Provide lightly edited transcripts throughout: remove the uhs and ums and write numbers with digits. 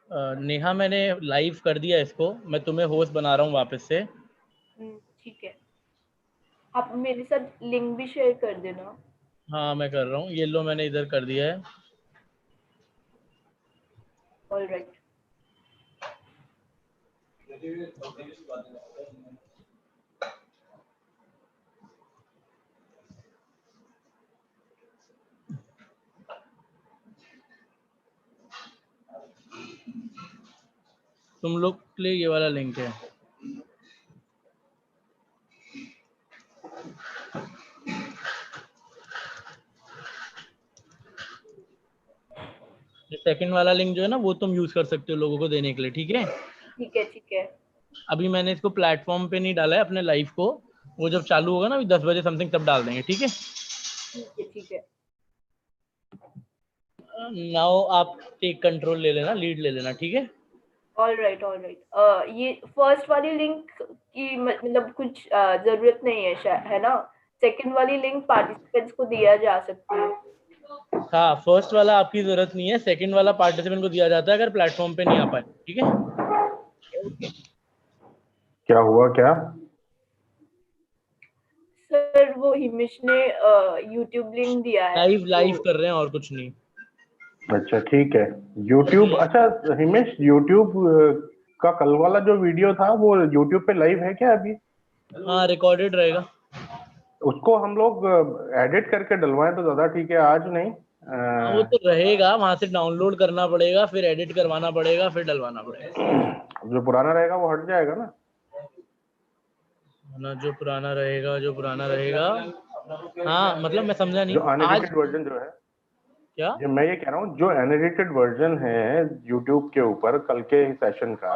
नेहा, मैंने लाइव कर दिया इसको, मैं तुम्हें होस्ट बना रहा हूँ वापस से। ठीक है। आप मेरे साथ लिंक भी शेयर कर देना। हाँ मैं कर रहा हूँ, ये लो मैंने इधर कर दिया है। All right. तुम लोग के लिए ये वाला लिंक है। ये सेकंड वाला लिंक जो है ना, वो तुम यूज कर सकते हो लोगों को देने के लिए, ठीक है। ठीक है, ठीक है। अभी मैंने इसको प्लेटफॉर्म पे नहीं डाला है अपने लाइव को, वो जब चालू होगा ना अभी 10 बजे समथिंग तब डाल देंगे, ठीक है। ठीक है, ठीक है। नाउ आप टेक कंट्रोल ले लेना, लीड ले लेना, ठीक है। All right, all right. ये फर्स्ट वाली लिंक की मतलब कुछ जरूरत नहीं है शायद, है ना? सेकंड वाली लिंक पार्टिसिपेंट्स को दिया जा सकती है। हाँ, फर्स्ट वाला आपकी जरूरत नहीं है, सेकंड वाला पार्टिसिपेंट को दिया जाता है अगर प्लेटफॉर्म पे नहीं आ पाए, ठीक है। ओके। क्या हुआ क्या? सर वो हिमेश ने यूट्यूब लिंक दिया है लाइव तो। लाइव कर रहे हैं और कुछ नहीं। अच्छा ठीक है। यूट्यूब, अच्छा हिमेश, यूट्यूब का कल वाला जो वीडियो था वो यूट्यूब पे लाइव है क्या अभी? हाँ, रिकॉर्डेड रहेगा। उसको हम लोग एडिट करके डलवाएं तो ज्यादा ठीक है, आज नहीं। हाँ वो तो रहेगा, वहां से डाउनलोड करना पड़ेगा, फिर एडिट करवाना पड़ेगा, फिर डलवाना पड़ेगा। जो पुराना रहेगा वो हट जाएगा ना? ना, जो पुराना रहेगा, जो पुराना रहेगा। हाँ मतलब मैं समझा नहीं जो आज। अनएडिटेड वर्जन जो है, क्या? जो मैं ये कह रहा हूँ, जो अनएडिटेड वर्जन है यूट्यूब के ऊपर कल के सेशन का।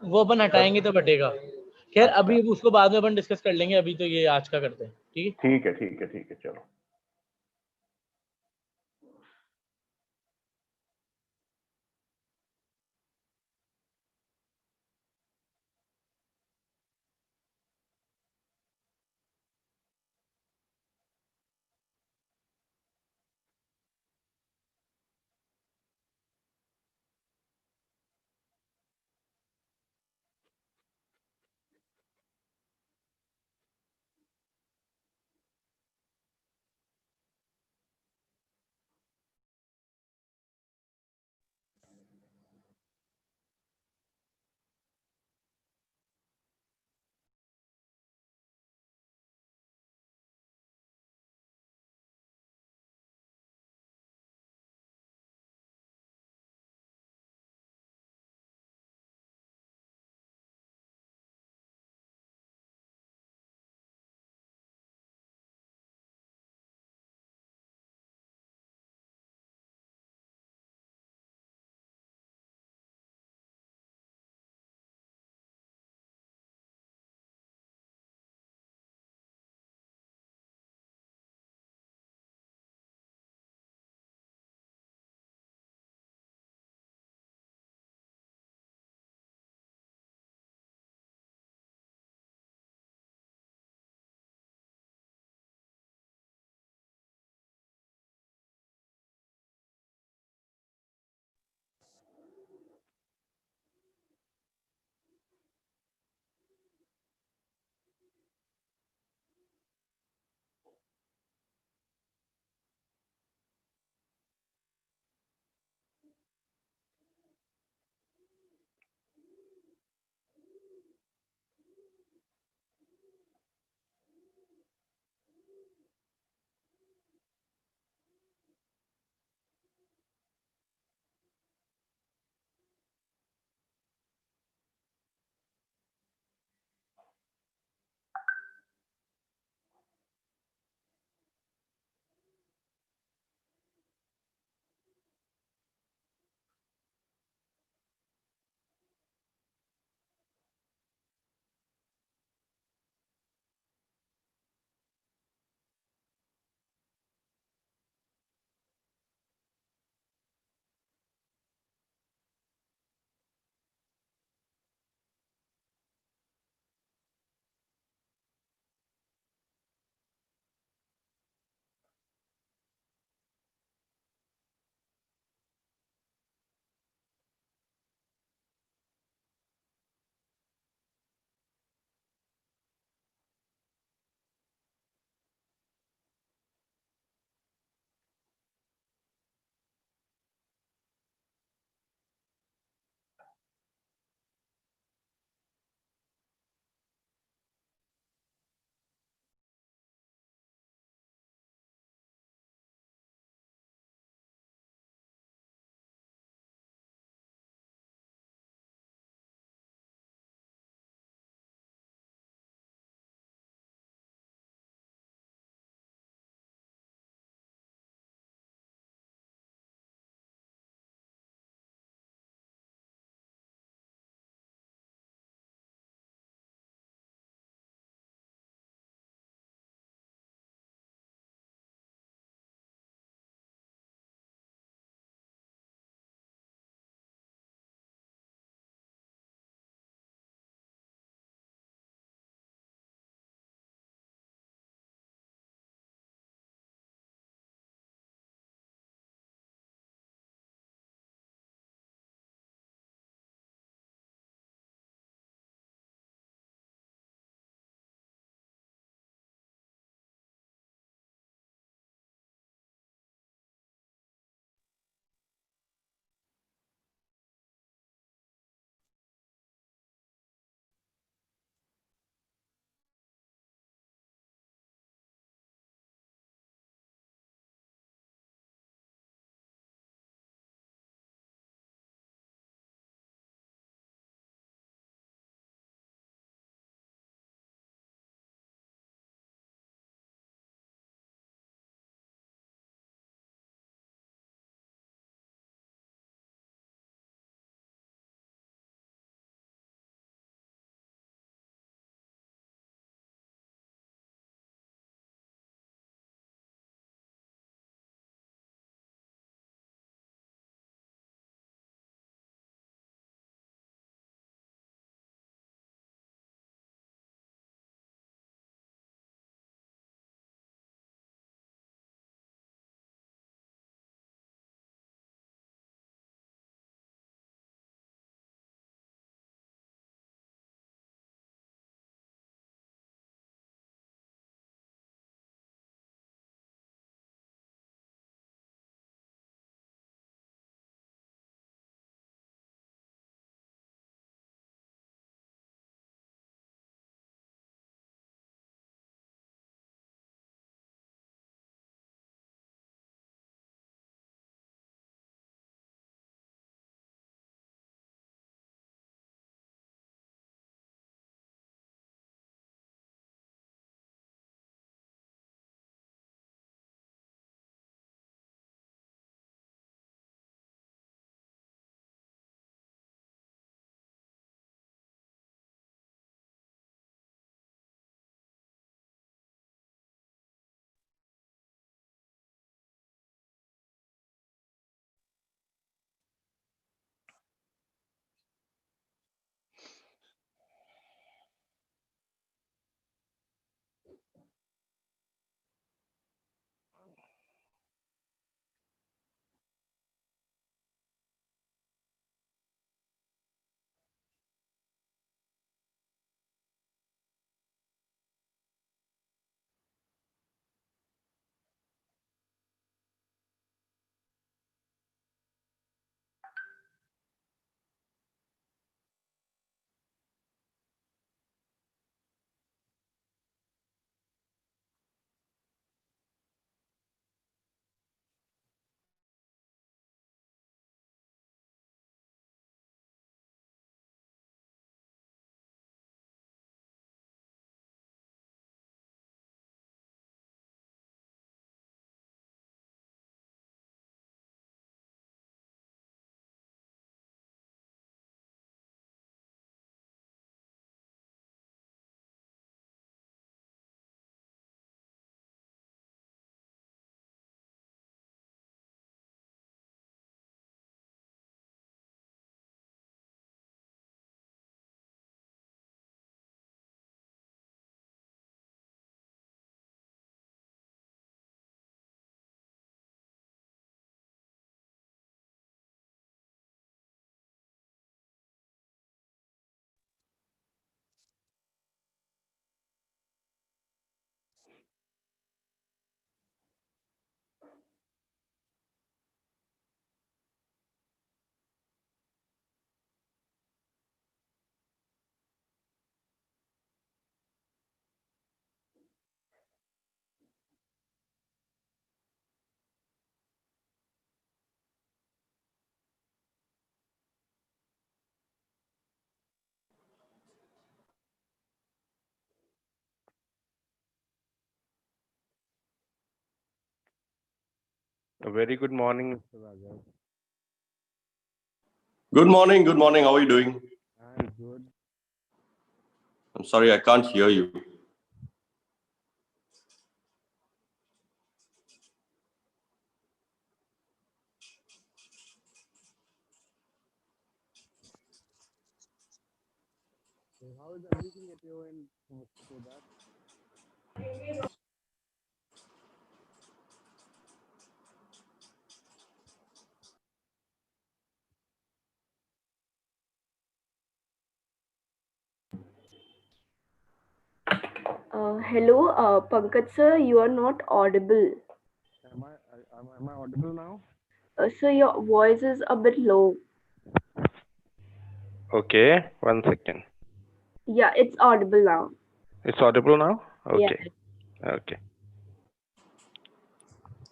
वो अपन हटाएंगे तो बटेगा। खैर अच्छा अभी उसको बाद में अपन डिस्कस कर लेंगे, अभी तो ये आज का करते हैं, ठीक है। ठीक है, ठीक है, ठीक है, चलो। A very good morning, Mr. Raghav. Good morning. Good morning. How are you doing? I'm good. I'm sorry, I can't hear you. So how is everything at your end, Mr. Poddar? Hello, Pankaj sir, you are not audible. Am I audible now? Sir, your voice is a bit low. Okay, 1 second. Yeah, it's audible now. It's audible now? Yeah. Okay. Okay.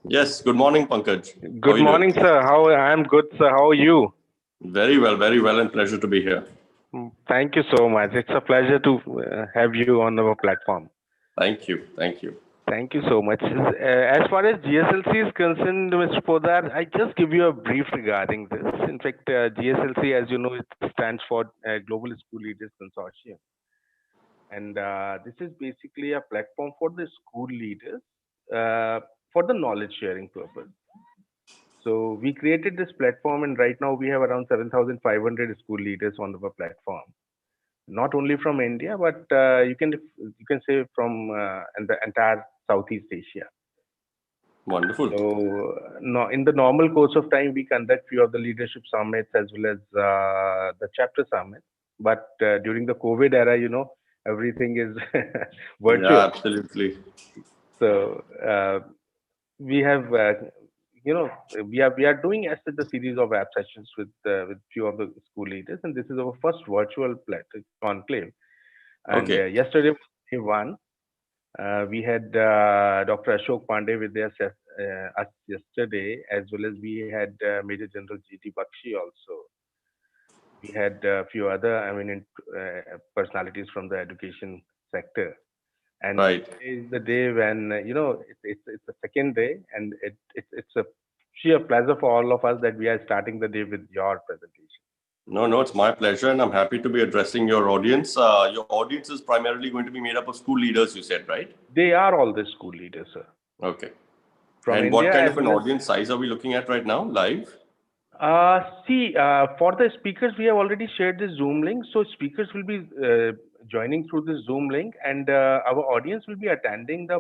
Yes, good morning, Pankaj. How are Good you morning, doing? sir. I'm good, sir. How are you? Very well, and pleasure to be here. Thank you so much. It's a pleasure to have you on our platform. Thank you. Thank you. Thank you so much. As far as GSLC is concerned, Mr. Poddar, I just give you a brief regarding this. In fact, GSLC, as you know, it stands for Global School Leaders Consortium. And this is basically a platform for the school leaders for the knowledge sharing purpose. So we created this platform, and right now we have around 7,500 school leaders on our platform. Not only from India, but you can say from the entire Southeast Asia. Wonderful. So no, in the normal course of time, we conduct few of the leadership summits as well as the chapter summits. But during the COVID era, everything is virtual. Yeah, absolutely. So we have, we are doing as such a series of app sessions with few of the school leaders, and this is our first virtual conclave. And Okay. yesterday was day one. We had Dr. Ashok Pandey with us yesterday, as well as we had Major General G.T. Bakshi also. We had a few other eminent personalities from the education sector. And Right. today is the day when, it's the second day, and it's a sheer pleasure for all of us that we are starting the day with your presentation. No, it's my pleasure, and I'm happy to be addressing your audience. Your audience is primarily going to be made up of school leaders, you said, right? They are all the school leaders, sir. Okay. From And India what kind as of an well as audience size are we looking at right now, live? for the speakers, we have already shared the Zoom link. So speakers will be joining through the Zoom link, and our audience will be attending the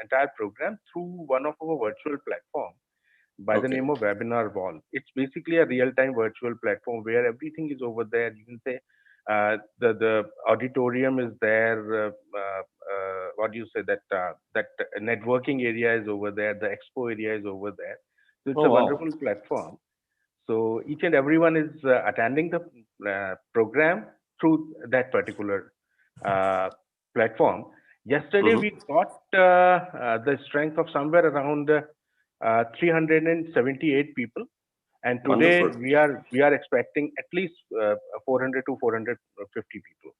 entire program through one of our virtual platform by the Okay. name of Webinar Wall. It's basically a real-time virtual platform where everything is over there. You can say the auditorium is there. What do you say, that networking area is over there. The expo area is over there. So it's Oh, a wow. wonderful platform. So each and everyone is attending the program through that particular platform. Yesterday Mm-hmm. we got the strength of somewhere around 378 people, and today Wonderful. we are expecting at least 400 to 450 people.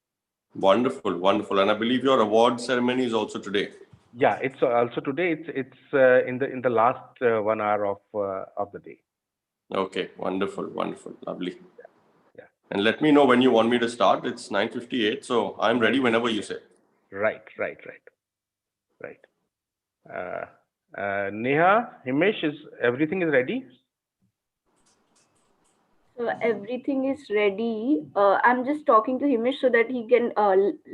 Wonderful. And I believe your award ceremony is also today. Yeah, it's also today. It's in the last 1 hour of the day. Okay, wonderful, lovely. Yeah. And let me know when you want me to start. It's 9:58, so I'm ready whenever you say. Right. Neha, Himesh, is everything is ready? So everything is ready. I'm just talking to Himish so that he can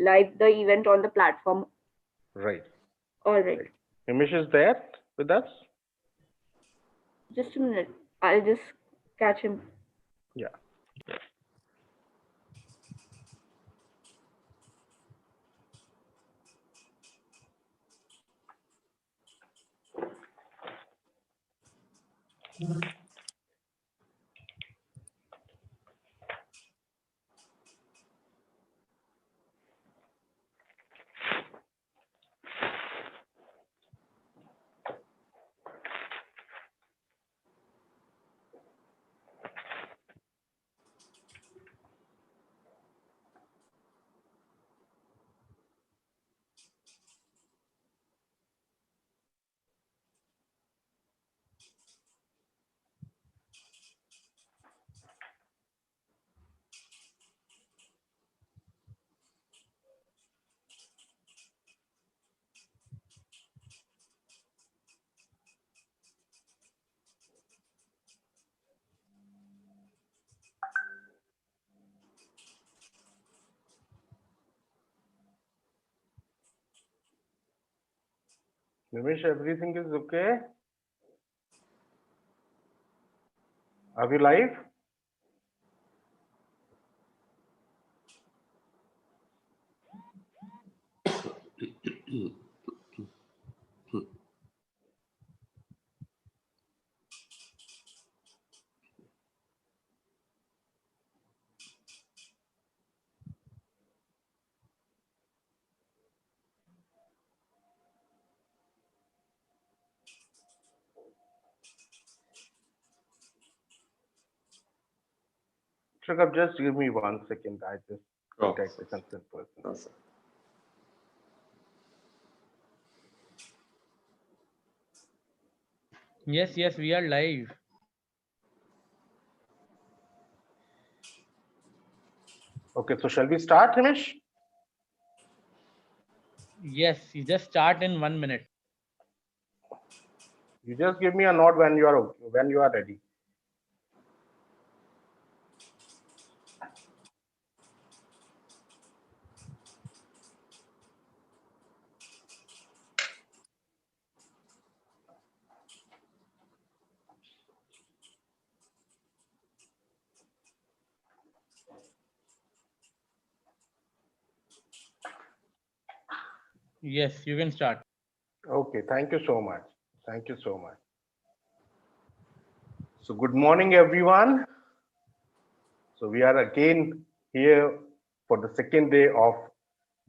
live the event on the platform. Right. All right. Himesh is there with us? Just a minute. I'll just catch him. Yeah. Nimish, everything is okay? Are we live? Shagab, just give me 1 second. I just Sure. contact the concerned person. Sure. Yes, we are live. Okay, so shall we start, Nimish? Yes, you just start in 1 minute. You just give me a nod when you are ready. Yes, you can start. Okay, thank you so much. Thank you so much. So good morning, everyone. So we are again here for the second day of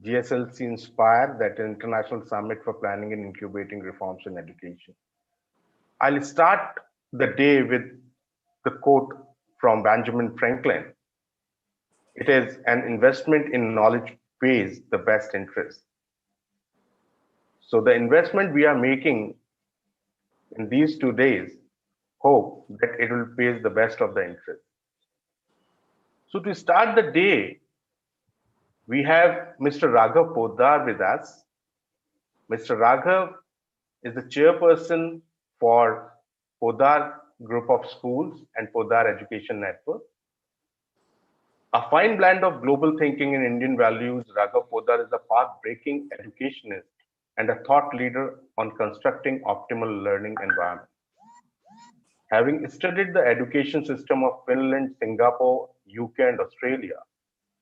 GSLC Inspire, that International Summit for Planning and Incubating Reforms in Education. I'll start the day with the quote from Benjamin Franklin. It is an investment in knowledge pays the best interest. So the investment we are making in these 2 days, hope that it will pay the best of the interest. So to start the day, we have Mr. Raghav Poddar with us. Mr. Raghav is the chairperson for Poddar Group of Schools and Poddar Education Network. A fine blend of global thinking and Indian values, Raghav Poddar is a path-breaking educationist and a thought leader on constructing optimal learning environment. Having studied the education system of Finland, Singapore, UK, and Australia,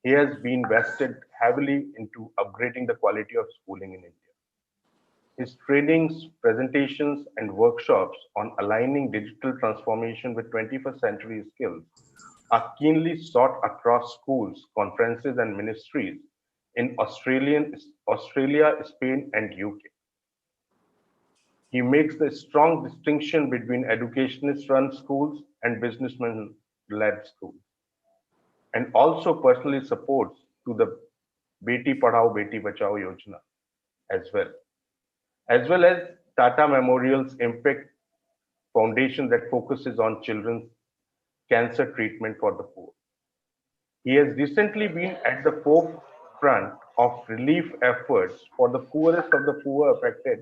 he has been invested heavily into upgrading the quality of schooling in India. His trainings, presentations, and workshops on aligning digital transformation with 21st century skills are keenly sought across schools, conferences, and ministries in Australia, Spain, and UK. He makes the strong distinction between educationist-run schools and businessman-led schools, and also personally supports to the Beti Padhao Beti Bachao Yojana as well as Tata Memorial's Impact Foundation that focuses on children's cancer treatment for the poor. He has recently been at the forefront of relief efforts for the poorest of the poor affected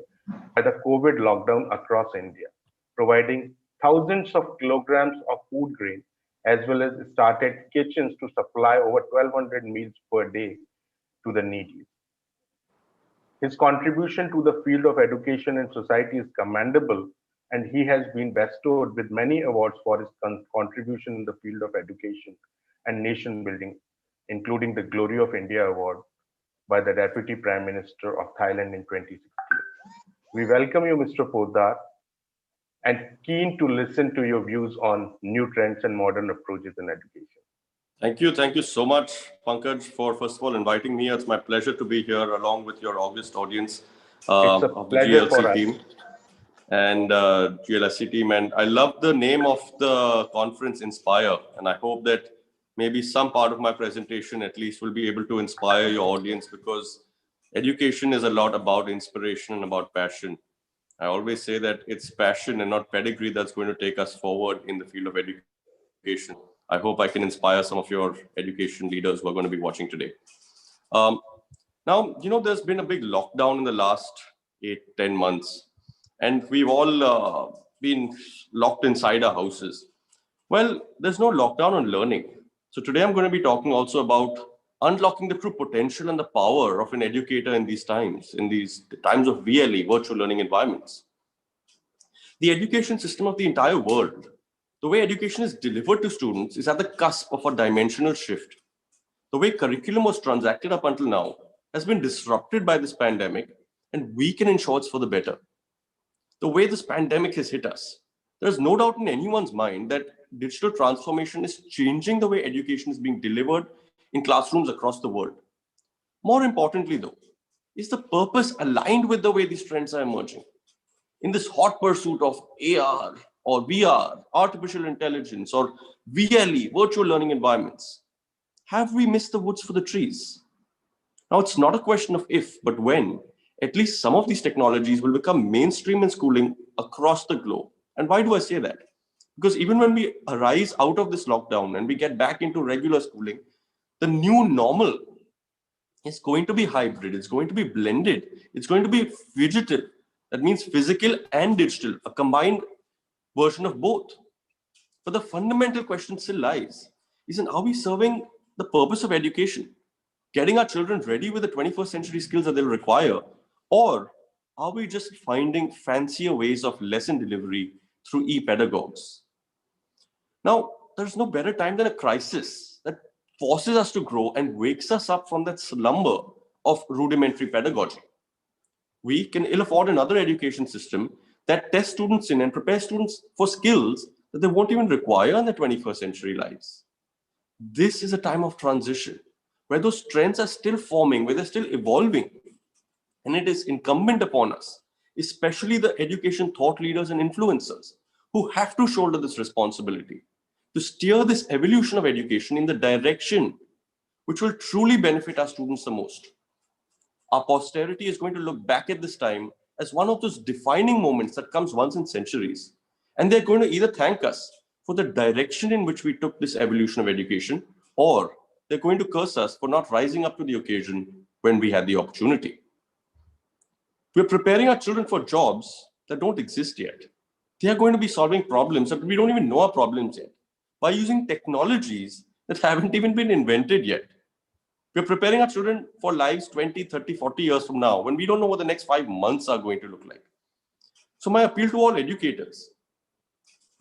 by the COVID lockdown across India, providing thousands of kilograms of food grain, as well as started kitchens to supply over 1,200 meals per day to the needy. His contribution to the field of education and society is commendable, and he has been bestowed with many awards for his contribution in the field of education and nation building, including the Glory of India Award by the Deputy Prime Minister of Thailand in 2016. We welcome you, Mr. Poddar, and keen to listen to your views on new trends and modern approaches in education. Thank you so much, Pankaj, for first of all inviting me. It's my pleasure to be here along with your august audience It's a of the pleasure for GLC us. team and GLSC team. And I love the name of the conference, Inspire. And I hope that maybe some part of my presentation at least will be able to inspire your audience, because education is a lot about inspiration and about passion. I always say that it's passion and not pedigree that's going to take us forward in the field of education. I hope I can inspire some of your education leaders who are going to be watching today. Um, Now, there's been a big lockdown in the last 8-10 months, and we've all been locked inside our houses. Well, there's no lockdown on learning. So today I'm going to be talking also about unlocking the true potential and the power of an educator in these times of VLE, virtual learning environments. The education system of the entire world, the way education is delivered to students, is at the cusp of a dimensional shift. The way curriculum was transacted up until now has been disrupted by this pandemic, and we can ensure it's for the better. The way this pandemic has hit us, there's no doubt in anyone's mind that digital transformation is changing the way education is being delivered in classrooms across the world. More importantly, though, is the purpose aligned with the way these trends are emerging? In this hot pursuit of AR or VR, artificial intelligence, or VLE, virtual learning environments, have we missed the woods for the trees? Now, it's not a question of if, but when, at least some of these technologies will become mainstream in schooling across the globe. And why do I say that? Because even when we arise out of this lockdown and we get back into regular schooling, the new normal is going to be hybrid, it's going to be blended, it's going to be digital. That means physical and digital, a combined version of both. But the fundamental question still lies, isn't are we serving the purpose of education, getting our children ready with the 21st century skills that they'll require, or are we just finding fancier ways of lesson delivery through e-pedagogues? Now, there's no better time than a crisis that forces us to grow and wakes us up from that slumber of rudimentary pedagogy. We can ill afford another education system that tests students in and prepares students for skills that they won't even require in their 21st century lives. This is a time of transition where those trends are still forming, where they're still evolving. And it is incumbent upon us, especially the education thought leaders and influencers, who have to shoulder this responsibility to steer this evolution of education in the direction which will truly benefit our students the most. Our posterity is going to look back at this time as one of those defining moments that comes once in centuries. And they're going to either thank us for the direction in which we took this evolution of education, or they're going to curse us for not rising up to the occasion when we had the opportunity. We're preparing our children for jobs that don't exist yet. They are going to be solving problems that we don't even know are problems yet by using technologies that haven't even been invented yet. We're preparing our children for lives 20, 30, 40 years from now when we don't know what the next 5 months are going to look like. So my appeal to all educators,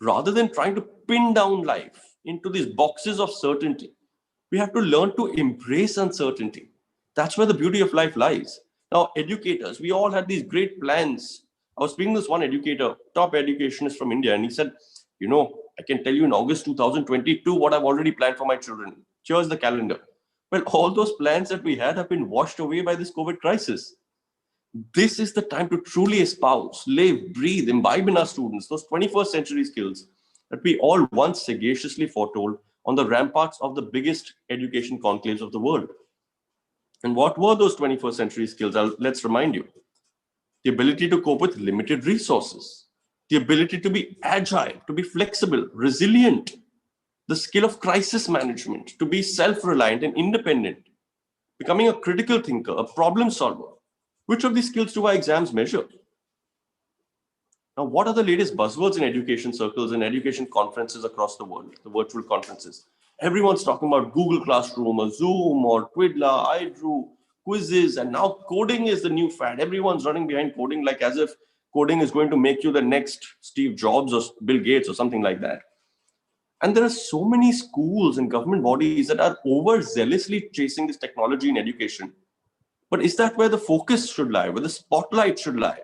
rather than trying to pin down life into these boxes of certainty, we have to learn to embrace uncertainty. That's where the beauty of life lies. Now, educators, we all had these great plans. I was speaking to this one educator, top educationist from India, and he said, you know, I can tell you in August 2022 what I've already planned for my children. Here's the calendar. Well, all those plans that we had have been washed away by this COVID crisis. This is the time to truly espouse, live, breathe, imbibe in our students those 21st century skills that we all once sagaciously foretold on the ramparts of the biggest education conclaves of the world. And what were those 21st century skills? Let's remind you. The ability to cope with limited resources, the ability to be agile, to be flexible, resilient, the skill of crisis management, to be self-reliant and independent, becoming a critical thinker, a problem solver. Which of these skills do our exams measure? Now, what are the latest buzzwords in education circles and education conferences across the world, the virtual conferences? Everyone's talking about Google Classroom or Zoom or Twiddler, iDrew, quizzes, and now coding is the new fad. Everyone's running behind coding like as if coding is going to make you the next Steve Jobs or Bill Gates or something like that. And there are so many schools and government bodies that are overzealously chasing this technology in education. But is that where the focus should lie, where the spotlight should lie?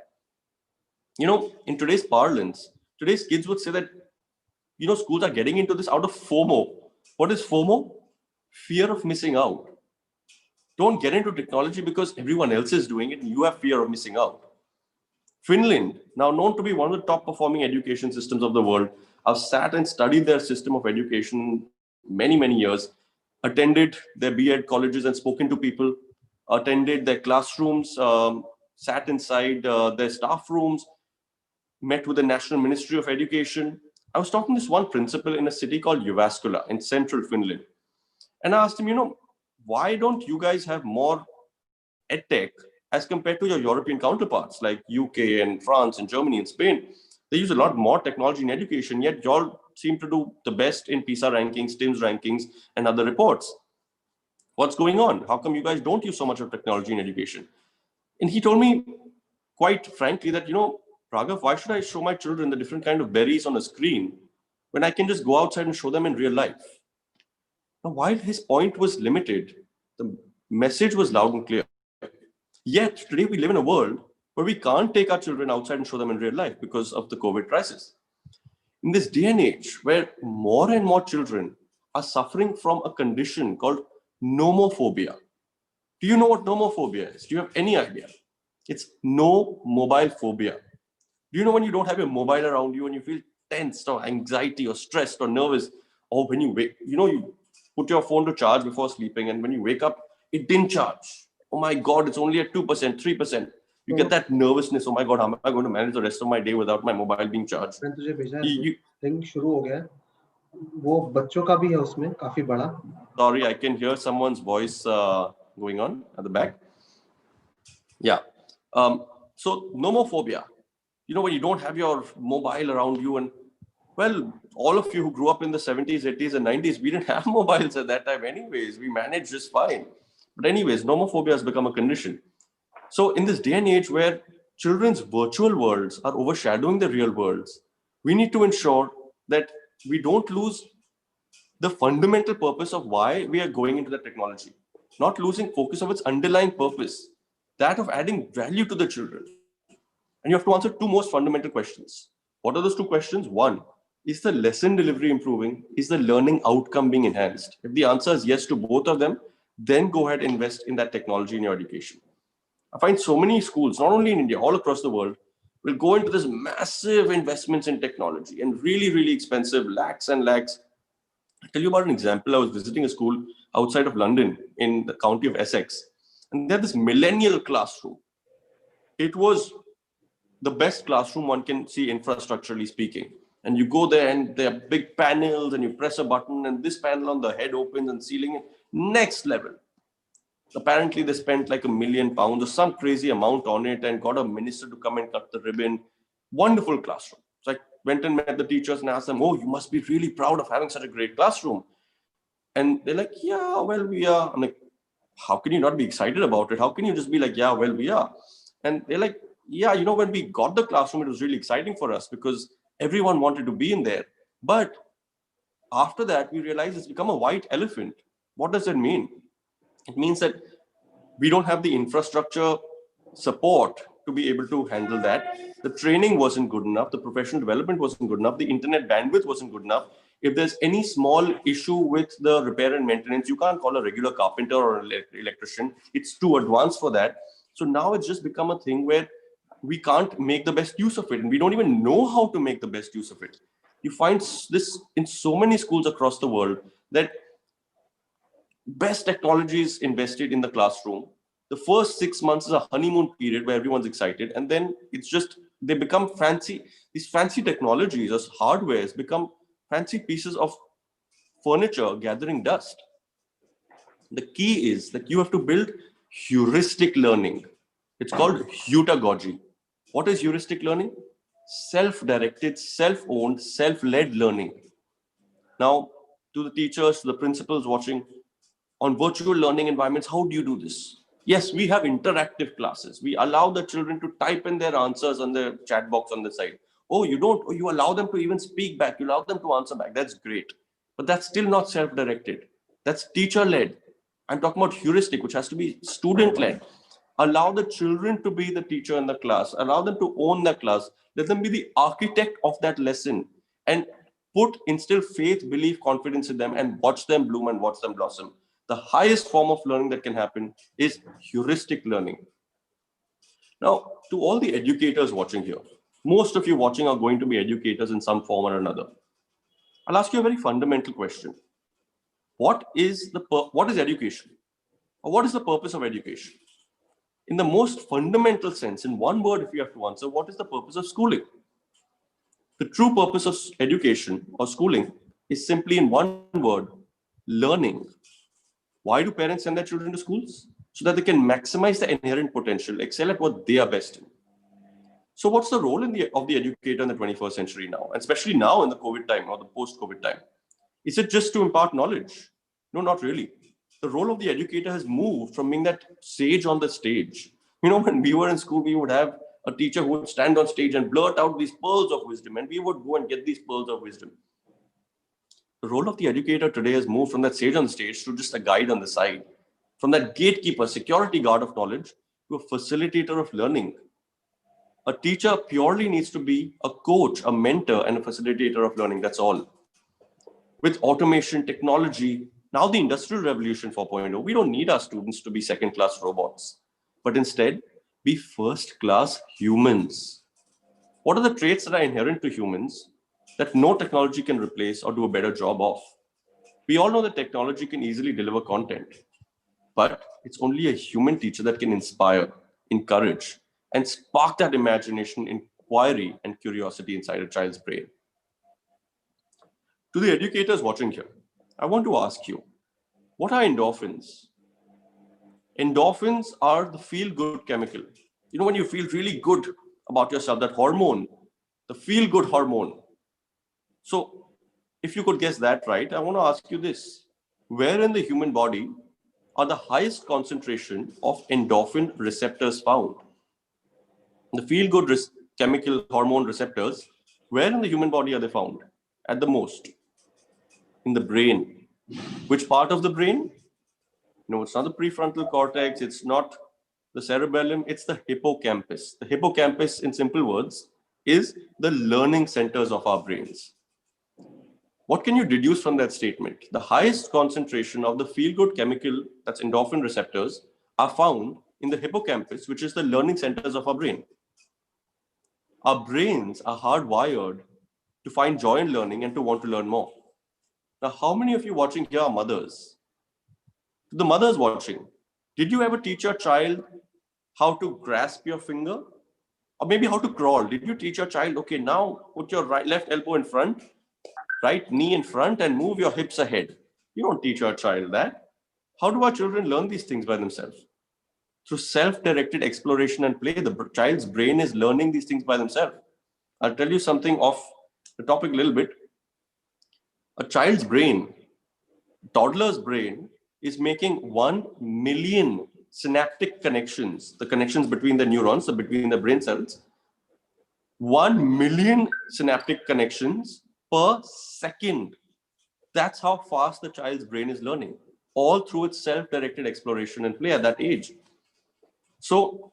You know, in today's parlance, today's kids would say that, you know, schools are getting into this out of FOMO. What is FOMO? Fear of missing out. Don't get into technology because everyone else is doing it and you have fear of missing out. Finland, now known to be one of the top performing education systems of the world, I've sat and studied their system of education many, many years, attended their B.Ed colleges and spoken to people, attended their classrooms, sat inside their staff rooms, met with the National Ministry of Education. I was talking to this one principal in a city called Jyväskylä in central Finland. And I asked him, you know, why don't you guys have more edtech as compared to your European counterparts like UK and France and Germany and Spain? They use a lot more technology in education, yet y'all seem to do the best in PISA rankings, TIMSS rankings, and other reports. What's going on? How come you guys don't use so much of technology in education? And he told me quite frankly that, Raghav, why should I show my children the different kind of berries on a screen when I can just go outside and show them in real life? Now, while his point was limited, the message was loud and clear. Yet today we live in a world where we can't take our children outside and show them in real life because of the COVID crisis. In this day and age where more and more children are suffering from a condition called nomophobia. Do you know what nomophobia is? Do you have any idea? It's no mobile phobia. Do you know when you don't have your mobile around you and you feel tensed or anxiety or stressed or nervous, or when you wake, you put your phone to charge before sleeping and when you wake up, it didn't charge. Oh my God, it's only at 2%, 3%. You get that nervousness. Oh my God, how am I going to manage the rest of my day without my mobile being charged? Sorry, I can hear someone's voice going on at the back. Yeah. So nomophobia. When you don't have your mobile around you, and well, all of you who grew up in the 70s, 80s, and 90s, we didn't have mobiles at that time anyways. We managed just fine. But anyways, nomophobia has become a condition. So in this day and age where children's virtual worlds are overshadowing the real worlds, we need to ensure that we don't lose the fundamental purpose of why we are going into the technology, not losing focus of its underlying purpose, that of adding value to the children. And you have to answer two most fundamental questions. What are those two questions? One, is the lesson delivery improving? Is the learning outcome being enhanced? If the answer is yes to both of them, then go ahead and invest in that technology in your education. I find so many schools, not only in India, all across the world, will go into this massive investments in technology and really, really expensive, lakhs and lakhs. I'll tell you about an example. I was visiting a school outside of London in the county of Essex, and they had this millennial classroom. It was the best classroom one can see infrastructurally speaking. And you go there and there are big panels and you press a button and this panel on the head opens and ceiling, next level. Apparently they spent like £1 million or some crazy amount on it and got a minister to come and cut the ribbon. Wonderful classroom. So I went and met the teachers and asked them, oh, you must be really proud of having such a great classroom. And they're like, yeah, well, we are. I'm like, how can you not be excited about it? How can you just be like, yeah, well, we are. And they're like, yeah, when we got the classroom, it was really exciting for us because everyone wanted to be in there. But after that, we realized it's become a white elephant. What does that mean? It means that we don't have the infrastructure support to be able to handle that. The training wasn't good enough. The professional development wasn't good enough. The internet bandwidth wasn't good enough. If there's any small issue with the repair and maintenance, you can't call a regular carpenter or an electrician. It's too advanced for that. So now it's just become a thing where we can't make the best use of it. And we don't even know how to make the best use of it. You find this in so many schools across the world that best technology is invested in the classroom. The first 6 months is a honeymoon period where everyone's excited. And then it's just, they become fancy. These fancy technologies as hardwares become fancy pieces of furniture gathering dust. The key is that you have to build heuristic learning. It's called heutagogy. What is heuristic learning? Self-directed, self-owned, self-led learning. Now, to the teachers, to the principals watching, on virtual learning environments, how do you do this? Yes, we have interactive classes. We allow the children to type in their answers on the chat box on the side. Oh, you don't, you allow them to even speak back. You allow them to answer back. That's great. But that's still not self-directed. That's teacher-led. I'm talking about heuristic, which has to be student-led. Allow the children to be the teacher in the class. Allow them to own the class. Let them be the architect of that lesson. And instill faith, belief, confidence in them and watch them bloom and watch them blossom. The highest form of learning that can happen is heuristic learning. Now, to all the educators watching here, most of you watching are going to be educators in some form or another. I'll ask you a very fundamental question. What is education? Or what is the purpose of education? In the most fundamental sense, in one word, if you have to answer, what is the purpose of schooling? The true purpose of education or schooling is simply in one word, learning. Why do parents send their children to schools? So that they can maximize the inherent potential, excel at what they are best in. So what's the role of the educator in the 21st century now, and especially now in the COVID time or the post-COVID time? Is it just to impart knowledge? No, not really. the role of the educator has moved from being that sage on the stage. You know, when we were in school, we would have a teacher who would stand on stage and blurt out these pearls of wisdom, and we would go and get these pearls of wisdom. The role of the educator today has moved from that sage on the stage to just a guide on the side, from that gatekeeper, security guard of knowledge, to a facilitator of learning. A teacher purely needs to be a coach, a mentor, and a facilitator of learning. That's all. With automation, technology, now the Industrial Revolution 4.0, we don't need our students to be second-class robots, but instead be first-class humans. What are the traits that are inherent to humans that no technology can replace or do a better job of? We all know that technology can easily deliver content, but it's only a human teacher that can inspire, encourage, and spark that imagination, inquiry, and curiosity inside a child's brain. To the educators watching here, I want to ask you, what are endorphins? Endorphins are the feel-good chemical. You know, when you feel really good about yourself, that hormone, the feel-good hormone. So if you could guess that right, I want to ask you this. Where in the human body are the highest concentration of endorphin receptors found? The feel-good chemical hormone receptors, where in the human body are they found? At the most? In the brain. Which part of the brain? No, it's not the prefrontal cortex, it's not the cerebellum, it's the hippocampus. The hippocampus, in simple words, is the learning centers of our brains. What can you deduce from that statement? The highest concentration of the feel-good chemical, that's endorphin receptors, are found in the hippocampus, which is the learning centers of our brain. Our brains are hardwired to find joy in learning and to want to learn more. Now, how many of you watching here are mothers? The mothers watching, did you ever teach your child how to grasp your finger? Or maybe how to crawl? Did you teach your child, okay, now put your left elbow in front, right knee in front, and move your hips ahead? You don't teach your child that. How do our children learn these things by themselves? Through self-directed exploration and play. The child's brain is learning these things by themselves. I'll tell you something off the topic a little bit. A child's brain, toddler's brain, is making 1 million synaptic connections, the connections between the neurons, so between the brain cells, 1 million synaptic connections per second. That's how fast the child's brain is learning, all through its self-directed exploration and play at that age. So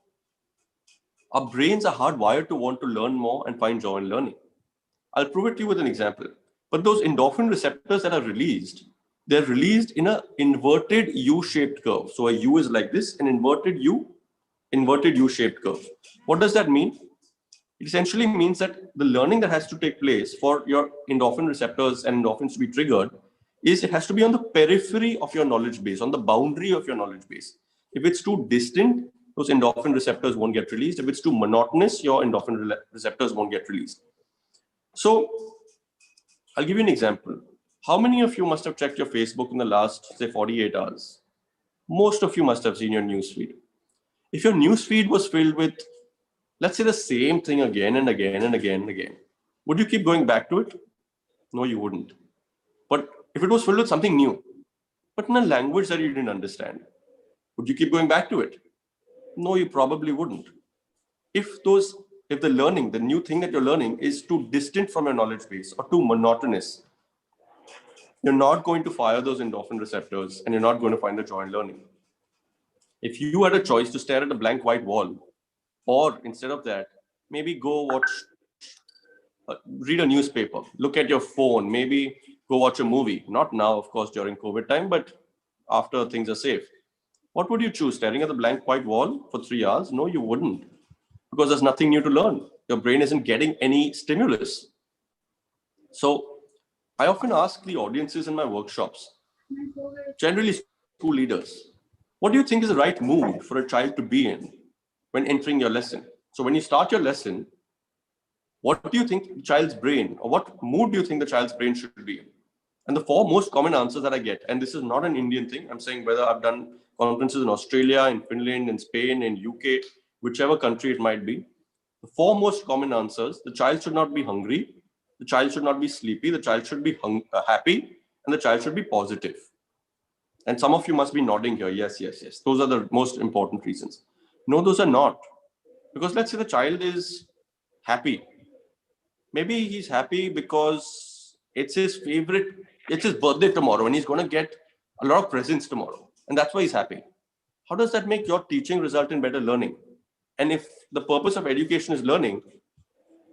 our brains are hardwired to want to learn more and find joy in learning. I'll prove it to you with an example. But those endorphin receptors that are released, they're released in an inverted U-shaped curve. So a U is like this, an inverted U-shaped curve. What does that mean? It essentially means that the learning that has to take place for your endorphin receptors and endorphins to be triggered is it has to be on the periphery of your knowledge base, on the boundary of your knowledge base. If it's too distant, those endorphin receptors won't get released. If it's too monotonous, your endorphin receptors won't get released. So I'll give you an example. How many of you must have checked your Facebook in the last, say, 48 hours? Most of you must have seen your newsfeed. If your newsfeed was filled with, let's say, the same thing again and again and again and again, would you keep going back to it? No, you wouldn't. But if it was filled with something new, but in a language that you didn't understand, would you keep going back to it? No, you probably wouldn't. If the learning, the new thing that you're learning is too distant from your knowledge base or too monotonous, you're not going to fire those endorphin receptors and you're not going to find the joy in learning. If you had a choice to stare at a blank white wall, or instead of that, maybe go read a newspaper, look at your phone, maybe go watch a movie. Not now, of course, during COVID time, but after things are safe. What would you choose? Staring at the blank white wall for 3 hours? No, you wouldn't. Because there's nothing new to learn. Your brain isn't getting any stimulus. So I often ask the audiences in my workshops, generally school leaders, what do you think is the right mood for a child to be in when entering your lesson? So when you start your lesson, what do you think the child's brain, or what mood do you think the child's brain should be in? And the 4 most common answers that I get, and this is not an Indian thing, I'm saying whether I've done conferences in Australia, in Finland, in Spain, in UK, whichever country it might be, the 4 most common answers: the child should not be hungry, the child should not be sleepy, the child should be happy, and the child should be positive. And some of you must be nodding here. Yes, yes, yes. Those are the most important reasons. No, those are not. Because let's say the child is happy. Maybe he's happy because it's his birthday tomorrow and he's going to get a lot of presents tomorrow. And that's why he's happy. How does that make your teaching result in better learning? And if the purpose of education is learning,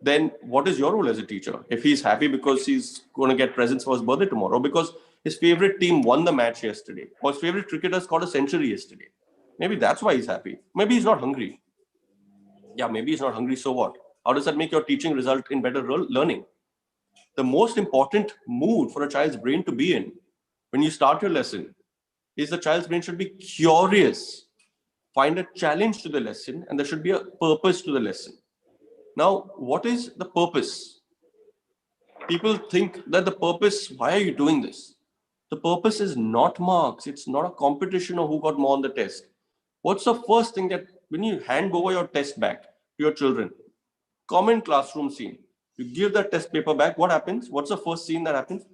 then what is your role as a teacher? If he's happy because he's going to get presents for his birthday tomorrow, because his favorite team won the match yesterday, or his favorite cricketer scored a century yesterday. Maybe that's why he's happy. Maybe he's not hungry. Yeah, maybe he's not hungry, so what? How does that make your teaching result in better learning? The most important mood for a child's brain to be in when you start your lesson is the child's brain should be curious, find a challenge to the lesson, and there should be a purpose to the lesson. Now, what is the purpose? People think that the purpose, why are you doing this? The purpose is not marks. It's not a competition of who got more on the test. What's the first thing that when you hand over your test back to your children? Common classroom scene. You give that test paper back. What happens? What's the first scene that happens?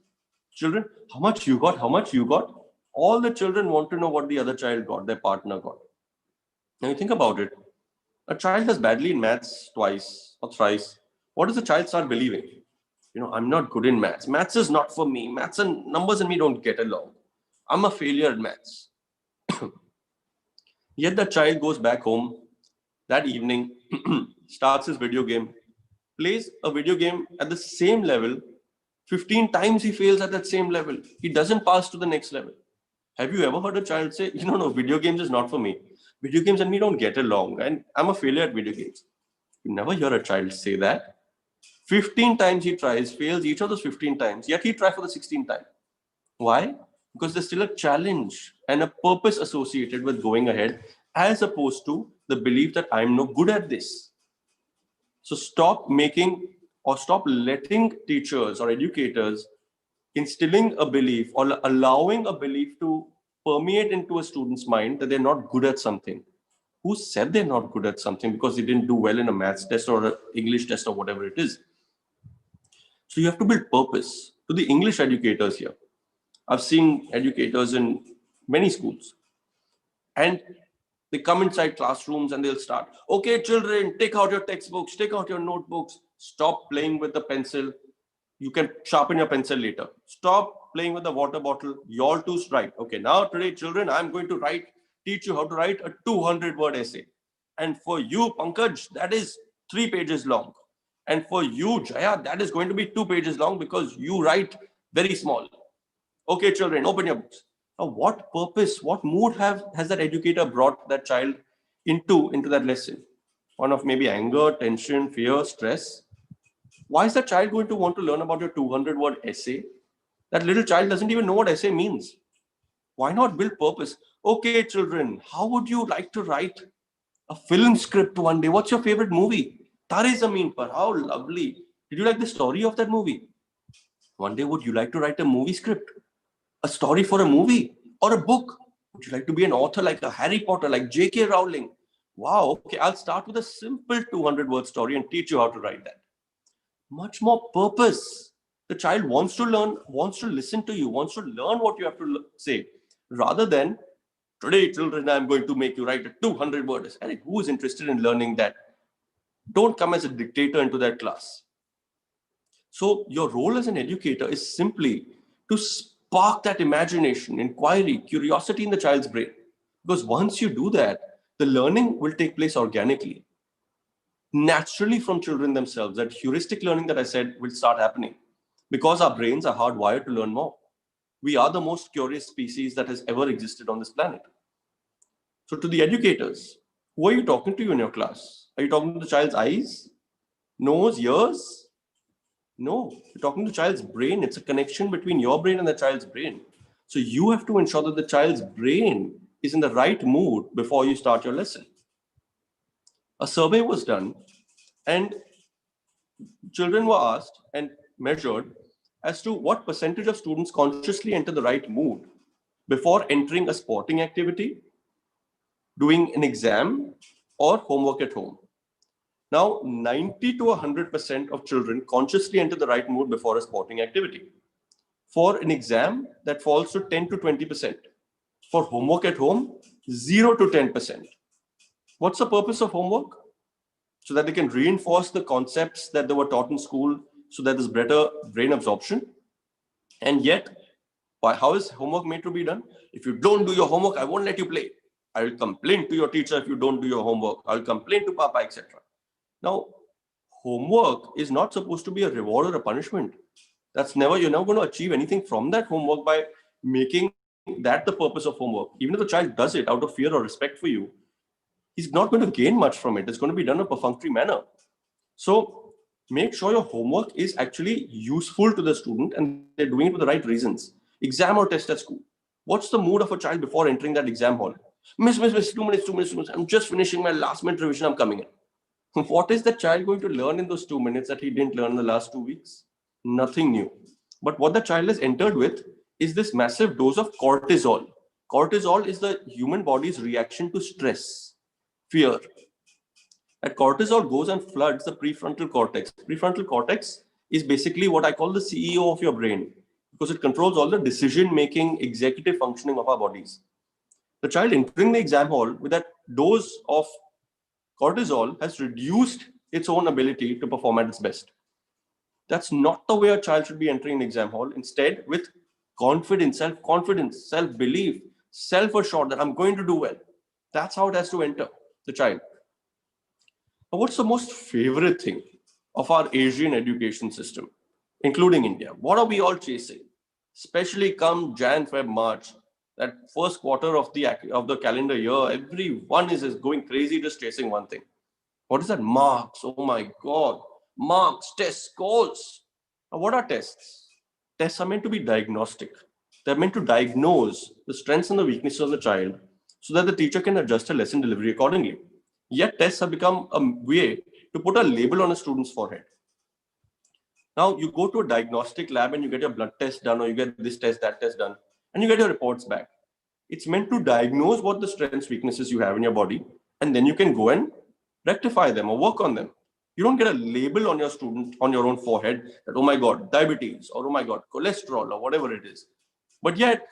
Children, how much you got? How much you got? All the children want to know what the other child got, their partner got. Now you think about it. A child does badly in maths twice or thrice. What does the child start believing? I'm not good in maths. Maths is not for me. Maths and numbers and me don't get along. I'm a failure at maths. Yet the child goes back home that evening, starts his video game, plays a video game at the same level. 15 times he fails at that same level. He doesn't pass to the next level. Have you ever heard a child say, no, video games is not for me. Video games and me don't get along and I'm a failure at video games. You never hear a child say that. 15 times he tries, fails each of those 15 times, yet he tries for the 16th time. Why? Because there's still a challenge and a purpose associated with going ahead, as opposed to the belief that I'm no good at this. So stop letting teachers or educators instilling a belief or allowing a belief to permeate into a student's mind that they're not good at something. Who said they're not good at something because they didn't do well in a maths test or an English test or whatever it is? So you have to build purpose. To the English educators here, I've seen educators in many schools, and they come inside classrooms and they'll start, okay, children, take out your textbooks, take out your notebooks, stop playing with the pencil. You can sharpen your pencil later. Stop playing with the water bottle. You all too write. Okay, now today, children, I'm going to teach you how to write a 200-word essay. And for you, Pankaj, that is 3 pages long. And for you, Jaya, that is going to be 2 pages long because you write very small. Okay, children, open your books. Now, what purpose, what mood has that educator brought that child into that lesson? One of maybe anger, tension, fear, stress. Why is that child going to want to learn about your 200-word essay? That little child doesn't even know what essay means. Why not build purpose? Okay, children, how would you like to write a film script one day? What's your favorite movie? Tare Zameen Par. How lovely. Did you like the story of that movie? One day, would you like to write a movie script? A story for a movie or a book? Would you like to be an author like a Harry Potter, like J.K. Rowling? Wow, okay, I'll start with a simple 200-word story and teach you how to write that. Much more purpose. The child wants to learn, wants to listen to you, wants to learn what you have to say, rather than, today, children, I'm going to make you write a 200-word essay. And who is interested in learning that? Don't come as a dictator into that class. So your role as an educator is simply to spark that imagination, inquiry, curiosity in the child's brain. Because once you do that, the learning will take place organically, naturally from children themselves. That heuristic learning that I said will start happening because our brains are hardwired to learn more. We are the most curious species that has ever existed on this planet. So to the educators, who are you talking to in your class? Are you talking to the child's eyes, nose, ears? No, you're talking to the child's brain. It's a connection between your brain and the child's brain. So you have to ensure that the child's brain is in the right mood before you start your lesson. A survey was done and children were asked and measured as to what percentage of students consciously enter the right mood before entering a sporting activity, doing an exam, or homework at home. Now, 90 to 100% of children consciously enter the right mood before a sporting activity. For an exam, that falls to 10 to 20%. For homework at home, 0 to 10%. What's the purpose of homework? So that they can reinforce the concepts that they were taught in school, so that there's better brain absorption. And yet, how is homework made to be done? If you don't do your homework, I won't let you play. I will complain to your teacher if you don't do your homework. I'll complain to Papa, etc. Now, homework is not supposed to be a reward or a punishment. You're never going to achieve anything from that homework by making that the purpose of homework. Even if the child does it out of fear or respect for you, he's not going to gain much from it. It's going to be done in a perfunctory manner. So make sure your homework is actually useful to the student and they're doing it for the right reasons. Exam or test at school. What's the mood of a child before entering that exam hall? Miss, 2 minutes. I'm just finishing my last minute revision. I'm coming in. What is the child going to learn in those 2 minutes that he didn't learn in the last 2 weeks? Nothing new. But what the child has entered with is this massive dose of cortisol. Cortisol is the human body's reaction to stress, fear. That cortisol goes and floods the prefrontal cortex. Prefrontal cortex is basically what I call the CEO of your brain, because it controls all the decision-making, executive functioning of our bodies. The child entering the exam hall with that dose of cortisol has reduced its own ability to perform at its best. That's not the way a child should be entering an exam hall. Instead, with confidence, self-belief, self-assured that I'm going to do well. That's how it has to enter the child. Now, what's the most favorite thing of our Asian education system, including India? What are we all chasing? Especially come Jan, Feb, March, that first quarter of the calendar year, everyone is going crazy just chasing one thing. What is that? Marks. Oh my God. Marks, tests, scores. Now, what are tests? Tests are meant to be diagnostic. They're meant to diagnose the strengths and the weaknesses of the child so that the teacher can adjust her lesson delivery accordingly. Yet tests have become a way to put a label on a student's forehead. Now, you go to a diagnostic lab and you get your blood test done, or you get this test, that test done, and you get your reports back. It's meant to diagnose what the strengths, weaknesses you have in your body, and then you can go and rectify them or work on them. You don't get a label on your student, on your own forehead, that, oh my God, diabetes, or oh my God, cholesterol, or whatever it is. But yet,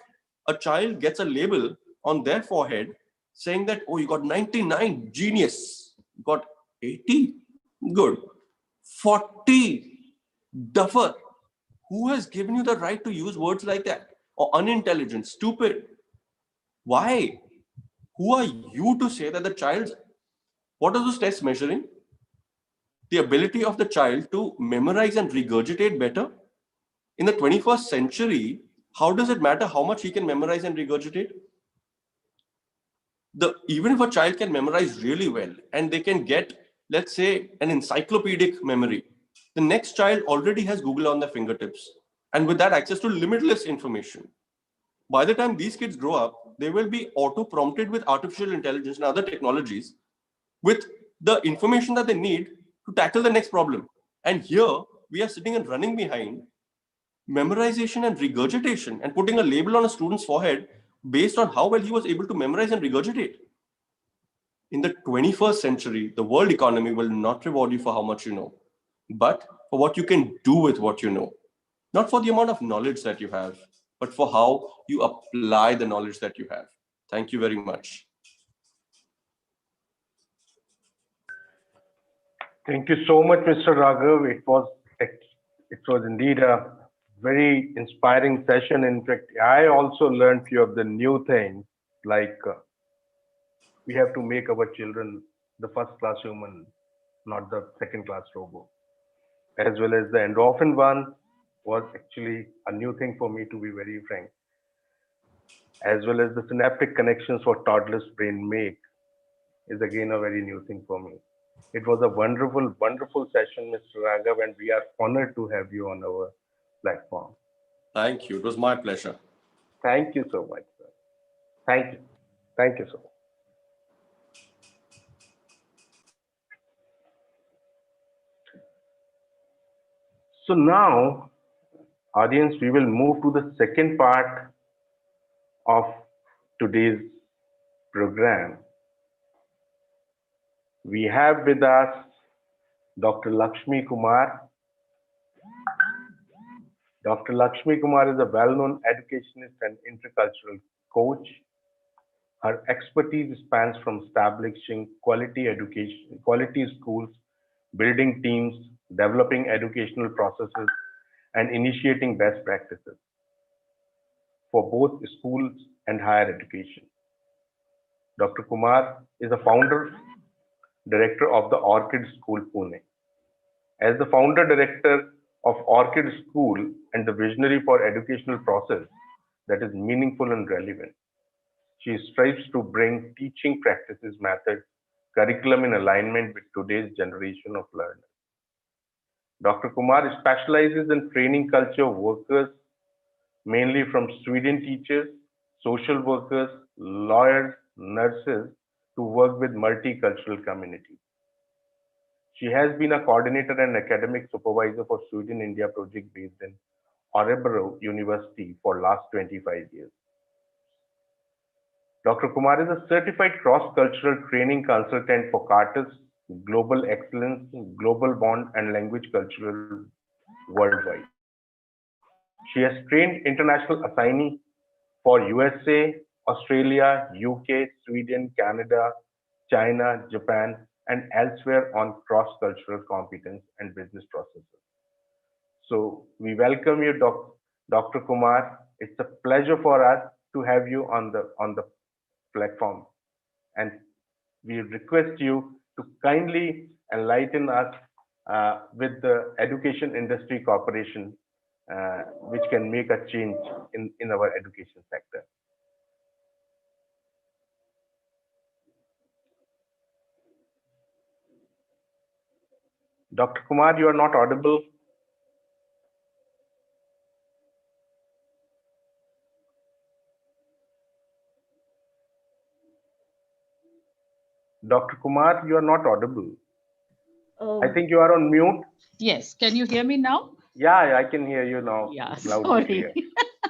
a child gets a label on their forehead saying that, oh, you got 99, genius. You got 80, good. 40, duffer. Who has given you the right to use words like that? Or unintelligent, stupid. Why? Who are you to say that the child's, what are those tests measuring? The ability of the child to memorize and regurgitate better? In the 21st century, how does it matter how much he can memorize and regurgitate? Even if a child can memorize really well and they can get, let's say, an encyclopedic memory, the next child already has Google on their fingertips, and with that access to limitless information. By the time these kids grow up, they will be auto-prompted with artificial intelligence and other technologies with the information that they need to tackle the next problem. And here we are sitting and running behind memorization and regurgitation and putting a label on a student's forehead based on how well he was able to memorize and regurgitate. In the 21st century, the world economy will not reward you for how much you know, but for what you can do with what you know. Not for the amount of knowledge that you have, but for how you apply the knowledge that you have. Thank you very much. Thank you so much, Mr. Raghav. It was indeed a very inspiring session. In fact, I also learned few of the new things, like we have to make our children the first class human, not the second class robot. As well as the endorphin one was actually a new thing for me, to be very frank. As well as the synaptic connections what toddlers' brain make is again a very new thing for me. It was a wonderful, wonderful session, Mr. Raghav, and we are honored to have you on our platform. Thank you. It was my pleasure. Thank you so much, sir. Thank you. Thank you so much. So now, audience, we will move to the second part of today's program. We have with us Dr. Lakshmi Kumar. Dr. Lakshmi Kumar is a well-known educationist and intercultural coach. Her expertise spans from establishing quality education, quality schools, building teams, developing educational processes, and initiating best practices for both schools and higher education. Dr. Kumar is the founder director of the Orchid School, Pune. As the founder director of Orchid School and the visionary for educational process that is meaningful and relevant, she strives to bring teaching practices, methods, curriculum in alignment with today's generation of learners. Dr. Kumar specializes in training culture workers, mainly from student teachers, social workers, lawyers, nurses, to work with multicultural communities. She has been a coordinator and academic supervisor for Sweden India project based in Örebro University for last 25 years. Dr. Kumar is a certified cross-cultural training consultant for CARTIS, Global Excellence, Global Bond, and Language Cultural worldwide. She has trained international assignee for USA, Australia, UK, Sweden, Canada, China, Japan, and elsewhere on cross-cultural competence and business processes. So we welcome you, Dr. Kumar. It's a pleasure for us to have you on the platform, and we request you to kindly enlighten us with the education industry corporation, which can make a change in our education sector. Dr. Kumar, you are not audible. Dr. Kumar, you are not audible. I think you are on mute. Yes. Can you hear me now? Yeah, I can hear you now. Yeah, Loud and sorry. clear.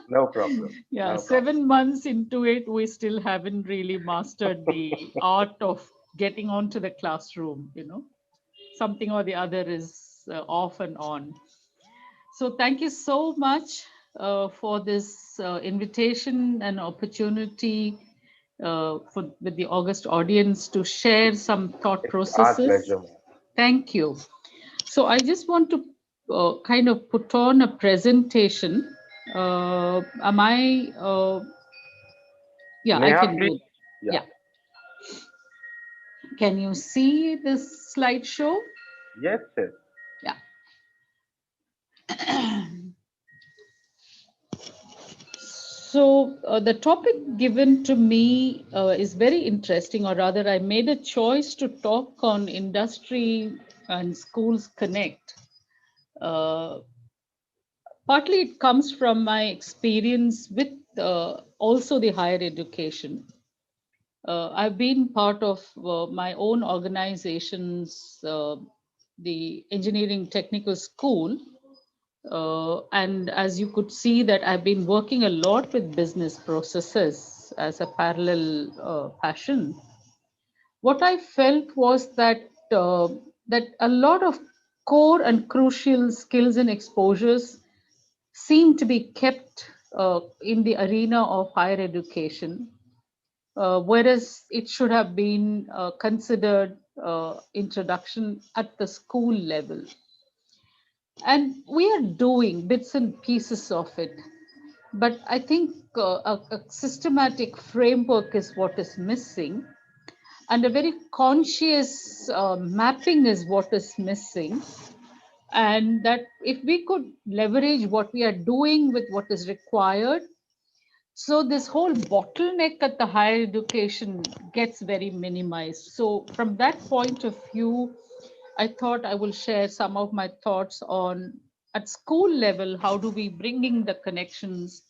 No problem. Yeah, No 7 months into it, we still haven't really mastered the art of getting onto the classroom, something or the other is off and on. So thank you so much for this invitation and opportunity with the August audience to share some thought It's our processes. pleasure. Thank you. So I just want to kind of put on a presentation. Am I? Yeah, Neha, I can please. do. Yeah. Yeah. Can you see this slideshow? Yes, yes. Yeah. So the topic given to me is very interesting, or rather I made a choice to talk on industry and schools connect. Partly it comes from my experience with also the higher education. I've been part of my own organizations, the Engineering Technical School. And as you could see that I've been working a lot with business processes as a parallel passion. What I felt was that that a lot of core and crucial skills and exposures seem to be kept in the arena of higher education, whereas it should have been considered introduction at the school level. And we are doing bits and pieces of it. But I think a systematic framework is what is missing. And a very conscious mapping is what is missing. And that if we could leverage what we are doing with what is required, so this whole bottleneck at the higher education gets very minimized. So from that point of view, I thought I will share some of my thoughts on at school level, how do we bring in the connections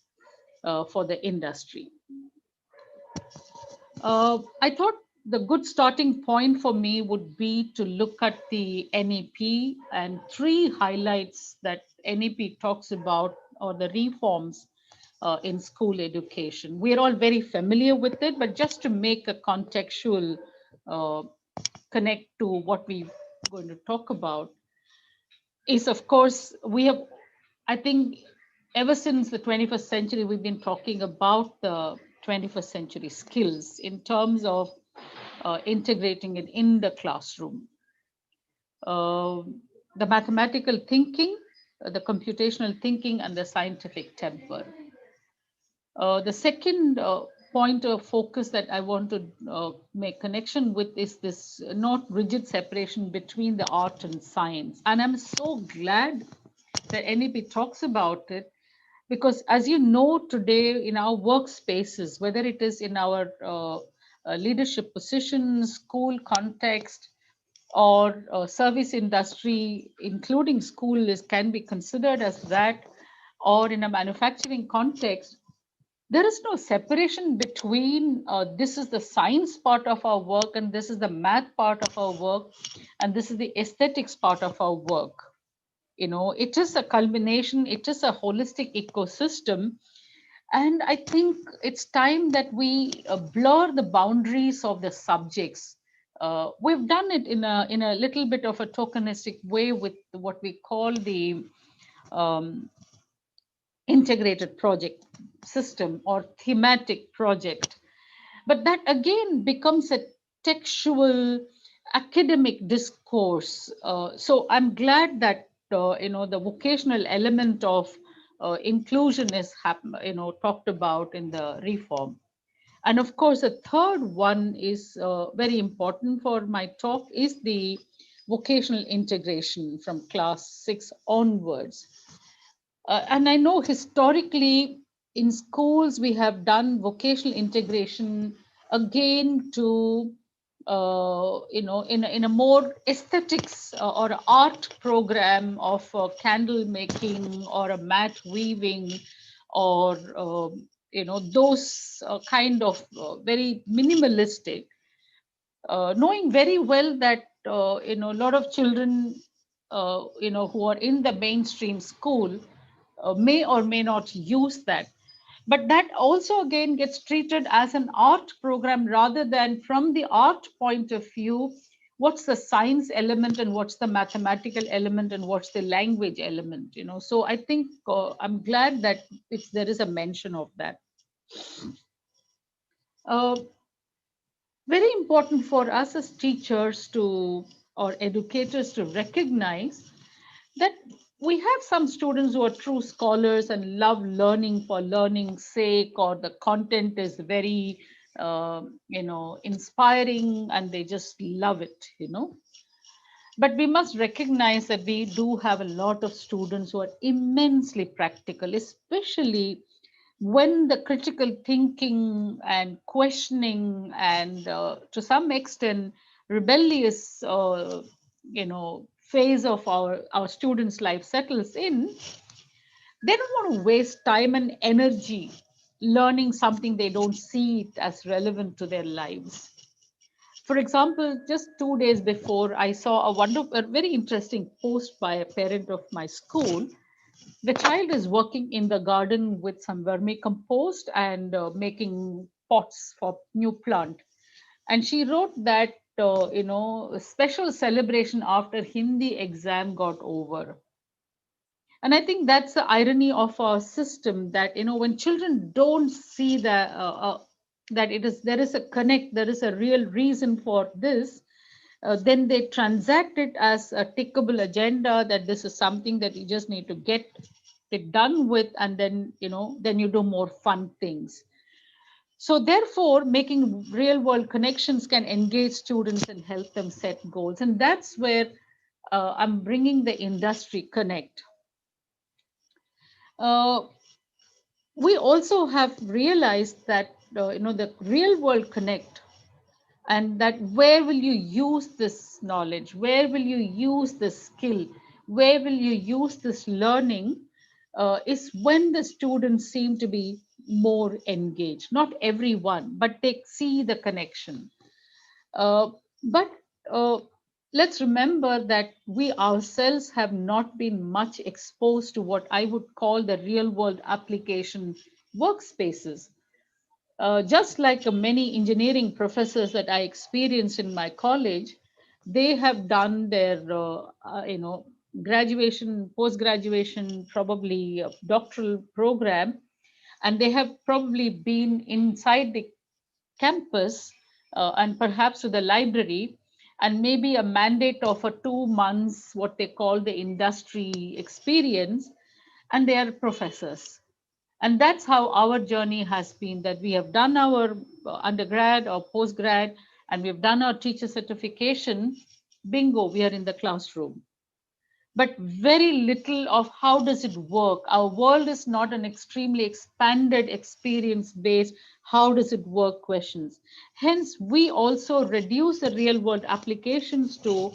for the industry? I thought the good starting point for me would be to look at the NEP and 3 highlights that NEP talks about, or the reforms in school education. We're all very familiar with it, but just to make a contextual connect to what we're going to talk about is, of course, we have, I think, ever since the 21st century, we've been talking about the 21st century skills in terms of integrating it in the classroom. The mathematical thinking, the computational thinking, and the scientific temper. The second point of focus that I want to make connection with is this not rigid separation between the art and science. And I'm so glad that NEP talks about it, because as you know, today in our workspaces, whether it is in our leadership positions, school context, or service industry, including school, can be considered as that, or in a manufacturing context, there is no separation between this is the science part of our work and this is the math part of our work and this is the aesthetics part of our work. You know, it is a culmination, it is a holistic ecosystem. And I think it's time that we blur the boundaries of the subjects. We've done it in a little bit of a tokenistic way with what we call the integrated project system or thematic project. But that again becomes a textual academic discourse. So I'm glad that the vocational element of inclusion is talked about in the reform. And of course, a third one is very important for my talk is the vocational integration from class 6 onwards. And I know historically in schools, we have done vocational integration again to, in a more aesthetics or art program of candle making or a mat weaving or, those kind of very minimalistic, knowing very well that, a lot of children, who are in the mainstream school, may or may not use that. But that also again gets treated as an art program rather than from the art point of view, what's the science element and what's the mathematical element and what's the language element, So I think I'm glad that there is a mention of that. Very important for us as teachers or educators to recognize that we have some students who are true scholars and love learning for learning's sake, or the content is very, inspiring and they just love it, But we must recognize that we do have a lot of students who are immensely practical, especially when the critical thinking and questioning and to some extent rebellious, phase of our students' life settles in, they don't want to waste time and energy learning something they don't see it as relevant to their lives. For example, just 2 days before, I saw a very interesting post by a parent of my school. The child is working in the garden with some vermicompost and making pots for new plant. And she wrote that, a special celebration after Hindi exam got over. And I think that's the irony of our system that, when children don't see that, that there is a connect, there is a real reason for this, then they transact it as a tickable agenda, that this is something that you just need to get it done with, and then you do more fun things. So therefore, making real world connections can engage students and help them set goals, and that's where I'm bringing the industry connect. We also have realized that the real world connect, and that where will you use this knowledge, where will you use this skill, where will you use this learning, is when the students seem to be more engaged. Not everyone, but they see the connection. But let's remember that we ourselves have not been much exposed to what I would call the real world application workspaces. Just like many engineering professors that I experienced in my college, they have done their, graduation, post-graduation, probably doctoral program, and they have probably been inside the campus and perhaps to the library, and maybe a mandate of a 2 months, what they call the industry experience, and they are professors. And that's how our journey has been, that we have done our undergrad or postgrad, and we've done our teacher certification. Bingo, we are in the classroom. But very little of how does it work. Our world is not an extremely expanded experience based, how does it work questions. Hence, we also reduce the real world applications to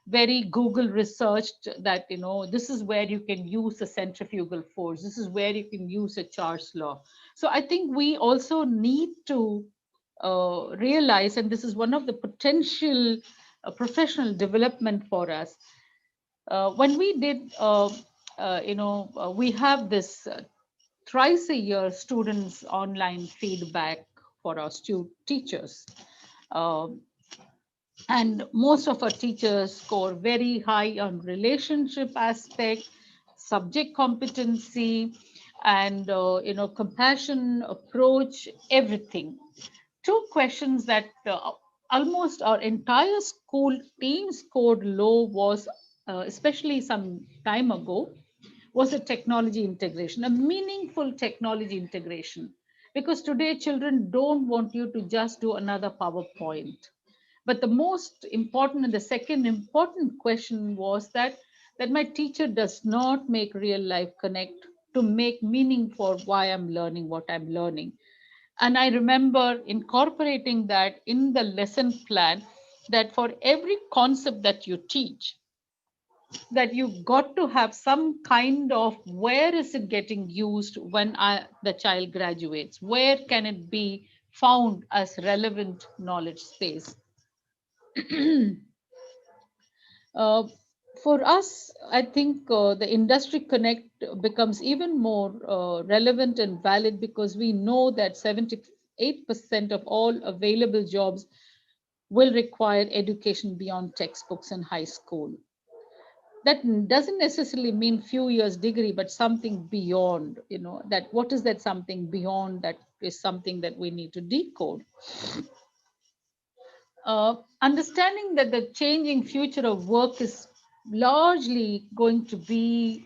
very Google researched that, this is where you can use a centrifugal force. This is where you can use a Charles law. So I think we also need to realize, and this is one of the potential professional development for us. When we did, we have this thrice a year students online feedback for our teachers. Um, and most of our teachers score very high on relationship aspect, subject competency, and compassion, approach, everything. Two questions that almost our entire school team scored low was, especially some time ago, was a technology integration, a meaningful technology integration. Because today children don't want you to just do another PowerPoint. But the most important and the second important question was that my teacher does not make real life connect to make meaning for why I'm learning what I'm learning. And I remember incorporating that in the lesson plan, that for every concept that you teach, that you got to have some kind of where is it getting used when the child graduates, where can it be found as relevant knowledge space. Uh, for us, I think the industry connect becomes even more relevant and valid because we know that 78% of all available jobs will require education beyond textbooks in high school. That doesn't necessarily mean few years degree, but something beyond, that what is that something beyond, that is something that we need to decode. Understanding that the changing future of work is largely going to be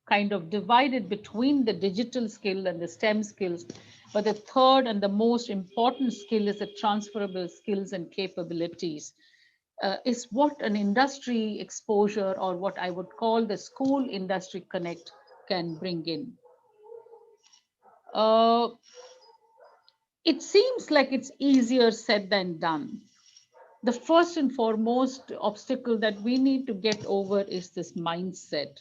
kind of divided between the digital skill and the STEM skills. But the third and the most important skill is the transferable skills and capabilities, is what an industry exposure, or what I would call the school industry connect, can bring in. It seems like it's easier said than done. The first and foremost obstacle that we need to get over is this mindset.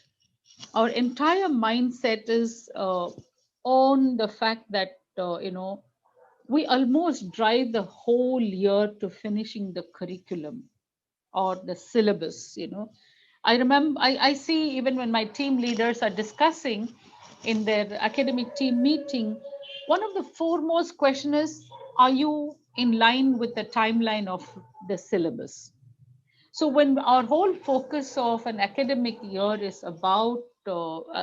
Our entire mindset is on the fact that, we almost drive the whole year to finishing the curriculum or the syllabus. I remember, I see even when my team leaders are discussing in their academic team meeting, one of the foremost question is, are you in line with the timeline of the syllabus? So when our whole focus of an academic year is about,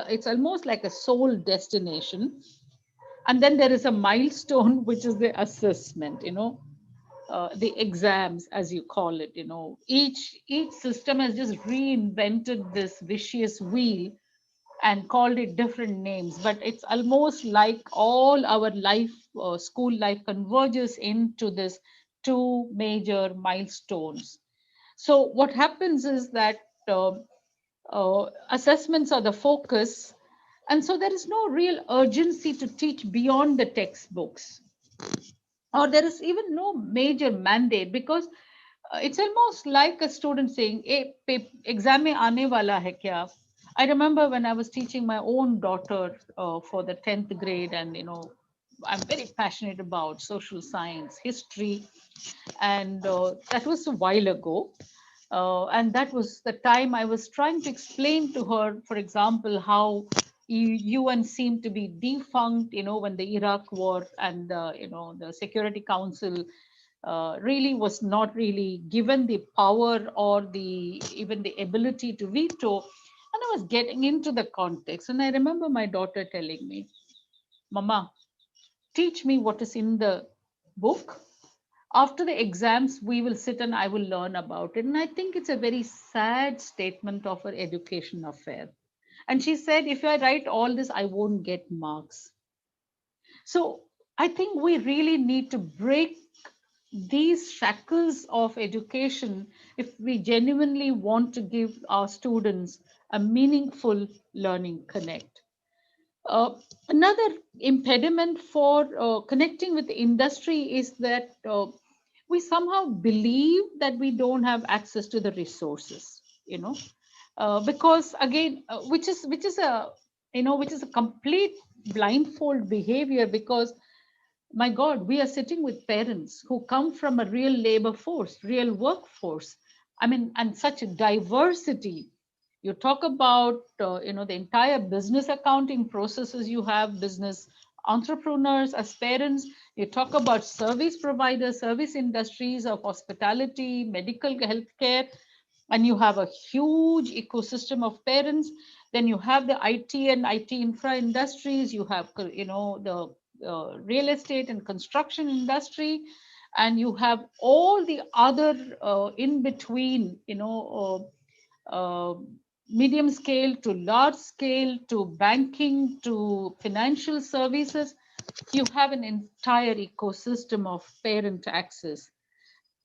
it's almost like a sole destination. And then there is a milestone, which is the assessment, the exams, as you call it. Each system has just reinvented this vicious wheel and called it different names, but it's almost like all our life, school life, converges into this two major milestones. So what happens is that assessments are the focus, and so there is no real urgency to teach beyond the textbooks, or there is even no major mandate, because it's almost like a student saying, hey, exam mein aane wala hai kya? I remember when I was teaching my own daughter for the 10th grade, and I'm very passionate about social science, history, and that was a while ago. And that was the time I was trying to explain to her, for example, how UN seemed to be defunct, when the Iraq war and the Security Council really was not really given the power or even the ability to veto. And I was getting into the context, and I remember my daughter telling me, Mama, teach me what is in the book. After the exams, we will sit and I will learn about it. And I think it's a very sad statement of her education affair. And she said, if I write all this, I won't get marks. So I think we really need to break these shackles of education if we genuinely want to give our students a meaningful learning connect. Another impediment for connecting with the industry is that we somehow believe that we don't have access to the resources, because again, which is a which is a complete blindfold behavior, because my God, we are sitting with parents who come from a real labor force, real workforce. I mean, and such a diversity. You talk about, the entire business accounting processes. You have business entrepreneurs as parents. You talk about service providers, service industries of hospitality, medical healthcare, and you have a huge ecosystem of parents. Then you have the IT and IT infra industries. You have, the real estate and construction industry, and you have all the other in between, medium scale to large scale to banking to financial services. You have an entire ecosystem of parent access,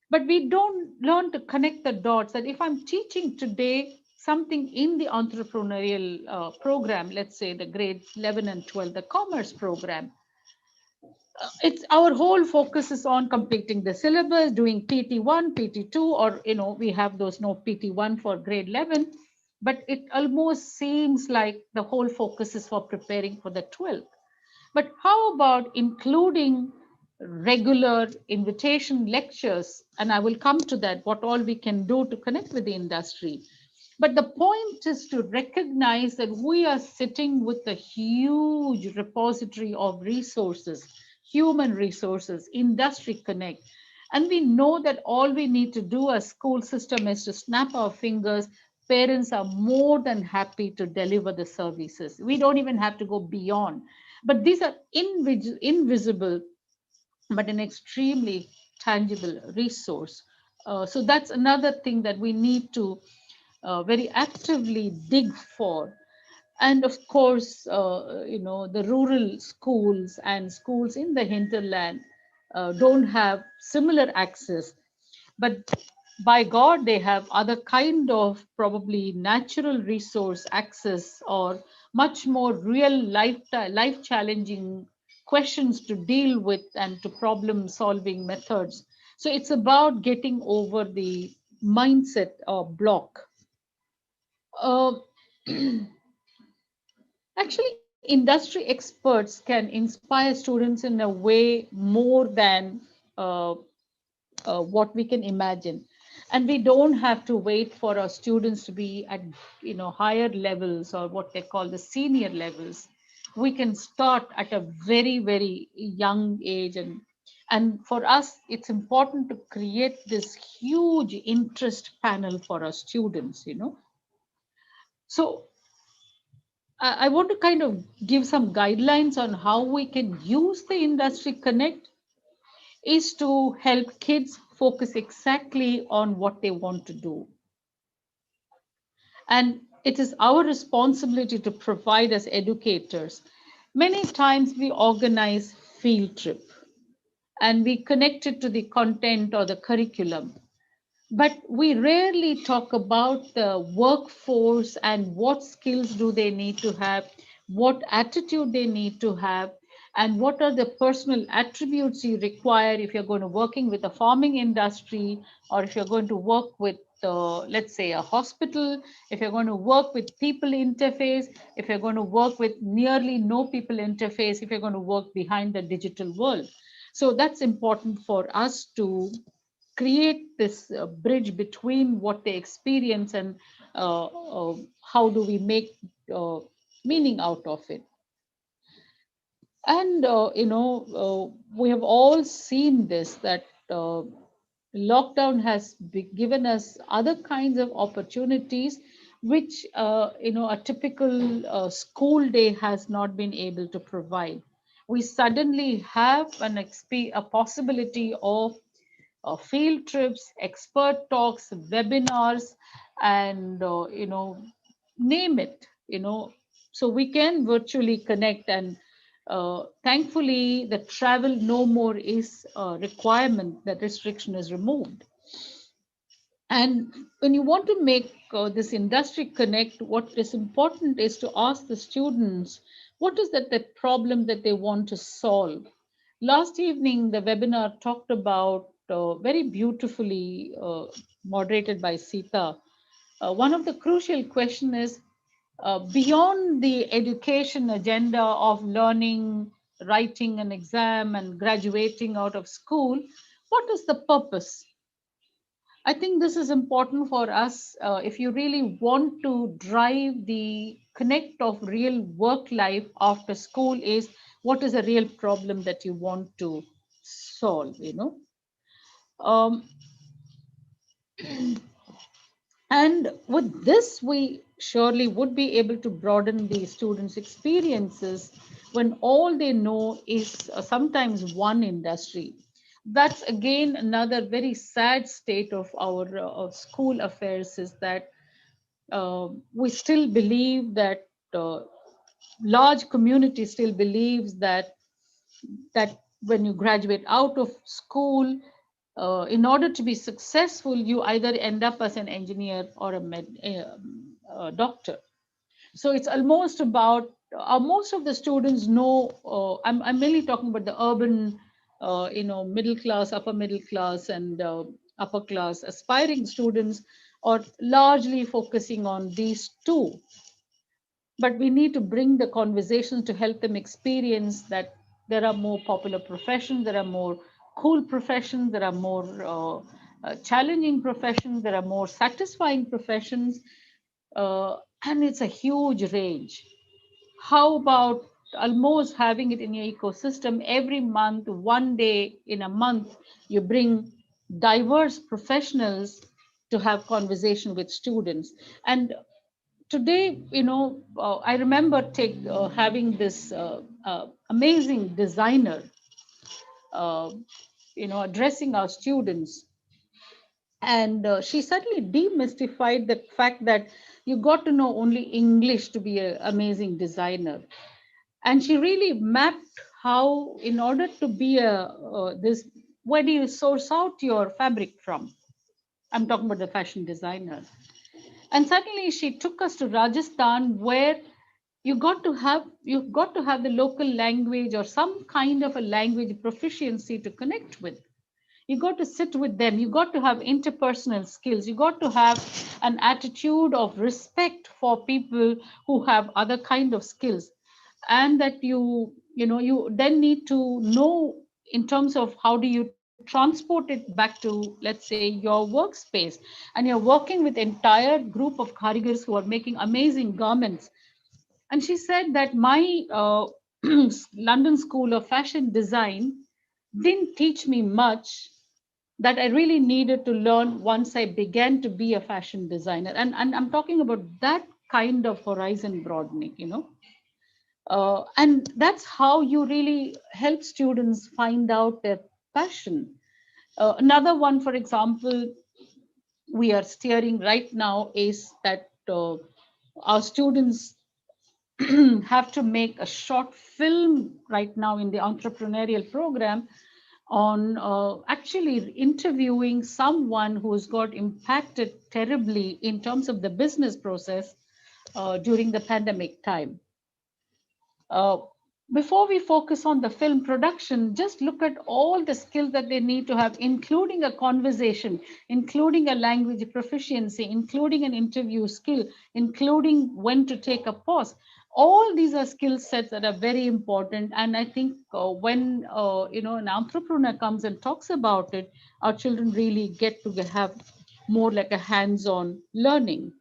but we don't learn to connect the dots, that if I'm teaching today something in the entrepreneurial program, let's say the grade 11 and 12, the commerce program, it's our whole focus is on completing the syllabus, doing PT1, PT2, or we have those no PT1 for grade 11, but it almost seems like the whole focus is for preparing for the 12th. But how about including regular invitation lectures? And I will come to that, what all we can do to connect with the industry. But the point is to recognize that we are sitting with a huge repository of resources, human resources, industry connect. And we know that all we need to do as school system is to snap our fingers. Parents are more than happy to deliver the services. We don't even have to go beyond. But these are invisible, but an extremely tangible resource. So that's another thing that we need to very actively dig for. And of course, the rural schools and schools in the hinterland don't have similar access, but by God, they have other kind of probably natural resource access, or much more real life challenging questions to deal with and to problem solving methods. So it's about getting over the mindset block. Uh, Actually, industry experts can inspire students in a way more than uh, what we can imagine. And we don't have to wait for our students to be at higher levels, or what they call the senior levels. We can start at a very, very young age. And for us, it's important to create this huge interest panel for our students. So I want to kind of give some guidelines on how we can use the industry connect, is to help kids focus exactly on what they want to do. And it is our responsibility to provide as educators. Many times we organize field trip and we connect it to the content or the curriculum. But we rarely talk about the workforce and what skills do they need to have, what attitude they need to have, and what are the personal attributes you require if you're going to working with a farming industry, or if you're going to work with, let's say, a hospital, if you're going to work with people interface, if you're going to work with nearly no people interface, if you're going to work behind the digital world. So that's important for us to create this bridge between what they experience and how do we make meaning out of it. And we have all seen this, that lockdown has given us other kinds of opportunities which a typical school day has not been able to provide. we suddenly have a possibility of field trips, expert talks, webinars, and name it. So we can virtually connect, and thankfully, the travel no more is a requirement. That restriction is removed. And when you want to make this industry connect, what is important is to ask the students, what is that problem that they want to solve? Last evening, the webinar talked about very beautifully moderated by Sita. One of the crucial question is beyond the education agenda of learning, writing an exam and graduating out of school, what is the purpose? I think this is important for us if you really want to drive the connect of real work life after school is what is a real problem that you want to solve. Um, and with this, we surely would be able to broaden the students' experiences when all they know is sometimes one industry. That's again another very sad state of our school affairs is that we still believe that large community still believes that when you graduate out of school, in order to be successful, you either end up as an engineer or a doctor. So it's almost about most of the students know. I'm mainly talking about the urban, middle class, upper middle class, and upper class aspiring students, are largely focusing on these two. But we need to bring the conversations to help them experience that there are more popular professions, there are more cool professions, there are more challenging professions, there are more satisfying professions, and it's a huge range. How about almost having it in your ecosystem every month, one day in a month, you bring diverse professionals to have conversation with students. And today, I remember having this amazing designer, uh, addressing our students. And she suddenly demystified the fact that you got to know only English to be an amazing designer. And she really mapped how, in order to be where do you source out your fabric from? I'm talking about the fashion designer. And suddenly she took us to Rajasthan, where you've got to have the local language or some kind of a language proficiency to connect with. You got to sit with them, you got to have interpersonal skills, you got to have an attitude of respect for people who have other kind of skills. And that you then need to know in terms of how do you transport it back to, let's say, your workspace. And you're working with entire group of karigars who are making amazing garments. And she said that my London School of Fashion Design didn't teach me much that I really needed to learn once I began to be a fashion designer. And I'm talking about that kind of horizon broadening. And that's how you really help students find out their passion. Another one, for example, we are steering right now is that our students have to make a short film right now in the entrepreneurial program on actually interviewing someone who's got impacted terribly in terms of the business process during the pandemic time. Uh, Before we focus on the film production, just look at all the skills that they need to have, including a conversation, including a language proficiency, including an interview skill, including when to take a pause. All these are skill sets that are very important. And I think when an entrepreneur comes and talks about it, our children really get to have more like a hands-on learning.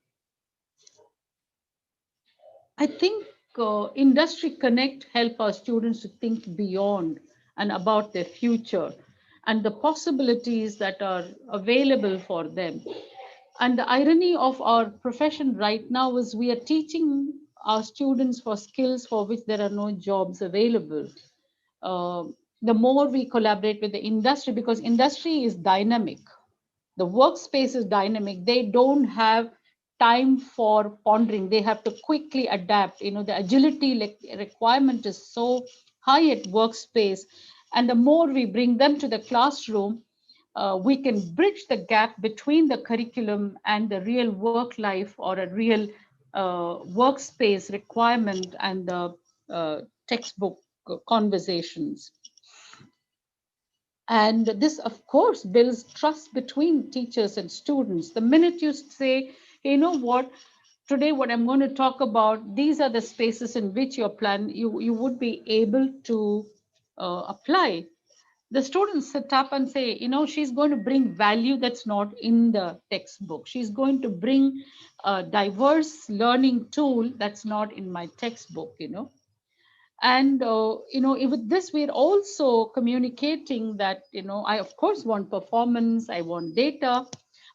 I think Industry Connect help our students to think beyond and about their future and the possibilities that are available for them. And the irony of our profession right now is we are teaching our students for skills for which there are no jobs available. uh, the more we collaborate with the industry, because industry is dynamic, the workspace is dynamic, they don't have time for pondering, they have to quickly adapt. The agility requirement is so high at workspace, and the more we bring them to the classroom, we can bridge the gap between the curriculum and the real work life, or a real workspace requirement and the textbook conversations. And this, of course, builds trust between teachers and students. The minute you say, hey, you know what, today what I'm going to talk about, these are the spaces in which you would be able to apply. The students sit up and say, she's going to bring value that's not in the textbook. She's going to bring a diverse learning tool that's not in my textbook. And with this we're also communicating that I of course want performance, I want data,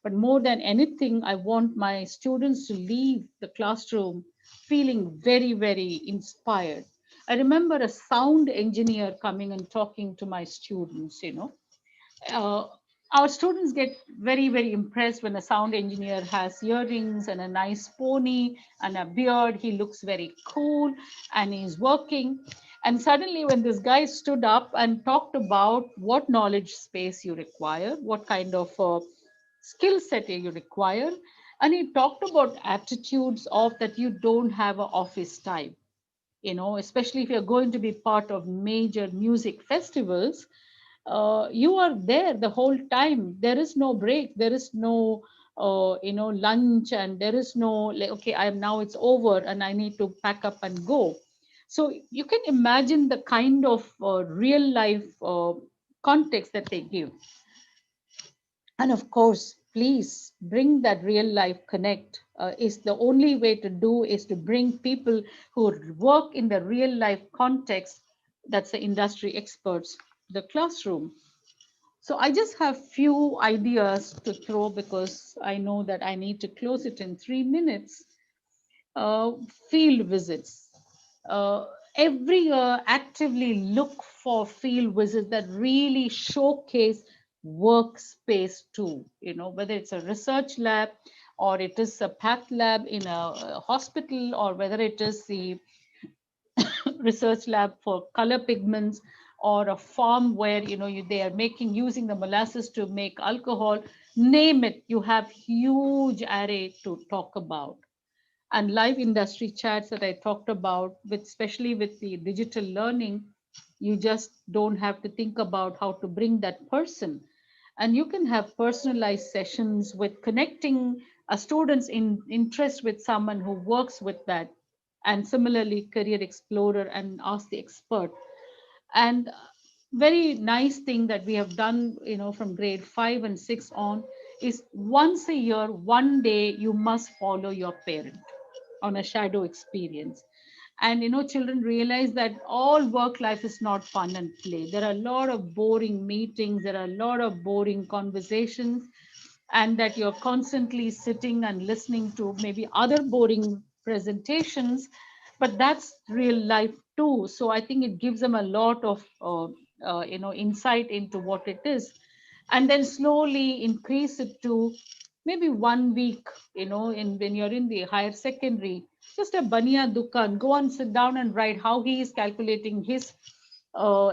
but more than anything I want my students to leave the classroom feeling very, very inspired. I remember a sound engineer coming and talking to my students. uh, our students get very, very impressed when a sound engineer has earrings and a nice pony and a beard. He looks very cool and he's working. And suddenly, when this guy stood up and talked about what knowledge space you require, what kind of skill set you require, and he talked about attitudes of that you don't have an office time. Especially if you're going to be part of major music festivals, you are there the whole time. There is no break. There is no, lunch, and there is no like, okay, I am now it's over and I need to pack up and go. So you can imagine the kind of real life context that they give. And of course, please bring that real life connect. Is the only way to do is to bring people who work in the real life context. That's the industry experts, the classroom. So I just have few ideas to throw because I know that I need to close it in 3 minutes. uh, Field visits. Uh, every year, actively look for field visits that really showcase workspace too. Whether it's a research lab, or it is a path lab in a hospital, or whether it is the research lab for color pigments, or a farm where they are making using the molasses to make alcohol. Name it, you have huge array to talk about. And live industry chats that I talked about, with especially with the digital learning, you just don't have to think about how to bring that person. And you can have personalized sessions with connecting a student's interest with someone who works with that. And similarly, career explorer and ask the expert. And very nice thing that we have done, from grade 5 and 6 on, is once a year, one day you must follow your parent on a shadow experience. And children realize that all work life is not fun and play. There are a lot of boring meetings, there are a lot of boring conversations, and that you're constantly sitting and listening to maybe other boring presentations, but that's real life too. So I think it gives them a lot of insight into what it is. And then slowly increase it to maybe 1 week, when you're in the higher secondary, just a baniya dukan, go and sit down and write how he is calculating his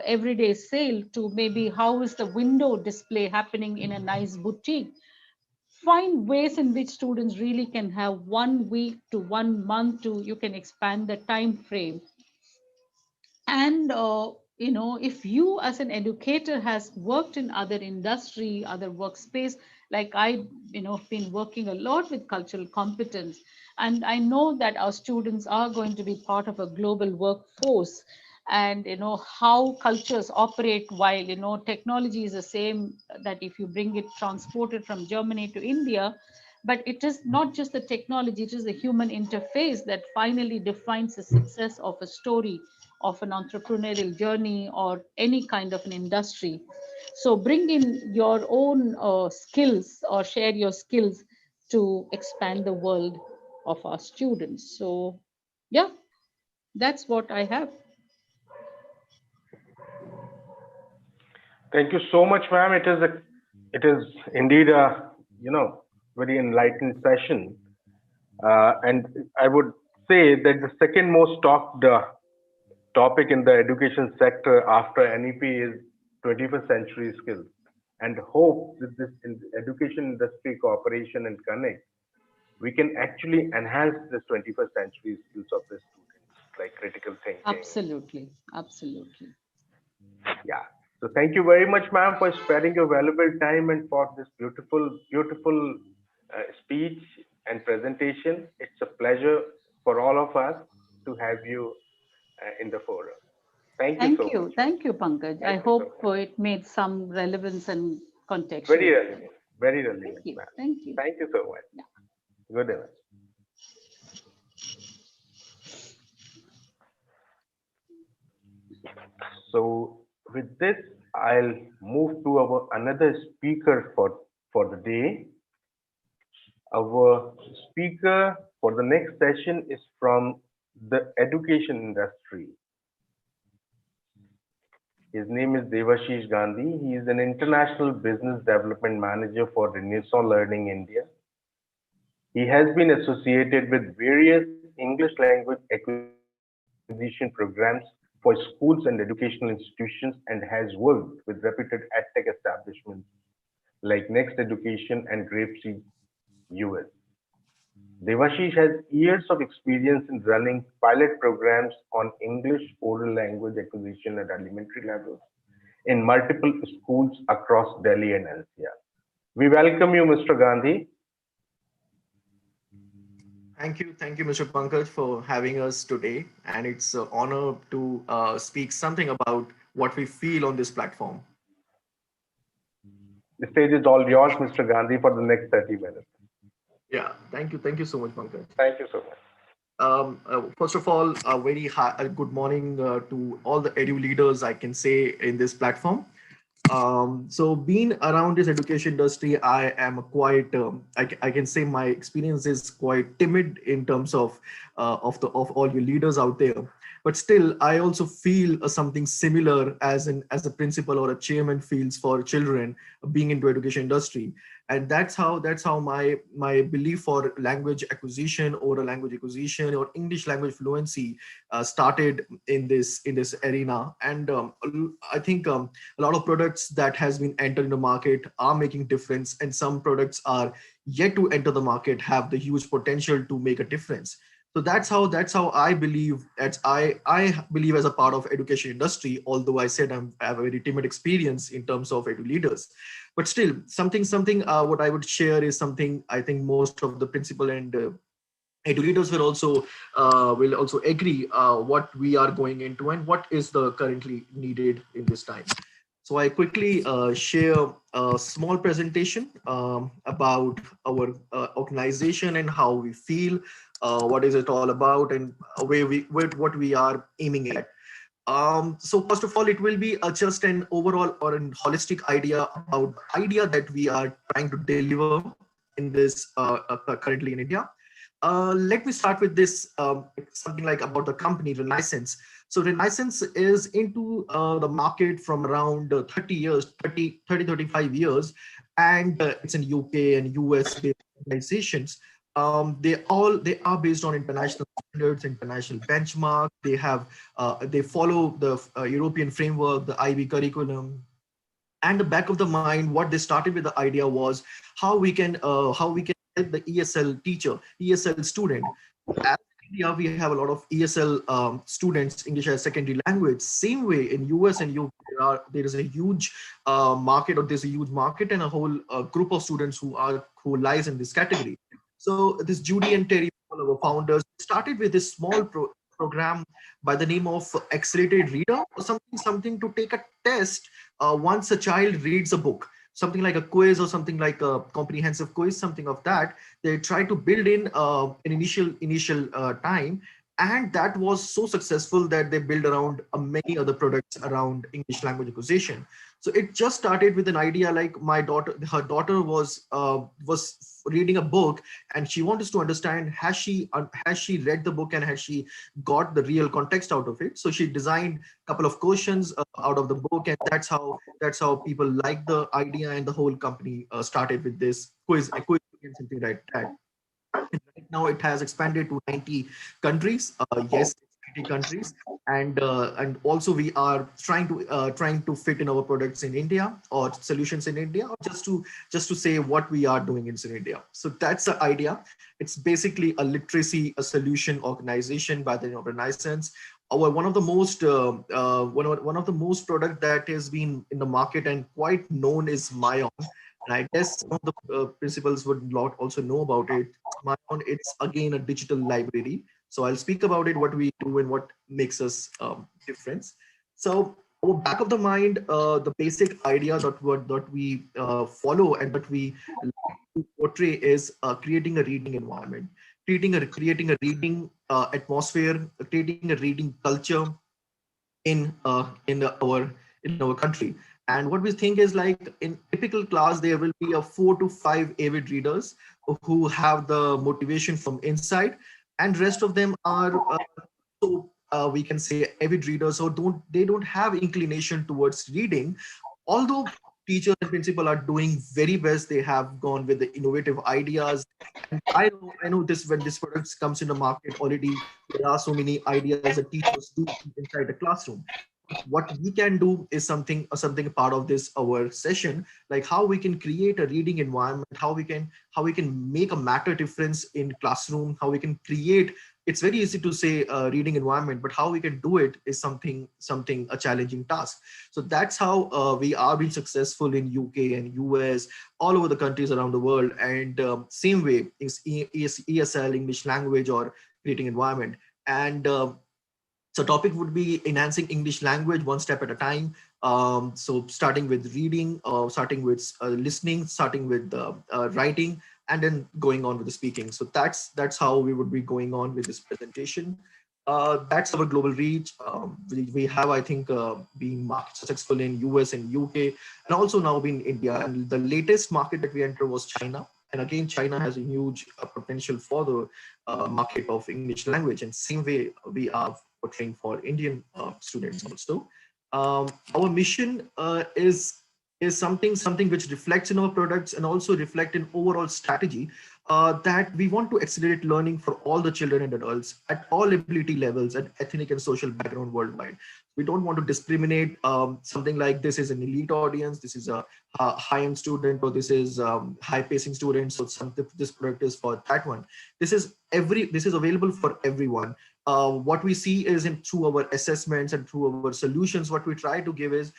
everyday sale, to maybe how is the window display happening in a nice boutique. Find ways in which students really can have 1 week to 1 month to, you can expand the time frame. And if you as an educator has worked in other industry, other workspace, like I have been working a lot with cultural competence, and I know that our students are going to be part of a global workforce. And how cultures operate, while technology is the same, that if you bring it transported from Germany to India, but it is not just the technology, it is the human interface that finally defines the success of a story, of an entrepreneurial journey, or any kind of an industry. So bring in your own skills, or share your skills to expand the world of our students. So yeah, that's what I have. Thank you so much, ma'am. It is indeed a, very enlightened session. And I would say that the second most talked topic in the education sector after NEP is 21st century skills, and hope that this education industry cooperation and connect, we can actually enhance this 21st century skills of the students, like critical thinking. Absolutely, absolutely. Yeah. So thank you very much, ma'am, for sparing your valuable time and for this beautiful speech and presentation. It's a pleasure for all of us to have you in the forum. Thank you so much. Thank you, Pankaj. I Thank you so hope much. it made some relevance and Very contextual. relevant. Very Thank relevant, you, ma'am. thank you. Thank you so much. Yeah. Good evening. So with this, I'll move to our another speaker for the day. Our speaker for the next session is from the education industry. His name is Devashish Gandhi. He is an international business development manager for Renaissance Learning India. He has been associated with various English language acquisition programs for schools and educational institutions and has worked with reputed edtech establishments like Next Education and Grapeseed US. Devashish has years of experience in running pilot programs on English oral language acquisition at elementary levels in multiple schools across Delhi and NCR. We welcome you, Mr. Gandhi. Thank you, Mr. Pankaj, for having us today. And it's an honor to speak something about what we feel on this platform. The stage is all yours, Mr. Gandhi, for the next 30 minutes. Yeah, thank you so much, Pankaj. Thank you so much. First of all, a good morning to all the edu leaders, I can say, in this platform. So being around this education industry, I am quite, I can say my experience is quite timid in terms of all your leaders out there. But still, I also feel something similar as a principal or a chairman feels for children being into education industry. And that's how my belief for language acquisition, oral language acquisition, or English language fluency started in this arena. And I think a lot of products that has been entered in the market are making difference, and some products are yet to enter the market, have the huge potential to make a difference. So that's how I believe. I believe as a part of education industry, although I said I have a very timid experience in terms of edu leaders, but still something what I would share is something I think most of the principal and edu leaders will also agree what we are going into and what is the currently needed in this time. So I quickly share a small presentation about our organization and how we feel, what is it all about, and what we are aiming at. So first of all, it will be just an overall or a holistic idea about the idea that we are trying to deliver in this currently in India. Let me start with this, something like about the company Renaissance. So Renaissance is into the market from around 30 years, 35 years, and it's in UK and US based organizations. They are based on international standards, international benchmark. They follow the European framework, the IB curriculum. And the back of the mind, what they started with the idea was how we can help the ESL teacher, ESL student. As in India, we have a lot of ESL students, English as secondary language. Same way in US and UK, there is a huge market, or there's a huge market and a whole group of students who lies in this category. So this Judy and Terry, one of our founders, started with this small program by the name of Accelerated Reader, or something to take a test once a child reads a book, something like a quiz or something like a comprehensive quiz, something of that. They try to build in an initial time, And that was so successful that they built around many other products around English language acquisition. So it just started with an idea, like her daughter was reading a book, and she wants to understand, has she read the book and has she got the real context out of it. So she designed a couple of questions out of the book, and that's how people liked the idea, and the whole company started with this quiz and something like that. Right now, it has expanded to 90 countries. Yes, 90 countries, and also we are trying to fit in our products in India, or solutions in India, or just to say what we are doing in India. So that's the idea. It's basically a literacy, a solution organization by the Renaissance. Our one of the most one of the most product that has been in the market and quite known is Mayon. And I guess some of the principals would not also know about it. Mayon, it's again a digital library. So I'll speak about it, what we do and what makes us difference. So our back of the mind, the basic idea that we follow and that we like to portray is creating a reading environment, creating a reading atmosphere, creating a reading culture in our country. And what we think is, like, in typical class there will be a 4 to 5 avid readers who have the motivation from inside, and rest of them are we can say avid readers, so don't have inclination towards reading. Although teachers and principal are doing very best, they have gone with the innovative ideas. And I know this, when this product comes in the market already, there are so many ideas that teachers do inside the classroom. What we can do is something part of this our session, like how we can create a reading environment, how we can make a matter difference in classroom, how we can create. It's very easy to say reading environment, but how we can do it is something a challenging task. So that's how we are being successful in UK and US, all over the countries around the world. And same way is ESL, English language, or creating environment. And so topic would be enhancing English language one step at a time. So starting with reading, starting with listening, starting with writing, and then going on with the speaking. So that's how we would be going on with this presentation. That's our global reach. We have, I think, been market successful in US and UK, and also now in India. And the latest market that we entered was China. And again, China has a huge potential for the market of English language. And same way we are portraying for Indian students also. Our mission is something which reflects in our products and also reflect in overall strategy, that we want to accelerate learning for all the children and adults at all ability levels and ethnic and social background worldwide. We don't want to discriminate something like this is an elite audience, this is a high-end student, or this is high-pacing student. So this product is for that one. This is available for everyone. What we see is through our assessments and through our solutions, what we try to give is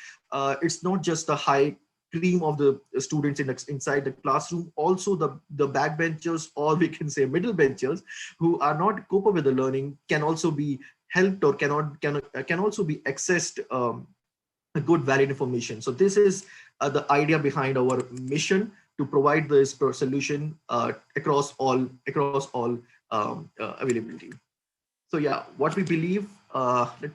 it's not just the high cream of the students inside the classroom, also the backbenchers, or we can say middle benchers, who are not cope with the learning, can also be helped, or can also be accessed a good valid information. So this is the idea behind our mission, to provide this solution across all availability. So yeah, what we believe,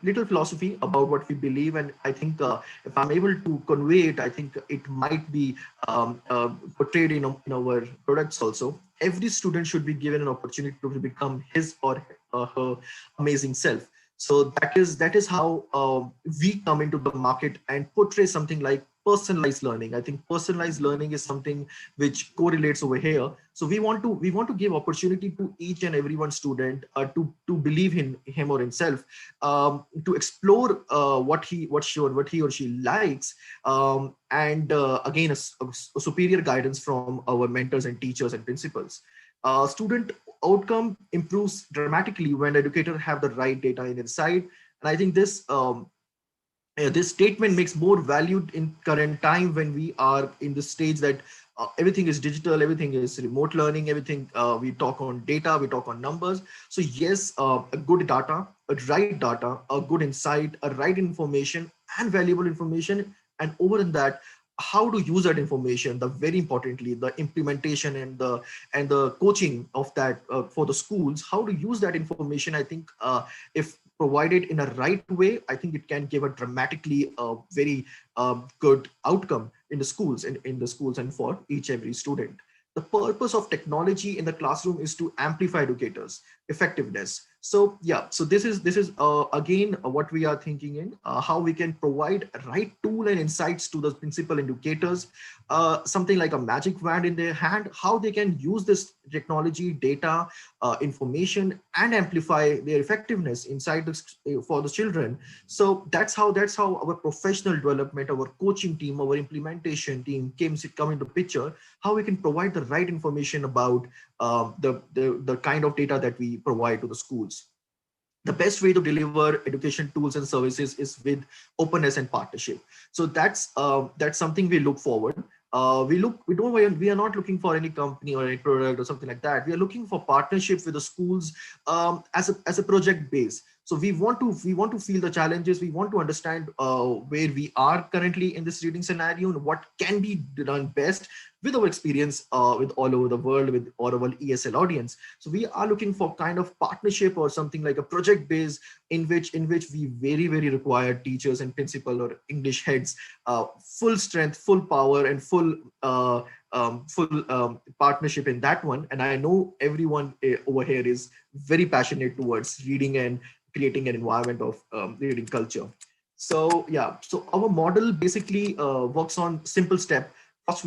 little philosophy about what we believe, and I think if I'm able to convey it, I think it might be portrayed in our products also. Every student should be given an opportunity to become his or her amazing self. So that is how we come into the market and portray something like personalized learning. I think personalized learning is something which correlates over here. So we want to give opportunity to each and every one student to believe in him or himself, to explore what he or she likes, and again a superior guidance from our mentors and teachers and principals. Student outcome improves dramatically when educators have the right data and insight. And I think this statement makes more valued in current time, when we are in the stage that everything is digital, everything is remote learning, everything we talk on data, we talk on numbers. So yes, a good data, a good insight, a right information and valuable information, and over in that, how to use that information, the very importantly, the implementation and the coaching of that for the schools, how to use that information. I think if provided in a right way, I think it can give a dramatically very good outcome in the schools and for each every student. The purpose of technology in the classroom is to amplify educators' effectiveness. So yeah, so this is again what we are thinking in how we can provide right tool and insights to the principal educators, something like a magic wand in their hand, how they can use this technology, data, information, and amplify their effectiveness inside for the children. So that's how our professional development, our coaching team, our implementation team come into picture. How we can provide the right information about the kind of data that we provide to the schools. The best way to deliver education tools and services is with openness and partnership. So that's something we look forward. We are not looking for any company or any product or something like that. We are looking for partnership with the schools as a project base. So we want to feel the challenges. We want to understand where we are currently in this reading scenario and what can be done best with our experience with all over the world, with all our ESL audience. So we are looking for kind of partnership or something like a project base in which we very require teachers and principal or English heads full strength, full power, and full partnership in that one. And I know everyone over here is very passionate towards reading and creating an environment of reading culture. So yeah, so our model basically works on simple step. First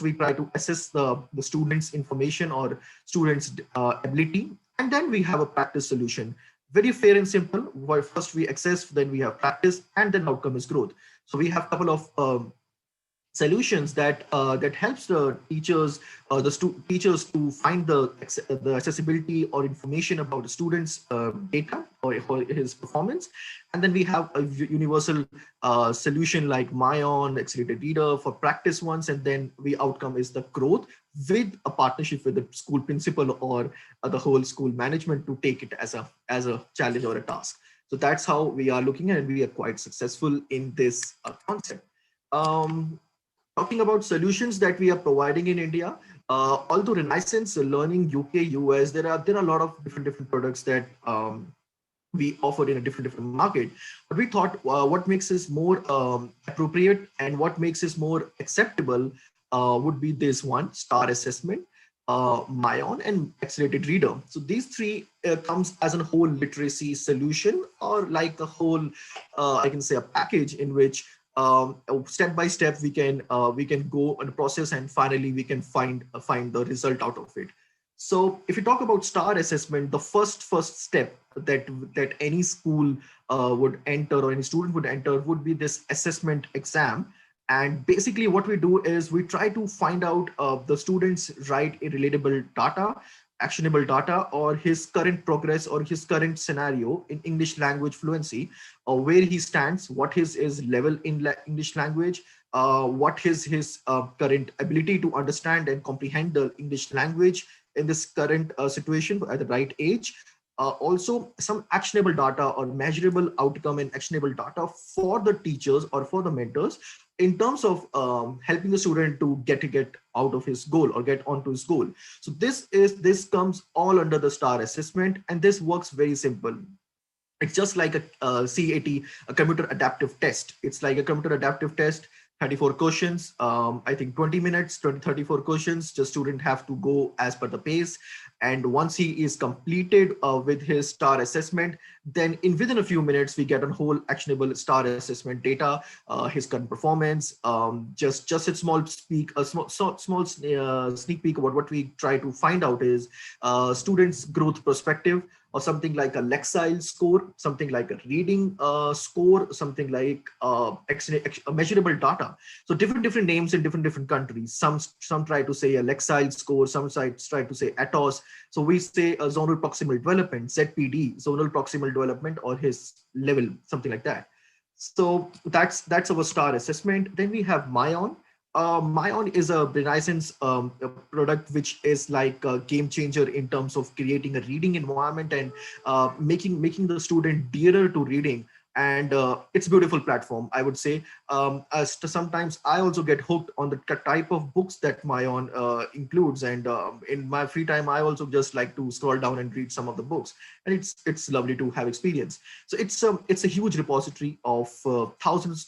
we try to assess the students' information or students' ability, and then we have a practice solution. Very fair and simple. Where first we assess, then we have practice, and then outcome is growth. So we have a couple of solutions that helps the teachers teachers to find the accessibility or information about the students data or for his performance. And then we have a universal solution like Myon accelerated reader for practice ones, and then outcome is the growth with a partnership with the school principal or the whole school management to take it as a challenge or a task. So that's how we are looking at, and we are quite successful in this concept. Talking about solutions that we are providing in India, although Renaissance Learning UK, US, there are a lot of different products that we offer in a different market. But we thought what makes this more appropriate and what makes this more acceptable would be this one: STAR assessment, Myon, and accelerated reader. So these three comes as a whole literacy solution, or like a whole, I can say, a package in which step by step we can go on the process, and finally we can find the result out of it. So if you talk about STAR assessment, the first step that any school would enter or any student would enter would be this assessment exam. And basically what we do is we try to find out the students write a relatable data, actionable data, or his current progress or his current scenario in English language fluency, or where he stands, what his level in English language, what his current ability to understand and comprehend the English language in this current situation at the right age. Also some actionable data or measurable outcome and actionable data for the teachers or for the mentors in terms of helping the student to get out of his goal or get onto his goal. So this comes all under the STAR assessment, and this works very simple. It's just like a CAT, a computer adaptive test. It's like a computer adaptive test, 34 questions, I think 20 minutes, 34 questions. The student have to go as per the pace. And once he is completed with his STAR assessment, then within a few minutes, we get a whole actionable STAR assessment data, his current performance, just a small sneak peek about what we try to find out is students' growth perspective, or something like a Lexile score, something like a reading score, something like measurable data. So different names in different countries. Some try to say a Lexile score, some sites try to say ATOS. So we say a zonal proximal development, ZPD, zonal proximal development, or his level, something like that. So that's our STAR assessment. Then we have Myon. Myon is a Renaissance product which is like a game changer in terms of creating a reading environment and making the student dearer to reading And it's a beautiful platform, I would say. As to sometimes I also get hooked on the type of books that Mayon includes, and in my free time I also just like to scroll down and read some of the books, and it's lovely to have experience. So it's a huge repository of thousands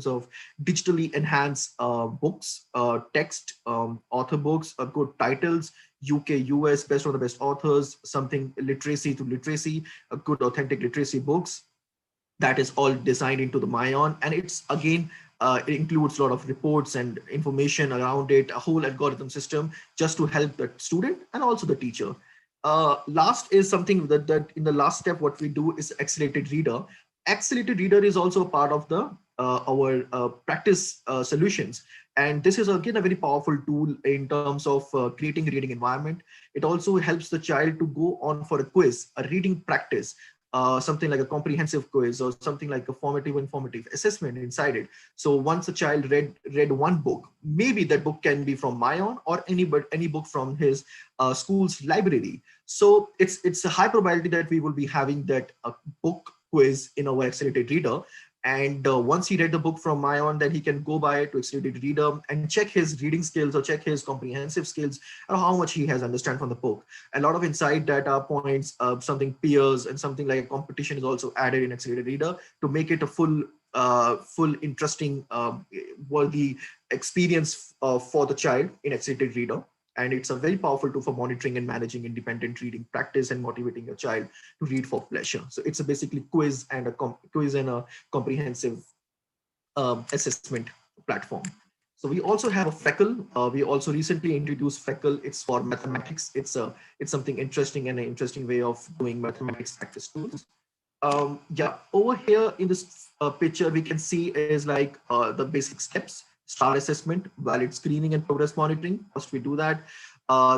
of digitally enhanced books, text, author books, good titles, UK, US, best of the best authors, something literacy to literacy, good authentic literacy books. That is all designed into the Mayon, and it's again it includes a lot of reports and information around it, a whole algorithm system just to help the student and also the teacher. Last is something that in the last step, what we do is accelerated reader. Accelerated reader is also a part of the our practice solutions, and this is again a very powerful tool in terms of creating a reading environment. It also helps the child to go on for a quiz, a reading practice, something like a comprehensive quiz or something like a formative informative assessment inside it. So once a child read one book, maybe that book can be from Mayon or any book from his school's library. So it's a high probability that we will be having that book quiz in our accelerated reader. And once he read the book from Mayon, then he can go by to accelerated reader and check his reading skills or check his comprehensive skills or how much he has understand from the book. A lot of insight data points, something peers and something like a competition is also added in accelerated reader to make it a full interesting worthy experience for the child in accelerated reader. And it's a very powerful tool for monitoring and managing independent reading practice and motivating your child to read for pleasure. So it's a basically quiz and a comprehensive assessment platform. So we also have a Freckle. We also recently introduced Freckle. It's for mathematics. It's something interesting and an interesting way of doing mathematics practice tools. Yeah, over here in this picture, we can see is like the basic steps: STAR assessment, valid screening, and progress monitoring. First, we do that.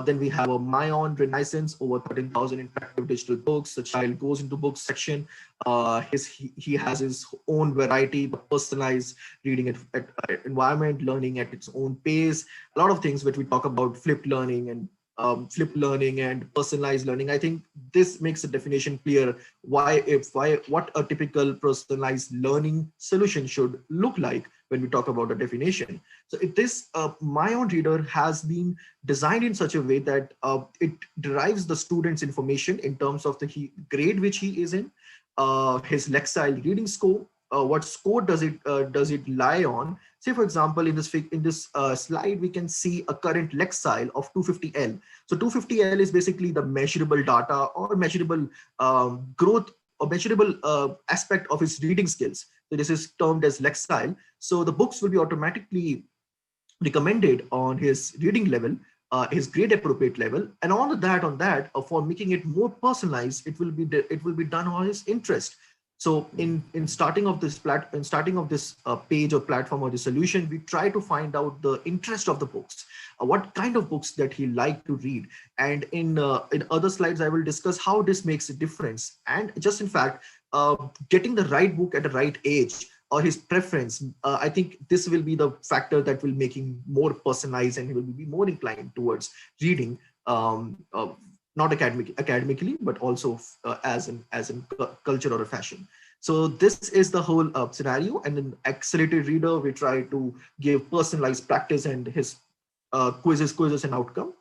Then we have a Mayon Renaissance, over 13,000 interactive digital books. The child goes into books section. He has his own variety, but personalized reading environment, learning at its own pace. A lot of things which we talk about flipped learning and personalized learning. I think this makes a definition clear what a typical personalized learning solution should look like when we talk about a definition. So this Mayon reader has been designed in such a way that it derives the student's information in terms of the grade which he is in, his Lexile reading score, what score does it lie on. Say, for example, in this slide, we can see a current Lexile of 250L. So 250L is basically the measurable data or measurable growth or measurable aspect of his reading skills. So this is termed as Lexile. So the books will be automatically recommended on his reading level, his grade appropriate level, and all of that for making it more personalized, it will be done on his interest. So in starting of this page or platform or the solution, we try to find out the interest of the books, what kind of books that he like to read. And in other slides, I will discuss how this makes a difference. And just in fact, getting the right book at the right age or his preference, I think this will be the factor that will make him more personalized and he will be more inclined towards reading, not academically, but also as in culture or a fashion. So this is the whole scenario. And in accelerated reader, we try to give personalized practice and his quizzes and outcome.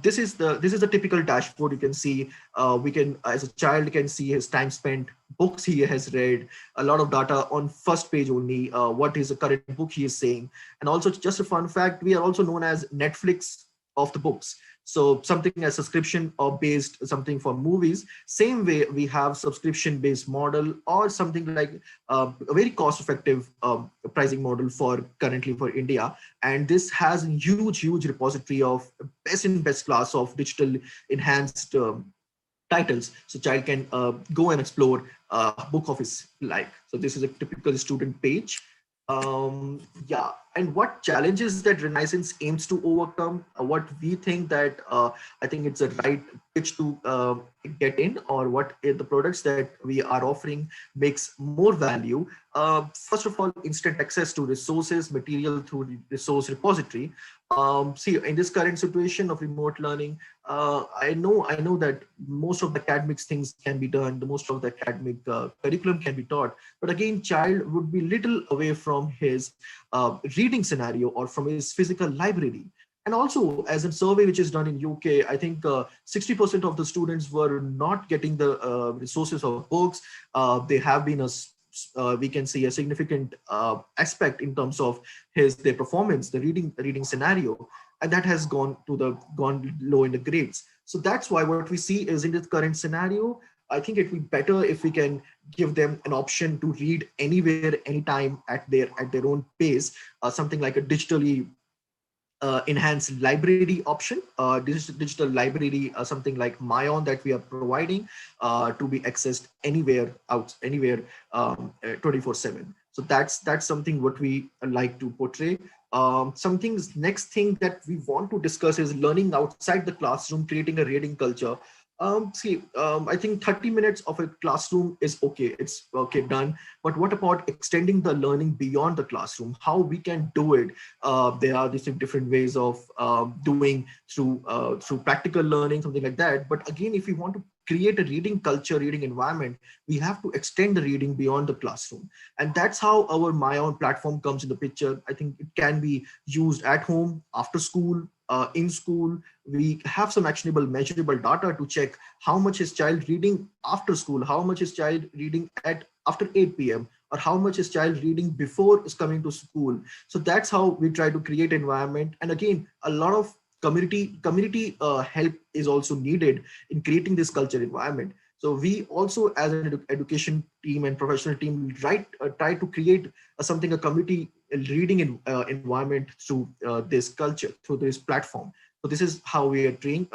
This is the typical dashboard. You can see as a child can see his time spent, books he has read, a lot of data on first page only, what is the current book he is saying. And also, just a fun fact, we are also known as Netflix of the books. So something as subscription or based something for movies, same way we have subscription based model or something like a very cost effective pricing model currently for India. And this has a huge repository of best class of digital enhanced titles. So child can go and explore a book of his like. So this is a typical student page. Yeah, and what challenges that Renaissance aims to overcome, what we think that I think it's a right pitch to get in, or what are the products that we are offering makes more value. First of all, instant access to resources, material through the resource repository. See, in this current situation of remote learning, I know that most of the academic things can be done, the most of the academic curriculum can be taught, but again, child would be little away from his reading scenario or from his physical library. And also, as a survey which is done in UK, I think 60% of the students were not getting the resources of books. They have been we can see a significant aspect in terms of their performance, the reading scenario, and that has gone low in the grades. So that's why what we see is in this current scenario, I think it would be better if we can give them an option to read anywhere, anytime at their own pace, something like a digitally enhanced library option, digital library, something like Mayon that we are providing to be accessed anywhere 24/7. So that's something what we like to portray. Next thing that we want to discuss is learning outside the classroom, creating a reading culture. I think 30 minutes of a classroom is okay. It's okay, done. But what about extending the learning beyond the classroom? How we can do it? There are these different ways of doing through practical learning, something like that. But again, if we want to create a reading culture, reading environment, we have to extend the reading beyond the classroom. And that's how our Mayon platform comes in the picture. I think it can be used at home, after school, in school. We have some actionable, measurable data to check how much is child reading after school, how much is child reading after 8 p.m., or how much is child reading before is coming to school. So that's how we try to create environment. And again, a lot of community help is also needed in creating this culture environment. So we also, as an education team and professional team, try to create a community reading environment through this culture, through this platform. So this is how we are doing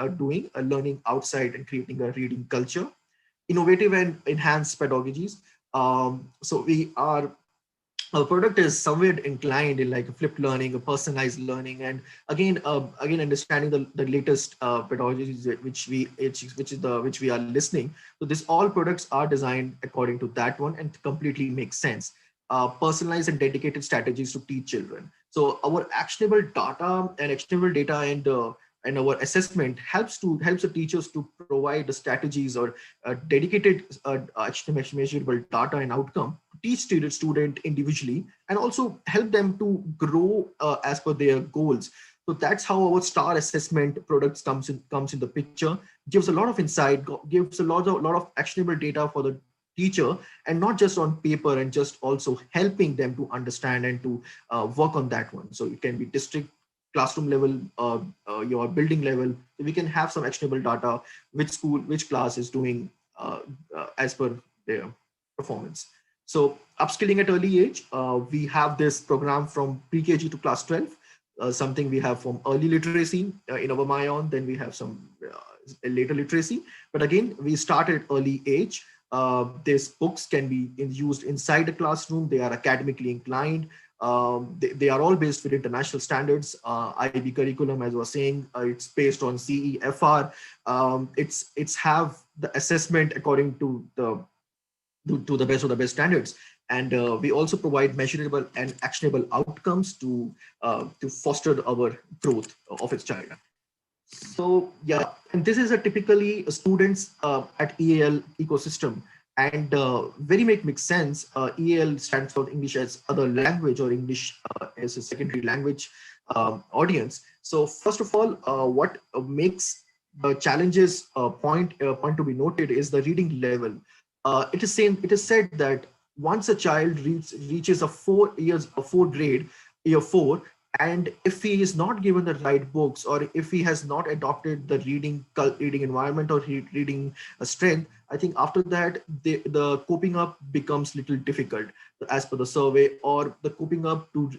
learning outside and creating a reading culture, innovative and enhanced pedagogies. So our product is somewhere inclined in like a flipped learning, a personalized learning, and again understanding the latest pedagogies which we are listening. So this all products are designed according to that one and completely makes sense. Personalized and dedicated strategies to teach children. So our actionable data and our assessment helps the teachers to provide the strategies or dedicated measurable data and outcome to teach student individually, and also help them to grow as per their goals. So that's how our star assessment products comes in the picture. Gives a lot of insight, gives a lot of actionable data for the teacher, and not just on paper, and just also helping them to understand and to work on that one. So it can be district, classroom level, your building level. So we can have some actionable data, which school, which class is doing as per their performance. So upskilling at early age, we have this program from pre-KG to class 12, something we have from early literacy in our Mayon, then we have some later literacy. But again, we start at early age. These books can be used inside the classroom. They are academically inclined. They are all based with international standards. IB curriculum, as I was saying, it's based on CEFR. It's have the assessment according to the best of the best standards. And we also provide measurable and actionable outcomes to foster our growth of its child. So yeah, and this is a typically students at EAL ecosystem, and very makes sense. EAL stands for English as other language, or English as a secondary language audience. So first of all, what makes the challenges point to be noted is the reading level. It is said that once a child reaches a 4 grade, year 4, and if he is not given the right books, or if he has not adopted the reading environment or reading strength, I think after that the coping up becomes little difficult as per the survey, or the coping up to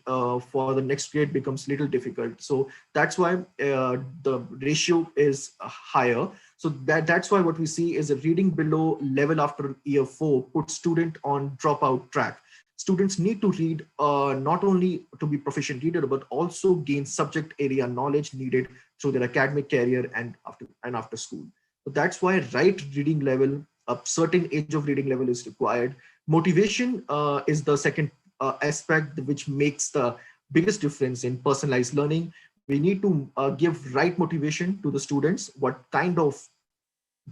for the next grade becomes little difficult. So that's why the ratio is higher. So that's why what we see is a reading below level after year 4 puts student on dropout track. Students need to read not only to be proficient reader, but also gain subject area knowledge needed through their academic career and after school. So that's why right reading level, a certain age of reading level is required. Motivation is the second aspect which makes the biggest difference in personalized learning. We need to give right motivation to the students, what kind of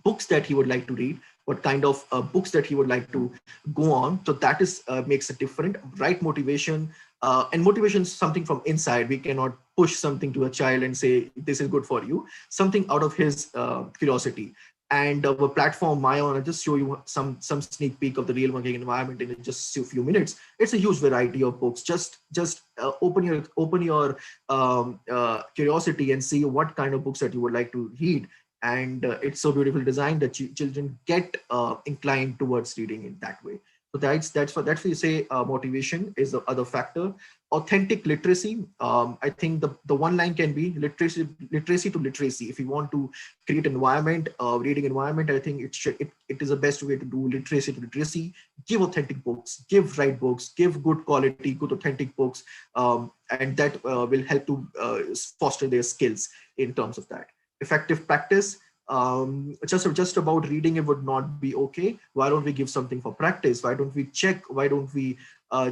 books that he would like to read, what kind of books that he would like to go on. So that is makes it different. Right motivation, and motivation is something from inside. We cannot push something to a child and say this is good for you. Something out of his curiosity. And our platform Myon, I'll just show you some sneak peek of the real working environment in just a few minutes. It's a huge variety of books. Just open your curiosity and see what kind of books that you would like to read. And it's so beautifully designed that children get inclined towards reading in that way. So that's what you say. Motivation is the other factor. Authentic literacy. I think the one line can be literacy to literacy. If you want to create an environment, reading environment, I think it is the best way to do literacy to literacy. Give authentic books, give right books, give good quality, good authentic books, and that will help to foster their skills in terms of that. Effective practice. Just about reading it would not be okay. Why don't we give something for practice? Why don't we check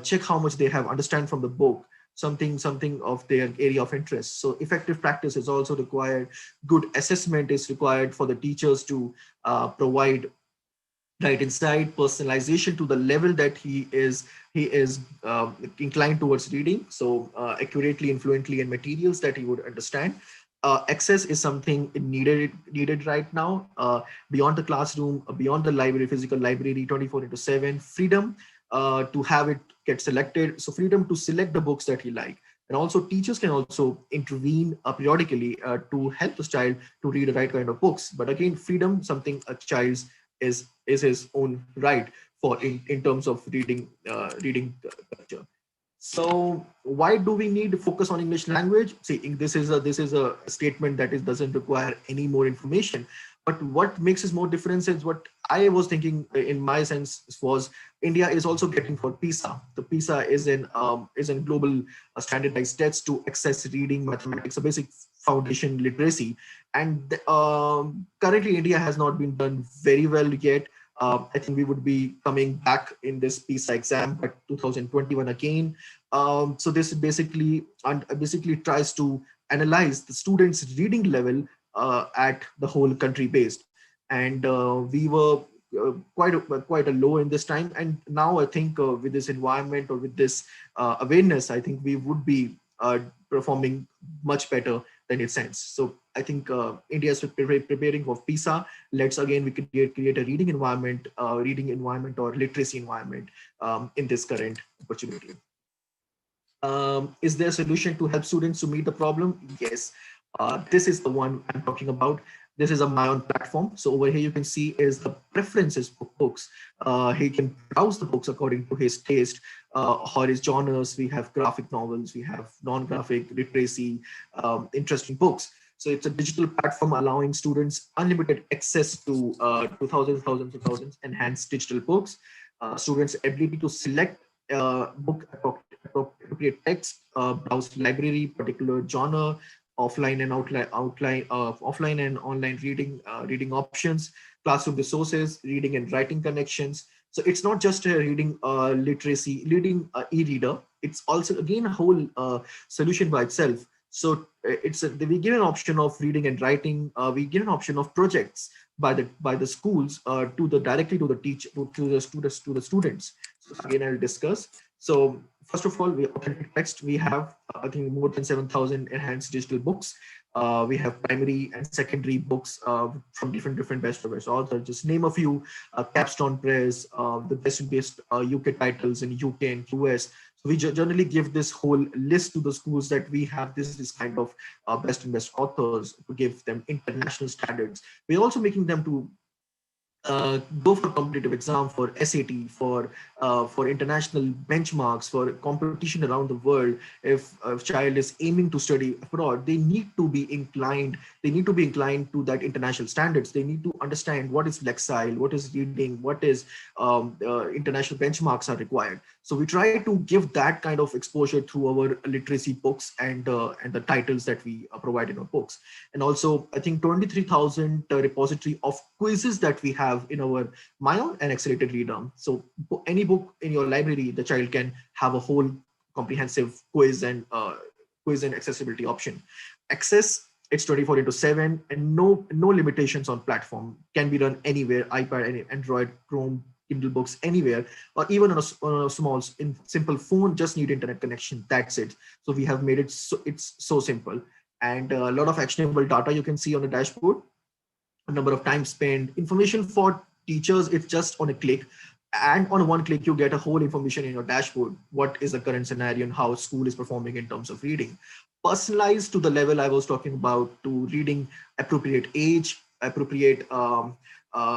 check how much they have understand from the book, something of their area of interest. So effective practice is also required. Good assessment is required for the teachers to provide right insight, personalization to the level that he is inclined towards reading. So accurately and fluently in materials that he would understand. Access is something needed right now, beyond the classroom, beyond the library, physical library, 24/7. Freedom to have it get selected. So freedom to select the books that he like. And also teachers can also intervene periodically to help the child to read the right kind of books. But again, freedom, something a child's is his own right for in terms of reading culture. So why do we need to focus on English language? See, this is a statement that doesn't require any more information. But what makes us more difference is what I was thinking in my sense was India is also getting for PISA. The PISA is in global standardized tests to access reading, mathematics, a basic foundation literacy. And currently India has not been done very well yet. I think we would be coming back in this PISA exam by 2021 again. So this basically tries to analyze the students' reading level at the whole country based, and we were quite a low in this time. And now I think with this environment or with this awareness, I think we would be performing much better than it sounds. So I think India is preparing for PISA. Let's again we create a reading environment or literacy environment in this current opportunity. Is there a solution to help students to meet the problem? Yes, this is the one I'm talking about. This is a Myon platform. So over here you can see is the preferences for books. He can browse the books according to his taste or his genres. We have graphic novels, we have non-graphic, literacy, interesting books. So it's a digital platform allowing students unlimited access to thousands enhanced digital books. Students' ability to select book appropriate text, browse library, particular genre, offline and online reading options, classroom resources, reading and writing connections. So it's not just a reading literacy, reading e-reader. It's also again a whole solution by itself. So we give an option of reading and writing. We give an option of projects by the schools directly to the teacher to the students. So again, I'll discuss. So first of all, we authentic text. We have I think more than 7,000 enhanced digital books. We have primary and secondary books from different best authors. Just name a few: Capstone Press, the best UK titles in UK and US. So we generally give this whole list to the schools that we have this kind of best authors to give them international standards. We're also making them to go for competitive exam, for SAT, for international benchmarks, for competition around the world. If a child is aiming to study abroad, they need to be inclined. They need to be inclined to that international standards. They need to understand what is Lexile, what is reading, what is international benchmarks are required. So we try to give that kind of exposure through our literacy books and the titles that we provide in our books. And also, I think 23,000 repository of quizzes that we have in our Myon and Accelerated Reader. So any book in your library, the child can have a whole comprehensive quiz and accessibility option. Access, it's 24/7 and no limitations on platform. Can be run anywhere, iPad, any Android, Chrome, Kindle books, anywhere, or even on a small, simple phone. Just need internet connection. That's it. So we have made it so it's so simple, and a lot of actionable data you can see on the dashboard. A number of time spent, information for teachers. It's just on a click, and on one click you get a whole information in your dashboard. What is the current scenario and how school is performing in terms of reading, personalized to the level I was talking about, to reading appropriate age, appropriate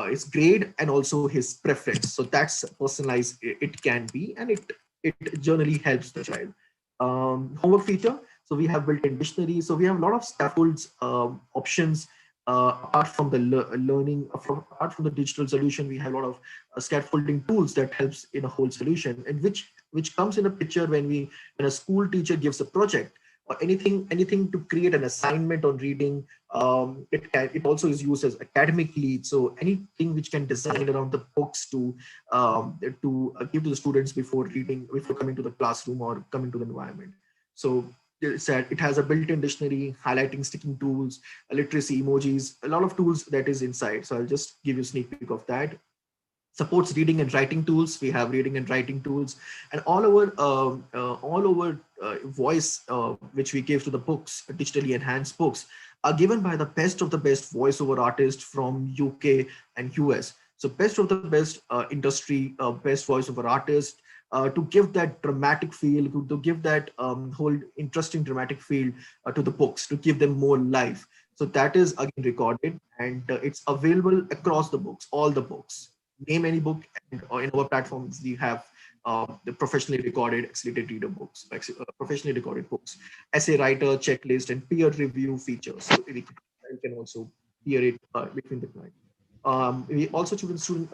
his grade, and also his preference. So that's personalized it can be, and it generally helps the child. Homework feature. So we have built-in dictionary. So we have a lot of scaffolds options. Apart from the learning, apart from the digital solution, we have a lot of scaffolding tools that helps in a whole solution, and which comes in a picture when a school teacher gives a project or anything to create an assignment on reading. It also is used as academic lead. So anything which can design around the books to give to the students before coming to the classroom or coming to the environment. So it has a built-in dictionary, highlighting, sticking tools, literacy emojis, a lot of tools that is inside. So I'll just give you a sneak peek of that. Supports reading and writing tools. We have reading and writing tools, and all our voice which we give to the books, digitally enhanced books, are given by the best of the best voiceover artists from UK and US. So best of the best industry, best voiceover artists, to give that dramatic feel, to give that whole interesting dramatic feel to the books, to give them more life. So that is again recorded, and it's available across the books, all the books. Name any book, and in our platforms we have the professionally recorded accelerated reader books, professionally recorded books, essay writer, checklist, and peer review features. So we can also peer it between the client. We also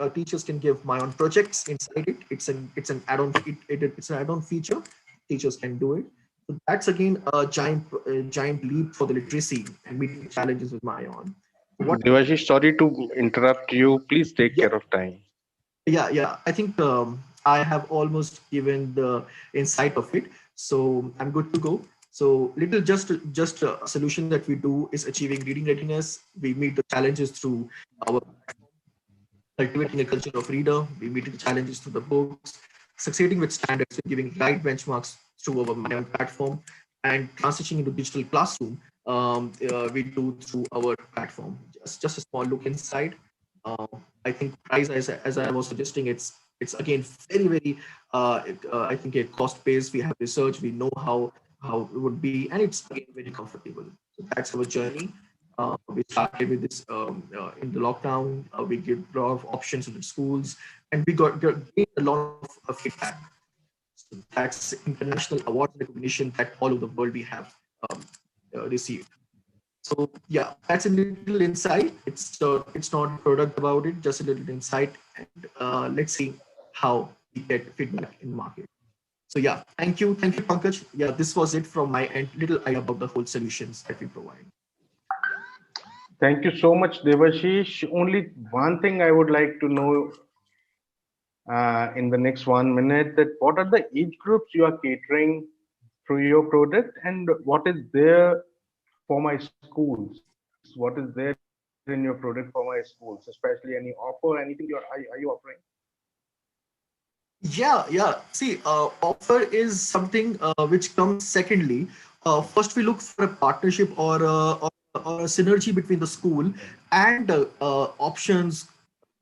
teachers can give my own projects inside it. It's an add-on. It's an add-on feature. Teachers can do it. So that's again a giant leap for the literacy and meeting challenges with my own. Devashish, sorry to interrupt you. Please take care of time. Yeah. I think I have almost given the insight of it, so I'm good to go. So just a solution that we do is achieving reading readiness. We meet the challenges through our cultivating a culture of reader. We meet the challenges through the books, succeeding with standards, with giving right benchmarks through our My Own platform, and transitioning into digital classroom. We do through our platform. Just a small look inside. I think price, as I was suggesting, it's again very I think a cost based. We have research. We know how it would be, and it's again very comfortable. So that's our journey. We started with this in the lockdown. We give a lot of options to the schools, and we got a lot of feedback. So that's international award recognition that all over the world we have received. So yeah, that's a little insight. It's not a product about it, just a little insight, and let's see how we get feedback in the market. So yeah, thank you, Pankaj. Yeah, this was it from my end. Little idea about the whole solutions that we provide. Thank you so much, Devashish. Only one thing I would like to know in the next 1 minute, that what are the age groups you are catering through your product, and what is there for my schools? What is there in your product for my schools, especially any offer, anything are you offering? Yeah. See, offer is something which comes secondly. First, we look for a partnership or a synergy between the school and options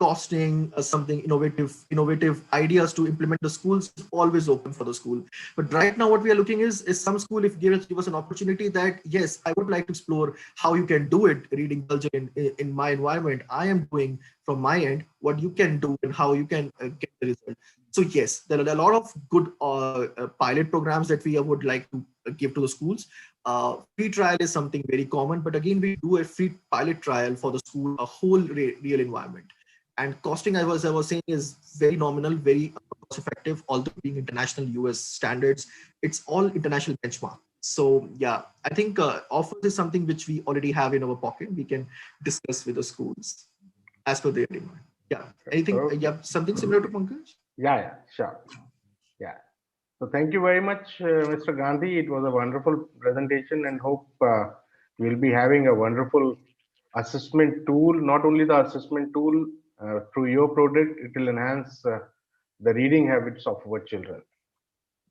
costing, something innovative ideas to implement the schools is always open for the school. But right now what we are looking is some school, if give us an opportunity that, yes, I would like to explore how you can do it, reading culture in my environment. I am doing from my end what you can do and how you can get the result. So yes, there are a lot of good pilot programs that we would like to give to the schools. Free trial is something very common, but again, we do a free pilot trial for the school, a whole real environment. And costing, as I was saying, is very nominal, very cost effective, although being international US standards, it's all international benchmark. So yeah, I think offers is something which we already have in our pocket. We can discuss with the schools as per their demand. Yeah, anything, yeah, something similar to Pankaj? Yeah, sure. Yeah. So thank you very much, Mr. Gandhi. It was a wonderful presentation, and hope we'll be having a wonderful assessment tool. Not only the assessment tool through your product, it will enhance the reading habits of our children.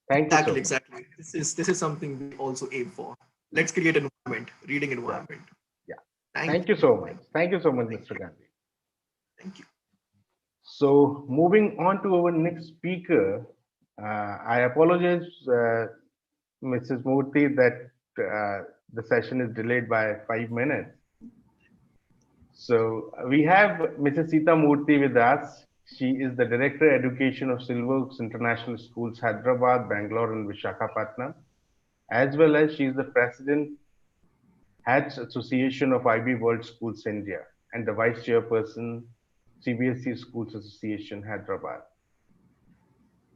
Thank you so much. Exactly. This is something we also aim for. Let's create an environment, reading environment. Yeah. Thank you so much. Thank you so much, Mr. Gandhi. Thank you. So moving on to our next speaker, I apologize, Mrs. Murthy, that the session is delayed by 5 minutes. So we have Mrs. Sita Murthy with us. She is the Director Education of Silverworks International Schools, Hyderabad, Bangalore, and Visakhapatnam, as well as she is the President, Heads Association of IB World Schools India, and the Vice Chairperson, CBSE Schools Association, Hyderabad.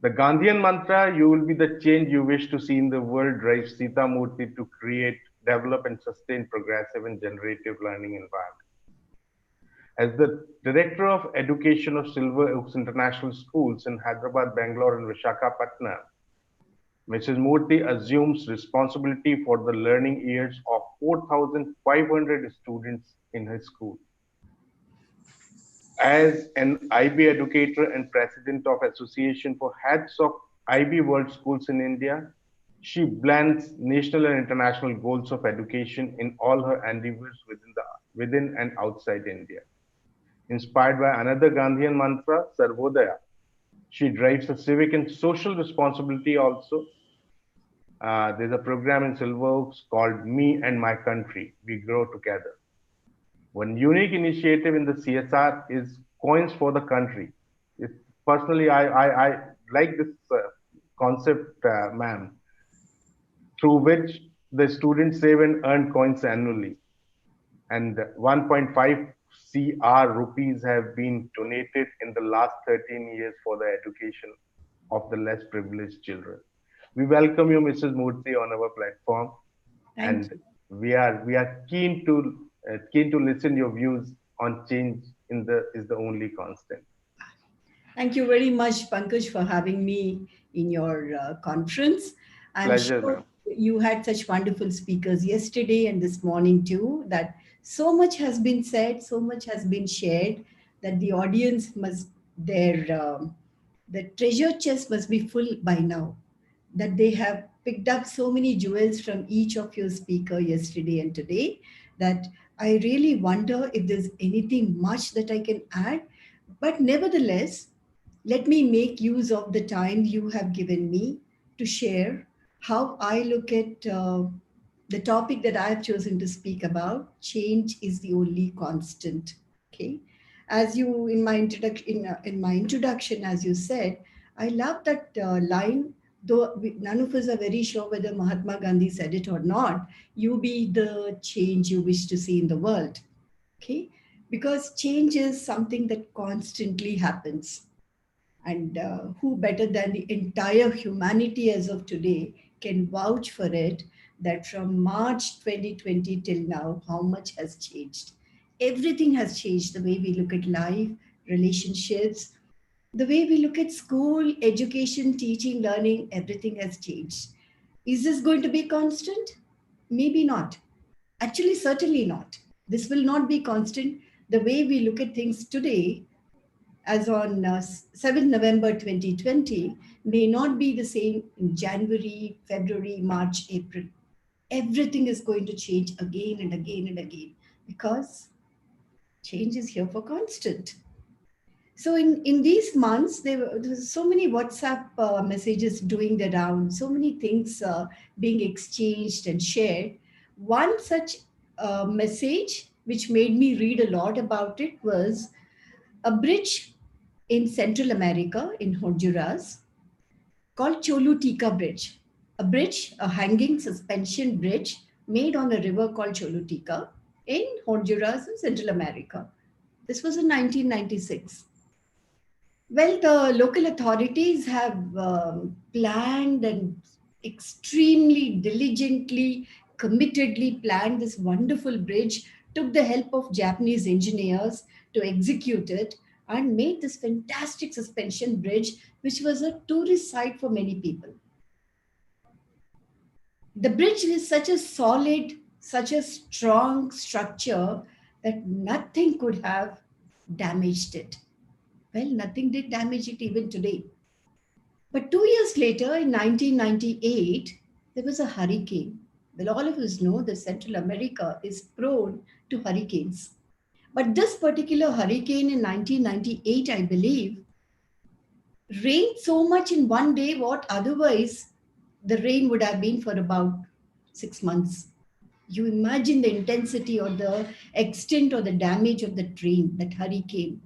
The Gandhian mantra, you will be the change you wish to see in the world, drives Sita Murthy to create, develop, and sustain progressive and generative learning environments. As the Director of Education of Silver Oaks International Schools in Hyderabad, Bangalore, and Visakhapatnam, Mrs. Murthy assumes responsibility for the learning years of 4,500 students in her school. As an IB educator and president of Association for Heads of IB World Schools in India, she blends national and international goals of education in all her endeavors within and outside India. Inspired by another Gandhian mantra, Sarvodaya, she drives a civic and social responsibility also. There's a program in Silverworks called Me and My Country, We Grow Together. One unique initiative in the CSR is Coins for the Country. Personally, I like this concept, ma'am, through which the students save and earn coins annually. And 1.5 CR rupees have been donated in the last 13 years for the education of the less privileged children. We welcome you, Mrs. Murthy, on our platform. Thank you. We are keen to listen your views on change is the only constant. Thank you very much, Pankaj, for having me in your conference. I'm Pleasure, sure you had such wonderful speakers yesterday and this morning too, that so much has been said, so much has been shared, that the audience must, the treasure chest must be full by now, that they have picked up so many jewels from each of your speaker yesterday and today, that I really wonder if there's anything much that I can add. But nevertheless, let me make use of the time you have given me to share how I look at the topic that I've chosen to speak about. Change is the only constant. Okay, as you in my introduction, as you said, I love that line. Though none of us are very sure whether Mahatma Gandhi said it or not, you be the change you wish to see in the world. Okay, because change is something that constantly happens. And who better than the entire humanity as of today can vouch for it, that from March 2020 till now, how much has changed? Everything has changed. The way we look at life, relationships, the way we look at school, education, teaching, learning, everything has changed. Is this going to be constant? Maybe not. Actually, certainly not. This will not be constant. The way we look at things today, as on 7th November 2020, may not be the same in January, February, March, April. Everything is going to change again and again and again, because change is here for constant. So in these months, there was so many WhatsApp messages doing the round, so many things being exchanged and shared. One such message which made me read a lot about it was a bridge in Central America, in Honduras, called Choluteca Bridge. A bridge, a hanging suspension bridge made on a river called Choluteca in Honduras in Central America. This was in 1996. Well, the local authorities have planned and extremely diligently, committedly planned this wonderful bridge, took the help of Japanese engineers to execute it, and made this fantastic suspension bridge, which was a tourist site for many people. The bridge is such a solid, such a strong structure that nothing could have damaged it. Well, nothing did damage it even today. But 2 years later, in 1998, there was a hurricane. Well, all of us know that Central America is prone to hurricanes. But this particular hurricane in 1998, I believe, rained so much in one day what otherwise the rain would have been for about 6 months. You imagine the intensity or the extent or the damage of that rain, that hurricane.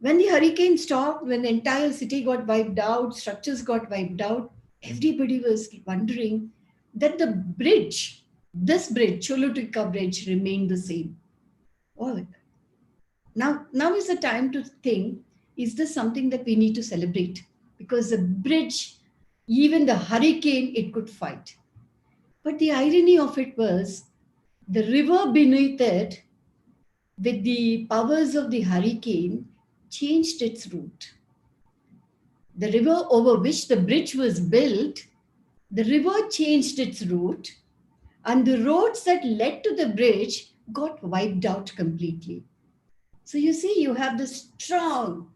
When the hurricane stopped, when the entire city got wiped out, structures got wiped out, everybody was wondering that the bridge, this bridge, Choluteca Bridge, remained the same. Oh, now is the time to think, is this something that we need to celebrate? Because the bridge, even the hurricane, it could fight. But the irony of it was the river beneath it, with the powers of the hurricane, changed its route. The river over which the bridge was built, the river changed its route, and the roads that led to the bridge got wiped out completely. So you see, you have this strong,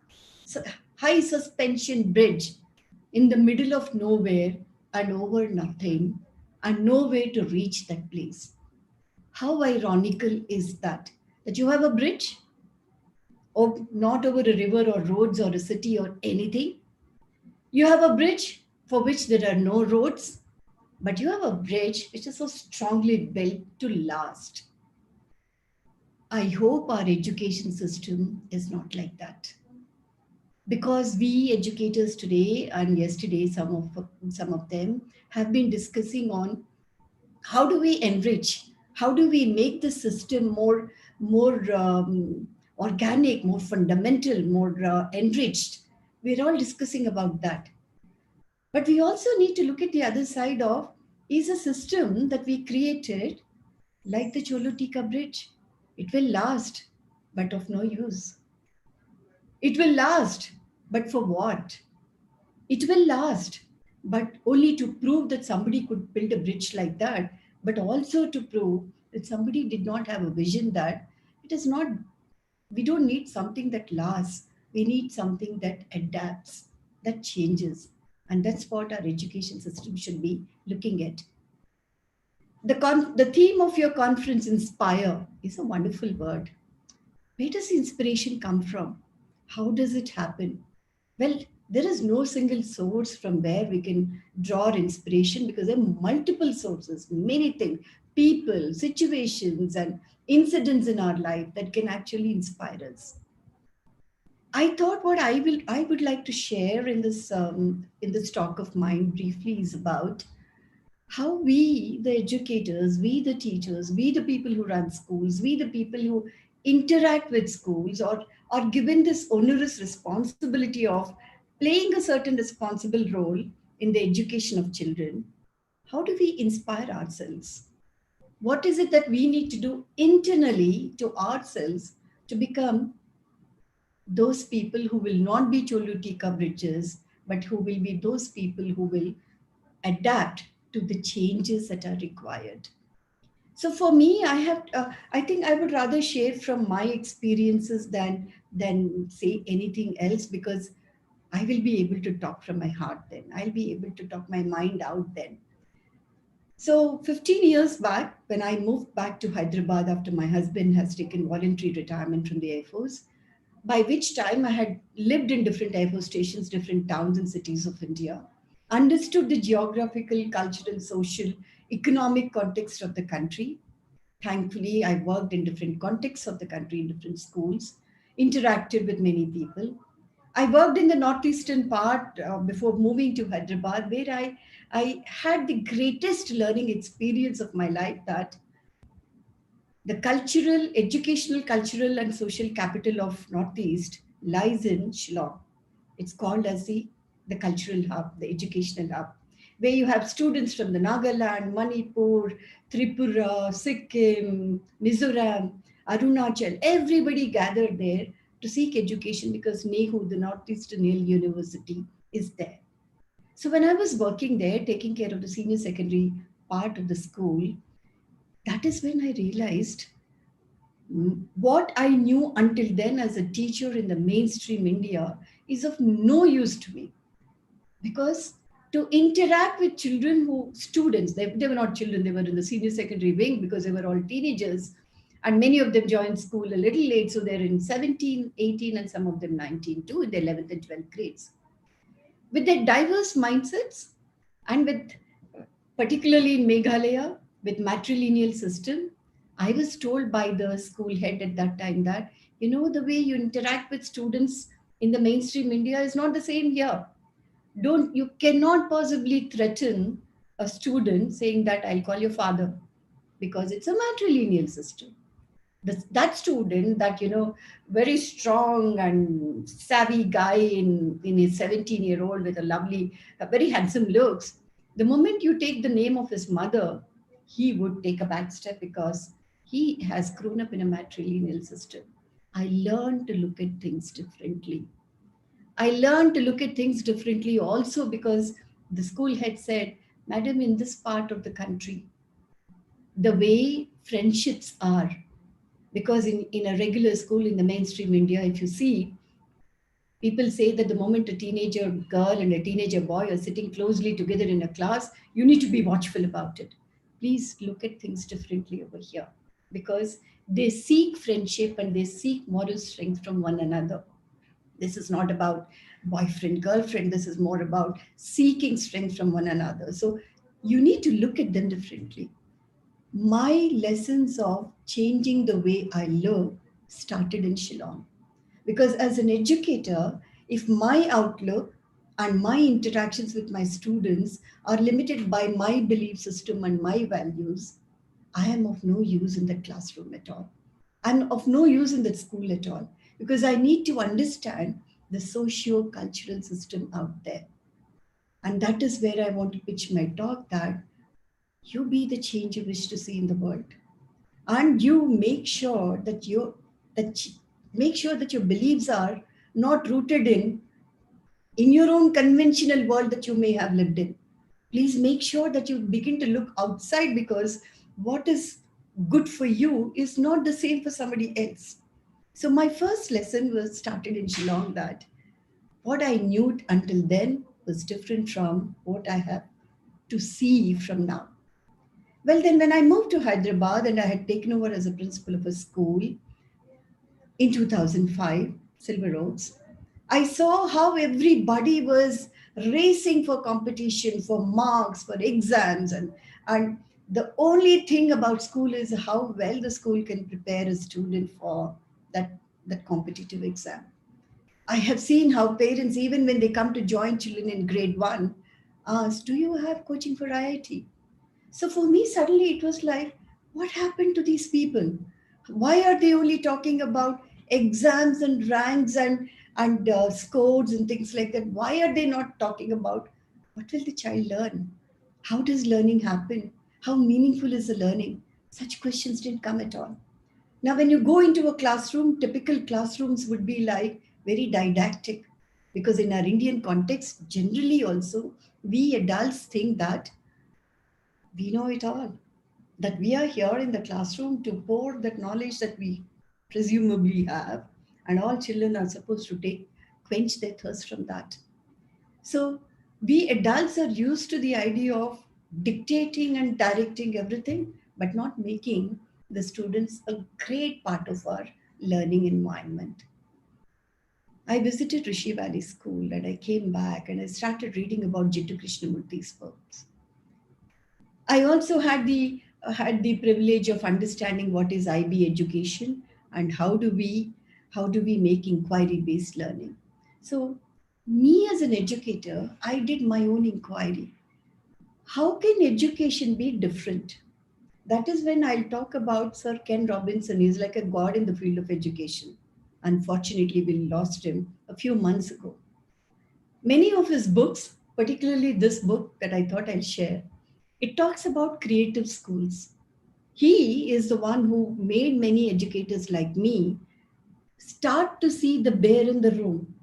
high suspension bridge in the middle of nowhere and over nothing, and no way to reach that place. How ironical is that? That you have a bridge, or not over a river or roads or a city or anything. You have a bridge for which there are no roads, but you have a bridge which is so strongly built to last. I hope our education system is not like that. Because we educators today and yesterday, some of them have been discussing on how do we enrich, how do we make the system more organic, more fundamental, more enriched. We're all discussing about that. But we also need to look at the other side of, is a system that we created like the Choluteca Bridge. It will last, but of no use. It will last, but for what? It will last, but only to prove that somebody could build a bridge like that, but also to prove that somebody did not have a vision that it is not, we don't need something that lasts. We need something that adapts, that changes. And that's what our education system should be looking at. The theme of your conference, Inspire, is a wonderful word. Where does inspiration come from? How does it happen? Well, there is no single source from where we can draw inspiration, because there are multiple sources, many things, people, situations, and incidents in our life that can actually inspire us. I thought what I would like to share in this talk of mine briefly is about how we, the educators, we, the teachers, we, the people who run schools, we, the people who interact with schools, or are given this onerous responsibility of playing a certain responsible role in the education of children. How do we inspire ourselves? What is it that we need to do internally to ourselves to become those people who will not be Choluteca bridges, but who will be those people who will adapt to the changes that are required? So for me, I think I would rather share from my experiences than say anything else, because I will be able to talk from my heart then. I'll be able to talk my mind out then. So 15 years back, when I moved back to Hyderabad after my husband has taken voluntary retirement from the Air Force, by which time I had lived in different airport stations, different towns and cities of India, understood the geographical, cultural, social, economic context of the country. Thankfully, I worked in different contexts of the country, in different schools, interacted with many people. I worked in the northeastern part before moving to Hyderabad, where I had the greatest learning experience of my life, that the cultural, educational, cultural, and social capital of Northeast lies in Shillong. It's called as the cultural hub, the educational hub, where you have students from the Nagaland, Manipur, Tripura, Sikkim, Mizoram, Arunachal, everybody gathered there to seek education because NEHU, the Northeastern Hill University, is there. So when I was working there, taking care of the senior secondary part of the school, that is when I realized what I knew until then as a teacher in the mainstream India is of no use to me, because to interact with children students, they were not children, they were in the senior secondary wing because they were all teenagers, and many of them joined school a little late, so they're in 17, 18, and some of them 19 too, in the 11th and 12th grades. With their diverse mindsets, and with, particularly in Meghalaya, with matrilineal system, I was told by the school head at that time that, the way you interact with students in the mainstream India is not the same here. You cannot possibly threaten a student saying that I'll call your father, because it's a matrilineal system. That student, that very strong and savvy guy in his 17-year-old with very handsome looks, the moment you take the name of his mother, he would take a back step because he has grown up in a matrilineal system. I learned to look at things differently. I learned to look at things differently also because the school head said, Madam, in this part of the country, the way friendships are, because in a regular school in the mainstream India, if you see, people say that the moment a teenager girl and a teenager boy are sitting closely together in a class, you need to be watchful about it. Please look at things differently over here, because they seek friendship and they seek moral strength from one another. This is not about boyfriend, girlfriend. This is more about seeking strength from one another. So you need to look at them differently. My lessons of changing the way I learn started in Shillong. Because as an educator, if my outlook and my interactions with my students are limited by my belief system and my values, I am of no use in the classroom at all. I'm of no use in that school at all, because I need to understand the socio-cultural system out there. And that is where I want to pitch my talk, that you be the change you wish to see in the world. And you make sure that your beliefs are not rooted in your own conventional world that you may have lived in. Please make sure that you begin to look outside, because what is good for you is not the same for somebody else. So my first lesson was started in Shillong, that what I knew until then was different from what I have to see from now. Well, then when I moved to Hyderabad and I had taken over as a principal of a school in 2005, Silver Oaks, I saw how everybody was racing for competition, for marks, for exams, and the only thing about school is how well the school can prepare a student for that competitive exam. I have seen how parents, even when they come to join children in grade 1, ask, do you have coaching for IIT? So for me, suddenly it was like, what happened to these people? Why are they only talking about exams and ranks and scores and things like that? Why are they not talking about what will the child learn? How does learning happen? How meaningful is the learning? Such questions didn't come at all. Now, when you go into a classroom, typical classrooms would be like very didactic, because in our Indian context, generally also, we adults think that we know it all, that we are here in the classroom to pour that knowledge that we presumably have, and all children are supposed to quench their thirst from that. So we adults are used to the idea of dictating and directing everything, but not making the students a great part of our learning environment. I visited Rishi Valley School and I came back and I started reading about Jittu Krishnamurti's works. I also had the privilege of understanding what is IB education and how do we make inquiry based learning. So me as an educator, I did my own inquiry. How can education be different? That is when I'll talk about Sir Ken Robinson. He's like a god in the field of education. Unfortunately, we lost him a few months ago. Many of his books, particularly this book that I thought I'll share, it talks about creative schools. He is the one who made many educators like me start to see the bear in the room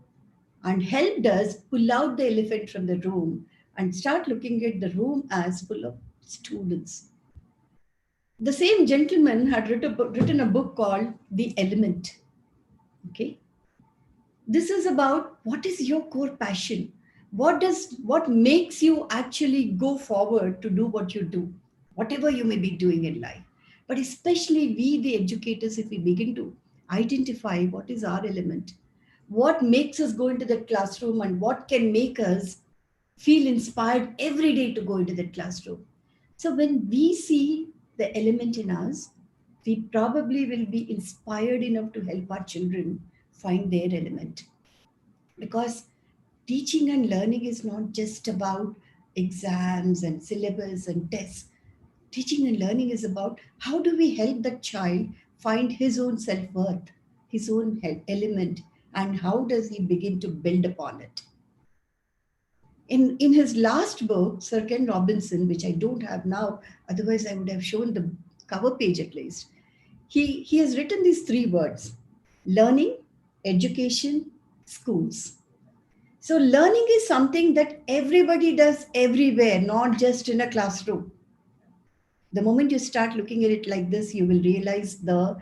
and helped us pull out the elephant from the room and start looking at the room as full of students. The same gentleman had written a book called The Element. Okay. This is about what is your core passion? What makes you actually go forward to do what you do, whatever you may be doing in life. But especially we, the educators, if we begin to identify what is our element, what makes us go into the classroom and what can make us feel inspired every day to go into the classroom. So when we see the element in us, we probably will be inspired enough to help our children find their element. Because teaching and learning is not just about exams and syllabus and tests. Teaching and learning is about how do we help the child find his own self-worth, his own element, and how does he begin to build upon it. In his last book, Sir Ken Robinson, which I don't have now, otherwise I would have shown the cover page at least, he has written these three words: learning, education, schools. So learning is something that everybody does everywhere, not just in a classroom. The moment you start looking at it like this, you will realize the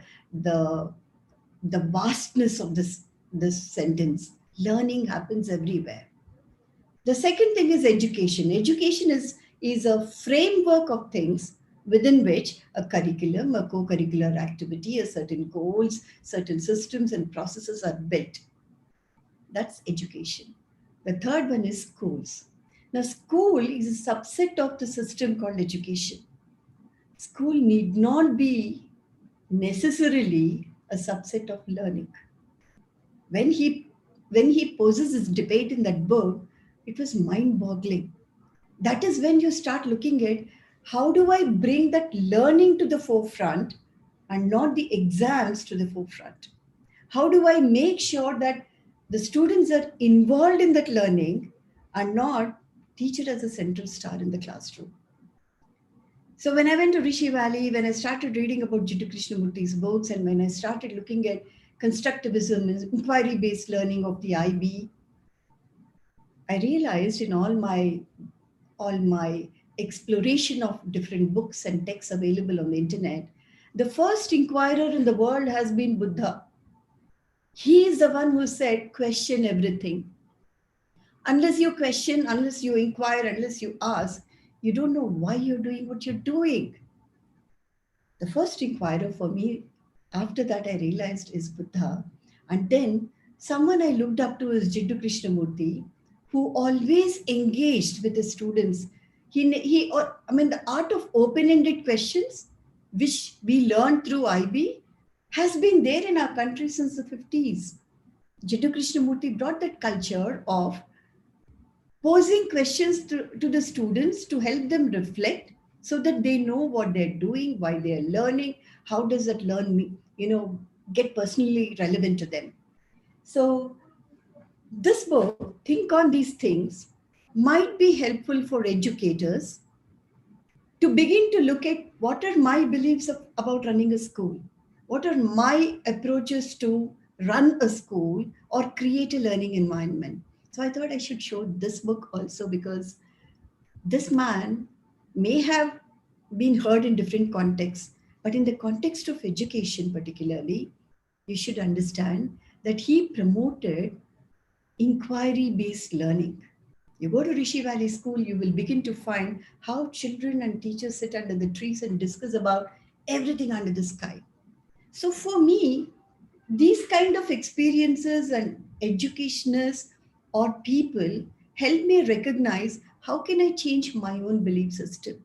vastness of this sentence. Learning happens everywhere. The second thing is education. Education is a framework of things within which a curriculum, a co-curricular activity, a certain goals, certain systems and processes are built. That's education. The third one is schools. Now, school is a subset of the system called education. School need not be necessarily a subset of learning. When he poses his debate in that book, it was mind-boggling. That is when you start looking at how do I bring that learning to the forefront and not the exams to the forefront? How do I make sure that the students are involved in that learning and not teacher as a central star in the classroom? So when I went to Rishi Valley, when I started reading about Jittu Krishnamurti's books, and when I started looking at constructivism, inquiry-based learning of the IB, I realized in all my exploration of different books and texts available on the internet, the first inquirer in the world has been Buddha. He is the one who said, question everything. Unless you question, unless you inquire, unless you ask, you don't know why you're doing what you're doing. The first inquirer for me, after that I realized, is Buddha. And then someone I looked up to is Jittu Krishnamurti, who always engaged with the students. The art of open-ended questions, which we learned through IB, has been there in our country since the 50s. Jittu Krishnamurti brought that culture of posing questions to the students to help them reflect so that they know what they're doing, why they're learning, how does that get personally relevant to them. So this book, Think on These Things, might be helpful for educators to begin to look at what are my beliefs about running a school? What are my approaches to run a school or create a learning environment? So I thought I should show this book also, because this man may have been heard in different contexts, but in the context of education particularly, you should understand that he promoted inquiry-based learning. You go to Rishi Valley School, you will begin to find how children and teachers sit under the trees and discuss about everything under the sky. So for me, these kind of experiences and educationists or people help me recognize how can I change my own belief system.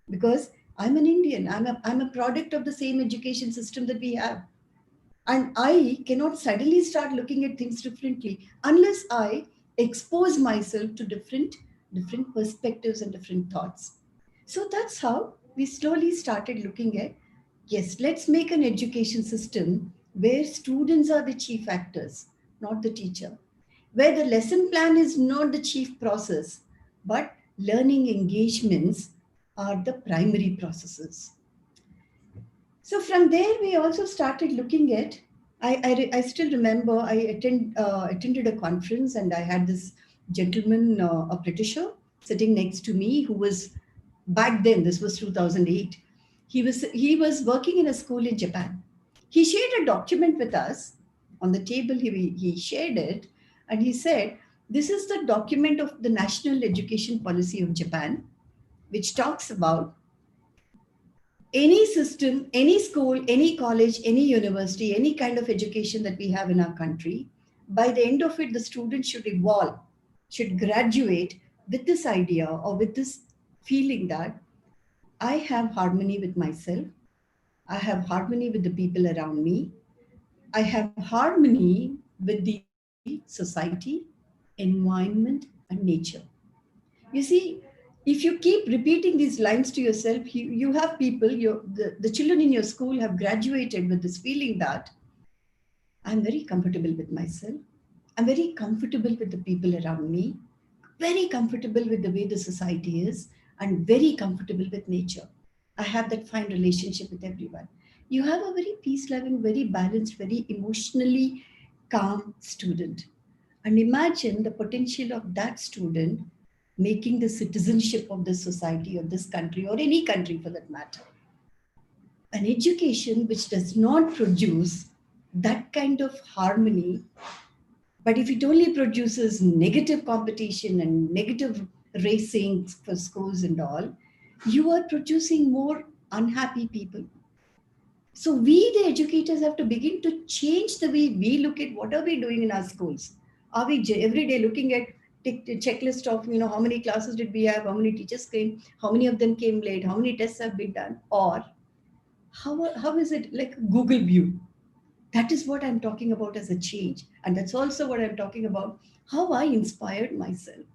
Because I'm an Indian, I'm a product of the same education system that we have. And I cannot suddenly start looking at things differently unless I expose myself to different perspectives and different thoughts. So that's how we slowly started looking at, yes, let's make an education system where students are the chief actors, not the teacher, where the lesson plan is not the chief process, but learning engagements are the primary processes. So from there, we also started looking at, I still remember attended a conference and I had this gentleman, a Britisher, sitting next to me who was, back then, this was 2008, he was working in a school in Japan. He shared a document with us on the table. He shared it and he said, this is the document of the National Education Policy of Japan, which talks about any system, any school, any college, any university, any kind of education that we have in our country, by the end of it, the student should evolve, should graduate with this idea or with this feeling that I have harmony with myself, I have harmony with the people around me, I have harmony with the society, environment, and nature. You see, if you keep repeating these lines to yourself, you have people, the children in your school have graduated with this feeling that I'm very comfortable with myself. I'm very comfortable with the people around me, very comfortable with the way the society is, and very comfortable with nature. I have that fine relationship with everyone. You have a very peace-loving, very balanced, very emotionally calm student. And imagine the potential of that student making the citizenship of this society or this country or any country for that matter. An education which does not produce that kind of harmony, but if it only produces negative competition and negative racing for scores and all, you are producing more unhappy people. So we, the educators, have to begin to change the way we look at what are we doing in our schools. Are we every day looking at checklist of, how many classes did we have, how many teachers came, how many of them came late, how many tests have been done, or how is it like Google view? That is what I'm talking about as a change. And that's also what I'm talking about, how I inspired myself.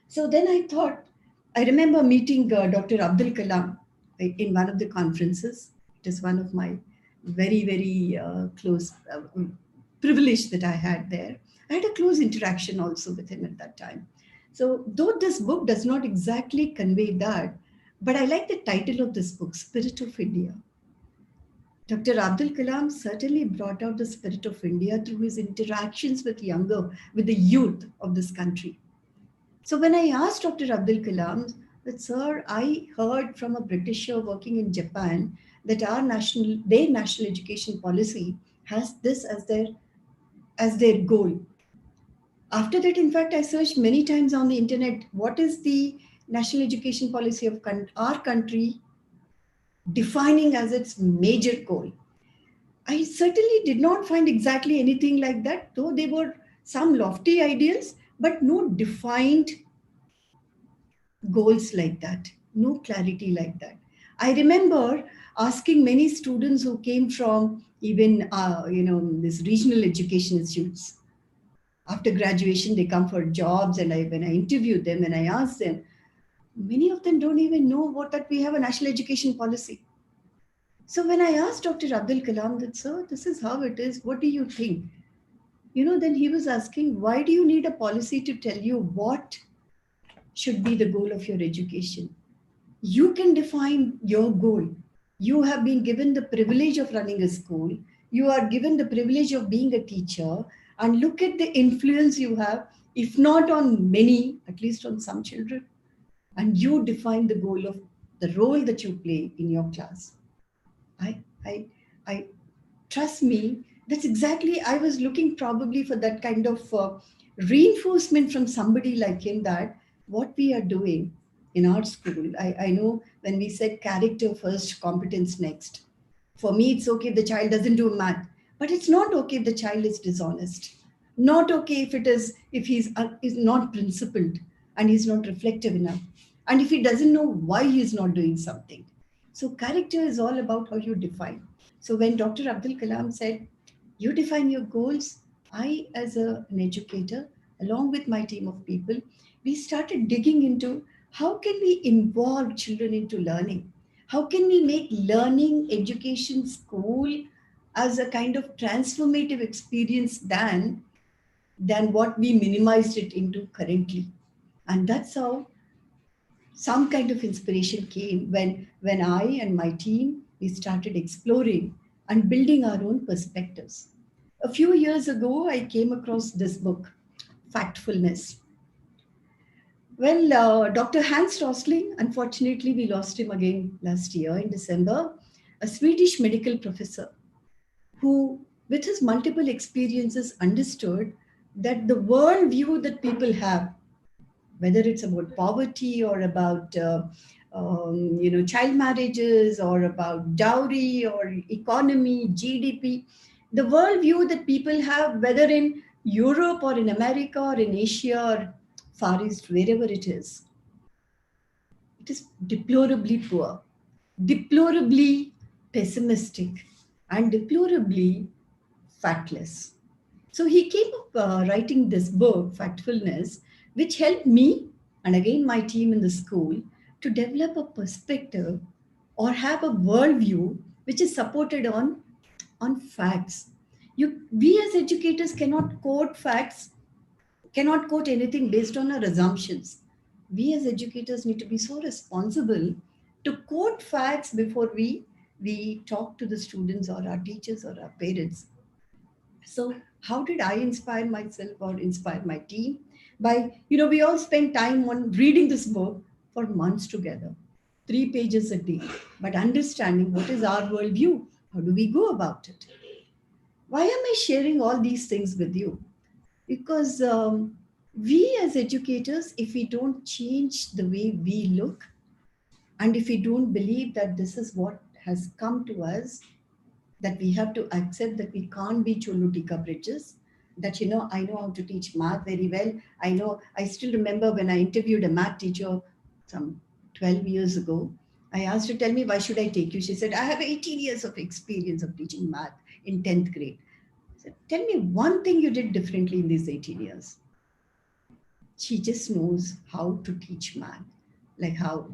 So then I remember meeting Dr. Abdul Kalam in one of the conferences. It is one of my very, very close privilege that I had there. I had a close interaction also with him at that time. So though this book does not exactly convey that, but I like the title of this book, Spirit of India. Dr. Abdul Kalam certainly brought out the spirit of India through his interactions with the youth of this country. So when I asked Dr. Abdul Kalam that, sir, I heard from a Britisher working in Japan that their national education policy has this as their goal. After that, in fact, I searched many times on the internet, what is the national education policy of our country defining as its major goal? I certainly did not find exactly anything like that, though there were some lofty ideals, but no defined goals like that, no clarity like that. I remember asking many students who came from even, this regional education institutes. After graduation, they come for jobs, and when I interviewed them and I asked them, many of them don't even know that we have a national education policy. So when I asked Dr. Abdul Kalam that, sir, this is how it is, what do you think? Then he was asking, why do you need a policy to tell you what should be the goal of your education? You can define your goal. You have been given the privilege of running a school. You are given the privilege of being a teacher, and look at the influence you have, if not on many, at least on some children. And you define the goal of the role that you play in your class. I trust me, that's exactly, I was looking probably for that kind of reinforcement from somebody like him, that what we are doing in our school, I know when we said character first, competence next. For me, it's okay if the child doesn't do math, but it's not okay if the child is dishonest. Not okay if he's is not principled and he's not reflective enough, and if he doesn't know why he's not doing something. So character is all about how you define. So when Dr. Abdul Kalam said, you define your goals, I, as an educator, along with my team of people, we started digging into how can we involve children into learning? How can we make learning, education, school as a kind of transformative experience than what we minimized it into currently? And that's how some kind of inspiration came when I and my team, we started exploring and building our own perspectives. A few years ago, I came across this book, Factfulness. Well, Dr. Hans Rosling, unfortunately, we lost him again last year in December, a Swedish medical professor who, with his multiple experiences, understood that the worldview that people have, whether it's about poverty or about child marriages or about dowry or economy, GDP, the worldview that people have, whether in Europe or in America or in Asia or Far East, wherever it is deplorably poor, deplorably pessimistic, and deplorably factless. So he came up writing this book, Factfulness, which helped me and again my team in the school to develop a perspective or have a worldview which is supported on facts. We as educators cannot quote facts, cannot quote anything based on our assumptions. We as educators need to be so responsible to quote facts before we talk to the students or our teachers or our parents. So how did I inspire myself or inspire my team? By, we all spend time on reading this book for months together, 3 pages a day, but understanding what is our worldview, how do we go about it? Why am I sharing all these things with you? Because we as educators, if we don't change the way we look, and if we don't believe that this is what has come to us, that we have to accept that we can't be Cholutika bridges, that, I know how to teach math very well. I still remember when I interviewed a math teacher some 12 years ago, I asked her, tell me, why should I take you? She said, I have 18 years of experience of teaching math in 10th grade. I said, tell me one thing you did differently in these 18 years. She just knows how to teach math. Like how,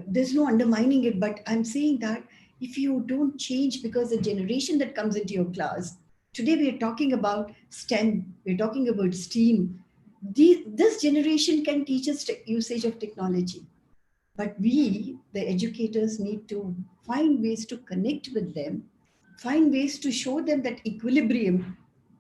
there's no undermining it, but I'm saying that if you don't change, because the generation that comes into your class, today we are talking about STEM, we're talking about STEAM. This generation can teach us usage of technology. But we, the educators, need to find ways to connect with them, find ways to show them that equilibrium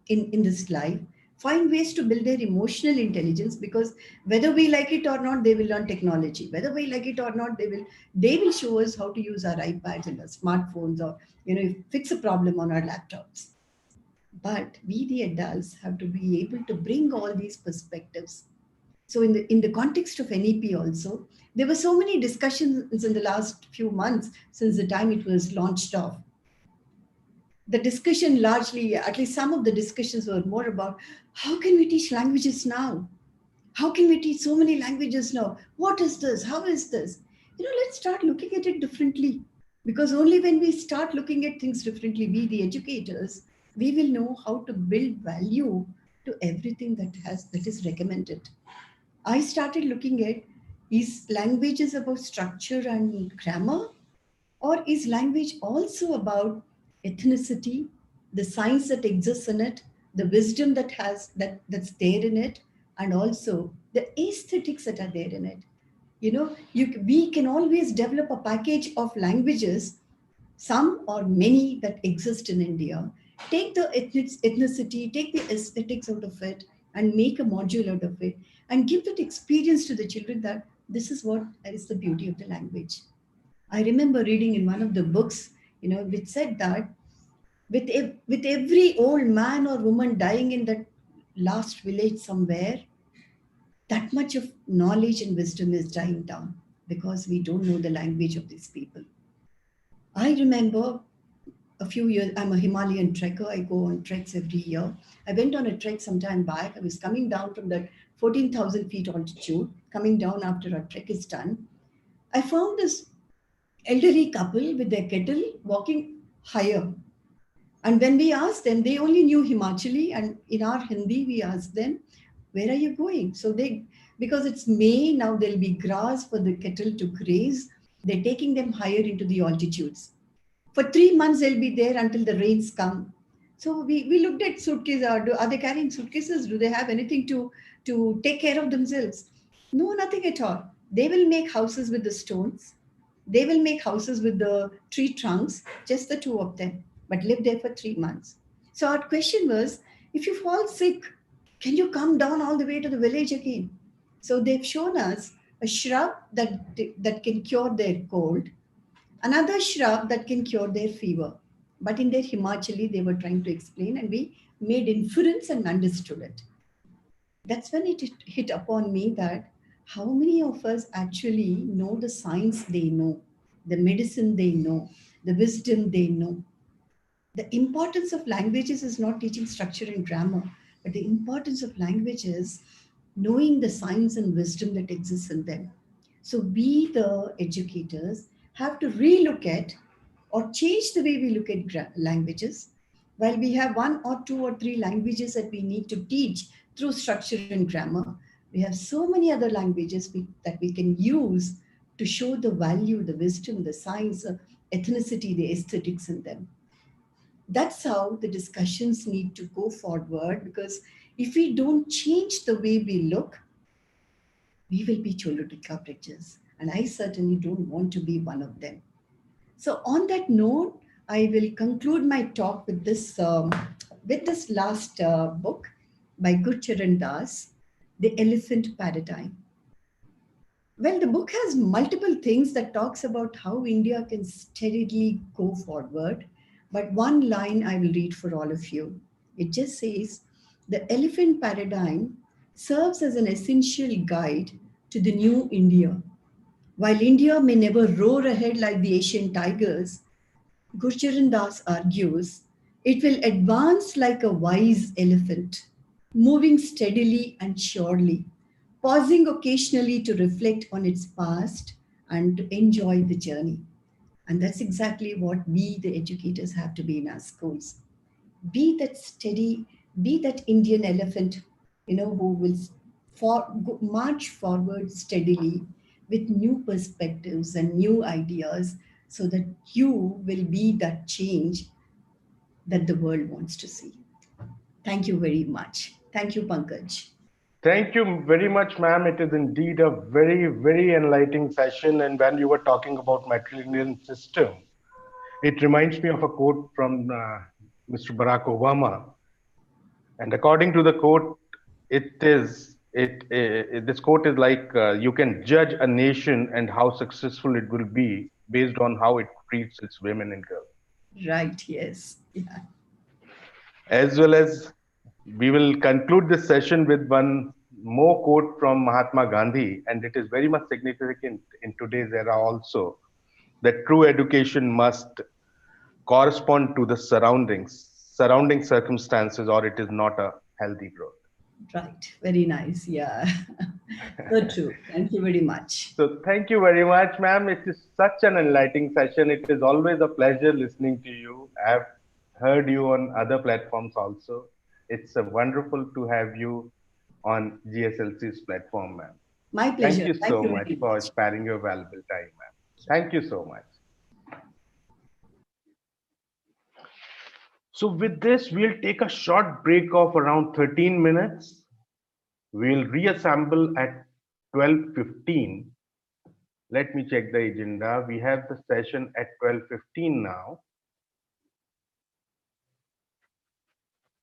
in this life, find ways to build their emotional intelligence, because whether we like it or not, they will learn technology. Whether we like it or not, they will show us how to use our iPads and our smartphones, or fix a problem on our laptops. But we, the adults, have to be able to bring all these perspectives. So in the context of NEP also, there were so many discussions in the last few months since the time it was launched off. The discussion largely, at least some of the discussions, were more about how can we teach languages now? How can we teach so many languages now? What is this? How is this? Let's start looking at it differently. Because only when we start looking at things differently, we, the educators, we will know how to build value to everything that is recommended. I started looking at, is languages about structure and grammar? Or is language also about ethnicity, the science that exists in it, the wisdom that's there in it, and also the aesthetics that are there in it? We can always develop a package of languages, some or many that exist in India. Take the ethnicity, take the aesthetics out of it, and make a module out of it, and give that experience to the children that this is what is the beauty of the language. I remember reading in one of the books, which said that with every old man or woman dying in that last village somewhere, that much of knowledge and wisdom is dying down because we don't know the language of these people. I remember a few years, I'm a Himalayan trekker. I go on treks every year. I went on a trek some time back. I was coming down from that 14,000 feet altitude, coming down after our trek is done. I found this elderly couple with their kettle walking higher. And when we asked them, they only knew Himachali, and in our Hindi, we asked them, where are you going? So because it's May, now there'll be grass for the cattle to graze. They're taking them higher into the altitudes. For 3 months, they'll be there until the rains come. So we looked at suitcases. Are they carrying suitcases? Do they have anything to take care of themselves? No, nothing at all. They will make houses with the stones. They will make houses with the tree trunks, just the two of them, but live there for 3 months. So our question was, if you fall sick, can you come down all the way to the village again? So they've shown us a shrub that can cure their cold, another shrub that can cure their fever. But in their Himachali, they were trying to explain, and we made inference and understood it. That's when it hit upon me that how many of us actually know the science they know, the medicine they know, the wisdom they know. The importance of languages is not teaching structure and grammar, but the importance of language is knowing the science and wisdom that exists in them. So we, the educators, have to relook at or change the way we look at languages. While we have one or two or three languages that we need to teach through structure and grammar, we have so many other languages that we can use to show the value, the wisdom, the science, ethnicity, the aesthetics in them. That's how the discussions need to go forward, because if we don't change the way we look, we will be Cholutika bridges. And I certainly don't want to be one of them. So on that note, I will conclude my talk with this last book by Gurcharan Das, The Elephant Paradigm. Well, the book has multiple things that talks about how India can steadily go forward. But one line I will read for all of you. It just says, the elephant paradigm serves as an essential guide to the new India. While India may never roar ahead like the Asian tigers, Gurcharan Das argues, it will advance like a wise elephant, moving steadily and surely, pausing occasionally to reflect on its past and to enjoy the journey. And that's exactly what we, the educators, have to be in our schools. Be that steady, be that Indian elephant, who will march forward steadily with new perspectives and new ideas, so that you will be that change that the world wants to see. Thank you very much. Thank you, Pankaj. Thank you very much, ma'am. It is indeed a very, very enlightening session. And when you were talking about matrilineal system, it reminds me of a quote from Mr. Barack Obama. And according to the quote, this quote is like, you can judge a nation and how successful it will be based on how it treats its women and girls. Right, yes. Yeah. As well as we will conclude this session with one more quote from Mahatma Gandhi, and it is very much significant in today's era also, that true education must correspond to the surrounding circumstances, or it is not a healthy growth. Right, very nice. Yeah, so true. Thank you very much. So thank you very much, ma'am. It is such an enlightening session. It is always a pleasure listening to you. I have heard you on other platforms also. It's wonderful to have you on GSLC's platform, ma'am. My pleasure. Thank you so much for sparing your valuable time, ma'am. Thank you so much. So with this, we'll take a short break of around 13 minutes. We'll reassemble at 12:15. Let me check the agenda. We have the session at 12:15 now.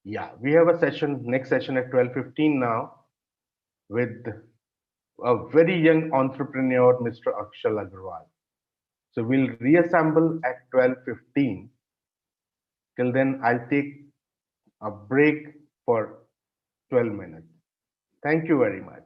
Yeah, we have a next session at 12:15 now with a very young entrepreneur, Mr. Akshal Agarwal. So we'll reassemble at 12:15. Till then, I'll take a break for 12 minutes. Thank you very much.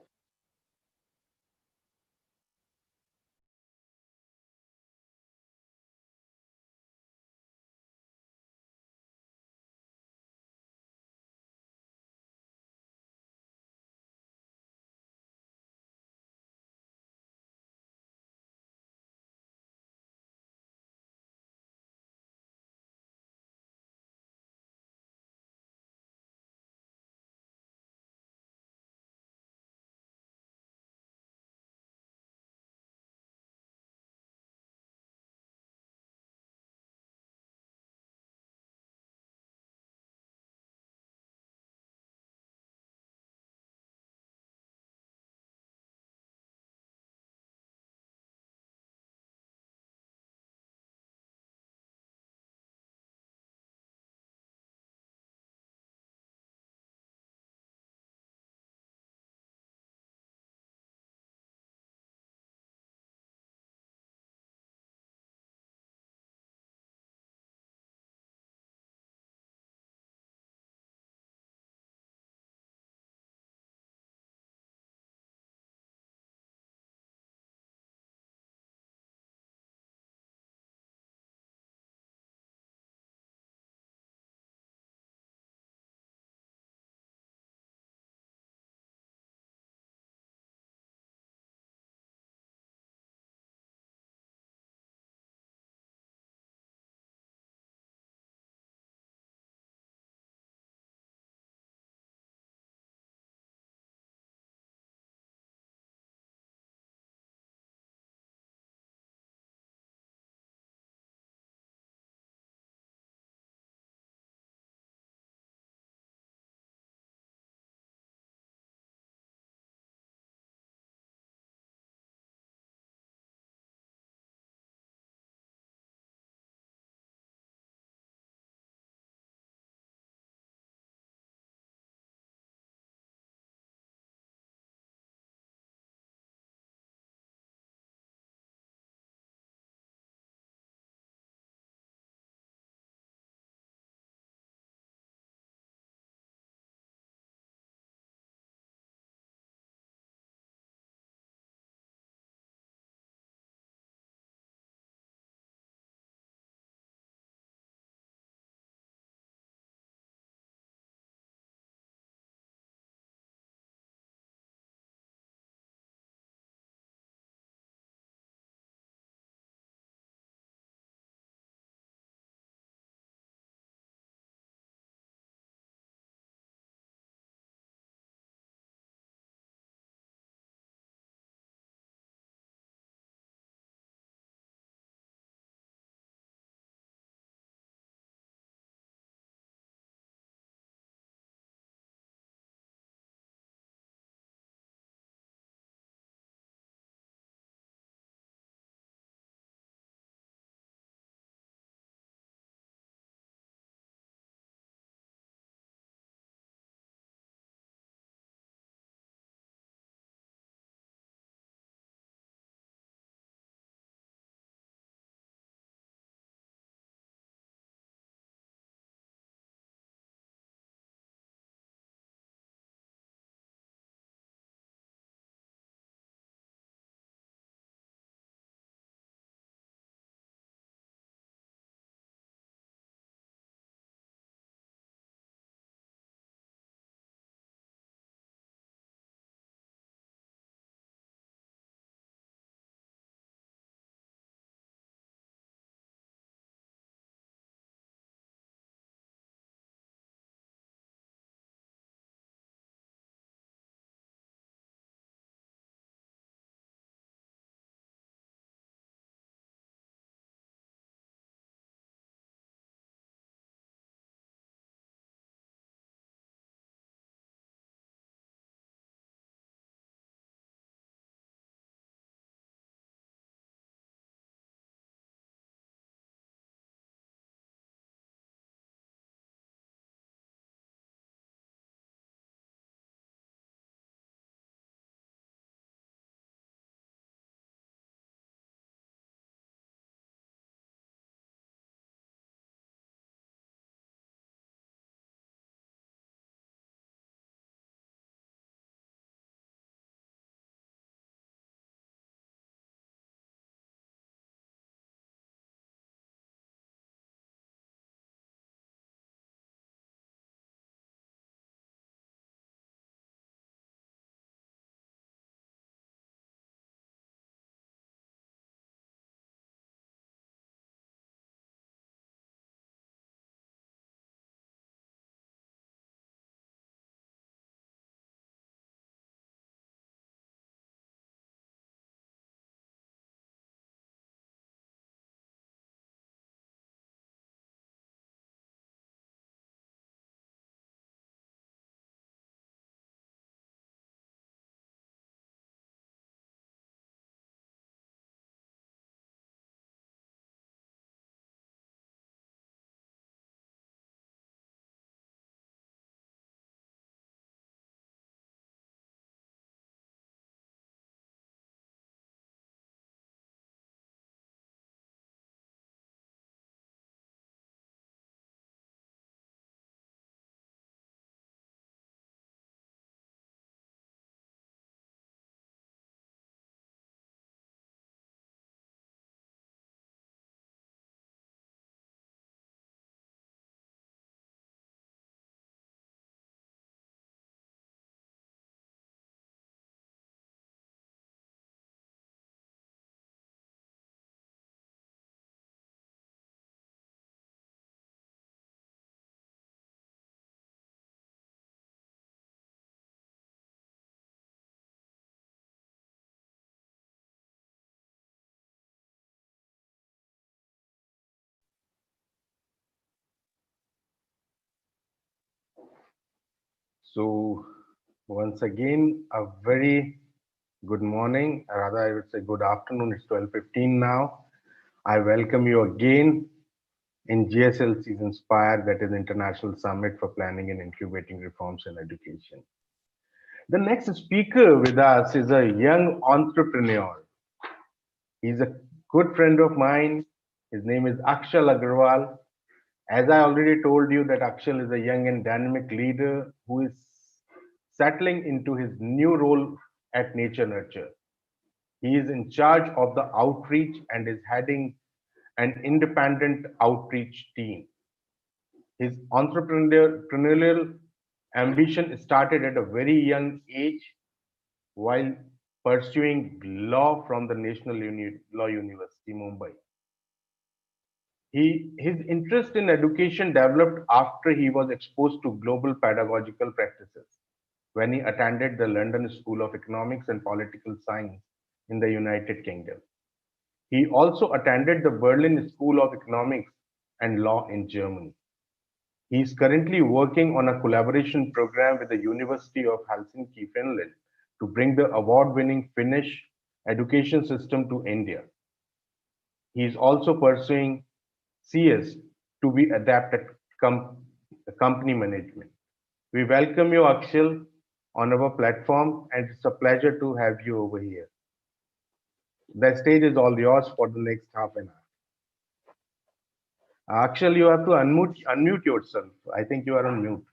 So once again, a very good morning, or rather I would say good afternoon. It's 12:15 now. I welcome you again in GSLC's Inspire, that is International Summit for Planning and Incubating Reforms in Education. The next speaker with us is a young entrepreneur. He's a good friend of mine. His name is Akshal Agarwal. As I already told you, that Akshal is a young and dynamic leader who is settling into his new role at Nature Nurture. He is in charge of the outreach and is heading an independent outreach team. His entrepreneurial ambition started at a very young age while pursuing law from the Law University, Mumbai. His interest in education developed after he was exposed to global pedagogical practices when he attended the London School of Economics and Political Science in the United Kingdom. He also attended the Berlin School of Economics and Law in Germany. He is currently working on a collaboration program with the University of Helsinki, Finland, to bring the award-winning Finnish education system to India. He is also pursuing CS to be adapted company management. We welcome you, Akshal, on our platform, and it's a pleasure to have you over here. The stage is all yours for the next half an hour. Akshal, you have to unmute yourself. I think you are on mute.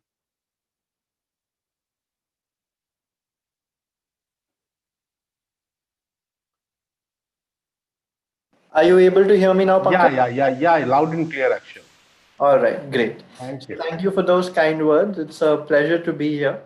Are you able to hear me now, Pankaj? Yeah. Loud and clear, Akshal. All right, great. Thank you. Thank you for those kind words. It's a pleasure to be here.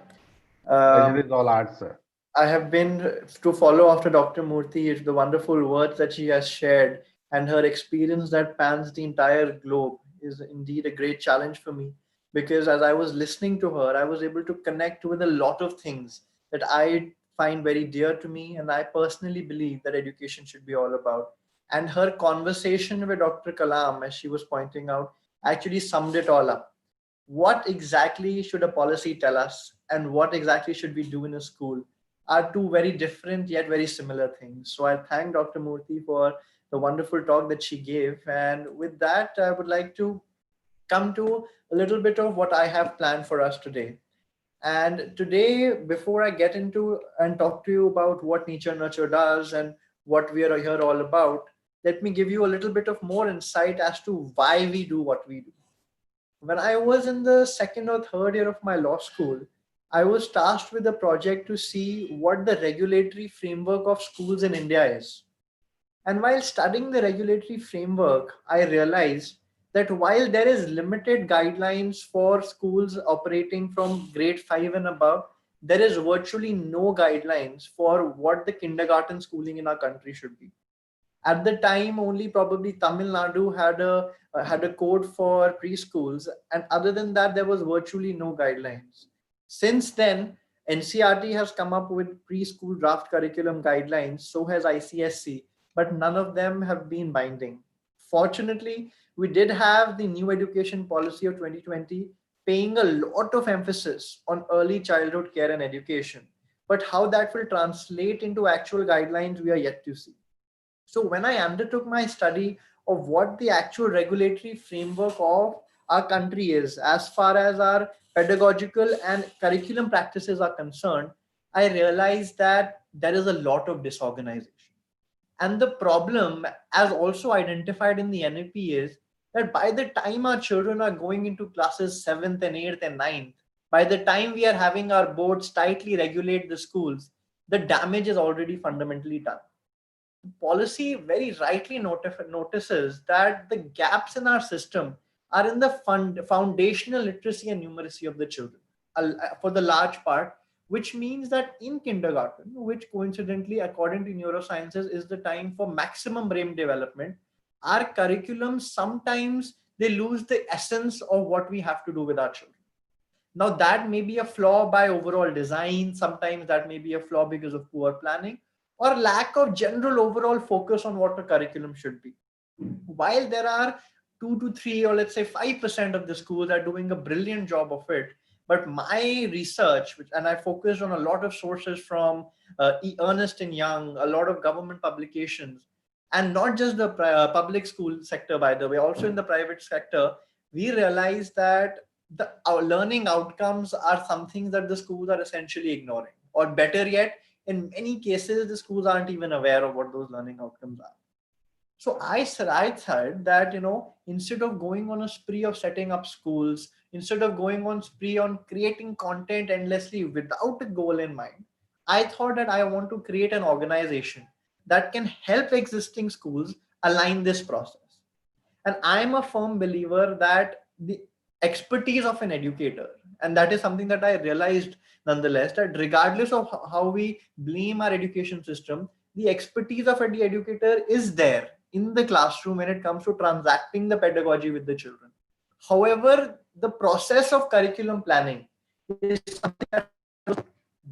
Pleasure is all ours, sir. I have been to follow after Dr. Murthy, the wonderful words that she has shared, and her experience that spans the entire globe is indeed a great challenge for me. Because as I was listening to her, I was able to connect with a lot of things that I find very dear to me, and I personally believe that education should be all about. And her conversation with Dr. Kalam, as she was pointing out, actually summed it all up. What exactly should a policy tell us, and what exactly should we do in a school, are two very different yet very similar things. So I thank Dr. Murthy for the wonderful talk that she gave. And with that, I would like to come to a little bit of what I have planned for us today. And today, before I get into and talk to you about what Nature Nurture does and what we are here all about, let me give you a little bit of more insight as to why we do what we do. When I was in the second or third year of my law school, I was tasked with a project to see what the regulatory framework of schools in India is. And while studying the regulatory framework, I realized that while there is limited guidelines for schools operating from grade 5 and above, there is virtually no guidelines for what the kindergarten schooling in our country should be. At the time, only probably Tamil Nadu had a code for preschools, and other than that, there was virtually no guidelines. Since then, NCRT has come up with preschool draft curriculum guidelines, so has ICSC, but none of them have been binding. Fortunately, we did have the new education policy of 2020 paying a lot of emphasis on early childhood care and education, but how that will translate into actual guidelines, we are yet to see. So when I undertook my study of what the actual regulatory framework of our country is, as far as our pedagogical and curriculum practices are concerned, I realized that there is a lot of disorganization. And the problem, as also identified in the NEP, is that by the time our children are going into classes 7th and 8th and 9th, by the time we are having our boards tightly regulate the schools, the damage is already fundamentally done. Policy very rightly notices that the gaps in our system are in the foundational literacy and numeracy of the children for the large part, which means that in kindergarten, which coincidentally, according to neurosciences, is the time for maximum brain development, our curriculum sometimes they lose the essence of what we have to do with our children. Now, that may be a flaw by overall design. Sometimes that may be a flaw because of poor planning or lack of general overall focus on what the curriculum should be. While there are 2 to 3 or let's say 5% of the schools are doing a brilliant job of it, But my research, and I focused on a lot of sources from Ernst & Young, a lot of government publications, and not just the public school sector, by the way, also in the private sector, we realized that our learning outcomes are something that the schools are essentially ignoring, or better yet, in many cases, the schools aren't even aware of what those learning outcomes are. So I thought that, instead of going on a spree of setting up schools, instead of going on spree on creating content endlessly without a goal in mind, I thought that I want to create an organization that can help existing schools align this process. And I'm a firm believer that the expertise of an educator, and that is something that I realized nonetheless, that regardless of how we blame our education system, the expertise of the educator is there in the classroom when it comes to transacting the pedagogy with the children. However, the process of curriculum planning is something that,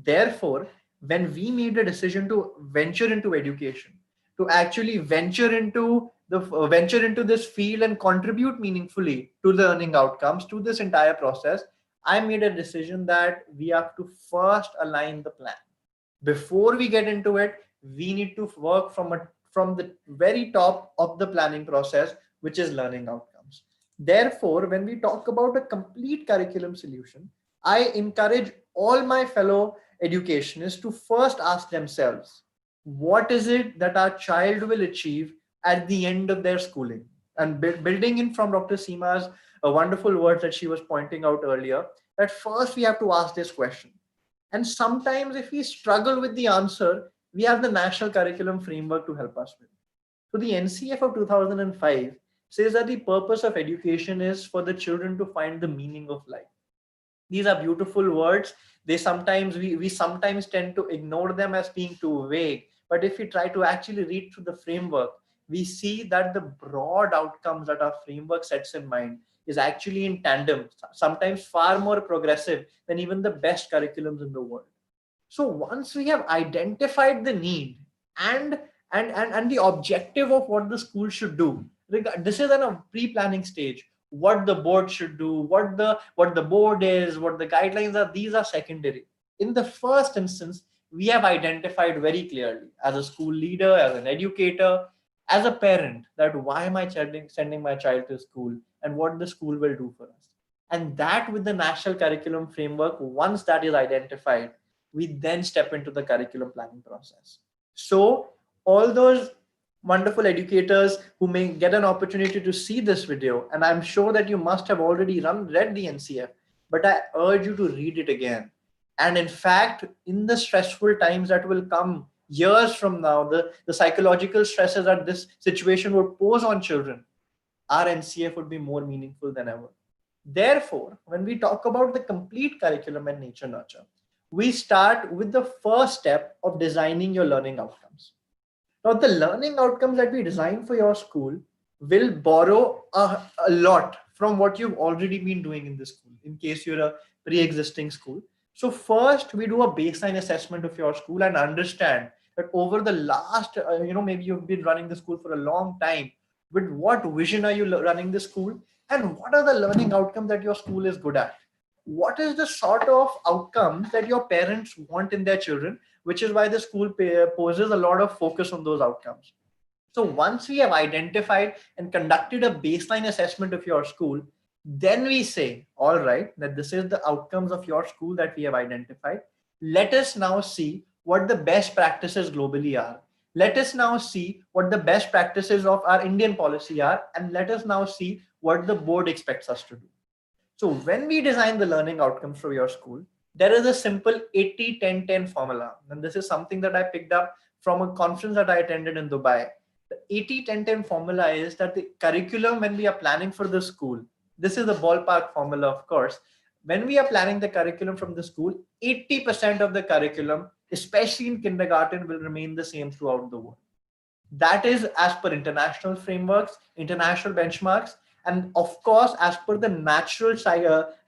therefore, when we made a decision to venture into education, to actually venture into this field and contribute meaningfully to learning outcomes, to this entire process, I made a decision that we have to first align the plan. Before we get into it, we need to work from the very top of the planning process, which is learning outcomes. Therefore, when we talk about a complete curriculum solution, I encourage all my fellow educationists to first ask themselves, what is it that our child will achieve at the end of their schooling? And building in from Dr. Seema's wonderful words that she was pointing out earlier, that first we have to ask this question. And sometimes if we struggle with the answer, we have the National Curriculum Framework to help us with. So the NCF of 2005 says that the purpose of education is for the children to find the meaning of life. These are beautiful words. We sometimes tend to ignore them as being too vague. But if we try to actually read through the framework, we see that the broad outcomes that our framework sets in mind is actually in tandem, sometimes far more progressive than even the best curriculums in the world. So once we have identified the need and the objective of what the school should do, this is in a pre-planning stage. What the board should do, what the board is, what the guidelines are, these are secondary. In the first instance, we have identified very clearly as a school leader, as an educator, as a parent, that why am I sending my child to school and what the school will do for us. And that with the National Curriculum Framework, once that is identified, we then step into the curriculum planning process. So all those wonderful educators who may get an opportunity to see this video, and I'm sure that you must have already read the NCF, but I urge you to read it again. And in fact, in the stressful times that will come years from now, the psychological stresses that this situation would pose on children, our NCF would be more meaningful than ever. Therefore, when we talk about the complete curriculum and nature nurture, we start with the first step of designing your learning outcomes. Now, the learning outcomes that we design for your school will borrow a lot from what you've already been doing in this school, in case you're a pre-existing school. So first, we do a baseline assessment of your school and understand that over the last, maybe you've been running the school for a long time. With what vision are you running the school? And what are the learning outcomes that your school is good at? What is the sort of outcomes that your parents want in their children, which is why the school poses a lot of focus on those outcomes. So once we have identified and conducted a baseline assessment of your school, then we say, all right, that this is the outcomes of your school that we have identified. Let us now see what the best practices globally are. Let us now see what the best practices of our Indian policy are, and let us now see what the board expects us to do. So when we design the learning outcomes for your school, there is a simple 80-10-10 formula. And this is something that I picked up from a conference that I attended in Dubai. The 80-10-10 formula is that the curriculum, when we are planning for the school, this is the ballpark formula, of course. When we are planning the curriculum from the school, 80% of the curriculum, especially in kindergarten, will remain the same throughout the world. That is as per international frameworks, international benchmarks, and of course, as per the natural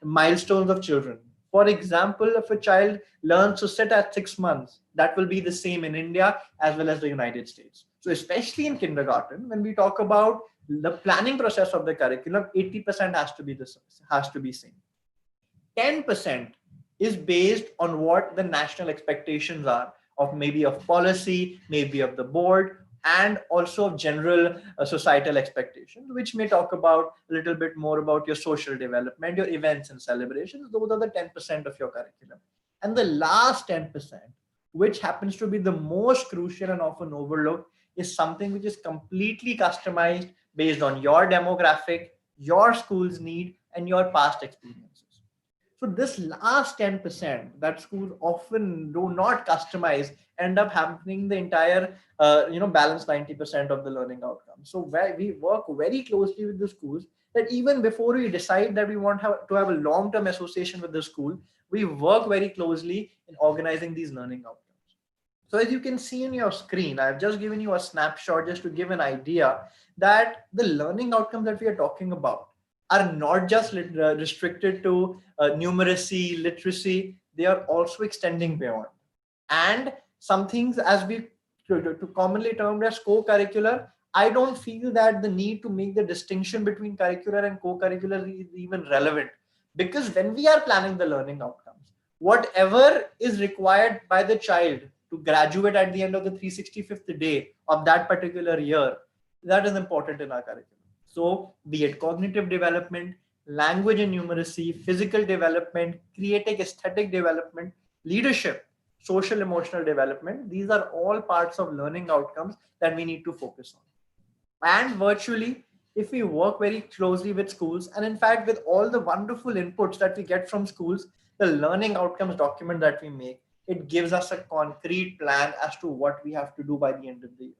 milestones of children. For example, if a child learns to sit at 6 months, that will be the same in India as well as the United States. So especially in kindergarten, when we talk about the planning process of the curriculum, 80% has to be same. 10% is based on what the national expectations are of maybe of policy, maybe of the board, and also of general societal expectations, which may talk about a little bit more about your social development, your events and celebrations. Those are the 10% of your curriculum. And the last 10%, which happens to be the most crucial and often overlooked, is something which is completely customized based on your demographic, your school's need, and your past experiences. So this last 10% that schools often do not customize end up happening the entire, balance 90% of the learning outcomes. So where we work very closely with the schools, that even before we decide that we want to have a long-term association with the school, we work very closely in organizing these learning outcomes. So as you can see in your screen, I've just given you a snapshot just to give an idea that the learning outcomes that we are talking about are not just restricted to numeracy, literacy, they are also extending beyond. And some things, as we to commonly termed as co-curricular, I don't feel that the need to make the distinction between curricular and co-curricular is even relevant, because when we are planning the learning outcomes, whatever is required by the child to graduate at the end of the 365th day of that particular year, that is important in our curriculum. So be it cognitive development, language and numeracy, physical development, creative aesthetic development, leadership, social emotional development, these are all parts of learning outcomes that we need to focus on. And virtually, if we work very closely with schools, and in fact with all the wonderful inputs that we get from schools, the learning outcomes document that we make, it gives us a concrete plan as to what we have to do by the end of the year.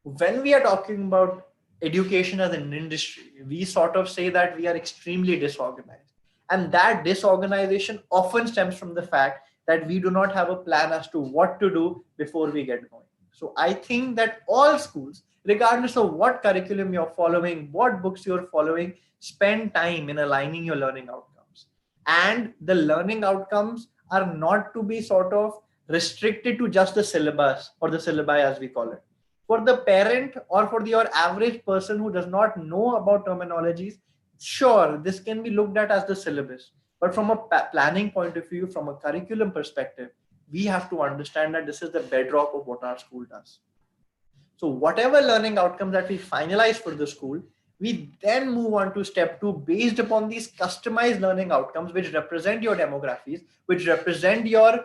When we are talking about education as an industry, we sort of say that we are extremely disorganized. And that disorganization often stems from the fact that we do not have a plan as to what to do before we get going. So I think that all schools, regardless of what curriculum you're following, what books you're following, spend time in aligning your learning outcomes. And the learning outcomes are not to be sort of restricted to just the syllabus or the syllabi as we call it. For the parent or for your average person who does not know about terminologies, sure, this can be looked at as the syllabus. But from a planning point of view, from a curriculum perspective, we have to understand that this is the bedrock of what our school does. So whatever learning outcomes that we finalize for the school, we then move on to step 2 based upon these customized learning outcomes, which represent your demographics, which represent your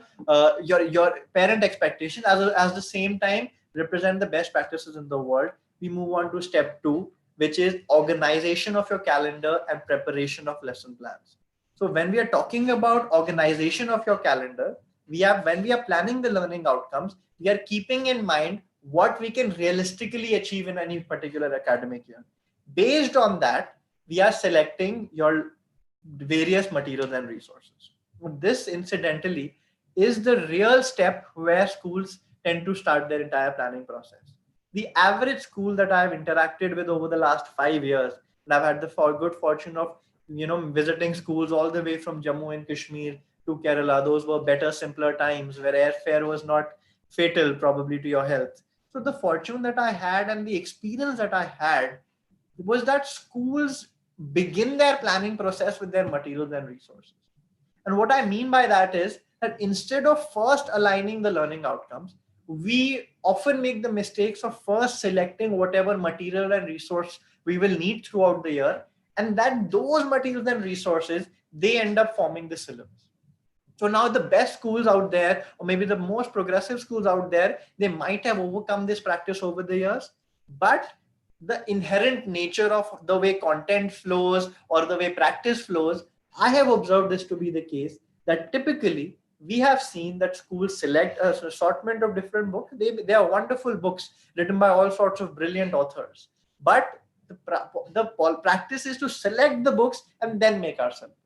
parent expectations, as the same time represent the best practices in the world. We move on to step 2, which is organization of your calendar and preparation of lesson plans. So when we are talking about organization of your calendar, when we are planning the learning outcomes, we are keeping in mind what we can realistically achieve in any particular academic year. Based on that, we are selecting your various materials and resources. This, incidentally, is the real step where schools tend to start their entire planning process. The average school that I've interacted with over the last 5 years, and I've had the good fortune of visiting schools all the way from Jammu and Kashmir to Kerala. Those were better, simpler times where airfare was not fatal probably to your health. So the fortune that I had and the experience that I had was that schools begin their planning process with their materials and resources. And what I mean by that is that instead of first aligning the learning outcomes, we often make the mistakes of first selecting whatever material and resource we will need throughout the year, and that those materials and resources, they end up forming the syllabus. So now the best schools out there, or maybe the most progressive schools out there, they might have overcome this practice over the years, but the inherent nature of the way content flows or the way practice flows, I have observed this to be the case, that typically we have seen that schools select an assortment of different books. They are wonderful books written by all sorts of brilliant authors. But the practice is to select the books and then make our syllabus.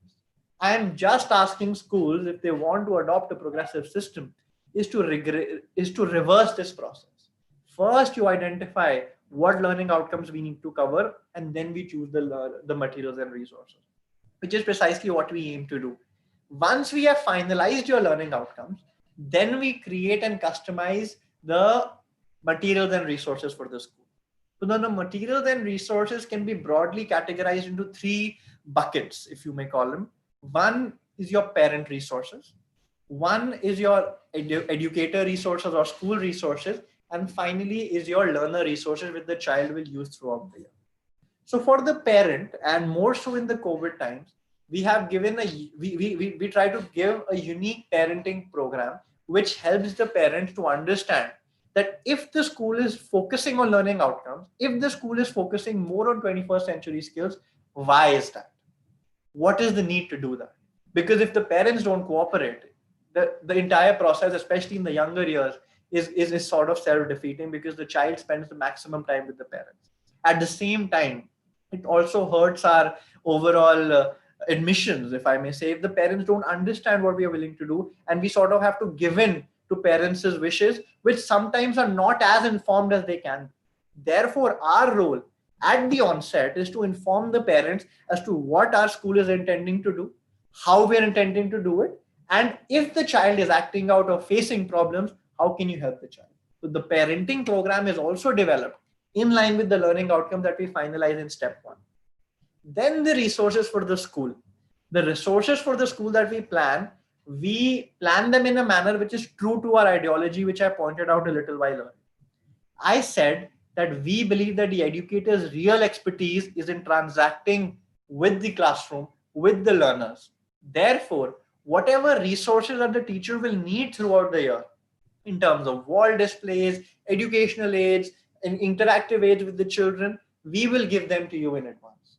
I am just asking schools, if they want to adopt a progressive system, is to reverse this process. First, you identify what learning outcomes we need to cover, and then we choose the materials and resources, which is precisely what we aim to do. Once we have finalized your learning outcomes, then we create and customize the materials and resources for the school. So then the materials and resources can be broadly categorized into 3 buckets, if you may call them. One is your parent resources. One is your educator resources or school resources. And finally is your learner resources which the child will use throughout the year. So for the parent, and more so in the COVID times, we have given we try to give a unique parenting program which helps the parents to understand that if the school is focusing on learning outcomes, if the school is focusing more on 21st century skills, why is that? What is the need to do that? Because if the parents don't cooperate, the entire process, especially in the younger years, is sort of self-defeating because the child spends the maximum time with the parents. At the same time, it also hurts our overall admissions, if I may say, if the parents don't understand what we are willing to do, and we sort of have to give in to parents' wishes, which sometimes are not as informed as they can. Therefore, our role at the onset is to inform the parents as to what our school is intending to do, how we are intending to do it, and if the child is acting out or facing problems, how can you help the child? So the parenting program is also developed in line with the learning outcome that we finalize in step 1. Then the resources for the school. The resources for the school that we plan them in a manner which is true to our ideology, which I pointed out a little while earlier. I said that we believe that the educator's real expertise is in transacting with the classroom, with the learners. Therefore, whatever resources that the teacher will need throughout the year, in terms of wall displays, educational aids, and interactive aids with the children, we will give them to you in advance.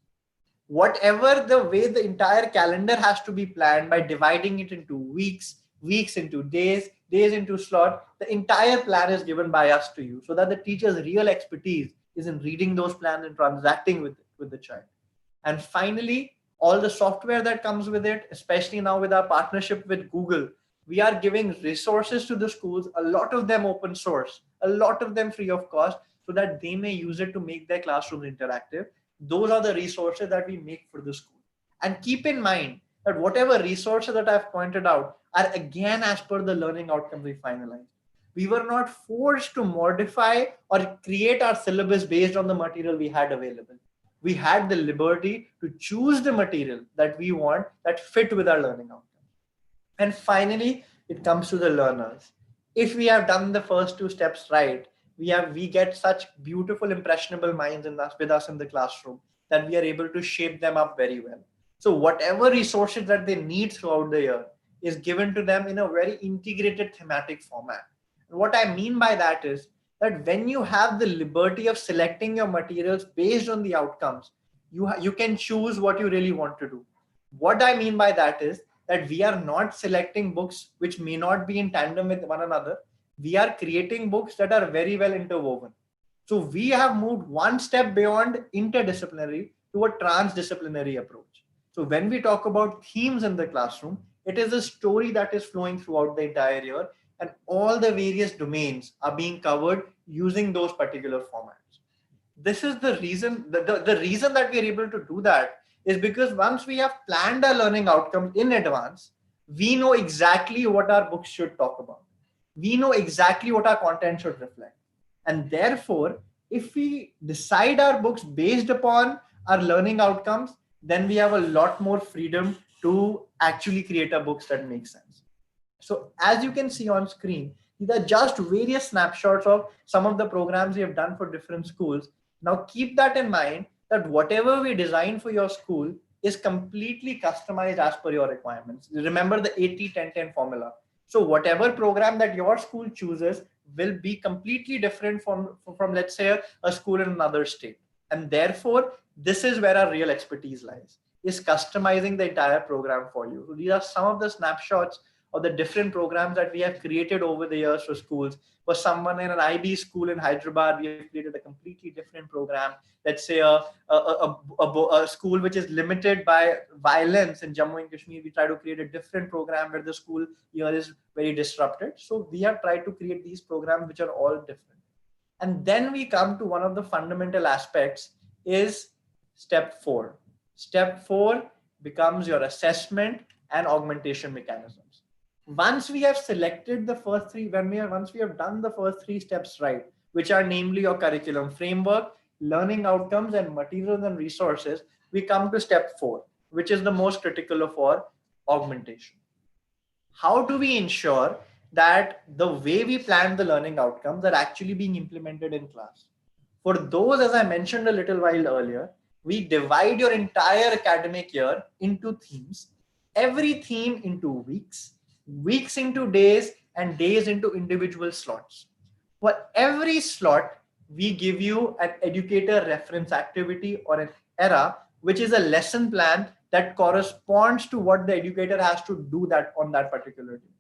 Whatever the way the entire calendar has to be planned by dividing it into weeks, weeks into days, days into slot, the entire plan is given by us to you so that the teacher's real expertise is in reading those plans and transacting with the child. And finally, all the software that comes with it, especially now with our partnership with Google, we are giving resources to the schools, a lot of them open source, a lot of them free of cost, so that they may use it to make their classrooms interactive. Those are the resources that we make for the school. And keep in mind that whatever resources that I've pointed out are again as per the learning outcomes we finalized. We were not forced to modify or create our syllabus based on the material we had available. We had the liberty to choose the material that we want that fit with our learning outcomes. And finally, it comes to the learners. If we have done the first 2 steps right, we get such beautiful impressionable minds with us in the classroom that we are able to shape them up very well. So whatever resources that they need throughout the year is given to them in a very integrated thematic format. And what I mean by that is that when you have the liberty of selecting your materials based on the outcomes, you can choose what you really want to do. What I mean by that is that we are not selecting books which may not be in tandem with one another. We are creating books that are very well interwoven. So we have moved one step beyond interdisciplinary to a transdisciplinary approach. So when we talk about themes in the classroom, it is a story that is flowing throughout the entire year, and all the various domains are being covered using those particular formats. This is the reason, the reason that we are able to do that is because once we have planned our learning outcomes in advance, we know exactly what our books should talk about. We know exactly what our content should reflect. And therefore, if we decide our books based upon our learning outcomes, then we have a lot more freedom to actually create our books that make sense. So as you can see on screen, these are just various snapshots of some of the programs we have done for different schools. Now keep that in mind that whatever we design for your school is completely customized as per your requirements. Remember the 80-10-10 formula. So whatever program that your school chooses will be completely different from let's say, a school in another state. And therefore, this is where our real expertise lies, is customizing the entire program for you. So these are some of the snapshots of the different programs that we have created over the years for schools. For someone in an IB school in Hyderabad, we have created a completely different program. Let's say a school which is limited by violence in Jammu and Kashmir, we try to create a different program where the school year is very disrupted. So we have tried to create these programs which are all different. And then we come to one of the fundamental aspects is step 4. Step 4 becomes your assessment and augmentation mechanisms. Once we have selected the first 3, once we have done the first 3 steps right, which are namely your curriculum framework, learning outcomes, and materials and resources, we come to step 4. which is the most critical of all, augmentation. How do we ensure that the way we plan the learning outcomes are actually being implemented in class? For those, as I mentioned a little while earlier, we divide your entire academic year into themes, every theme into weeks, weeks into days, and days into individual slots. For every slot, we give you an educator reference activity or an ERA, which is a lesson plan that corresponds to what the educator has to do that on that particular day.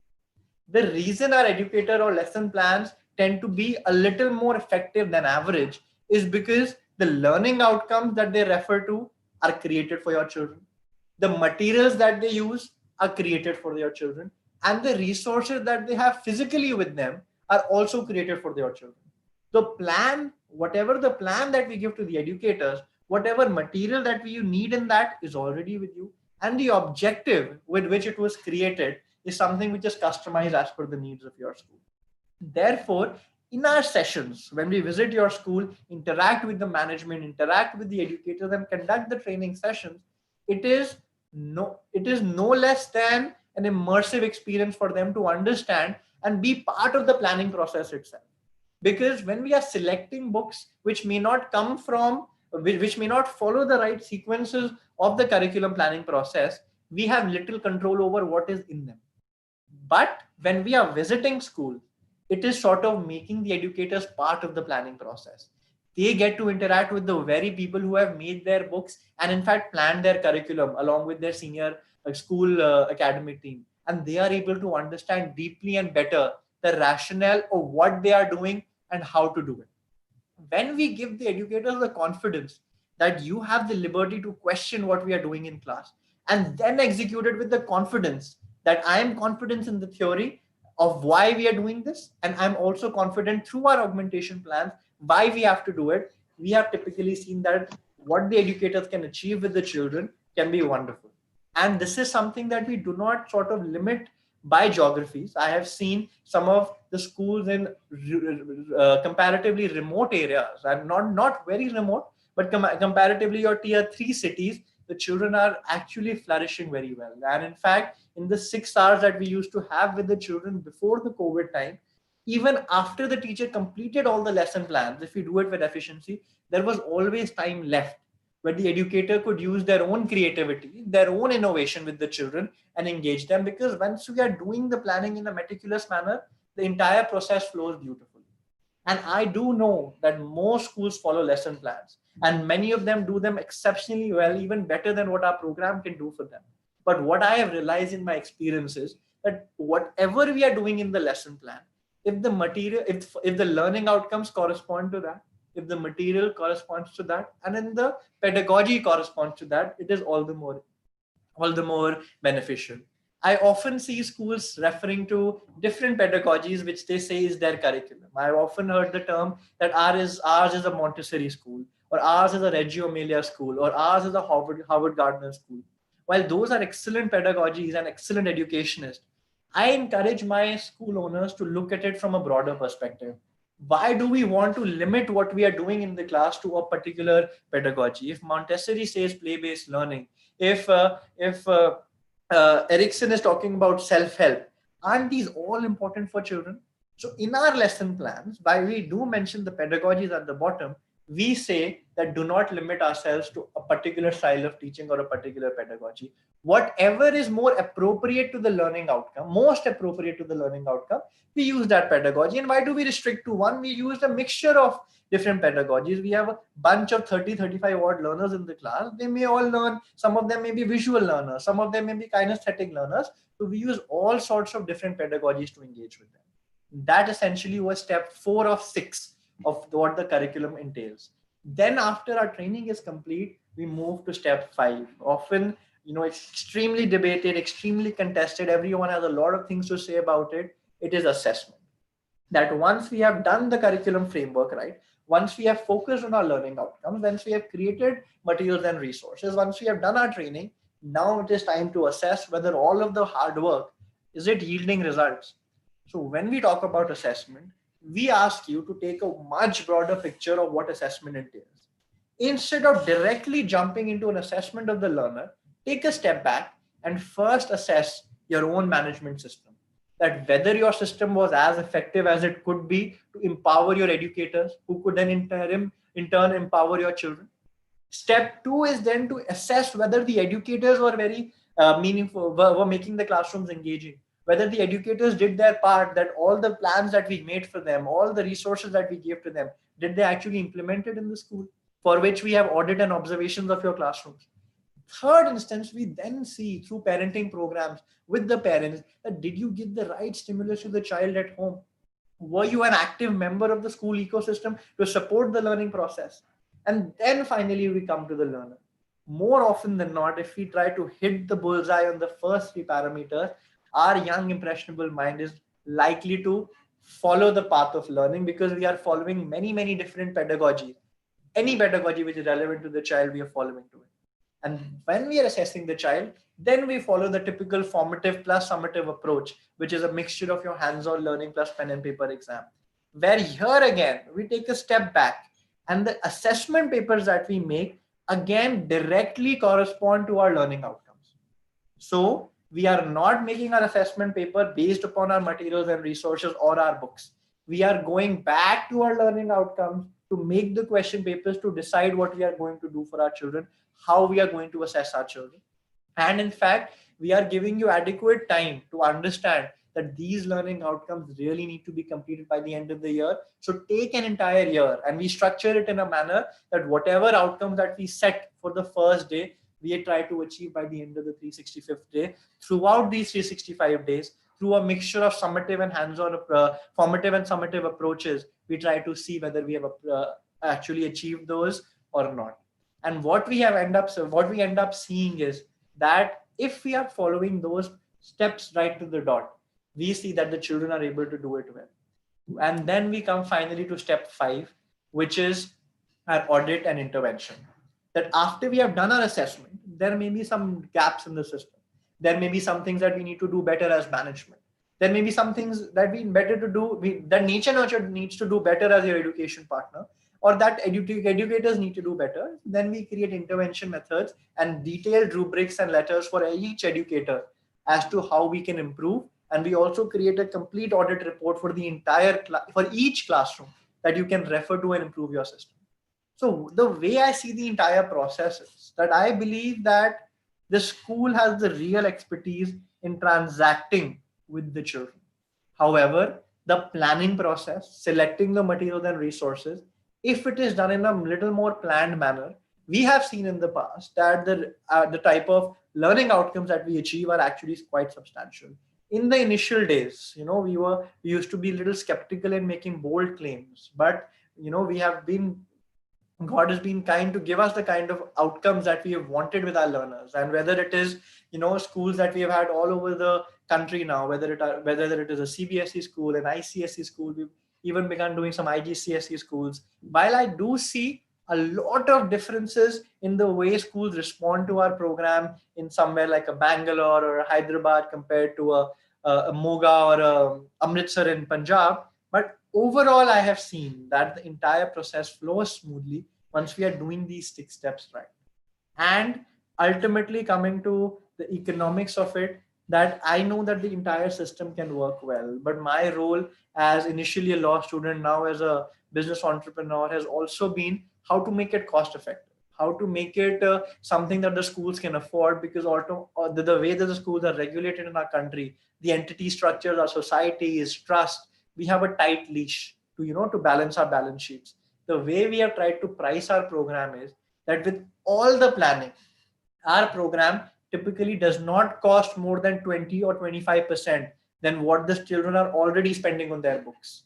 The reason our educator or lesson plans tend to be a little more effective than average is because the learning outcomes that they refer to are created for your children. The materials that they use are created for your children, and the resources that they have physically with them are also created for their children. The plan, whatever the plan that we give to the educators, whatever material that you need in that is already with you, and the objective with which it was created is something which is customized as per the needs of your school. Therefore, in our sessions, when we visit your school, interact with the management, interact with the educators, and conduct the training sessions, it is no less than an immersive experience for them to understand and be part of the planning process itself. Because when we are selecting books which may not come from, which may not follow the right sequences of the curriculum planning process, we have little control over what is in them. But when we are visiting school, it is sort of making the educators part of the planning process. They get to interact with the very people who have made their books and in fact planned their curriculum along with their senior school academic team. And they are able to understand deeply and better the rationale of what they are doing and how to do it. When we give the educators the confidence that you have the liberty to question what we are doing in class and then execute it with the confidence that I am confident in the theory of why we are doing this, and I'm also confident through our augmentation plans why we have to do it, we have typically seen that what the educators can achieve with the children can be wonderful. And this is something that we do not sort of limit by geographies. I have seen some of the schools in comparatively remote areas, and not very remote, but comparatively your tier 3 cities, the children are actually flourishing very well. And in fact, in the 6 hours that we used to have with the children before the COVID time, even after the teacher completed all the lesson plans, if we do it with efficiency, there was always time left where the educator could use their own creativity, their own innovation with the children and engage them. Because once we are doing the planning in a meticulous manner, the entire process flows beautifully. And I do know that most schools follow lesson plans, and many of them do them exceptionally well, even better than what our program can do for them. But what I have realized in my experience is that whatever we are doing in the lesson plan, if the material, if the learning outcomes correspond to that, if the material corresponds to that, and then the pedagogy corresponds to that, it is all the more beneficial. I often see schools referring to different pedagogies which they say is their curriculum. I've often heard the term that ours is a Montessori school, or ours is a Reggio Emilia school, or ours is a Howard Gardner school. While those are excellent pedagogies and excellent educationists, I encourage my school owners to look at it from a broader perspective. Why do we want to limit what we are doing in the class to a particular pedagogy? If Montessori says play-based learning, if Erickson is talking about self-help, aren't these all important for children? So in our lesson plans, while we do mention the pedagogies at the bottom, we say that do not limit ourselves to a particular style of teaching or a particular pedagogy. Whatever is more appropriate to the learning outcome, most appropriate to the learning outcome, we use that pedagogy. And why do we restrict to one? We use a mixture of different pedagogies. We have a bunch of 30, 35 odd learners in the class. They may all learn, some of them may be visual learners, some of them may be kinesthetic learners. So we use all sorts of different pedagogies to engage with them. That essentially was step 4 of 6 of what the curriculum entails. Then after our training is complete, we move to step 5. Often, it's extremely debated, extremely contested. Everyone has a lot of things to say about it. It is assessment. That once we have done the curriculum framework, right? Once we have focused on our learning outcomes, once we have created materials and resources, once we have done our training, now it is time to assess whether all of the hard work, is it yielding results? So when we talk about assessment, we ask you to take a much broader picture of what assessment entails. Instead of directly jumping into an assessment of the learner, take a step back and first assess your own management system, that whether your system was as effective as it could be to empower your educators, who could then in turn empower your children. Step two is then to assess whether the educators were very meaningful, were making the classrooms engaging, whether the educators did their part, that all the plans that we made for them, all the resources that we gave to them, did they actually implement it in the school, for which we have audit and observations of your classrooms. Third instance, we then see through parenting programs with the parents that did you give the right stimulus to the child at home? Were you an active member of the school ecosystem to support the learning process? And then finally, we come to the learner. More often than not, if we try to hit the bullseye on the first three parameters, our young impressionable mind is likely to follow the path of learning, because we are following many, many different pedagogies. Any pedagogy which is relevant to the child, we are following to it. And when we are assessing the child, then we follow the typical formative plus summative approach, which is a mixture of your hands-on learning plus pen and paper exam, where here again, we take a step back, and the assessment papers that we make again directly correspond to our learning outcomes. So we are not making our assessment paper based upon our materials and resources or our books. We are going back to our learning outcomes to make the question papers to decide what we are going to do for our children, how we are going to assess our children. And in fact, we are giving you adequate time to understand that these learning outcomes really need to be completed by the end of the year. So take an entire year, and we structure it in a manner that whatever outcomes that we set for the first day, we try to achieve by the end of the 365th day. Throughout these 365 days, through a mixture of summative and hands-on, formative and summative approaches, we try to see whether we have actually achieved those or not. And what we end up seeing is that if we are following those steps right to the dot, we see that the children are able to do it well. And then we come finally to step 5, which is our audit and intervention. That after we have done our assessment, there may be some gaps in the system. There may be some things that we need to do better as management. There may be some things that we better to do, that nature nurture needs to do better as your education partner, or that educators need to do better. Then we create intervention methods and detailed rubrics and letters for each educator as to how we can improve. And we also create a complete audit report for the entire for each classroom that you can refer to and improve your system. So the way I see the entire process is that I believe that the school has the real expertise in transacting with the children. However, the planning process, selecting the materials and resources, if it is done in a little more planned manner, we have seen in the past that the type of learning outcomes that we achieve are actually quite substantial. In the initial days, we used to be a little skeptical in making bold claims, but God has been kind to give us the kind of outcomes that we have wanted with our learners. And whether it is, schools that we have had all over the country now, whether it is a CBSE school, an ICSE school, we've even begun doing some IGCSE schools. While I do see a lot of differences in the way schools respond to our program in somewhere like a Bangalore or a Hyderabad compared to a Moga or a Amritsar in Punjab, but overall, I have seen that the entire process flows smoothly once we are doing these 6 steps right. And ultimately coming to the economics of it, that I know that the entire system can work well, but my role as initially a law student, now as a business entrepreneur, has also been how to make it cost effective, how to make it something that the schools can afford, because the way that the schools are regulated in our country, the entity structures, our society is trust. We have a tight leash to balance our balance sheets. The way we have tried to price our program is that with all the planning, our program typically does not cost more than 20 or 25% than what the children are already spending on their books.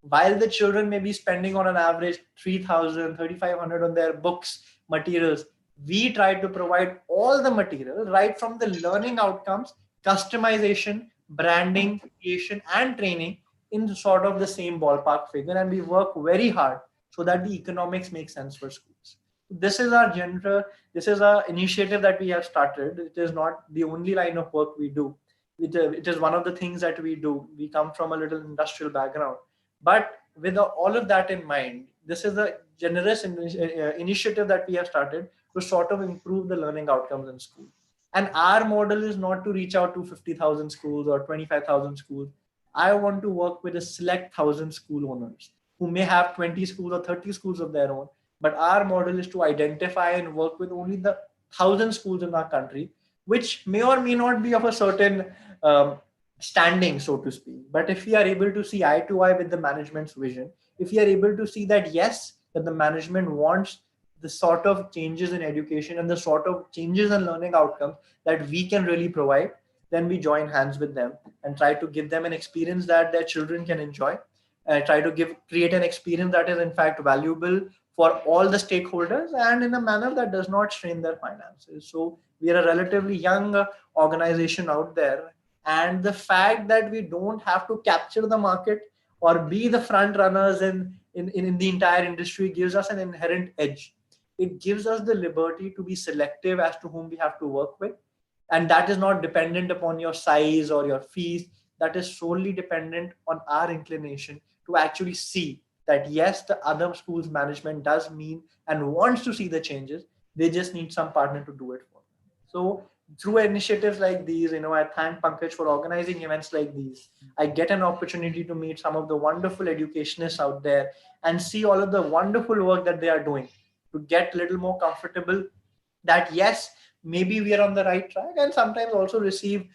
While the children may be spending on an average 3,000, 3,500 on their books, materials, we try to provide all the material right from the learning outcomes, customization, branding, creation, and training in sort of the same ballpark figure. And we work very hard so that the economics make sense for schools. This is our initiative that we have started. It is not the only line of work we do. It is one of the things that we do. We come from a little industrial background. But with all of that in mind, this is a generous initiative that we have started to sort of improve the learning outcomes in school. And our model is not to reach out to 50,000 schools or 25,000 schools. I want to work with a select 1,000 school owners who may have 20 schools or 30 schools of their own. But our model is to identify and work with only the 1,000 schools in our country, which may or may not be of a certain standing, so to speak. But if we are able to see eye to eye with the management's vision, if we are able to see that, yes, that the management wants the sort of changes in education and the sort of changes in learning outcomes that we can really provide, then we join hands with them and try to give them an experience that their children can enjoy. Try to create an experience that is in fact valuable for all the stakeholders and in a manner that does not strain their finances. So we are a relatively young organization out there, and the fact that we don't have to capture the market or be the front runners in the entire industry gives us an inherent edge. It gives us the liberty to be selective as to whom we have to work with, and that is not dependent upon your size or your fees. That is solely dependent on our inclination to actually see that, yes, the other school's management does mean and wants to see the changes. They just need some partner to do it for them. So through initiatives like these, I thank Pankaj for organizing events like these. I get an opportunity to meet some of the wonderful educationists out there and see all of the wonderful work that they are doing to get a little more comfortable that, yes, maybe we are on the right track, and sometimes also receive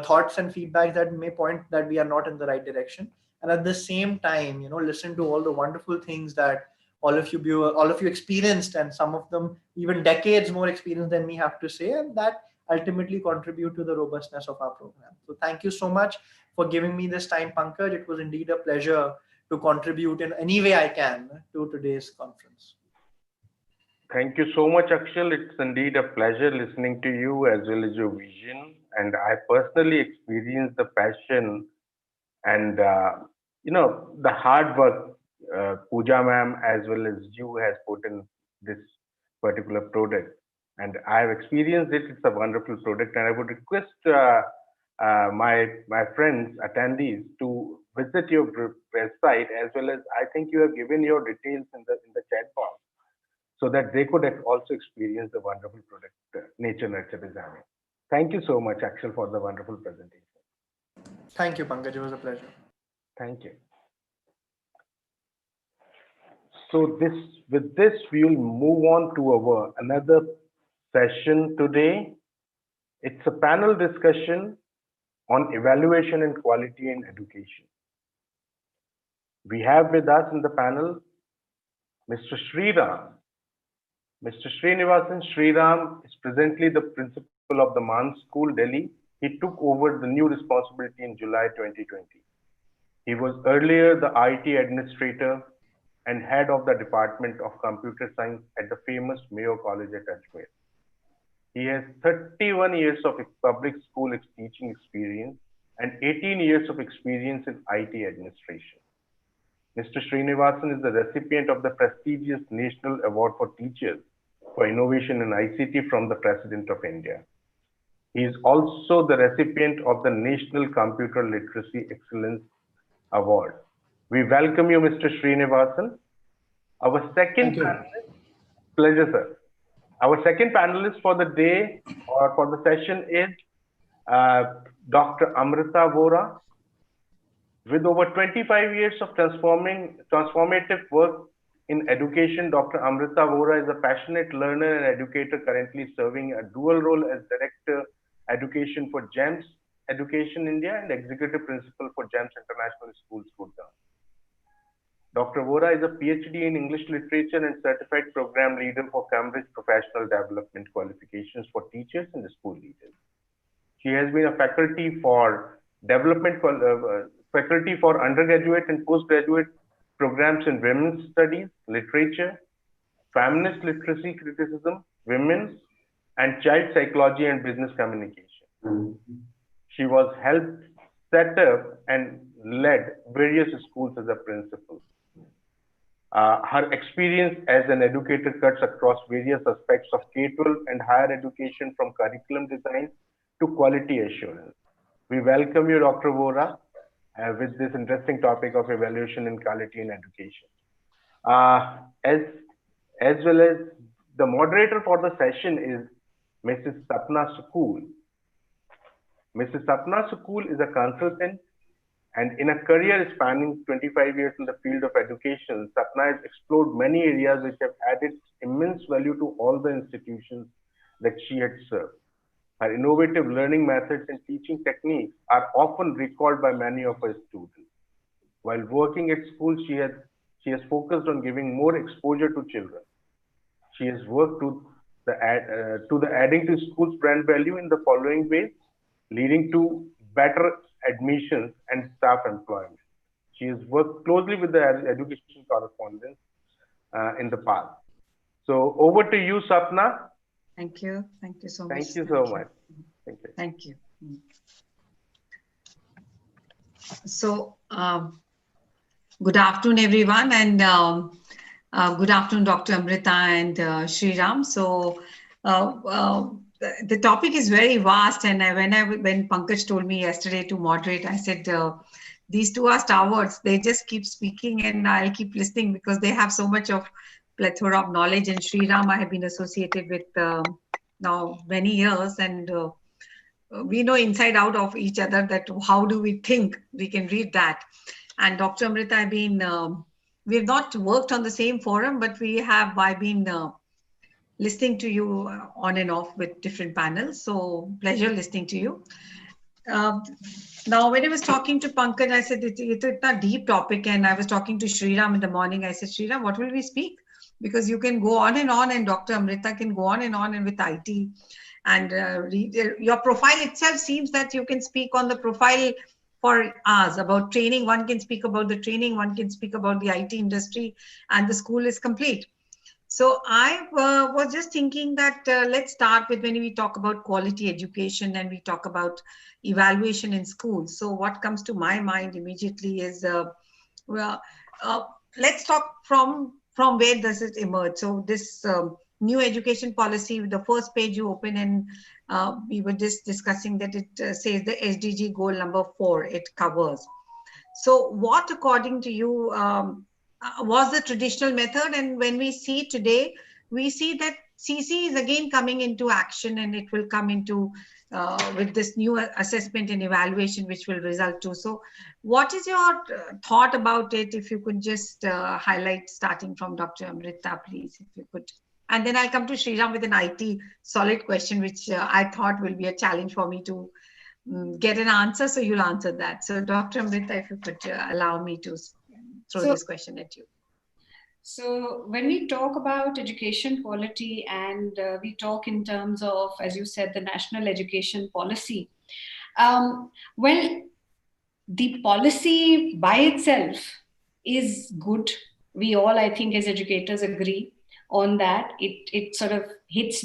thoughts and feedback that may point that we are not in the right direction. And at the same time, listen to all the wonderful things that all of you experienced, and some of them even decades more experience than me have to say, and that ultimately contribute to the robustness of our program. So thank you so much for giving me this time, Pankaj. It was indeed a pleasure to contribute in any way I can to today's conference. Thank you so much, Akshal. It's indeed a pleasure listening to you as well as your vision. And I personally experienced the passion and the hard work Pooja ma'am as well as you has put in this particular product. And I've experienced it. It's a wonderful product, and I would request my friends attendees to visit your website, as well as I think you have given your details in the chat box, so that they could also experience the wonderful product Nature Nurture is having. Thank you so much, Akshal, for the wonderful presentation. Thank you, Pankaj. It was a pleasure. Thank you. So with this, we will move on to our another session today. It's a panel discussion on evaluation and quality in education. We have with us in the panel Mr. Sriram. Mr. Srinivasan Sriram is presently the principal of the Man School, Delhi. He took over the new responsibility in July 2020. He was earlier the IT administrator and head of the Department of Computer Science at the famous Mayo College at Ajmer. He has 31 years of public school teaching experience and 18 years of experience in IT administration. Mr. Srinivasan is the recipient of the prestigious National Award for Teachers for Innovation in ICT from the President of India. He is also the recipient of the National Computer Literacy Excellence Award. We welcome you, Mr. Srinivasan. Our second panelist, pleasure, sir. Our second panelist for the day or for the session is Dr. Amrita Vora. With over 25 years of transformative work in education, Dr. Amrita Vora is a passionate learner and educator currently serving a dual role as Director Education for GEMS Education India and Executive Principal for GEMS International Schools, Gurgaon. Dr. Vora is a PhD in English Literature and Certified Program Leader for Cambridge Professional Development Qualifications for Teachers and School Leaders. She has been a faculty for undergraduate and postgraduate programs in women's studies, literature, feminist literacy criticism, women's, and child psychology and business communication. She was helped set up and led various schools as a principal. Her experience as an educator cuts across various aspects of K-12 and higher education, from curriculum design to quality assurance. We welcome you, Dr. Vora, with this interesting topic of evaluation and quality in education. As well as the moderator for the session is Mrs. Sapna Sukul. Mrs. Sapna Sukul is a consultant, and in a career spanning 25 years in the field of education, Sapna has explored many areas which have added immense value to all the institutions that she had served. Her innovative learning methods and teaching techniques are often recalled by many of her students. While working at school, she has focused on giving more exposure to children. She has worked to the adding to school's brand value in the following ways, leading to better admissions and staff employment. She has worked closely with the education correspondents in the past. So over to you, Sapna. Thank you. Thank you so much. Thank you so much. Thank you. Thank you. So, good afternoon, everyone, and good afternoon, Dr. Amrita and Sriram. So, the topic is very vast, and when Pankaj told me yesterday to moderate, I said, these two are stalwarts. They just keep speaking, and I'll keep listening because they have so much of plethora of knowledge. And Sriram, I have been associated with now many years, and we know inside out of each other that how do we think, we can read that. And Dr. Amrita, we've not worked on the same forum, but I've been listening to you on and off with different panels. So pleasure listening to you. Now, when I was talking to Pankaj, I said it's a deep topic, and I was talking to Sriram in the morning. I said, Sriram, what will we speak? Because you can go on, and Dr. Amrita can go on and with IT. And read your profile itself seems that you can speak on the profile for hours about training. One can speak about the training, one can speak about the IT industry, and the school is complete. So I was just thinking that let's start with when we talk about quality education and we talk about evaluation in schools. So what comes to my mind immediately is, let's talk from where does it emerge. So this new education policy, the first page you open, and we were just discussing that it says the SDG goal number 4, it covers. So what, according to you, was the traditional method? And when we see today, we see that CC is again coming into action, and it will come into with this new assessment and evaluation, which will result to. So what is your thought about it? If you could just highlight, starting from Dr. Amrita, please, if you could. And then I'll come to Sriram with an IT solid question, which I thought will be a challenge for me to get an answer. So you'll answer that. So Dr. Amrita, if you could allow me to throw this question at you. So when we talk about education quality, and we talk in terms of, as you said, the national education policy, well, the policy by itself is good. We all, I think, as educators agree on that. It sort of hits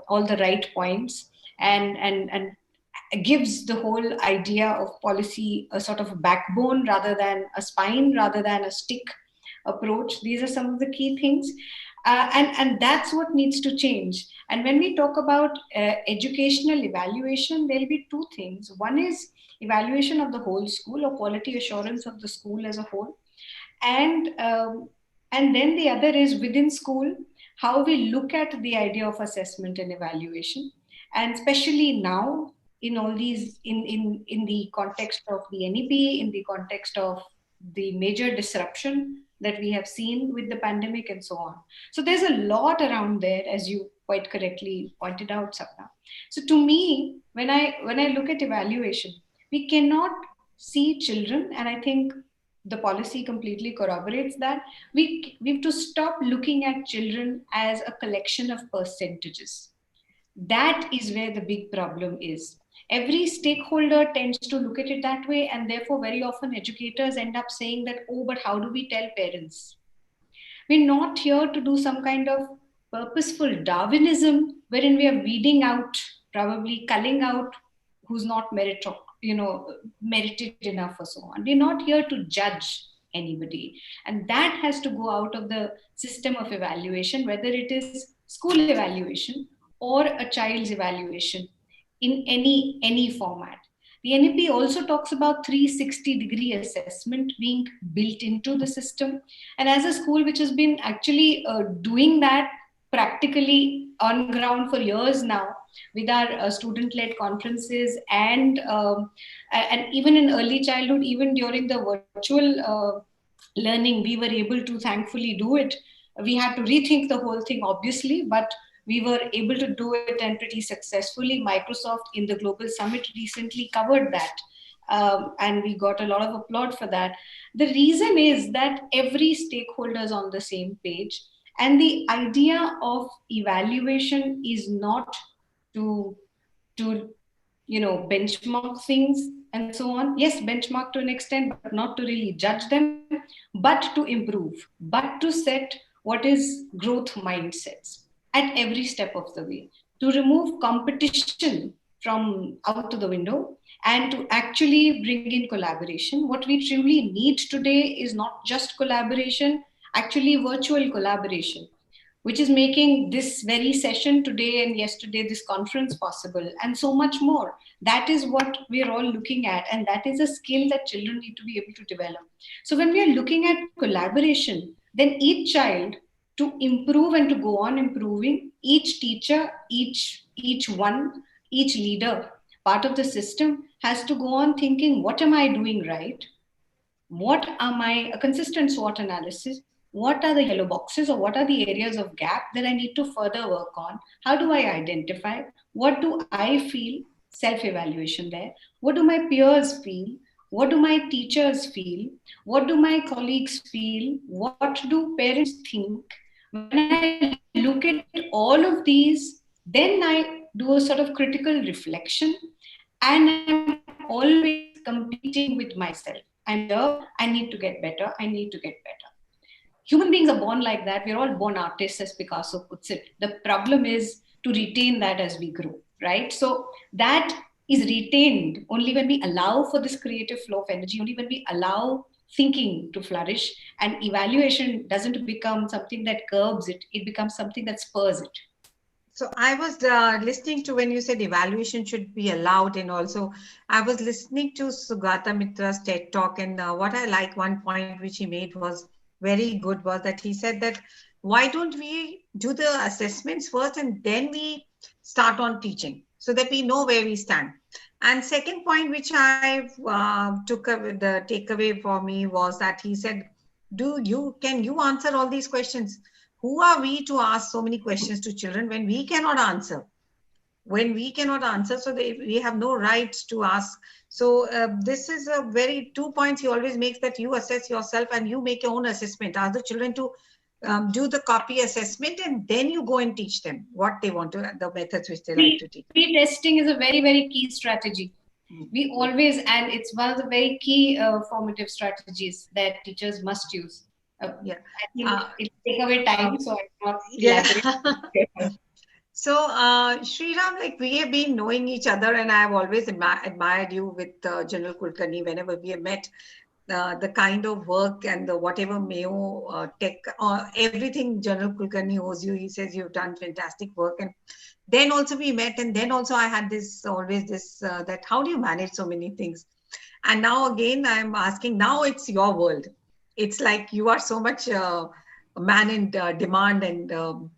all the right points and gives the whole idea of policy a sort of a backbone rather than a spine, rather than a stick approach. These are some of the key things. And that's what needs to change. And when we talk about educational evaluation, there'll be two things. One is evaluation of the whole school, or quality assurance of the school as a whole. And then the other is within school, how we look at the idea of assessment and evaluation. And especially now, in all these, in the context of the NEP, in the context of the major disruption that we have seen with the pandemic and so on. So there's a lot around there, as you quite correctly pointed out, Sapna. So to me, when I look at evaluation, we cannot see children, and I think the policy completely corroborates that. We have to stop looking at children as a collection of percentages. That is where the big problem is. Every stakeholder tends to look at it that way, and therefore very often educators end up saying that, oh, but how do we tell parents? We're not here to do some kind of purposeful Darwinism wherein we are weeding out, probably culling out who's not merited enough or so on. We're not here to judge anybody. And that has to go out of the system of evaluation, whether it is school evaluation or a child's evaluation in any format. The NEP also talks about 360-degree assessment being built into the system. And as a school which has been actually doing that practically on ground for years now, with our student-led conferences, and even in early childhood, even during the virtual learning, we were able to thankfully do it. We had to rethink the whole thing, obviously, but we were able to do it, and pretty successfully. Microsoft in the Global Summit recently covered that. And we got a lot of applaud for that. The reason is that every stakeholder is on the same page. And the idea of evaluation is not to benchmark things and so on. Yes, benchmark to an extent, but not to really judge them, but to improve, but to set what is growth mindsets at every step of the way, to remove competition from out to the window, and to actually bring in collaboration. What we truly need today is not just collaboration, actually virtual collaboration, which is making this very session today and yesterday, this conference possible, and so much more. That is what we're all looking at, and that is a skill that children need to be able to develop. So when we are looking at collaboration, then each child, to improve and to go on improving, each teacher, each leader, part of the system, has to go on thinking, what am I doing right? What are a consistent SWOT analysis? What are the yellow boxes, or what are the areas of gap that I need to further work on? How do I identify? What do I feel? Self-evaluation there. What do my peers feel? What do my teachers feel? What do my colleagues feel? What do parents think? When I look at all of these, then I do a sort of critical reflection, and I'm always competing with myself. I'm here, I need to get better, I need to get better. Human beings are born like that. We're all born artists, as Picasso puts it. The problem is to retain that as we grow, right? So that is retained only when we allow for this creative flow of energy, only when we allow thinking to flourish, and evaluation doesn't become something that curbs it, it becomes something that spurs it. So I was listening to when you said evaluation should be allowed, and also I was listening to Sugata Mitra's TED Talk, and what I like, one point which he made was very good, was that he said that why don't we do the assessments first and then we start on teaching, so that we know where we stand. And second point which I took the takeaway for me was that he said, can you answer all these questions? Who are we to ask so many questions to children when we cannot answer? When we cannot answer, so we have no right to ask. So this is a very 2 points he always makes, that you assess yourself and you make your own assessment. Ask the children to do the copy assessment, and then you go and teach them what they want to, the methods which they like to teach. Pre-testing is a very, very key strategy. We always, and it's one of the very key formative strategies that teachers must use. Yeah, I think it'll take away time, so I'm not elaborating. So, Sriram, like we have been knowing each other, and I have always admired you with General Kulkarni whenever we have met. The kind of work and the whatever Mayo tech, everything General Kulkarni owes you. He says you've done fantastic work, and then also we met, and then also I had that how do you manage so many things? And now again I'm asking. Now it's your world. It's like you are so much a man in demand, and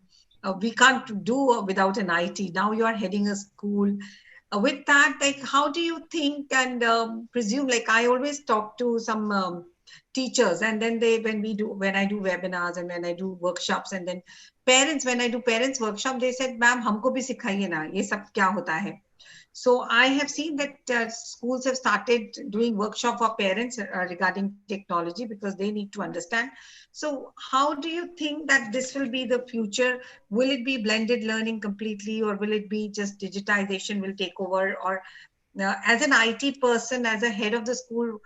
we can't do without an IT. Now you are heading a school. With that, like, how do you think and presume? Like, I always talk to some teachers, and then when I do webinars and when I do workshops, and then parents, when I do parents workshop, they said, "Ma'am, हमको भी सिखाइए ना, ये सब क्या होता है?" So I have seen that schools have started doing workshop for parents regarding technology, because they need to understand. So how do you think that this will be the future? Will it be blended learning completely, or will it be just digitization will take over? Or as an IT person, as a head of the school,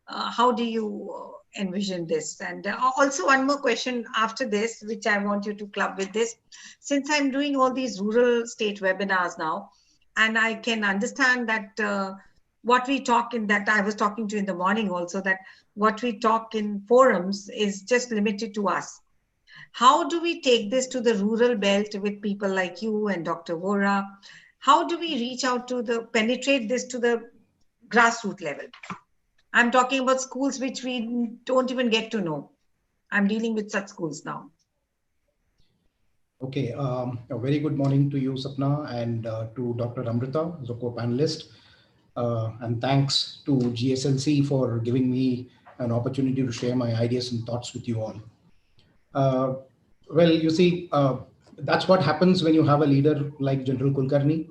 how do you envision this? And also one more question after this, which I want you to club with this. Since I'm doing all these rural state webinars now, and I can understand that what we talk in, that I was talking to in the morning also, that what we talk in forums is just limited to us. How do we take this to the rural belt with people like you and Dr. Vora? How do we reach out to penetrate this to the grassroots level? I'm talking about schools which we don't even get to know. I'm dealing with such schools now. Okay, a very good morning to you, Sapna, and to Dr. Amrita, the co-panelist. And thanks to GSLC for giving me an opportunity to share my ideas and thoughts with you all. Uh, well, you see, that's what happens when you have a leader like General Kulkarni.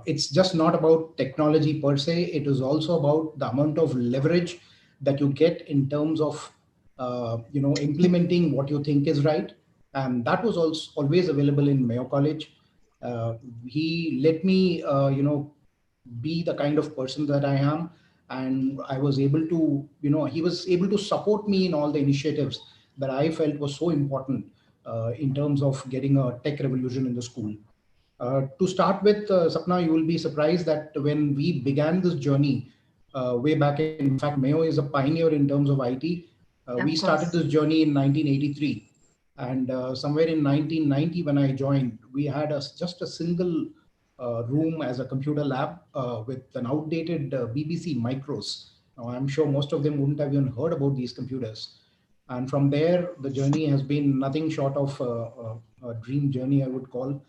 It's just not about technology per se. It is also about the amount of leverage that you get in terms of implementing what you think is right, and that was also always available in Mayo College. He let me be the kind of person that I am, and I was able to, he was able to support me in all the initiatives that I felt was so important in terms of getting a tech revolution in the school. To start with, Sapna, you will be surprised that when we began this journey way back, in fact, Mayo is a pioneer in terms of IT. We Of started course. this journey in 1983. And somewhere in 1990, when I joined, we had just a single room as a computer lab with an outdated BBC micros. Now, I'm sure most of them wouldn't have even heard about these computers. And from there, the journey has been nothing short of a dream journey, I would call,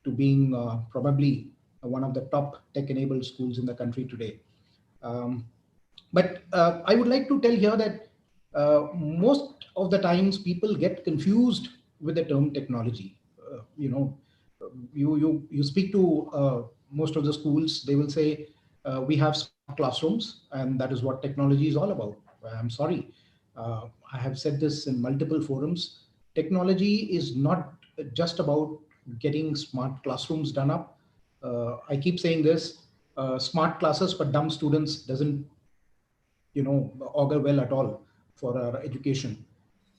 to being probably one of the top tech-enabled schools in the country today. Um, but I would like to tell here that most of the times people get confused with the term technology. You speak to most of the schools, they will say we have smart classrooms, and that is what technology is all about. I'm sorry, I have said this in multiple forums. Technology is not just about getting smart classrooms done up. I keep saying this: smart classes for dumb students doesn't augur well at all for our education.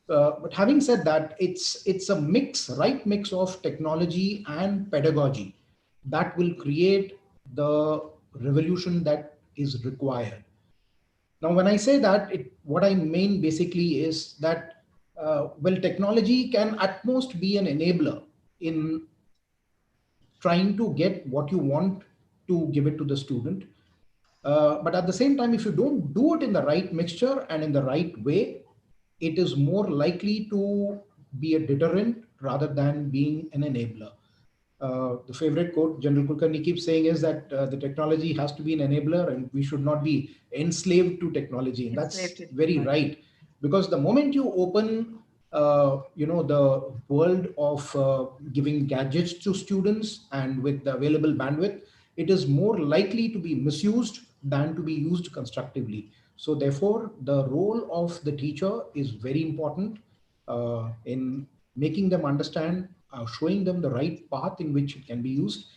But having said that, it's a right mix of technology and pedagogy that will create the revolution that is required. Now, when I say that, what I mean basically is that well, technology can at most be an enabler in trying to get what you want to give it to the student. But at the same time, if you don't do it in the right mixture and in the right way, it is more likely to be a deterrent rather than being an enabler. The favorite quote General Kulkarni keeps saying is that the technology has to be an enabler and we should not be enslaved to technology. And Enslaved that's to very technology. right, because the moment you open the world of giving gadgets to students and with the available bandwidth, it is more likely to be misused than to be used constructively. So therefore, the role of the teacher is very important in making them understand, showing them the right path in which it can be used.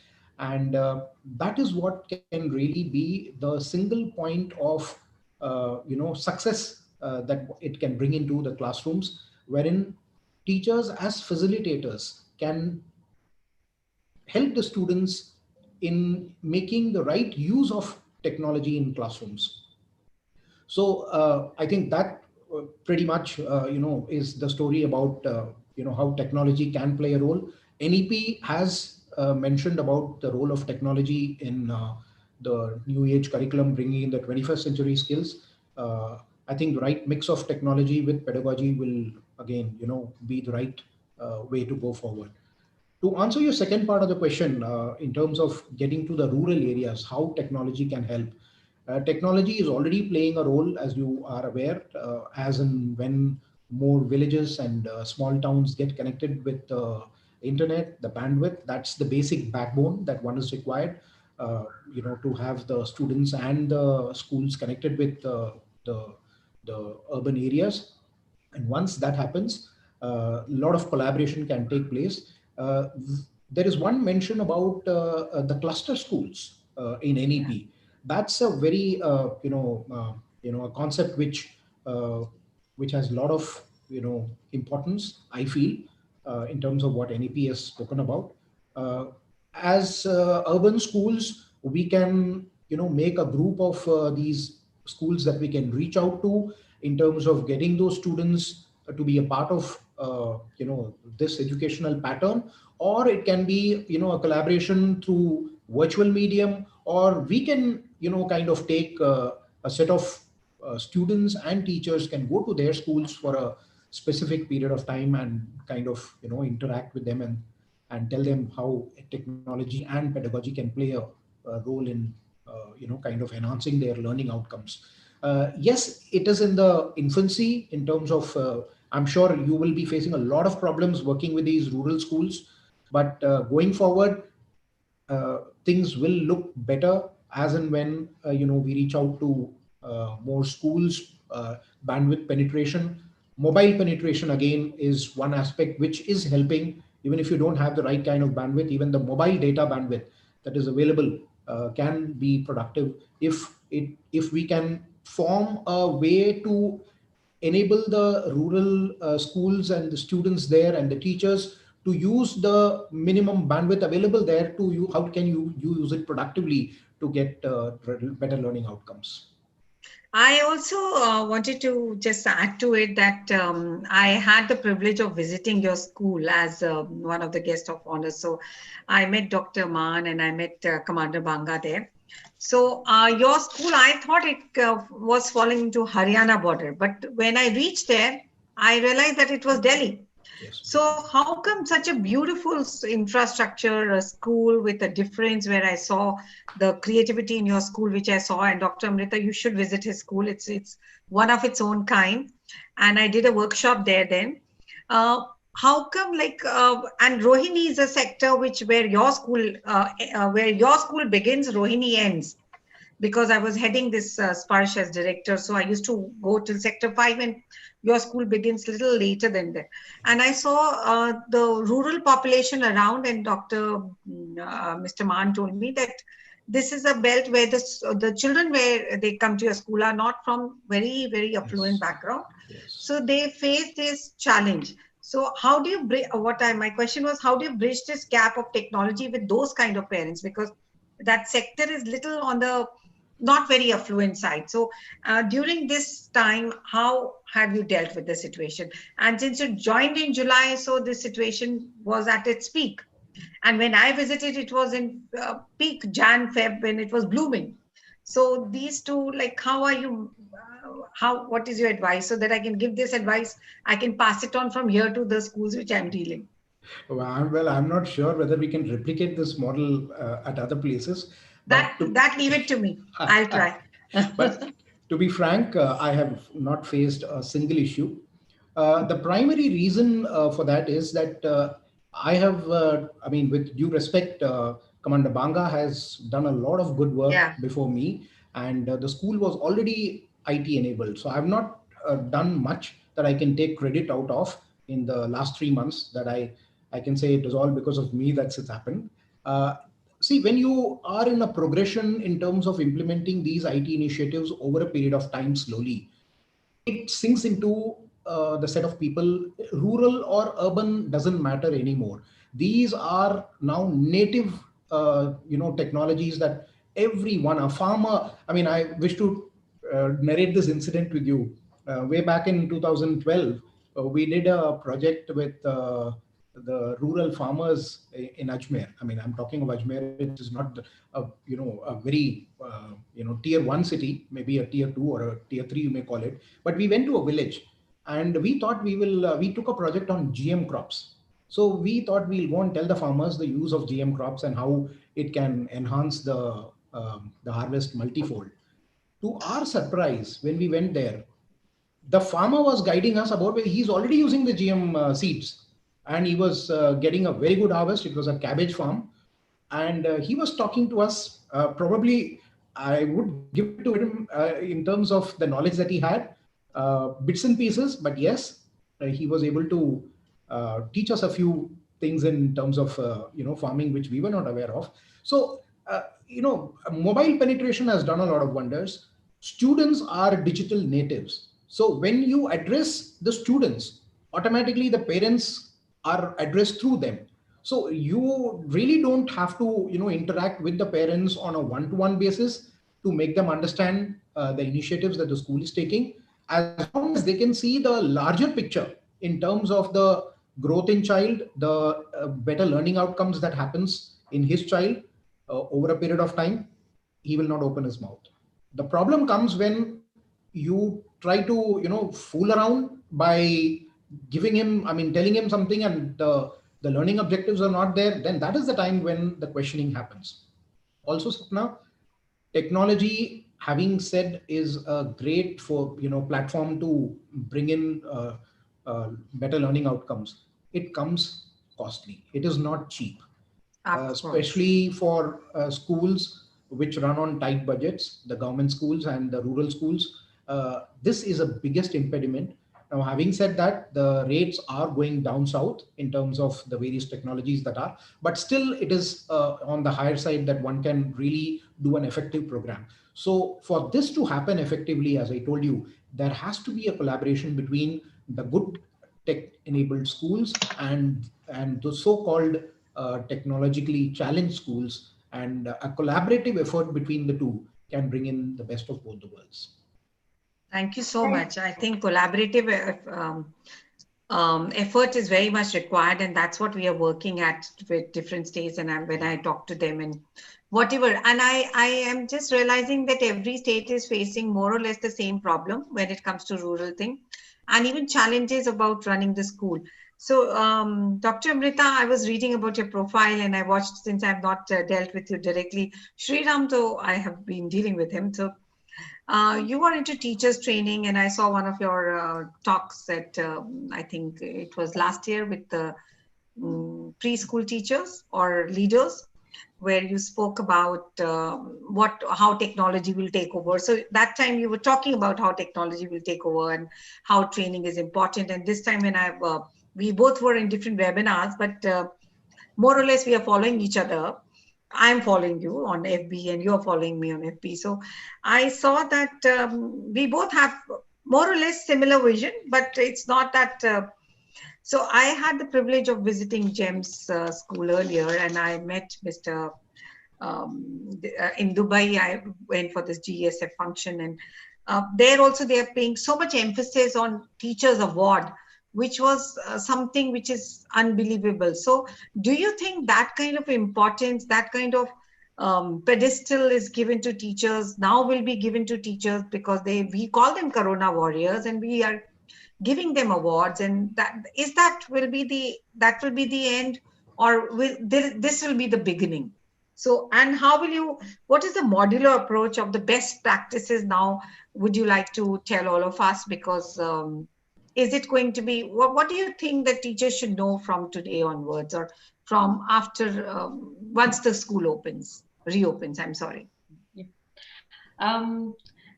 And that is what can really be the single point of success that it can bring into the classrooms, wherein teachers as facilitators can help the students in making the right use of technology in classrooms. So I think that pretty much is the story about how technology can play a role. NEP has mentioned about the role of technology in the new age curriculum, bringing in the 21st century skills. I think the right mix of technology with pedagogy will again be the right way to go forward. To answer your second part of the question, in terms of getting to the rural areas, how technology can help. Technology is already playing a role, as you are aware, as and when more villages and small towns get connected with the internet, the bandwidth, that's the basic backbone that one is required, to have the students and the schools connected with the, the urban areas. And once that happens, a lot of collaboration can take place. There is one mention about the cluster schools in NEP. That's a very a concept which has a lot of importance, I feel, in terms of what NEP has spoken about. Uh, as urban schools, we can make a group of these schools that we can reach out to in terms of getting those students to be a part of this educational pattern, or it can be a collaboration through virtual medium, or we can kind of take a set of students and teachers can go to their schools for a specific period of time and kind of, interact with them and tell them how technology and pedagogy can play a role in, kind of enhancing their learning outcomes. Yes, it is in the infancy in terms of, I'm sure you will be facing a lot of problems working with these rural schools, but going forward, things will look better as and when, we reach out to more schools. Bandwidth penetration, mobile penetration again is one aspect which is helping. Even if you don't have the right kind of bandwidth, even the mobile data bandwidth that is available can be productive if we can form a way to enable the rural schools and the students there and the teachers to use the minimum bandwidth available there to you. How can you use it productively to get better learning outcomes? I also wanted to just add to it that I had the privilege of visiting your school as one of the guests of honor. So I met Dr. Maan and I met Commander Banga there. So your school, I thought it was falling into Haryana border, but when I reached there, I realized that it was Delhi. Yes. So how come such a beautiful infrastructure, a school with a difference, where I saw the creativity in your school, which I saw, and Dr. Amrita, you should visit his school. It's one of its own kind. And I did a workshop there then. How come and Rohini is a sector where your school begins, Rohini ends. Because I was heading this Sparsh as director. So I used to go till sector 5 and your school begins a little later than that. And I saw the rural population around, and Mr. Maan told me that this is a belt where the children where they come to your school are not from very, very affluent background. Yes. So they face this challenge. So how do you my question was, how do you bridge this gap of technology with those kind of parents? Because that sector is little on the not very affluent side. So during this time, how have you dealt with the situation? And since you joined in July, so this situation was at its peak. And when I visited, it was in peak Jan, Feb, when it was blooming. So these two, how are you, what is your advice, so that I can give this advice, I can pass it on from here to the schools which I'm dealing? Well, I'm not sure whether we can replicate this model at other places. That leave it to me. I'll try. But to be frank, I have not faced a single issue. The primary reason for that is that I have, with due respect, Commander Banga has done a lot of good work before me, and the school was already IT enabled. So I've not done much that I can take credit out of in the last 3 months. That I can say it is all because of me that's it's happened. See, when you are in a progression in terms of implementing these IT initiatives over a period of time slowly, it sinks into the set of people. Rural or urban doesn't matter anymore. These are now native, technologies that everyone, a farmer. I wish to narrate this incident with you. Way back in 2012, we did a project with the rural farmers in Ajmer. I'm talking of Ajmer, which is not a very tier 1 city, maybe a tier 2 or a tier 3 you may call it. But we went to a village and we thought we took a project on GM crops. So we thought we'll go and tell the farmers the use of GM crops and how it can enhance the harvest multifold. To our surprise, when we went there, the farmer was guiding us about where he's already using the GM seeds. And he was getting a very good harvest. It was a cabbage farm. And he was talking to us. Probably I would give it to him in terms of the knowledge that he had, bits and pieces. But yes, he was able to teach us a few things in terms of farming, which we were not aware of. So, mobile penetration has done a lot of wonders. Students are digital natives. So when you address the students, automatically the parents are addressed through them. So you really don't have to, interact with the parents on a one-to-one basis to make them understand the initiatives that the school is taking. As long as they can see the larger picture in terms of the growth in child, the better learning outcomes that happens in his child over a period of time, he will not open his mouth. The problem comes when you try to, fool around by giving him, telling him something and the learning objectives are not there, then that is the time when the questioning happens. Also, Sapna, technology, having said, is a great platform to bring in better learning outcomes. It comes costly. It is not cheap, especially for schools which run on tight budgets, the government schools and the rural schools. This is a biggest impediment. Now, having said that, the rates are going down south in terms of the various technologies that are, but still it is on the higher side that one can really do an effective program. So for this to happen effectively, as I told you, there has to be a collaboration between the good tech-enabled schools and the so-called technologically challenged schools, and a collaborative effort between the two can bring in the best of both the worlds. Thank you so much. I think collaborative effort is very much required, and that's what we are working at with different states. And when I talk to them and whatever, and I am just realizing that every state is facing more or less the same problem when it comes to rural thing, and even challenges about running the school. So, Dr. Amrita, I was reading about your profile and I watched, since I've not dealt with you directly, Sriram, though I have been dealing with him. So you were into teachers training, and I saw one of your talks at, I think it was last year, with the preschool teachers or leaders, where you spoke about how technology will take over. So that time you were talking about how technology will take over and how training is important. And this time when we both were in different webinars, but more or less we are following each other. I'm following you on FB and you're following me on FB. So I saw that we both have more or less similar vision, but it's not that. So I had the privilege of visiting GEMS school earlier, and I met Mr. In Dubai. I went for this GSF function, and there also they are paying so much emphasis on Teachers Award, which was something which is unbelievable. So do you think that kind of importance, that kind of pedestal is given to teachers, now will be given to teachers, because we call them Corona warriors and we are giving them awards, and that will be the end, or this will be the beginning? So, and what is the modular approach of the best practices now? Would you like to tell all of us? Because is it going to be, what do you think that teachers should know from today onwards, or from after, once the school reopens, I'm sorry. Yeah.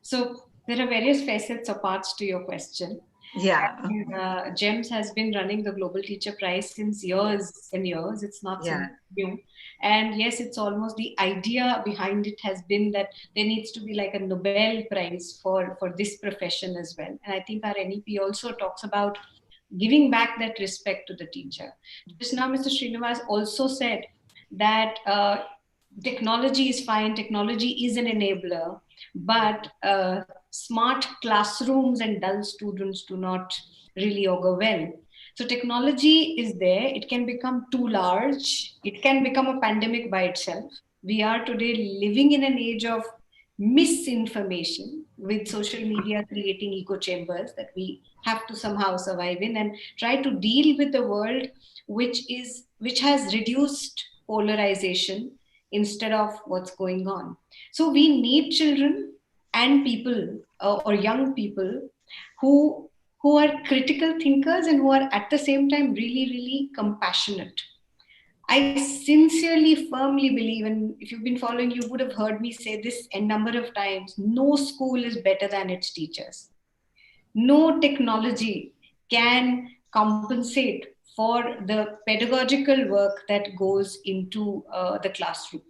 So there are various facets or parts to your question. Yeah. And, GEMS has been running the Global Teacher Prize since years and years. It's not something new. And yes, it's almost, the idea behind it has been that there needs to be like a Nobel Prize for this profession as well. And I think our NEP also talks about giving back that respect to the teacher. Just now, Mr. Srinivas also said that technology is fine, technology is an enabler, but smart classrooms and dull students do not really augur well. So technology is there. It can become too large. It can become a pandemic by itself. We are today living in an age of misinformation, with social media creating echo chambers that we have to somehow survive in and try to deal with the world which has reduced polarization instead of what's going on. So we need children and people or young people who are critical thinkers and who are at the same time really, really compassionate. I sincerely, firmly believe, and if you've been following, you would have heard me say this a number of times, no school is better than its teachers. No technology can compensate for the pedagogical work that goes into the classroom.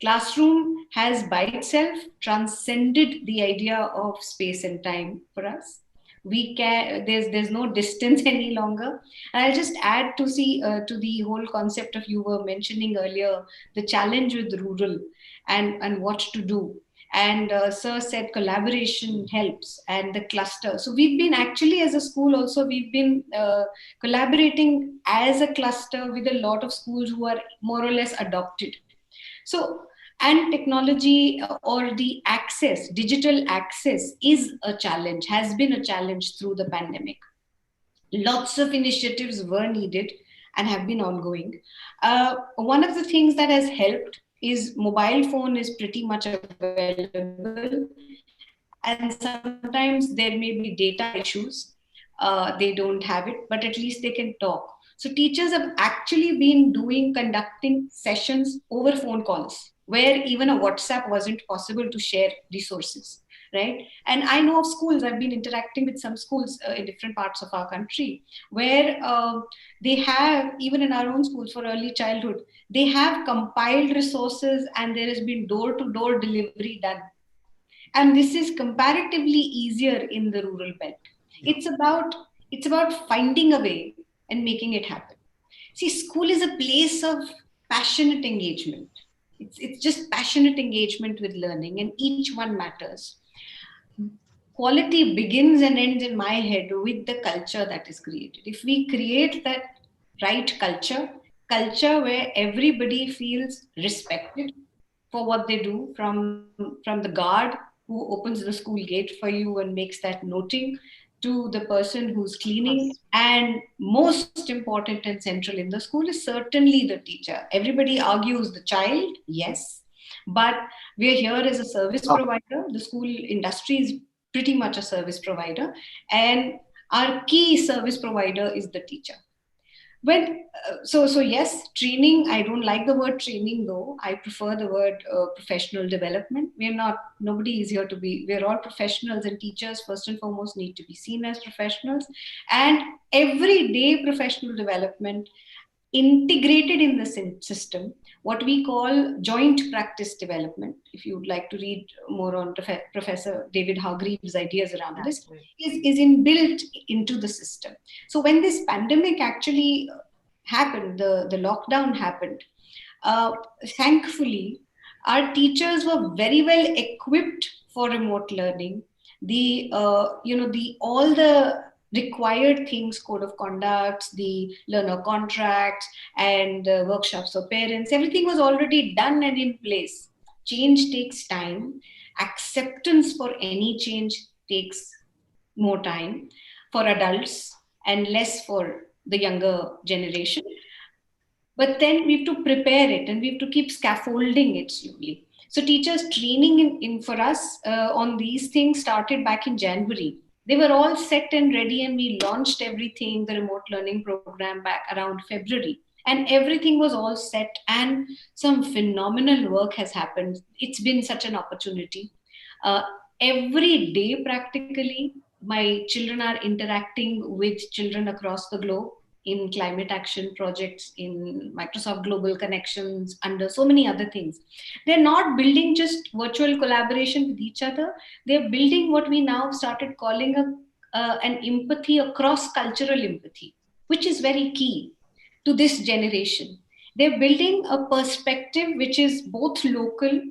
Classroom has by itself transcended the idea of space and time for us. There's no distance any longer. And I'll just add to the whole concept of, you were mentioning earlier, the challenge with rural and what to do. And Sir said collaboration helps, and the cluster. So we've been actually, as a school also, we've been collaborating as a cluster with a lot of schools who are more or less adopted. So, and technology or the access, digital access is a challenge, has been a challenge through the pandemic. Lots of initiatives were needed and have been ongoing. One of the things that has helped is mobile phone is pretty much available, and sometimes there may be data issues. They don't have it, but at least they can talk. So teachers have actually been conducting sessions over phone calls where even a WhatsApp wasn't possible to share resources, right? And I know of schools, I've been interacting with some schools in different parts of our country where they have, even in our own schools for early childhood, they have compiled resources and there has been door-to-door delivery done. And this is comparatively easier in the rural belt. It's about finding a way and making it happen. See, school is a place of passionate engagement. It's just passionate engagement with learning, and each one matters. Quality begins and ends in my head with the culture that is created. If we create that right culture where everybody feels respected for what they do, from the guard who opens the school gate for you and makes that noting, to the person who's cleaning, and most important and central in the school is certainly the teacher. Everybody argues the child, yes, but we're here as a service provider. The school industry is pretty much a service provider, and our key service provider is the teacher. So yes, training. I don't like the word training though. I prefer the word professional development. Nobody is here to be. We're all professionals, and teachers first and foremost need to be seen as professionals. And everyday professional development integrated in the system, what we call joint practice development. If you would like to read more on Professor David Hargreaves' ideas around this, is inbuilt into the system. So when this pandemic actually happened, the lockdown happened, thankfully, our teachers were very well equipped for remote learning. All the required things, code of conduct, the learner contracts, and workshops for parents, everything was already done and in place. Change takes time. Acceptance for any change takes more time for adults and less for the younger generation. But then we have to prepare it and we have to keep scaffolding it slowly. So teachers training in for us on these things started back in January. They were all set and ready, and we launched everything, the remote learning program, back around February. And everything was all set, and some phenomenal work has happened. It's been such an opportunity. Every day, practically, my children are interacting with children across the globe in climate action projects, in Microsoft Global Connections, under so many other things. They're not building just virtual collaboration with each other. They're building what we now started calling an empathy, a cross-cultural empathy, which is very key to this generation. They're building a perspective which is both local.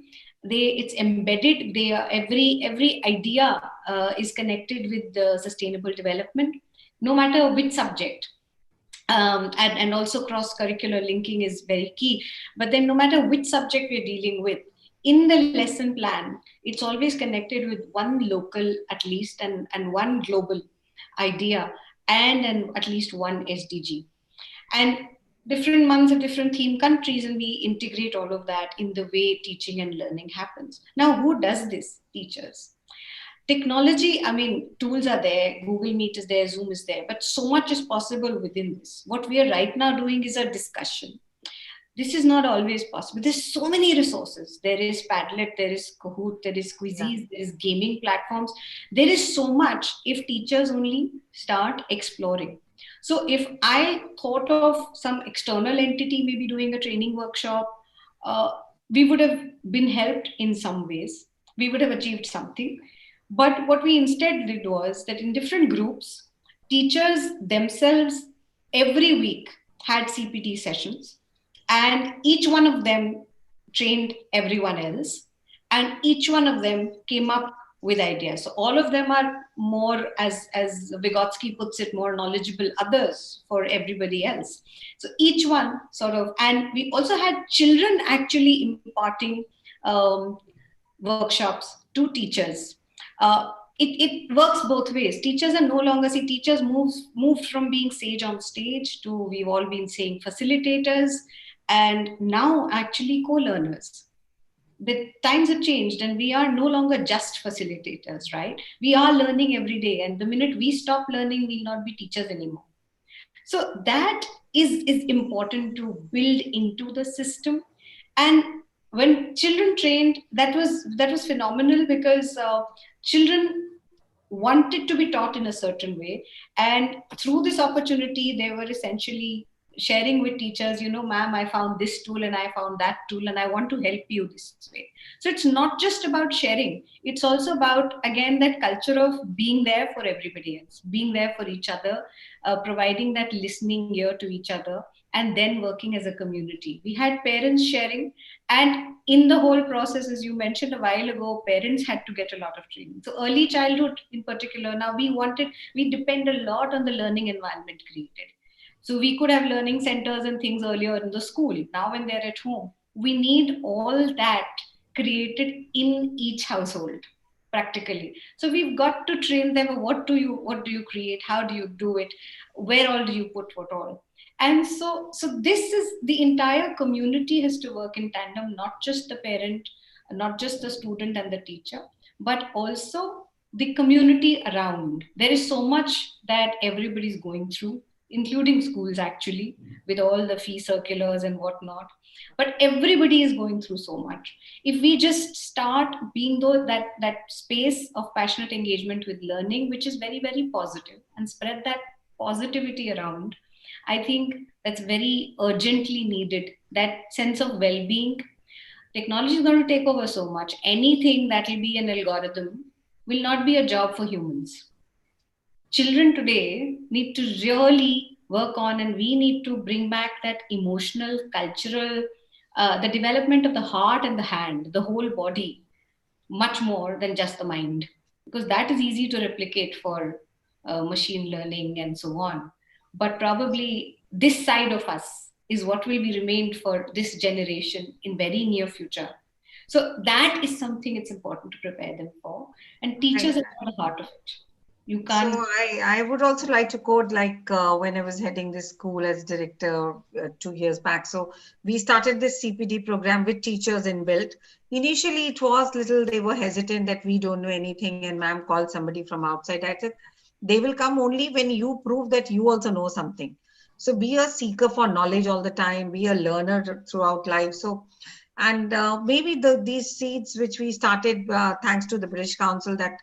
It's embedded. Every idea is connected with the sustainable development, no matter which subject. And also cross-curricular linking is very key. But then no matter which subject we're dealing with, in the lesson plan, it's always connected with one local at least and one global idea and at least one SDG. And different months of different theme countries, and we integrate all of that in the way teaching and learning happens. Now, who does this? Teachers. Technology, tools are there, Google Meet is there, Zoom is there, but so much is possible within this. What we are right now doing is a discussion. This is not always possible. There's so many resources. There is Padlet, there is Kahoot, there is Quizzes, there is gaming platforms. There is so much if teachers only start exploring. So if I thought of some external entity maybe doing a training workshop, we would have been helped in some ways. We would have achieved something. But what we instead did was that in different groups, teachers themselves every week had CPT sessions, and each one of them trained everyone else, and each one of them came up with ideas. So all of them are more, as Vygotsky puts it, more knowledgeable others for everybody else. So each one sort of, and we also had children actually imparting workshops to teachers. it works both ways. Teachers are no longer, see, teachers moved from being sage on stage to, we've all been saying, facilitators, and now actually co-learners. The times have changed and we are no longer just facilitators, right? We are learning every day, and the minute we stop learning, we'll not be teachers anymore. So that is important to build into the system. And when children trained, that was phenomenal, because children wanted to be taught in a certain way, and through this opportunity they were essentially sharing with teachers, ma'am, I found this tool and I found that tool and I want to help you this way. So it's not just about sharing, it's also about, again, that culture of being there for everybody else, being there for each other, providing that listening ear to each other, and then working as a community. We had parents sharing, and in the whole process, as you mentioned a while ago, parents had to get a lot of training. So early childhood in particular, now we depend a lot on the learning environment created. So we could have learning centers and things earlier in the school. Now when they're at home, we need all that created in each household practically. So we've got to train them. What do you create? How do you do it? Where all do you put what all? And so this is, the entire community has to work in tandem, not just the parent, not just the student and the teacher, but also the community around. There is so much that everybody's going through, including schools actually, with all the fee circulars and whatnot. But everybody is going through so much. If we just start being that space of passionate engagement with learning, which is very, very positive, and spread that positivity around, I think that's very urgently needed. That sense of well-being. Technology is going to take over so much. Anything that will be an algorithm will not be a job for humans. Children today need to really work on, and we need to bring back that emotional, cultural, the development of the heart and the hand, the whole body, much more than just the mind, because that is easy to replicate for machine learning and so on. But probably this side of us is what will be remained for this generation in very near future. So that is something it's important to prepare them for, and teachers are at the heart of it. You can't. So I would also like to quote, like when I was heading this school as director 2 years back. So we started this CPD program with teachers inbuilt. Initially, it was little, they were hesitant that we don't know anything, and ma'am called somebody from outside. I said, they will come only when you prove that you also know something. So be a seeker for knowledge all the time, be a learner throughout life. So, and maybe these seeds which we started thanks to the British Council, that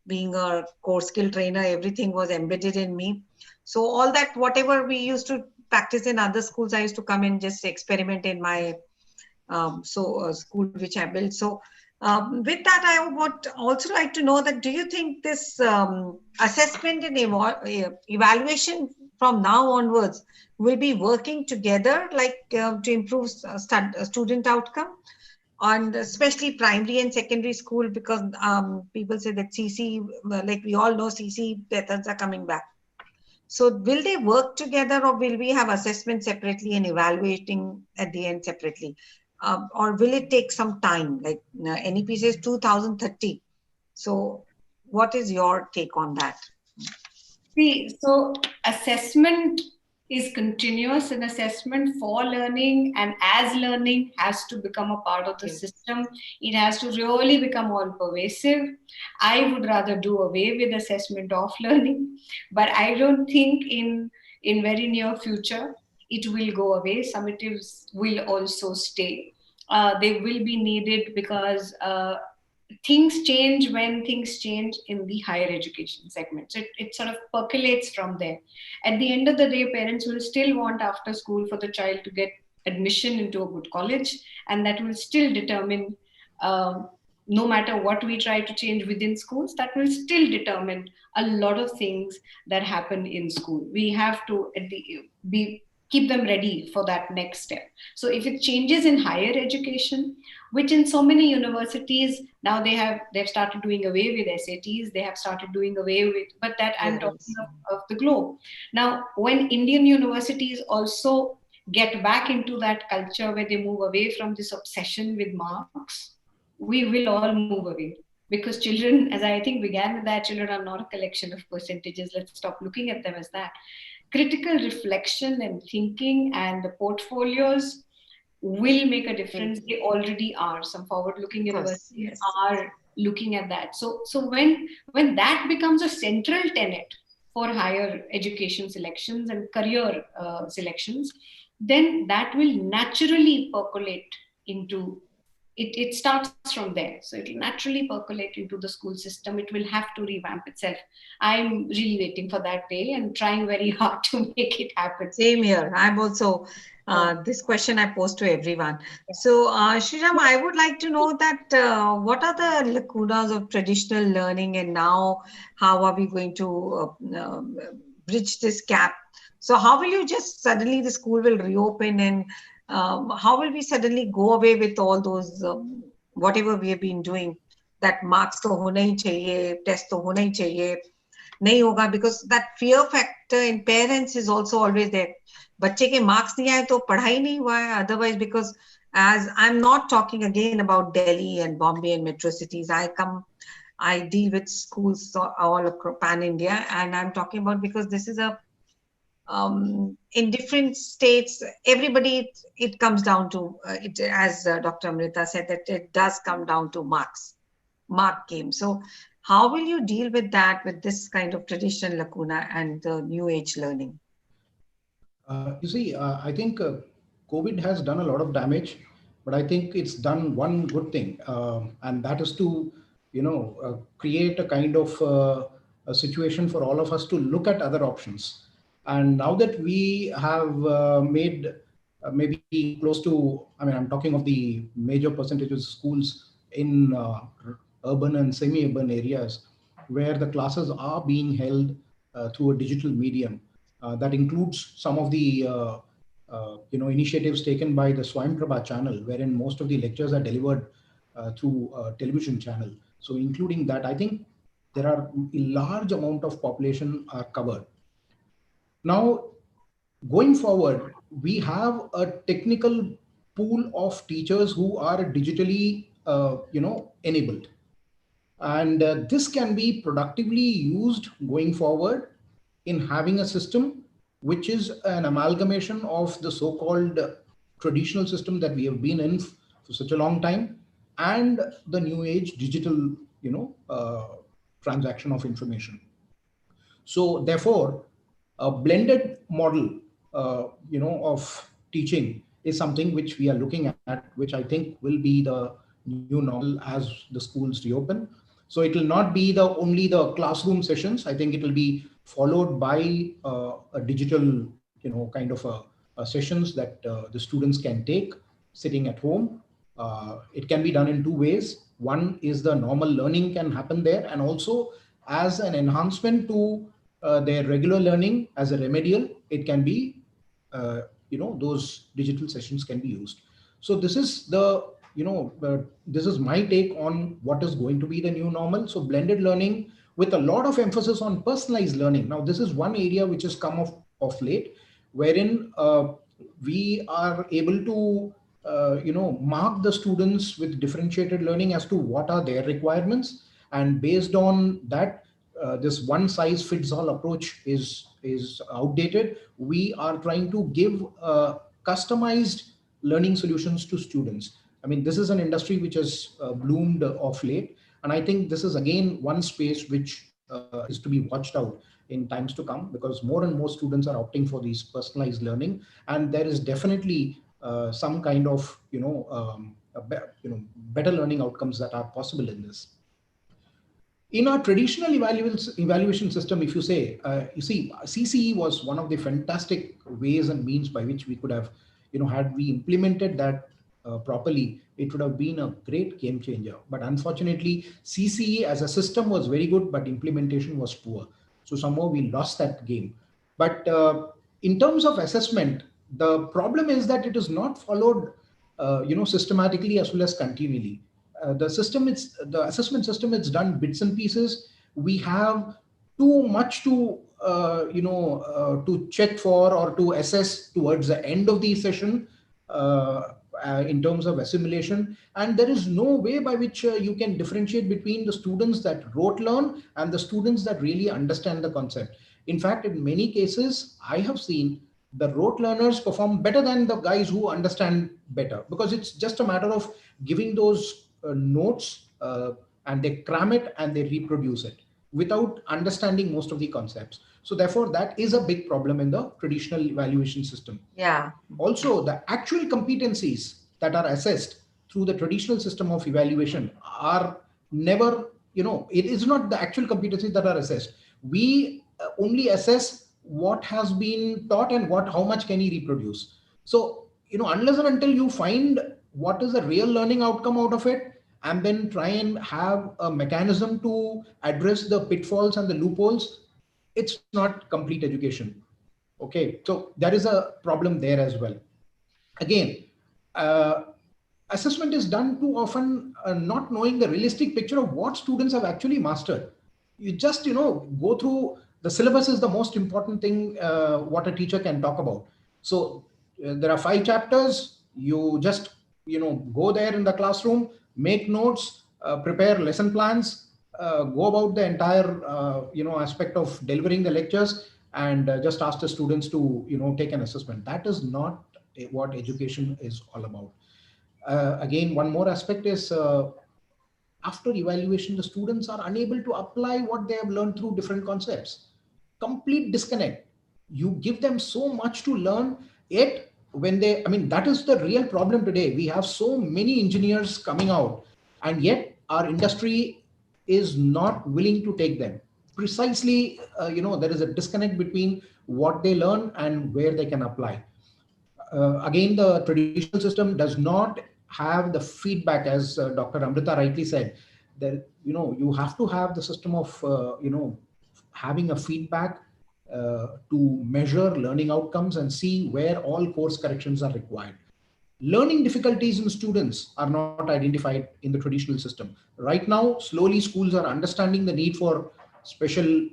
being a core skill trainer, everything was embedded in me. So all that, whatever we used to practice in other schools, I used to come and just experiment in my school which I built. So with that, I would also like to know that, do you think this assessment and evaluation from now onwards will be working together, like to improve student outcome? And especially primary and secondary school, because people say that CC, like we all know, CC methods are coming back. So will they work together, or will we have assessment separately and evaluating at the end separately? Or will it take some time? Like NEP says 2030. So what is your take on that? See, so assessment is continuous, and assessment for learning and as learning has to become a part of the system. It has to really become all pervasive. I would rather do away with assessment of learning, but I don't think in very near future it will go away. Summatives will also stay. They will be needed because things change when things change in the higher education segment. So it sort of percolates from there. At the end of the day, parents will still want after school for the child to get admission into a good college, and that will still determine, no matter what we try to change within schools, that will still determine a lot of things that happen in school. We have to keep them ready for that next step. So if it changes in higher education, which in so many universities now they've started doing away with SATs, they have started doing away with, but that I'm talking of the globe. Now, when Indian universities also get back into that culture where they move away from this obsession with marks, we will all move away. because children, as I think began with that, children are not a collection of percentages. Let's stop looking at them as that. Critical reflection and thinking and the portfolios will make a difference. They already are. Some forward-looking universities yes. are looking at that. So when that becomes a central tenet for higher education selections and career selections, then that will naturally percolate into it starts from there. So it will naturally percolate into the school system. It will have to revamp itself. I'm really waiting for that day and trying very hard to make it happen. Same here. I'm also, this question I pose to everyone. So, Shriram, I would like to know that what are the lacunas of traditional learning, and now how are we going to bridge this gap? So how will you just suddenly the school will reopen, and how will we suddenly go away with all those, whatever we have been doing, that marks to hona hi chahiye, test to hona hi chahiye, nahi hoga, because that fear factor in parents is also always there. बच्चे के marks नहीं आए तो पढ़ाई नहीं हुआ है. Otherwise, because as I'm not talking again about Delhi and Bombay and metro cities, I deal with schools all across pan India, and I'm talking about, because this is a in different states, everybody, it comes down to it, as Dr. Amrita said, that it does come down to mark game. So how will you deal with that, with this kind of traditional lacuna and the new age learning? You see, I think COVID has done a lot of damage, but I think it's done one good thing, and that is to, create a kind of a situation for all of us to look at other options. And now that we have made maybe close to, I'm talking of the major percentages of schools in urban and semi-urban areas where the classes are being held through a digital medium. That includes some of the initiatives taken by the Swayamprabha channel, wherein most of the lectures are delivered through a television channel. So including that, I think there are a large amount of population are covered. Now, going forward, we have a technical pool of teachers who are digitally enabled. And this can be productively used going forward in having a system which is an amalgamation of the so-called traditional system that we have been in for such a long time and the new age digital, transaction of information. So therefore, a blended model, of teaching is something which we are looking at, which I think will be the new normal as the schools reopen. So it will not be only the classroom sessions. I think it will be followed by a digital, kind of a sessions that the students can take sitting at home. It can be done in two ways. One is the normal learning can happen there, and also as an enhancement to their regular learning as a remedial, it can be, those digital sessions can be used. So this is this is my take on what is going to be the new normal. So blended learning with a lot of emphasis on personalized learning. Now, this is one area which has come of late, wherein we are able to, mark the students with differentiated learning as to what are their requirements. And based on that, this one size fits all approach is outdated. We are trying to give customized learning solutions to students. I mean, this is an industry which has bloomed of late. And I think this is again one space which is to be watched out in times to come, because more and more students are opting for these personalized learning. And there is definitely some kind of, better learning outcomes that are possible in this. In our traditional evaluation system, if you say, you see, CCE was one of the fantastic ways and means by which we could have, had we implemented that properly, it would have been a great game changer. But unfortunately, CCE as a system was very good, but implementation was poor. So somehow we lost that game. But in terms of assessment, the problem is that it is not followed, systematically as well as continually. The assessment system, it's done bits and pieces. We have too much to to check for or to assess towards the end of the session, in terms of assimilation, and there is no way by which you can differentiate between the students that rote learn and the students that really understand the concept. In fact, in many cases, I have seen the rote learners perform better than the guys who understand better, because it's just a matter of giving those notes and they cram it and they reproduce it without understanding most of the concepts. So therefore, that is a big problem in the traditional evaluation system. Yeah. Also, the actual competencies that are assessed through the traditional system of evaluation are never, it is not the actual competencies that are assessed. We only assess what has been taught and how much can he reproduce. So, unless and until you find what is the real learning outcome out of it, and then try and have a mechanism to address the pitfalls and the loopholes, it's not complete education. Okay, so there is a problem there as well. Again, assessment is done too often, not knowing the realistic picture of what students have actually mastered. You just, go through the syllabus is the most important thing what a teacher can talk about. So there are 5 chapters. You just, go there in the classroom, make notes, prepare lesson plans, go about the entire, aspect of delivering the lectures, and just ask the students to, take an assessment. That is not what education is all about. Again, one more aspect is after evaluation, the students are unable to apply what they have learned through different concepts. Complete disconnect. You give them so much to learn, yet when they, that is the real problem today. We have so many engineers coming out, and yet our industry is not willing to take them. Precisely, there is a disconnect between what they learn and where they can apply. Again, the traditional system does not have the feedback, as Dr. Amrita rightly said, that you have to have the system of having a feedback to measure learning outcomes and see where all course corrections are required. Learning difficulties in students are not identified in the traditional system. Right now, slowly schools are understanding the need for special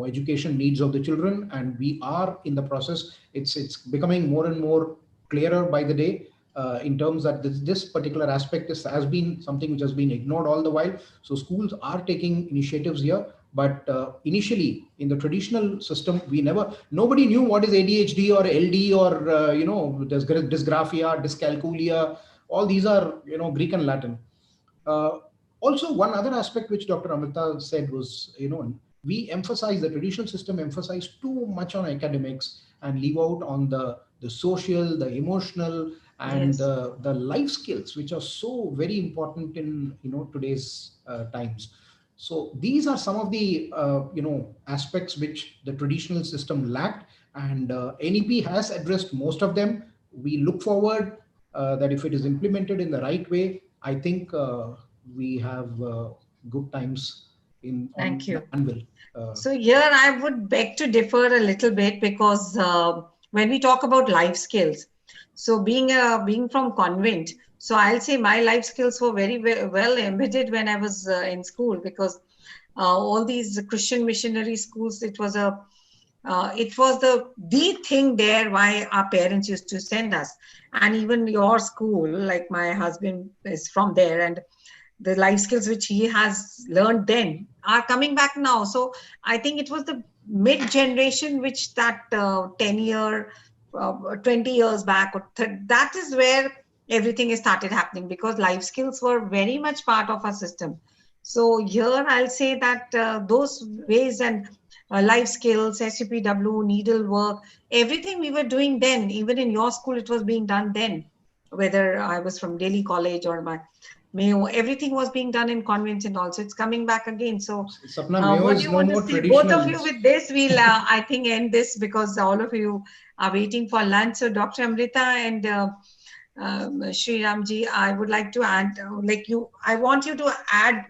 education needs of the children, and we are in the process. It's becoming more and more clearer by the day, in terms that this particular aspect has been something which has been ignored all the while. So schools are taking initiatives here, but initially in the traditional system, nobody knew what is ADHD or LD or dysgraphia, dyscalculia. All these are Greek and Latin. Also, one other aspect which Dr. Amrita said was, the traditional system emphasized too much on academics and leave out on the social, the emotional, and Yes. the life skills, which are so very important in today's times. So these are some of the aspects which the traditional system lacked, and NEP has addressed most of them. We look forward that if it is implemented in the right way, I think we have good times Thank you. anvil. So here I would beg to differ a little bit, because when we talk about life skills, so being from convent, so I'll say my life skills were very well embedded when I was in school, because all these Christian missionary schools, it was the thing there why our parents used to send us. And even your school, like my husband is from there, and the life skills which he has learned then are coming back now. So I think it was the mid generation which that 10-year, 20 years back, that is where everything has started happening, because life skills were very much part of our system. So here I'll say that those ways and life skills, SCPW, needlework, everything we were doing then, even in your school, it was being done then, whether I was from Delhi College or my Mayo, everything was being done in convents, and also it's coming back again. So Sapna, what do you want to say? Both of you with this, we'll I think end this, because all of you are waiting for lunch. So Dr. Amrita and Sri Ramji, I would like to add, I want you to add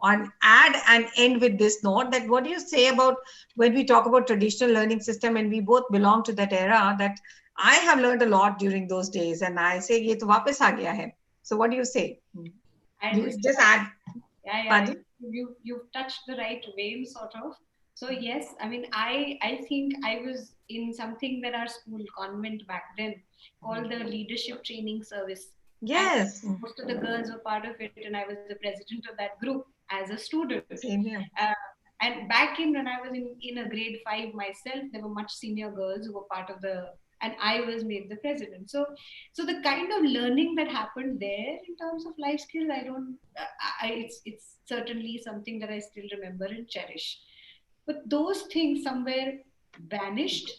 and end with this note, that what do you say about when we talk about traditional learning system, and we both belong to that era, that I have learned a lot during those days, and I say ye to wapas aa gaya hai. So what do you say? You just add. Yeah. You've touched the right vein, sort of. So yes, I mean, I think I was in something that our school convent back then called the Leadership Training Service. Yes. And most of the girls were part of it, and I was the president of that group as a student. Same here. And back when I was in a grade 5 myself, there were much senior girls who were part of and I was made the president. So the kind of learning that happened there in terms of life skills, it's certainly something that I still remember and cherish. But those things somewhere vanished.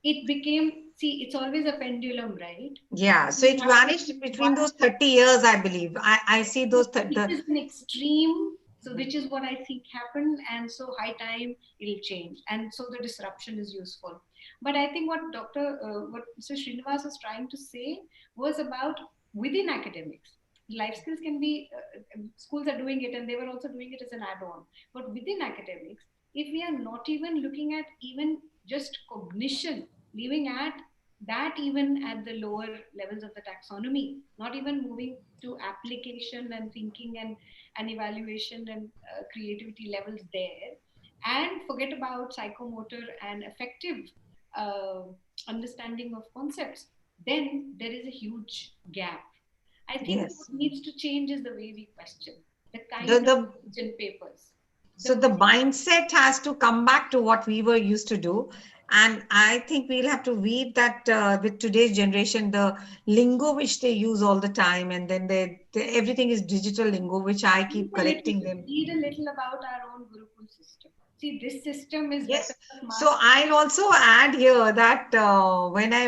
It became, see, it's always a pendulum, right? Yeah, so it vanished between those 30 years, I believe. I see those. It is an extreme, so which is what I think happened, and so high time it'll change, and so the disruption is useful. But I think what what Mr. Srinivas was trying to say was about within academics. Life skills can be, schools are doing it, and they were also doing it as an add-on. But within academics, if we are not even looking at even just cognition, leaving at that even at the lower levels of the taxonomy, not even moving to application and thinking and evaluation and creativity levels there, and forget about psychomotor and affective uh, understanding of concepts, then there is a huge gap. I think Yes. what needs to change is the way we question, the kind The- of question papers. So the mindset has to come back to what we were used to do. And I think we'll have to weave that with today's generation, the lingo which they use all the time. And then everything is digital lingo, which I keep correcting them. Read a little about our own Gurukul system. See, this system is Yes. better. So I'll also add here that when I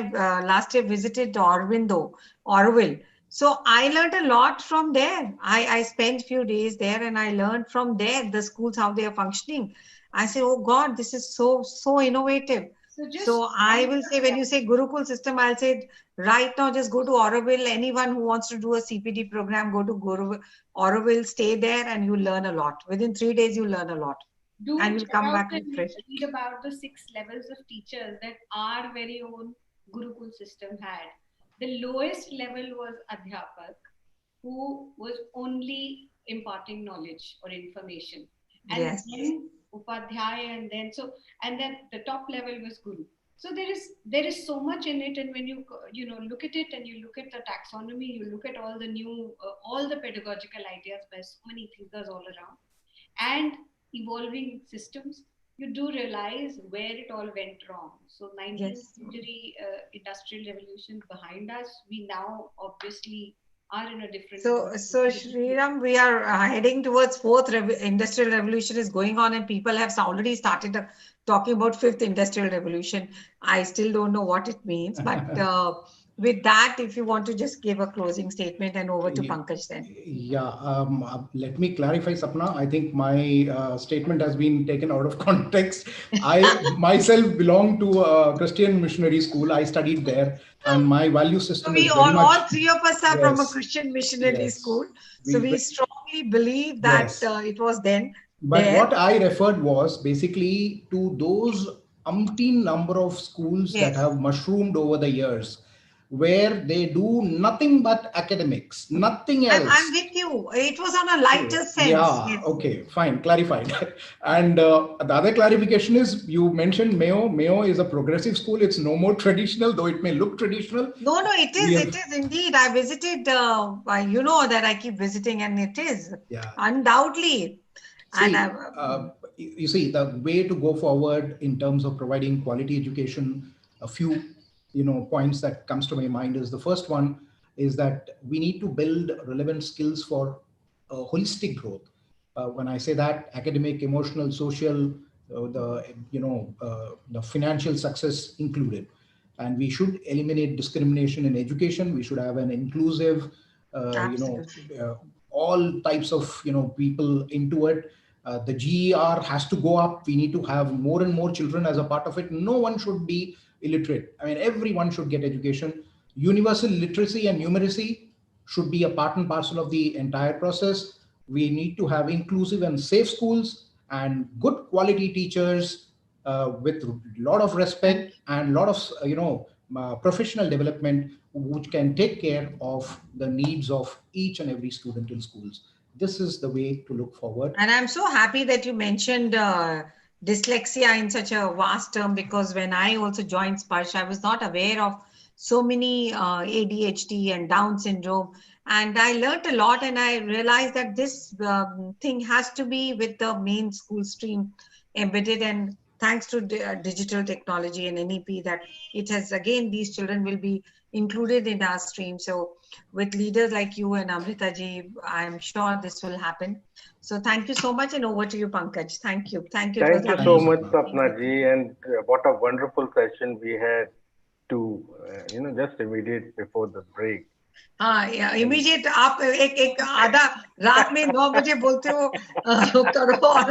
last year visited Orville, so I learned a lot from there. I spent few days there and I learned from there, the schools, how they are functioning. I say, oh God, this is so innovative. So I will say, when you say Gurukul system, I'll say right now, just go to Auroville. Anyone who wants to do a CPD program, go to Auroville, stay there and you learn a lot. Within 3 days, you learn a lot. Do And you'll check come out back and refreshed. read about the 6 levels of teachers that our very own Gurukul system had. The lowest level was Adhyapak, who was only imparting knowledge or information. And Yes. then Upadhyaya, and then the top level was Guru. So there is so much in it, and when you look at it and you look at the taxonomy, you look at all the new all the pedagogical ideas by so many thinkers all around, and evolving systems, you do realize where it all went wrong. So 19th century industrial revolution behind us, we now obviously are in a different. So Sriram, we are heading towards fourth industrial revolution is going on, and people have already started talking about fifth industrial revolution. I still don't know what it means, but with that, if you want to just give a closing statement, and over to Pankaj then. Yeah, let me clarify, Sapna. I think my statement has been taken out of context. I myself belong to a Christian missionary school. I studied there, and my value system So is very much. All three of us are from a Christian missionary school. So we strongly believe that it was then. But what I referred was basically to those umpteen number of schools that have mushroomed over the years, where they do nothing but academics, nothing else. I'm with you. It was on a lighter sense. Yeah, okay, fine, clarified. And the other clarification is, you mentioned Mayo. Mayo is a progressive school. It's no more traditional, though it may look traditional. No, it is. It is indeed. I visited, you know that I keep visiting, and it is. Yeah. Undoubtedly. See, you see, the way to go forward in terms of providing quality education, a few points that comes to my mind is, the first one is that we need to build relevant skills for holistic growth. When I say that, academic, emotional, social, the financial success included. And we should eliminate discrimination in education. We should have an inclusive, all types of people into it. The GER has to go up. We need to have more and more children as a part of it. No one should be illiterate. I mean, everyone should get education. Universal literacy and numeracy should be a part and parcel of the entire process. We need to have inclusive and safe schools and good quality teachers with a lot of respect and a lot of professional development, which can take care of the needs of each and every student in schools. This is the way to look forward. And I'm so happy that you mentioned dyslexia in such a vast term, because when I also joined Sparsh, I was not aware of so many ADHD and Down syndrome. And I learned a lot, and I realized that this thing has to be with the main school stream embedded. And thanks to digital technology and NEP, that it has, again, these children will be included in our stream. So with leaders like you and Amrita ji, I'm sure this will happen. So thank you so much, and over to you, Pankaj. Thank you. Thank you. Thank you so much, Sapna. Sapna ji, and what a wonderful session we had to, just immediate before the break. हाँ, immediate आप एक आधा रात में 9 बजे बोलते हो करो और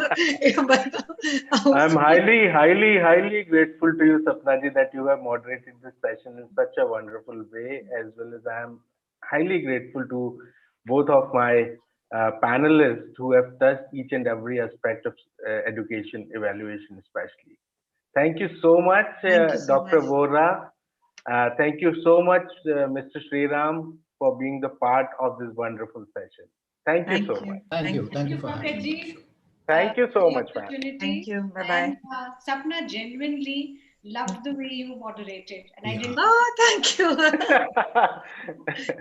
I'm highly grateful to you, Sapna ji, that you have moderated this session in such a wonderful way, as well as I am highly grateful to both of my panelists who have touched each and every aspect of education evaluation, especially. Thank you so much, Thank you so Dr. much. Vora. Thank you so much, Mr. Sriram, for being the part of this wonderful session. Thank you so much. Thank you. Thank you you, for having me. Pankaj ji, Thank you for so the much, ma'am. opportunity. Thank you. Bye-bye. And Sapna, genuinely loved the way you moderated. And I didn't. Oh, thank you.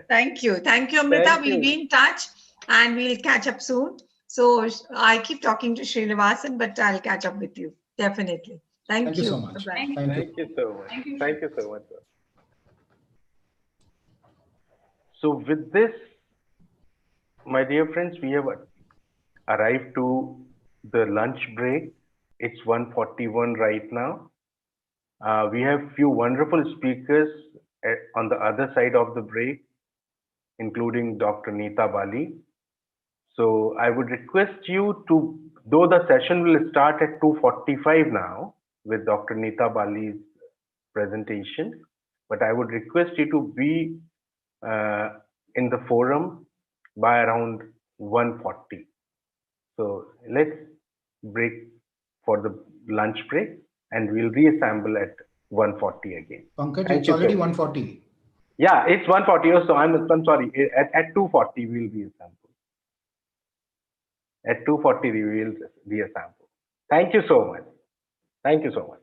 Thank you. Thank you, Amrita. Thank We'll you. be in touch and we'll catch up soon. So I keep talking to Srinivasan, but I'll catch up with you. Definitely. Thank you you. so much. Bye-bye. Thank you. Thank you so much. Thank you. Thank you so much, sir. So with this, my dear friends, we have arrived to the lunch break. It's 1:41 right now. We have few wonderful speakers on the other side of the break, including Dr. Neeta Bali. So I would request you to, though the session will start at 2:45 now with Dr. Neeta Bali's presentation, but I would request you to be in the forum by around 1:40. So let's break for the lunch break, and we'll reassemble at 1:40 again. Pankaj, Thank it's you so already much. 1:40. Yeah, it's 1:40. Oh, so I'm sorry. At 2:40 we'll reassemble. At 2:40 we will reassemble. Thank you so much. Thank you so much.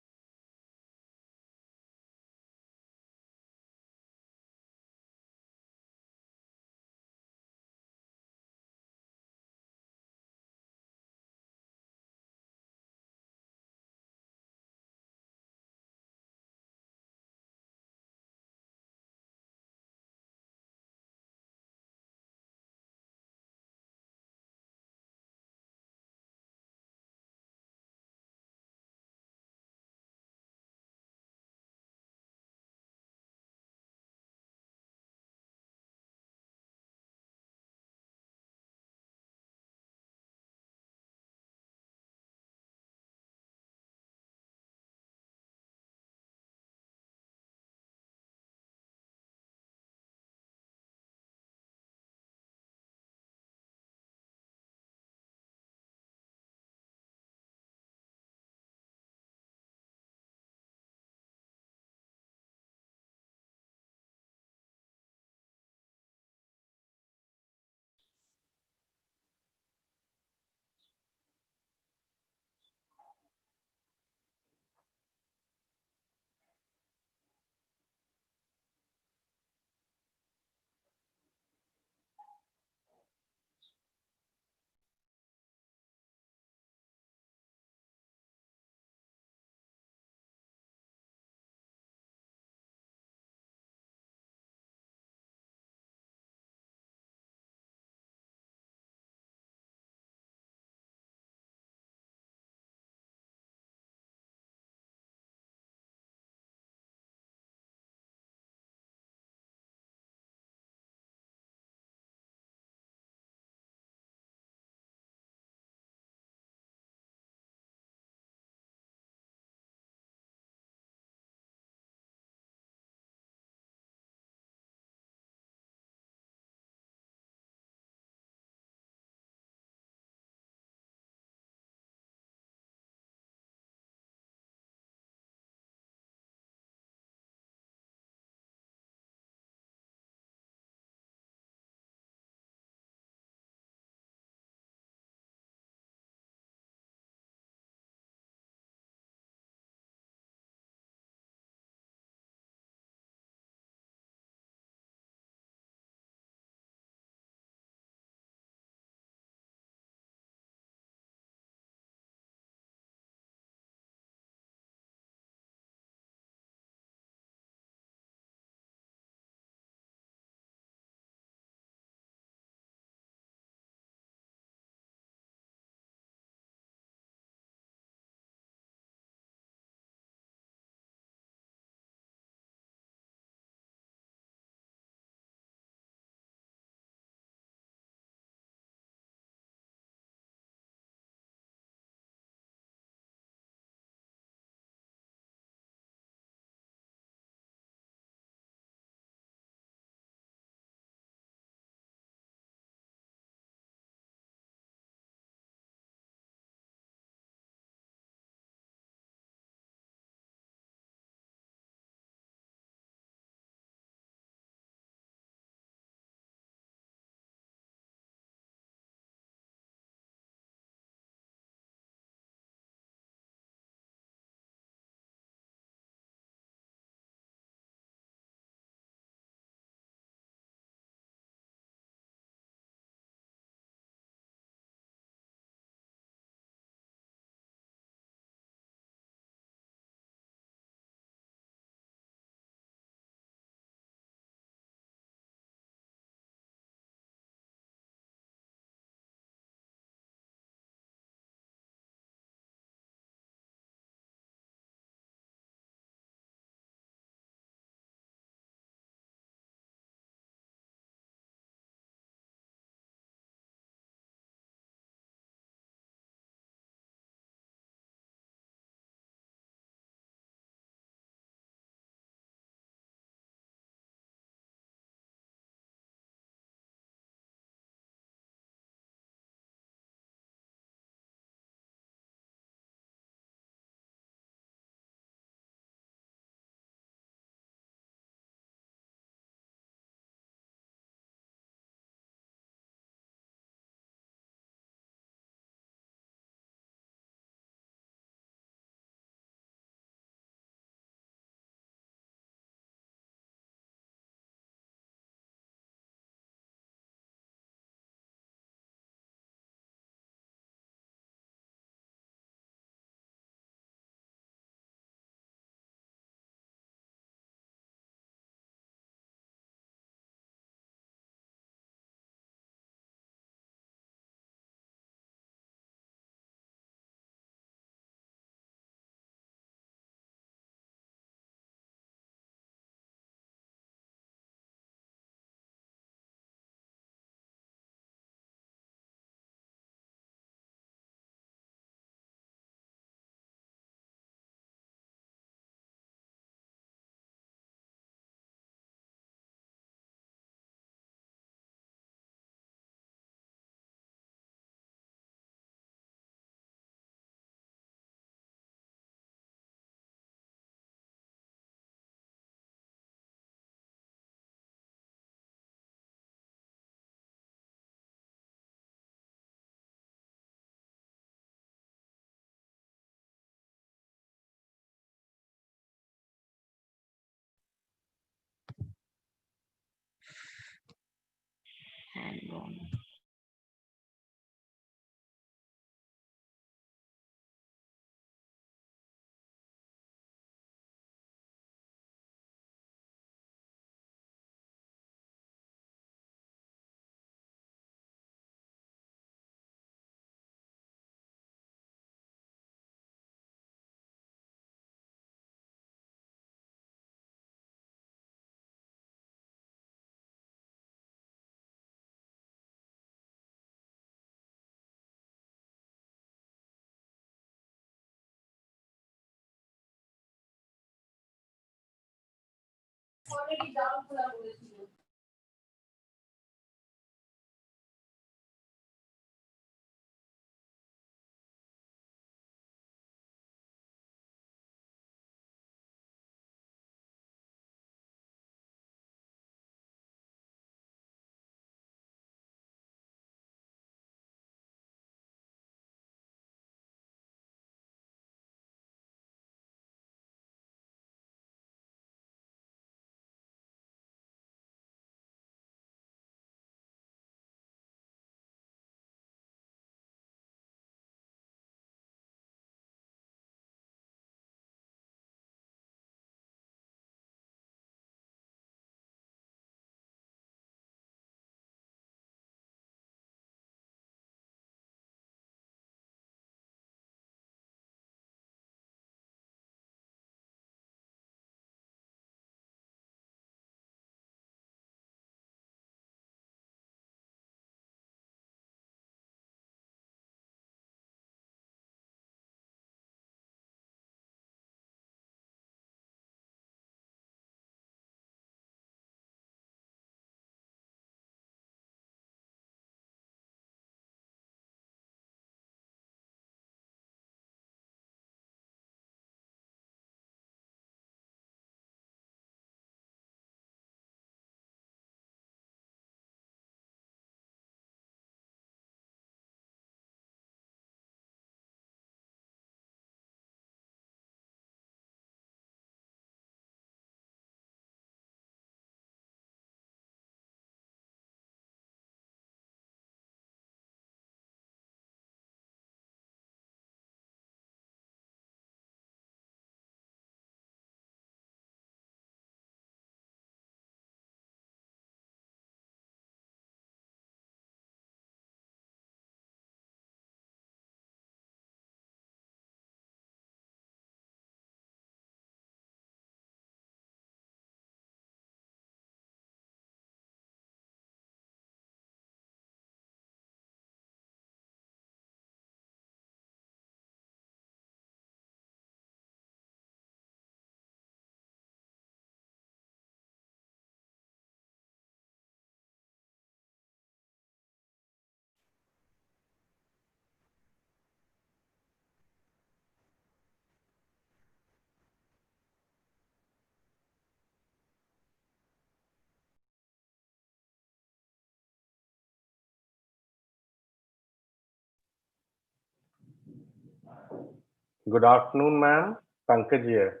Good afternoon, ma'am. Pankaj here.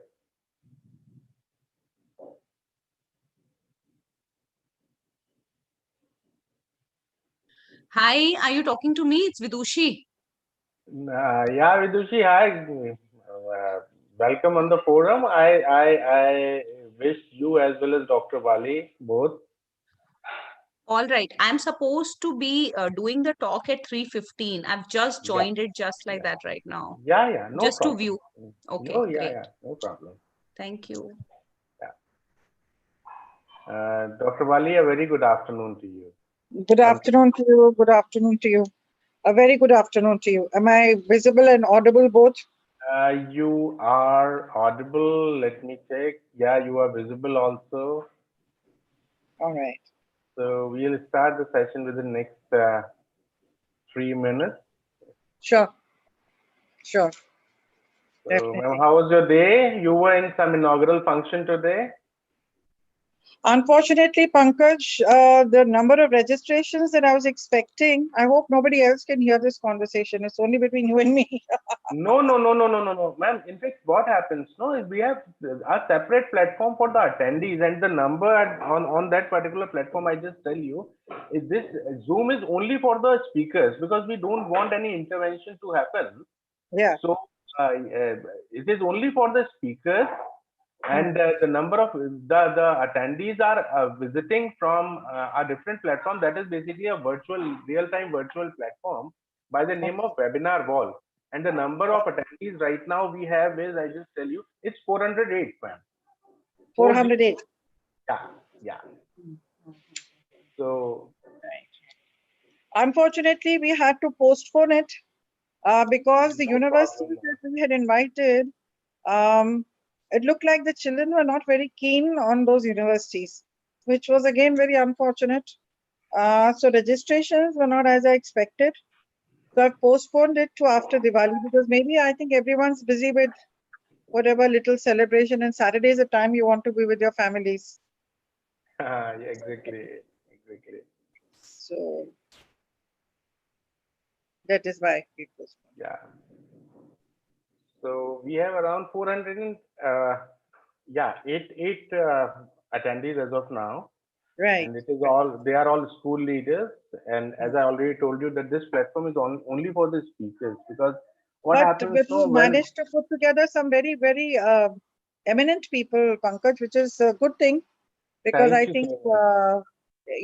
Hi, are you talking to me? It's Vidushi. Yeah, Vidushi, hi. Welcome on the forum. I wish you as well as Dr. Wali both. All right. I'm supposed to be doing the talk at 3:15. I've just Yeah, joined it just like that right now. yeah, no Just to problem. view. Okay, No, great. no problem. Thank you. Dr. Wali, a very good afternoon to you. Good afternoon to you. Good afternoon to you. A very good afternoon to you. Am I visible and audible both? You are audible. Let me check. Yeah, you are visible also. All right. So we'll start the session within the next 3 minutes. Sure. Sure. So, ma'am, how was your day? You were in some inaugural function today? Unfortunately, Pankaj, the number of registrations that I was expecting, I hope nobody else can hear this conversation. It's only between you and me. No. Ma'am, in fact, what happens, no, is we have a separate platform for the attendees, and the number on that particular platform, I just tell you, is this Zoom is only for the speakers because we don't want any intervention to happen. Yeah. So it is only for the speakers, and the number of the attendees are visiting from a different platform that is basically a real-time virtual platform by the name of Webinar Wall. And the number of attendees right now we have is, I just tell you, it's 408, ma'am. 408. Yeah. So, unfortunately, we had to postpone it because the no universities problem. that we had invited, it looked like the children were not very keen on those universities, which was again very unfortunate. So registrations were not as I expected. So I've postponed it to after Diwali because maybe I think everyone's busy with whatever little celebration, and Saturday is a time you want to be with your families. Yeah, exactly. Exactly. So that is why we postponed. Yeah. So we have around 400 and eight attendees as of now. Right. And it is all, they are all school leaders. And as I already told you that this platform is only for the speakers, because what happens But so you when, managed to put together some very, very eminent people, Pankaj, which is a good thing, because thank I you think, so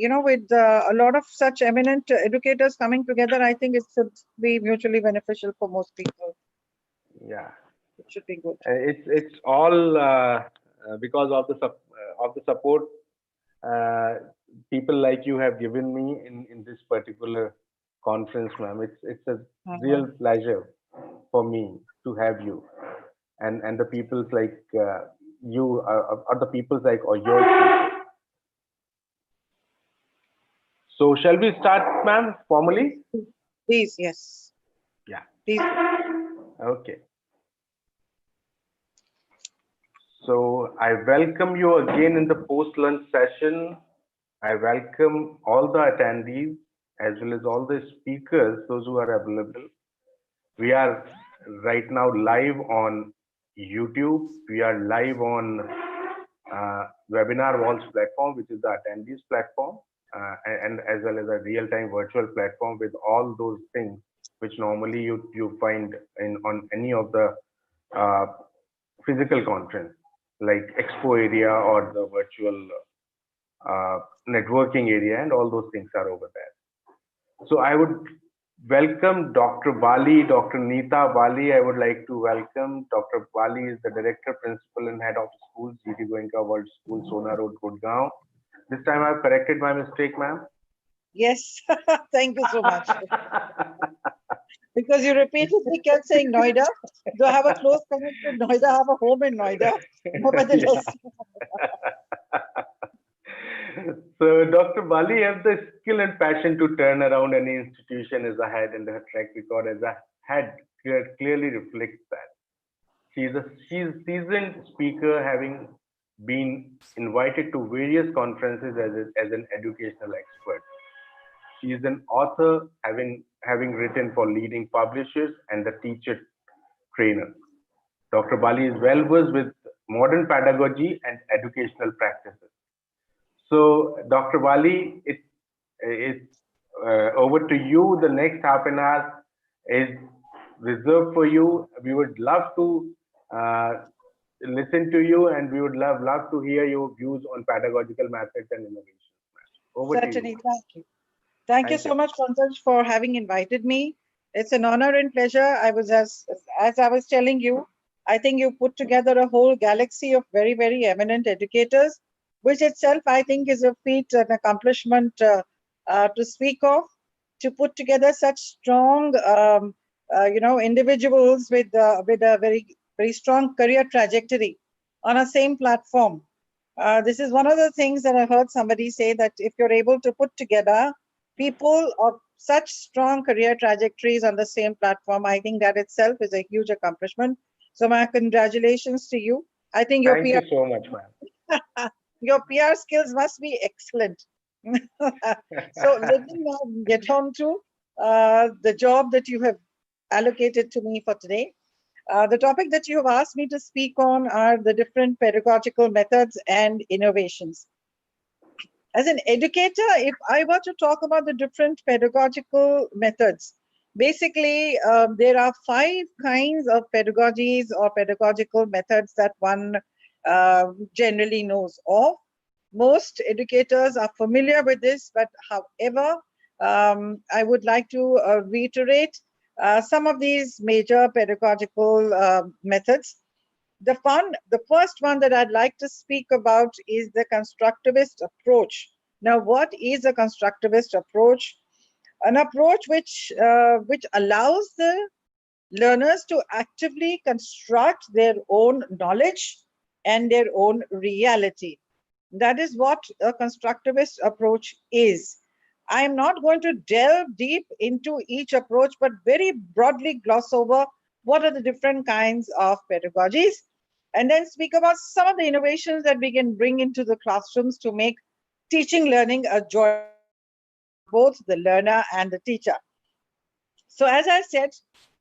much. with a lot of such eminent educators coming together, I think it should be mutually beneficial for most people. Yeah. It should be good. It's all because of the support people like you have given me in this particular conference, ma'am. It's a real pleasure for me to have you, and the people's like you are the people's like or your people. So shall we start, ma'am, formally? Please, yes. Yeah. Please. Okay. So I welcome you again in the post-lunch session. I welcome all the attendees as well as all the speakers, those who are available. We are right now live on YouTube. We are live on Webinar Walls platform, which is the attendees platform, and as well as a real-time virtual platform with all those things which normally you find on any of the physical conference like expo area or the virtual networking area, and all those things are over there. So I would welcome Dr. Bali, Dr. Neeta Bali. I would like to welcome Dr. Bali is the Director, Principal and Head of Schools, GT Goenka World School, Sona Road, Gurgaon. This time I've corrected my mistake, ma'am. Yes, thank you so much. Because you repeatedly kept saying Noida. Do I have a close connection with Noida? I have a home in Noida. Nevertheless. So Dr. Bali has the skill and passion to turn around any institution as a head, and her track record as a head clearly reflects that. She's a seasoned speaker, having been invited to various conferences as an educational expert. She is an author, having written for leading publishers and the teacher trainer. Dr. Bali is well versed with modern pedagogy and educational practices. So, Dr. Bali, it's over to you. The next half an hour is reserved for you. We would love to listen to you, and we would love to hear your views on pedagogical methods and innovations. Over Certainly, to you. thank you. Thank you so much, Pankaj, for having invited me. It's an honor and pleasure. I was as I was telling you, I think you put together a whole galaxy of very, very eminent educators, which itself I think is a feat, an accomplishment to speak of. To put together such strong, individuals with a very, very strong career trajectory on a same platform. This is one of the things that I heard somebody say, that if you're able to put together people of such strong career trajectories on the same platform, I think that itself is a huge accomplishment. So my congratulations to you. I think your Thank you so much, ma'am. your PR skills must be excellent. So let me now get on to the job that you have allocated to me for today. The topic that you have asked me to speak on are the different pedagogical methods and innovations. As an educator, if I were to talk about the different pedagogical methods, basically there are 5 kinds of pedagogies or pedagogical methods that one generally knows of. Most educators are familiar with this, but however, I would like to reiterate some of these major pedagogical methods. The first one that I'd like to speak about is the constructivist approach. Now, what is a constructivist approach? An approach which allows the learners to actively construct their own knowledge and their own reality. That is what a constructivist approach is. I am not going to delve deep into each approach, but very broadly gloss over what are the different kinds of pedagogies, and then speak about some of the innovations that we can bring into the classrooms to make teaching learning a joy for both the learner and the teacher. So as I said,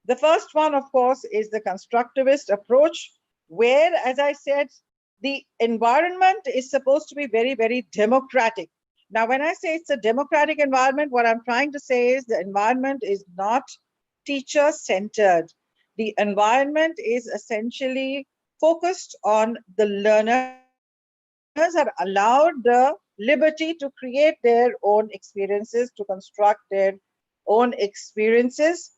the first one, of course, is the constructivist approach, where, as I said, the environment is supposed to be very, very democratic. Now, when I say it's a democratic environment, what I'm trying to say is the environment is not teacher-centered. The environment is essentially focused on the learners are allowed the liberty to create their own experiences, to construct their own experiences.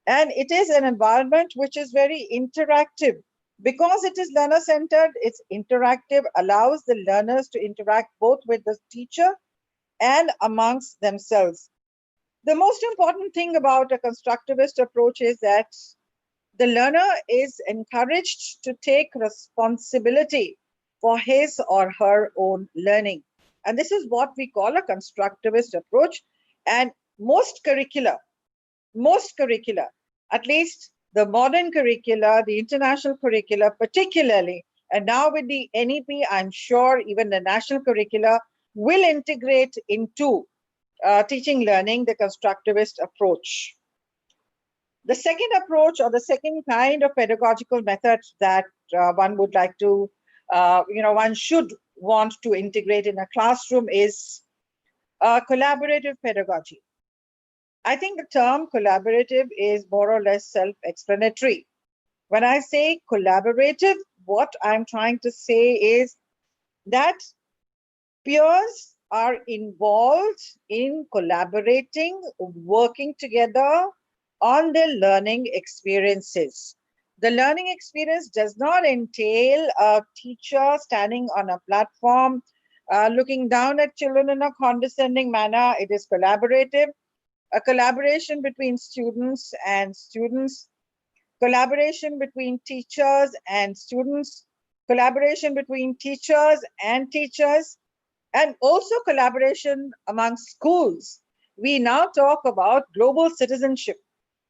And it is an environment which is very interactive. Because it is learner-centered, it's interactive, allows the learners to interact both with the teacher and amongst themselves. The most important thing about a constructivist approach is that the learner is encouraged to take responsibility for his or her own learning. And this is what we call a constructivist approach. And most curricula, at least the modern curricula, the international curricula particularly, and now with the NEP, I'm sure even the national curricula will integrate into teaching learning the constructivist approach. The second approach, or the second kind of pedagogical method that one would like to, one should want to integrate in a classroom is collaborative pedagogy. I think the term collaborative is more or less self-explanatory. When I say collaborative, what I'm trying to say is that peers are involved in collaborating, working together on their learning experiences. The learning experience does not entail a teacher standing on a platform, looking down at children in a condescending manner. It is collaborative, a collaboration between students and students, collaboration between teachers and students, collaboration between teachers, and also collaboration among schools. We now talk about global citizenship.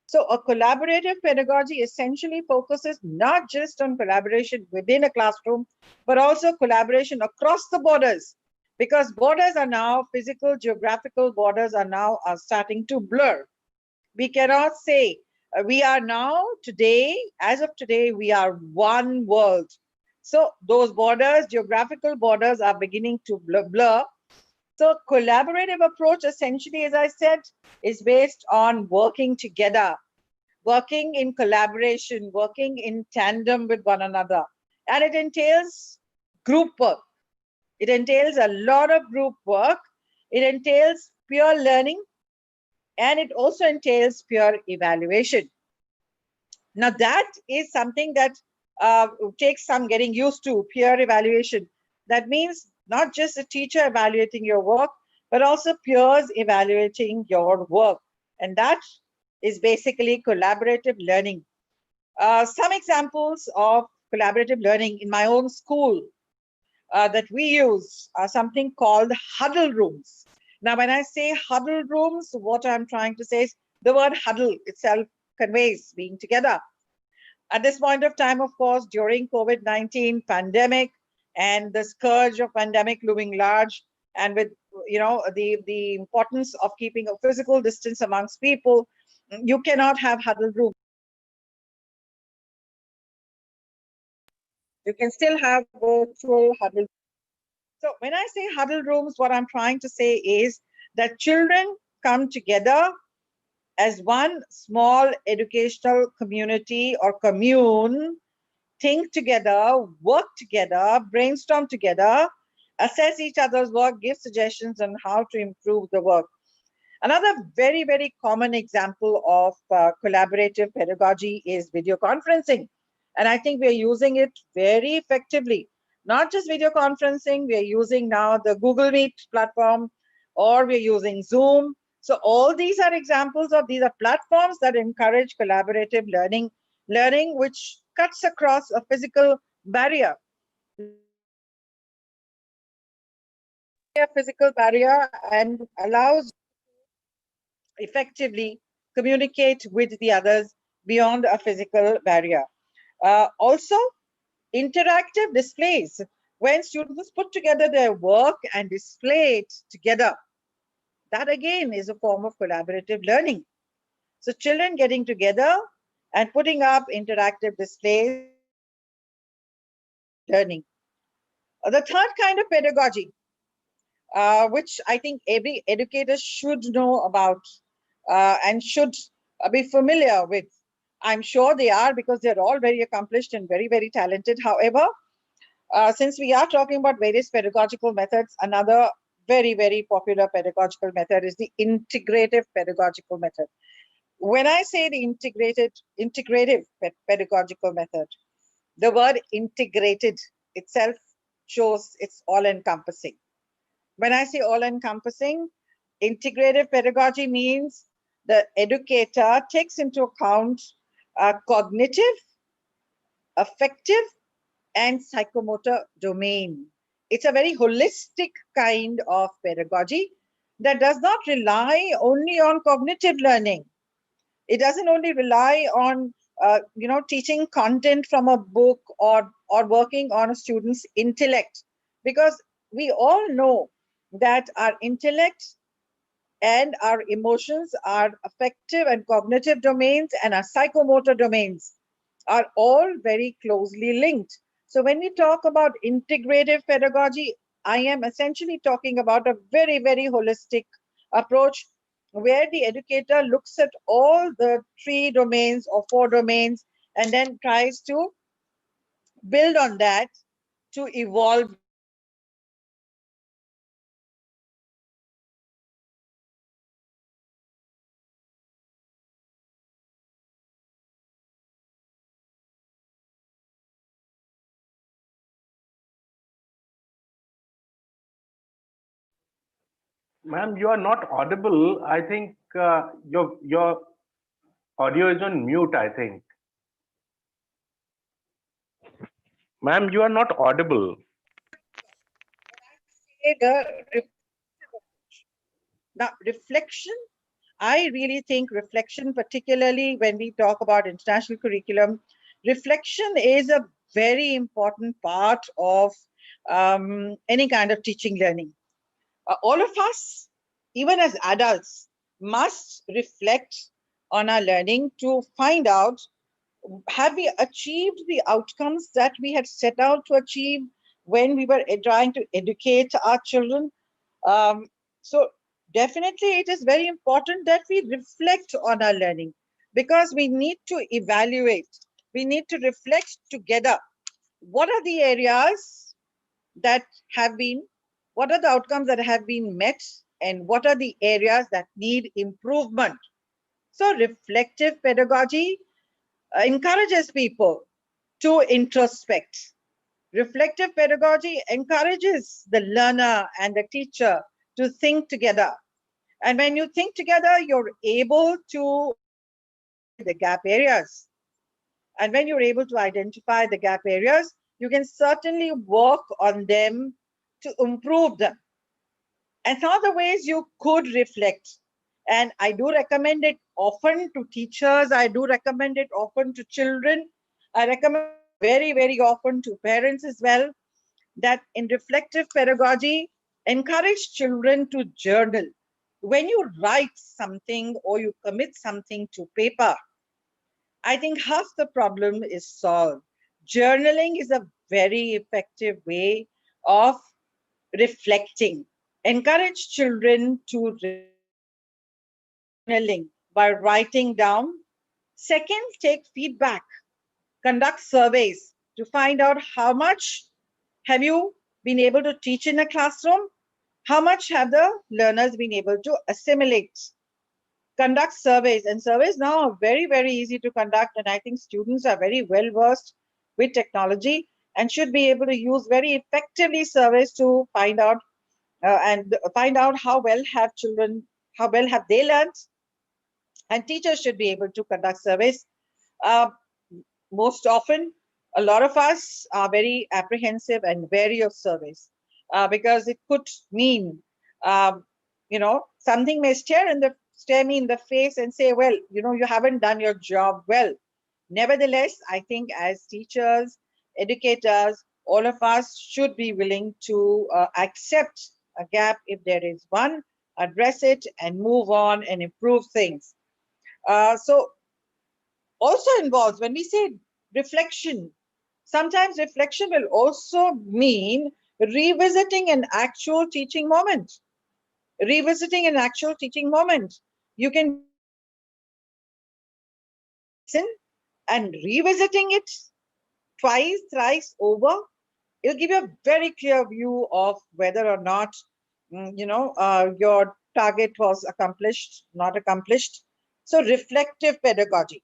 So a collaborative pedagogy essentially focuses not just on collaboration within a classroom, but also collaboration across the borders, because borders are now physical, geographical borders are now starting to blur. We cannot say we are now today, as of today, we are one world. So those borders, geographical borders are beginning to blur. So collaborative approach essentially, as I said, is based on working together, working in collaboration, working in tandem with one another. And it entails group work. It entails a lot of group work. It entails peer learning, and it also entails peer evaluation. Now that is something that takes some getting used to, peer evaluation. That means not just a teacher evaluating your work, but also peers evaluating your work. And that is basically collaborative learning. Some examples of collaborative learning in my own school that we use are something called huddle rooms. Now, when I say huddle rooms, what I'm trying to say is the word huddle itself conveys being together. At this point of time, of course, during COVID-19 pandemic and the scourge of pandemic looming large, and with the importance of keeping a physical distance amongst people, you cannot have huddle rooms. You can still have virtual huddle rooms. So when I say huddle rooms, what I'm trying to say is that children come together as one small educational community or commune, think together, work together, brainstorm together, assess each other's work, give suggestions on how to improve the work. Another very, very common example of collaborative pedagogy is video conferencing. And I think we're using it very effectively. Not just video conferencing, we're using now the Google Meet platform, or we're using Zoom. So all these are examples of, these are platforms that encourage collaborative learning which cuts across a physical barrier. a physical barrier and allows effectively communicate with the others beyond a physical barrier. Also, interactive displays. When students put together their work and display it together, that again is a form of collaborative learning. So children getting together and putting up interactive displays, learning. The third kind of pedagogy, which I think every educator should know about and should be familiar with. I'm sure they are, because they're all very accomplished and very, very talented. However, since we are talking about various pedagogical methods, another very, very popular pedagogical method is the integrative pedagogical method. When I say the integrative pedagogical method, the word integrated itself shows it's all-encompassing. When I say all-encompassing, integrative pedagogy means the educator takes into account cognitive, affective, and psychomotor domain. It's a very holistic kind of pedagogy that does not rely only on cognitive learning. It doesn't only rely on teaching content from a book or working on a student's intellect, because we all know that our intellect and our emotions, our affective and cognitive domains, and our psychomotor domains are all very closely linked. So when we talk about integrative pedagogy, I am essentially talking about a very, very holistic approach where the educator looks at all the 3 domains or 4 domains and then tries to build on that to evolve. Ma'am, you are not audible. I think your audio is on mute, I think. Ma'am, you are not audible. Now, reflection, I really think reflection, particularly when we talk about international curriculum, reflection is a very important part of any kind of teaching learning. All of us, even as adults, must reflect on our learning to find out, have we achieved the outcomes that we had set out to achieve when we were trying to educate our children? So definitely it is very important that we reflect on our learning, because we need to evaluate, we need to reflect together. What are the areas that have been, what are the outcomes that have been met, and what are the areas that need improvement? So reflective pedagogy encourages people to introspect. Reflective pedagogy encourages the learner and the teacher to think together. And when you think together, you're able to identify the gap areas. And when you're able to identify the gap areas, you can certainly work on them to improve them. And some of the ways you could reflect, and I do recommend it often to teachers, I do recommend it often to children, I recommend very, very often to parents as well, that in reflective pedagogy, encourage children to journal. When you write something or you commit something to paper, I think half the problem is solved. Journaling is a very effective way of reflecting. Encourage children to journaling by writing down. Second, take feedback. Conduct surveys to find out how much have you been able to teach in a classroom? How much have the learners been able to assimilate? Conduct surveys, and surveys now are very, very easy to conduct, and I think students are very well versed with technology and should be able to use very effectively surveys to find out how well have they learned, and teachers should be able to conduct surveys. Most often, a lot of us are very apprehensive and wary of surveys because it could mean, something may stare me in the face and say, well, you haven't done your job well. Nevertheless, I think as teachers, educators, all of us should be willing to accept a gap if there is one, address it and move on and improve things. So also involves, when we say reflection, sometimes reflection will also mean revisiting an actual teaching moment. Revisiting an actual teaching moment. You can listen and revisiting it twice, thrice over. It'll give you a very clear view of whether or not, your target was accomplished, not accomplished. So reflective pedagogy.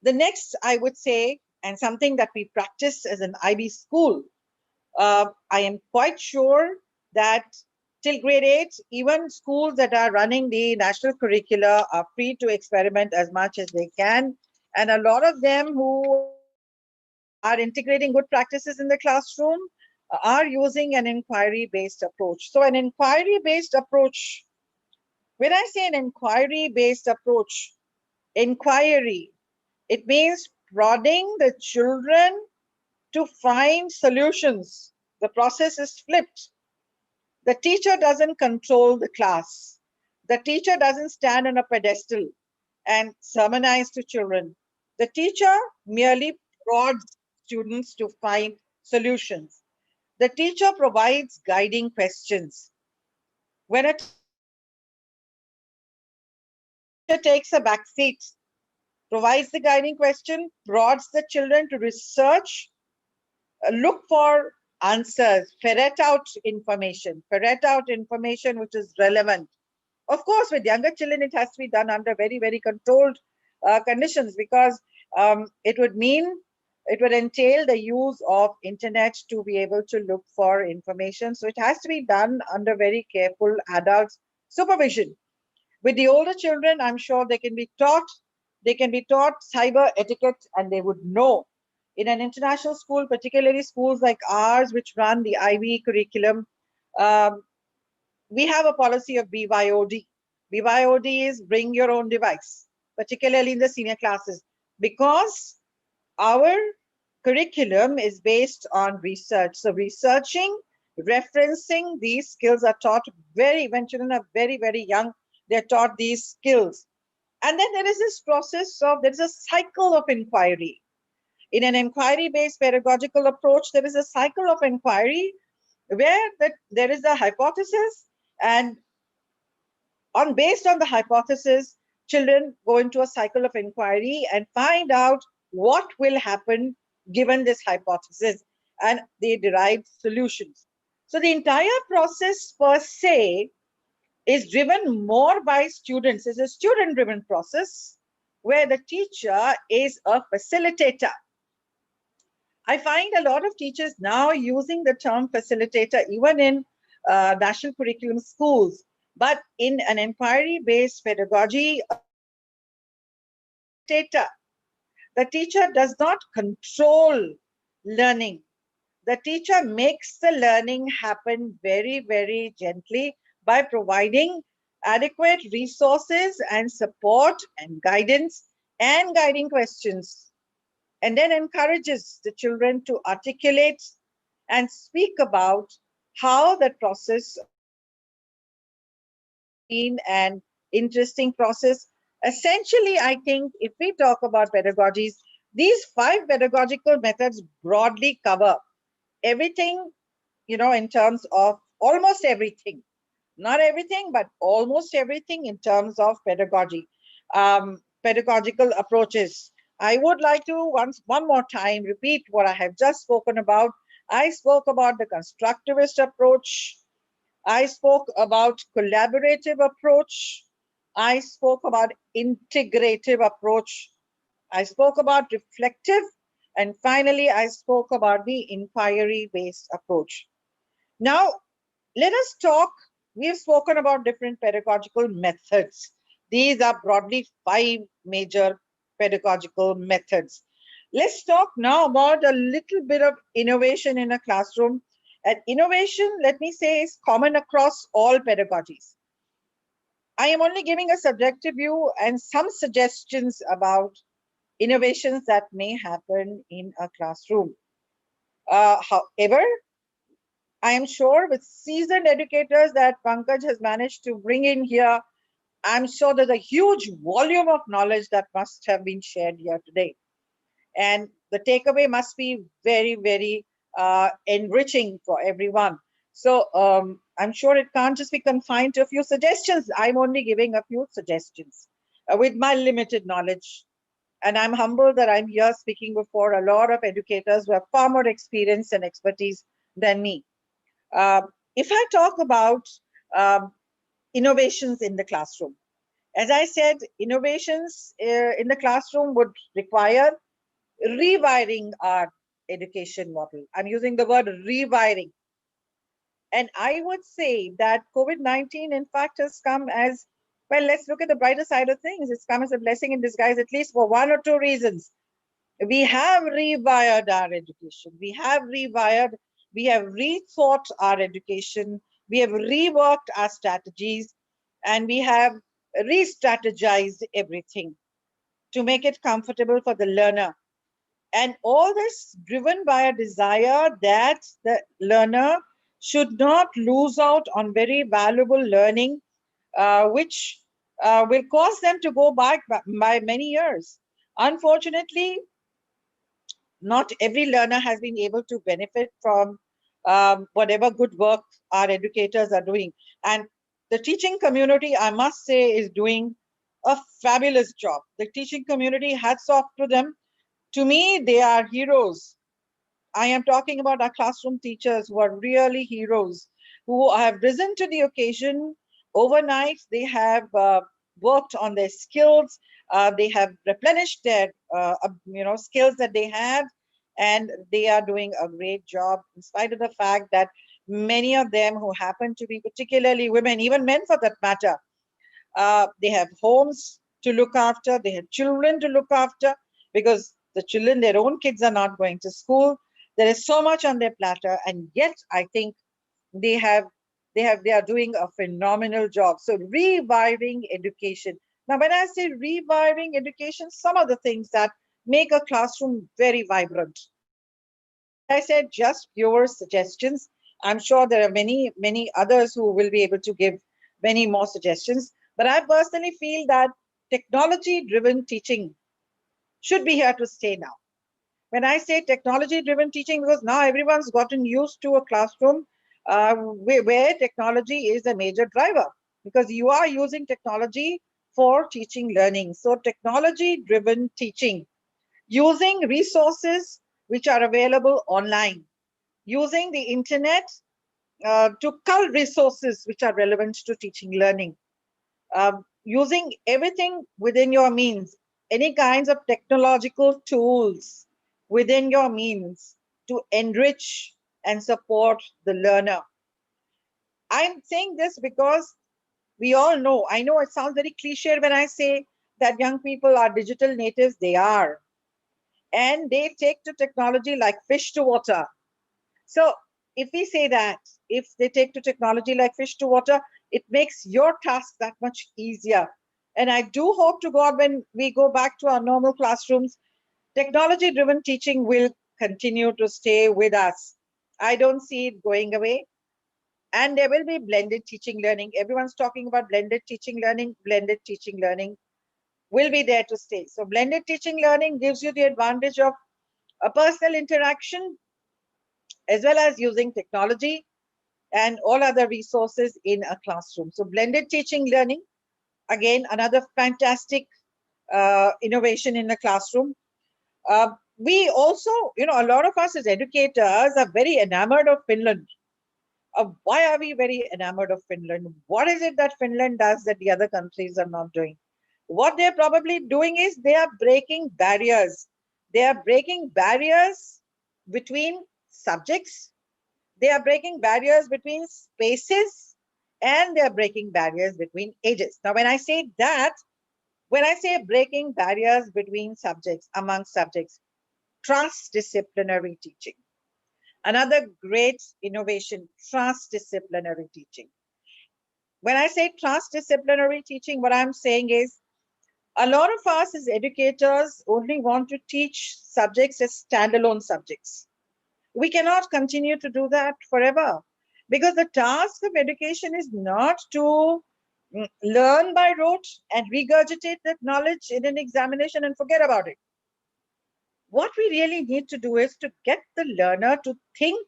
The next, I would say, and something that we practice as an IB school, I am quite sure that till grade 8, even schools that are running the national curricula are free to experiment as much as they can. And a lot of them who are integrating good practices in the classroom are using an inquiry-based approach. So an inquiry-based approach, when I say an inquiry-based approach, inquiry, it means prodding the children to find solutions. The process is flipped. The teacher doesn't control the class. The teacher doesn't stand on a pedestal and sermonize to children. The teacher merely prods students to find solutions. The teacher provides guiding questions. When a teacher takes a back seat, provides the guiding question, prods the children to research, look for answers, ferret out information which is relevant. Of course, with younger children, it has to be done under very, very controlled conditions, because it would entail the use of internet to be able to look for information. So it has to be done under very careful adult supervision. With the older children, I'm sure they can be taught cyber etiquette, and they would know. In an international school, particularly schools like ours, which run the IB curriculum, we have a policy of BYOD. BYOD is bring your own device, particularly in the senior classes, because our curriculum is based on research. So researching, referencing, these skills are taught when children are very, very young, they're taught these skills. And then there is this process there's a cycle of inquiry. In an inquiry-based pedagogical approach, there is a cycle of inquiry where there is a hypothesis, and based on the hypothesis, children go into a cycle of inquiry and find out what will happen given this hypothesis, and they derive solutions. So the entire process per se is driven more by students. It's a student-driven process where the teacher is a facilitator. I find a lot of teachers now using the term facilitator, even in national curriculum schools. But in an inquiry-based pedagogy, the teacher does not control learning. The teacher makes the learning happen very, very gently by providing adequate resources and support and guidance and guiding questions, and then encourages the children to articulate and speak about how that process been an interesting process. Essentially, I think if we talk about pedagogies, these 5 pedagogical methods broadly cover everything, in terms of almost everything. Not everything, but almost everything in terms of pedagogy, pedagogical approaches. I would like to one more time repeat what I have just spoken about. I spoke about the constructivist approach. I spoke about collaborative approach. I spoke about integrative approach. I spoke about reflective. And finally, I spoke about the inquiry-based approach. Now, let us talk. We've spoken about different pedagogical methods. These are broadly 5 major pedagogical methods. Let's talk now about a little bit of innovation in a classroom. And innovation, let me say, is common across all pedagogies. I am only giving a subjective view and some suggestions about innovations that may happen in a classroom. However, I am sure with seasoned educators that Pankaj has managed to bring in here, I'm sure there's a huge volume of knowledge that must have been shared here today. And the takeaway must be very, very enriching for everyone. So I'm sure it can't just be confined to a few suggestions. I'm only giving a few suggestions with my limited knowledge. And I'm humbled that I'm here speaking before a lot of educators who have far more experience and expertise than me. If I talk about innovations in the classroom, as I said, innovations in the classroom would require rewiring our education model. I'm using the word rewiring. And I would say that COVID-19, in fact, has come as, well, let's look at the brighter side of things. It's come as a blessing in disguise, at least for one or two reasons. We have rewired our education. We have rethought our education. We have reworked our strategies, and we have re-strategized everything to make it comfortable for the learner. And all this driven by a desire that the learner should not lose out on very valuable learning, which will cause them to go back by many years. Unfortunately, not every learner has been able to benefit from whatever good work our educators are doing. And the teaching community, I must say, is doing a fabulous job. The teaching community, hats off to them. To me, they are heroes. I am talking about our classroom teachers who are really heroes, who have risen to the occasion overnight. They have worked on their skills. They have replenished their skills that they had, and they are doing a great job in spite of the fact that many of them who happen to be particularly women, even men for that matter, they have homes to look after, they have children to look after, because the children, their own kids, are not going to school. There is so much on their platter, and yet I think they are doing a phenomenal job. So rewiring education. Now, when I say rewiring education, some of the things that make a classroom very vibrant. I said just pure suggestions. I'm sure there are many, many others who will be able to give many more suggestions. But I personally feel that technology-driven teaching should be here to stay now. When I say technology-driven teaching, because now everyone's gotten used to a classroom where technology is a major driver, because you are using technology for teaching learning. So technology-driven teaching, using resources which are available online, using the internet to cull resources which are relevant to teaching learning, using everything within your means, any kinds of technological tools within your means to enrich and support the learner. I'm saying this because we all know, I know it sounds very cliche when I say that young people are digital natives. They are. And they take to technology like fish to water. So if we say that, if they take to technology like fish to water, it makes your task that much easier. And I do hope to God, when we go back to our normal classrooms, technology-driven teaching will continue to stay with us. I don't see it going away. And there will be blended teaching learning. Everyone's talking about blended teaching learning. Blended teaching learning will be there to stay. So blended teaching learning gives you the advantage of a personal interaction, as well as using technology and all other resources in a classroom. So blended teaching learning, again, another fantastic innovation in the classroom. We also, a lot of us as educators are very enamored of Finland. Why are we very enamored of Finland? What is it that Finland does that the other countries are not doing? What they're probably doing is they are breaking barriers. They are breaking barriers between subjects. They are breaking barriers between spaces, and they are breaking barriers between ages. Now, when I say that, when I say breaking barriers between subjects, among subjects, Transdisciplinary teaching. Another great innovation, transdisciplinary teaching. When I say transdisciplinary teaching, what I'm saying is a lot of us as educators only want to teach subjects as standalone subjects. We cannot continue to do that forever, because the task of education is not to learn by rote and regurgitate that knowledge in an examination and forget about it. What we really need to do is to get the learner to think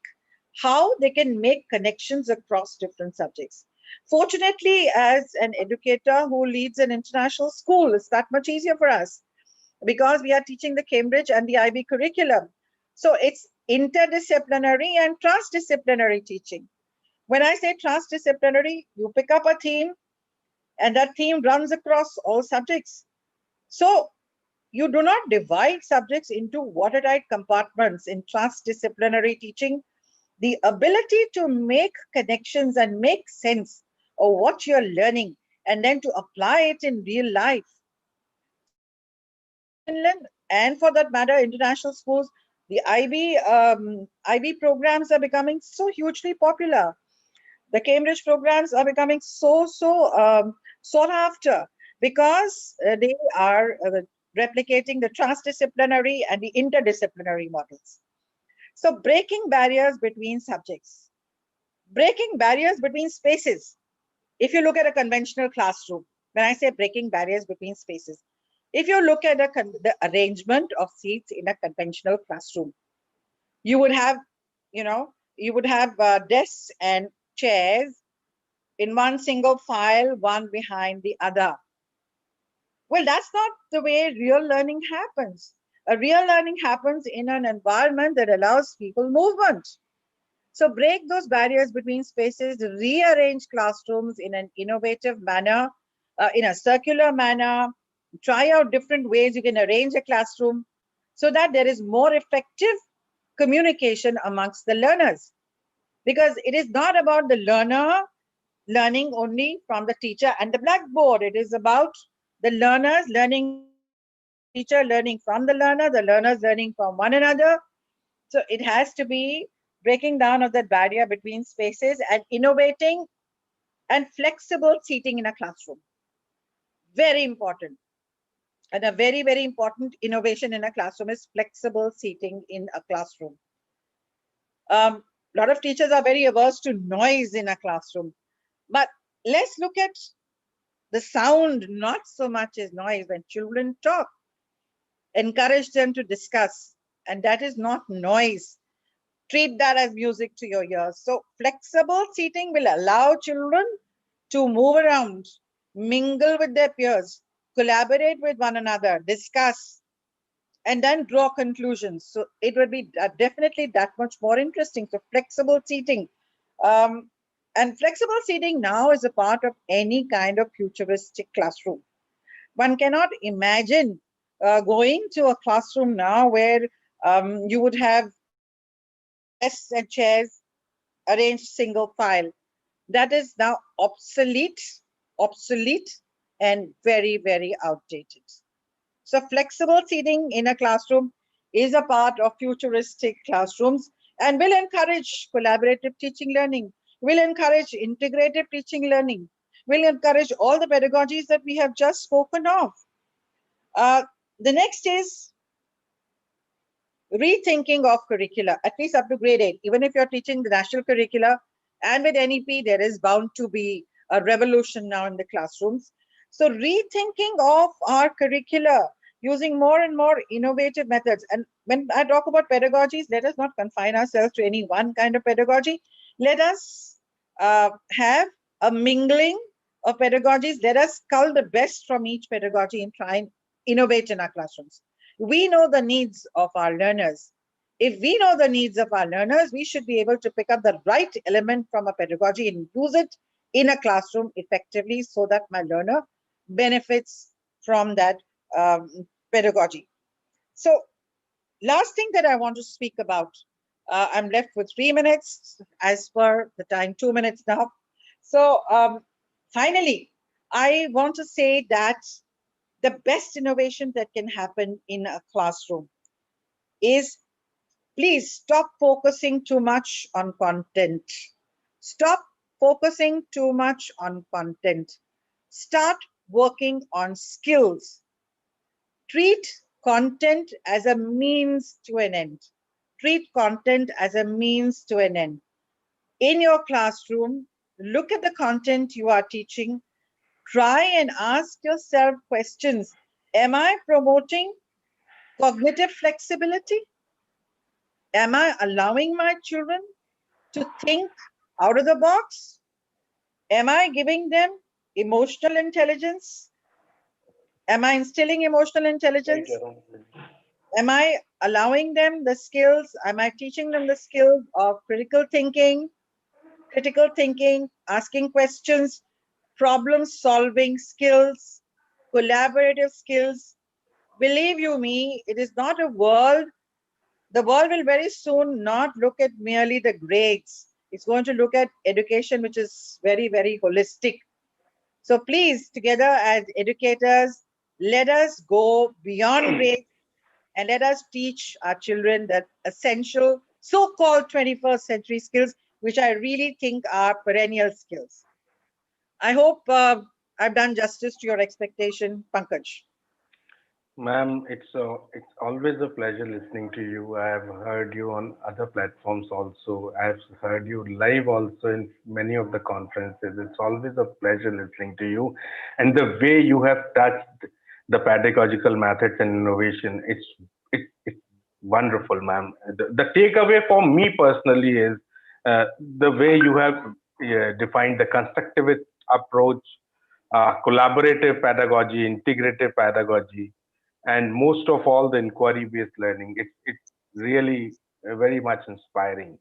how they can make connections across different subjects. Fortunately, as an educator who leads an international school, it's that much easier for us because we are teaching the Cambridge and the IB curriculum. So it's interdisciplinary and transdisciplinary teaching. When I say transdisciplinary, you pick up a theme and that theme runs across all subjects. So you do not divide subjects into watertight compartments. In transdisciplinary teaching, the ability to make connections and make sense of what you're learning and then to apply it in real life. Finland, and for that matter, international schools, the IB programs are becoming so hugely popular. The Cambridge programs are becoming so sought after because they are replicating the transdisciplinary and the interdisciplinary models. So breaking barriers between subjects, breaking barriers between spaces. If you look at a conventional classroom, when I say breaking barriers between spaces, if you look at the arrangement of seats in a conventional classroom, you would have, desks and chairs in one single file, one behind the other. Well, that's not the way real learning happens. A real learning happens in an environment that allows people movement. So break those barriers between spaces, rearrange classrooms in an innovative manner, in a circular manner, try out different ways you can arrange a classroom so that there is more effective communication amongst the learners. Because it is not about the learner learning only from the teacher and the blackboard. It is about the learners learning, teacher learning from the learners learning from one another. So it has to be breaking down of that barrier between spaces and innovating and flexible seating in a classroom. Very important. And a very, very important innovation in a classroom is flexible seating in a classroom. A lot of teachers are very averse to noise in a classroom. But let's look at the sound, not so much as noise. When children talk, encourage them to discuss, and that is not noise. Treat that as music to your ears. So flexible seating will allow children to move around, mingle with their peers, collaborate with one another, discuss, and then draw conclusions. So it would be definitely that much more interesting. So flexible seating. And flexible seating now is a part of any kind of futuristic classroom. One cannot imagine going to a classroom now where you would have desks and chairs arranged single file. That is now obsolete, and very, very outdated. So flexible seating in a classroom is a part of futuristic classrooms and will encourage collaborative teaching learning, will encourage integrative teaching learning, will encourage all the pedagogies that we have just spoken of. The next is rethinking of curricula, at least up to grade 8. Even if you're teaching the national curricula and with NEP, there is bound to be a revolution now in the classrooms. So rethinking of our curricula using more and more innovative methods. And when I talk about pedagogies, let us not confine ourselves to any one kind of pedagogy. Let us have a mingling of pedagogies. Let us cull the best from each pedagogy and try and innovate in our classrooms. We know the needs of our learners. If we know the needs of our learners, we should be able to pick up the right element from a pedagogy and use it in a classroom effectively so that my learner benefits from that pedagogy. So last thing that I want to speak about, I'm left with 3 minutes as per the time, 2 minutes now. So finally, I want to say that the best innovation that can happen in a classroom is please stop focusing too much on content. Stop focusing too much on content. Start working on skills. Treat content as a means to an end. Treat content as a means to an end. In your classroom, look at the content you are teaching. Try and ask yourself questions. Am I promoting cognitive flexibility? Am I allowing my children to think out of the box? Am I giving them emotional intelligence? Am I instilling emotional intelligence? Am I allowing them the skills? Am I teaching them the skills of critical thinking, asking questions, problem solving skills, collaborative skills? Believe you me, it is not a world. The world will very soon not look at merely the grades. It's going to look at education, which is very, very holistic. So please, together as educators, let us go beyond grades and let us teach our children that essential so-called 21st century skills, which I really think are perennial skills. I hope I've done justice to your expectation, Pankaj. Ma'am, it's always a pleasure listening to you. I have heard you on other platforms also. I have heard you live also in many of the conferences. It's always a pleasure listening to you, and the way you have touched the pedagogical methods and innovation, it's wonderful, ma'am. The takeaway for me personally is the way you have defined the constructivist approach, collaborative pedagogy, integrative pedagogy, and most of all the inquiry based learning. It's really very much inspiring,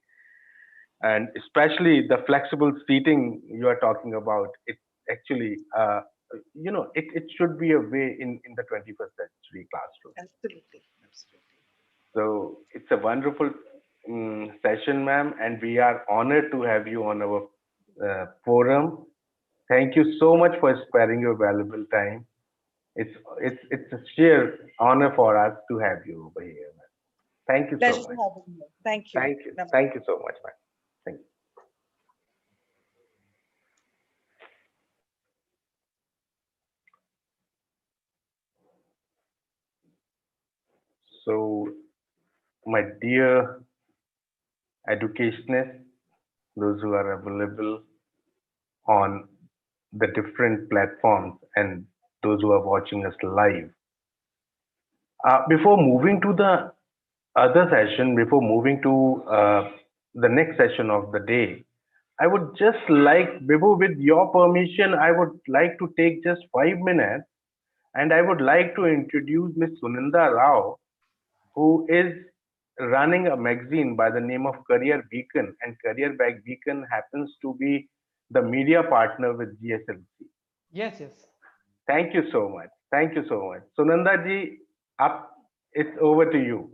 and especially the flexible seating you are talking about. It actually it should be a way in the 21st century classroom. Absolutely. So it's a wonderful session, ma'am, and we are honored to have you on our forum. Thank you so much for sparing your valuable time. It's a sheer honor for us to have you over here. Thank you Pleasure so much. having you. Thank you. Thank you. Namaste. Thank you so much, man. Thank you. So, my dear educationists, those who are available on the different platforms and those who are watching us live. Before moving to the other session, before moving to the next session of the day, I would just like, Vibhu, with your permission, I would like to take just 5 minutes and I would like to introduce Ms. Sunanda Rao, who is running a magazine by the name of Career Beacon, and Career Beacon happens to be the media partner with GSLC. Yes, yes. Thank you so much. Thank you so much. Sunanda ji, it's over to you.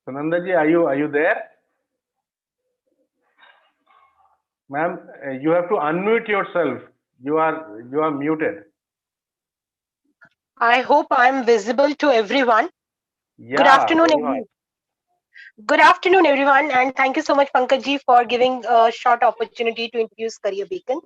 Sunanda ji, are you there? Ma'am, you have to unmute yourself. You are muted. I hope I'm visible to everyone. Yeah, good afternoon, everyone. Good afternoon, everyone, and thank you so much, Pankaj ji, for giving a short opportunity to introduce Career Beacon.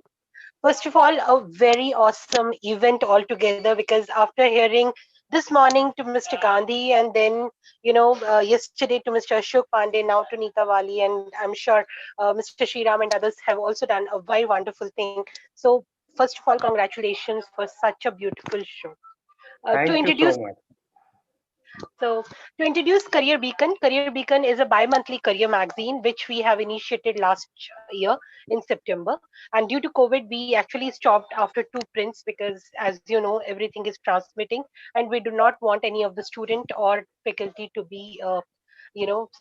First of all, a very awesome event altogether, because after hearing this morning to Mr. Gandhi, and then yesterday to Mr. Ashok Pandey, now to Neeta Wali, and I'm sure Mr. Shriram and others have also done a very wonderful thing. So first of all, congratulations for such a beautiful show. Thank you so much. So to introduce Career Beacon is a bi-monthly career magazine which we have initiated last year in September. And due to COVID, we actually stopped after 2 prints because, as you know, everything is transmitting, and we do not want any of the student or faculty to be,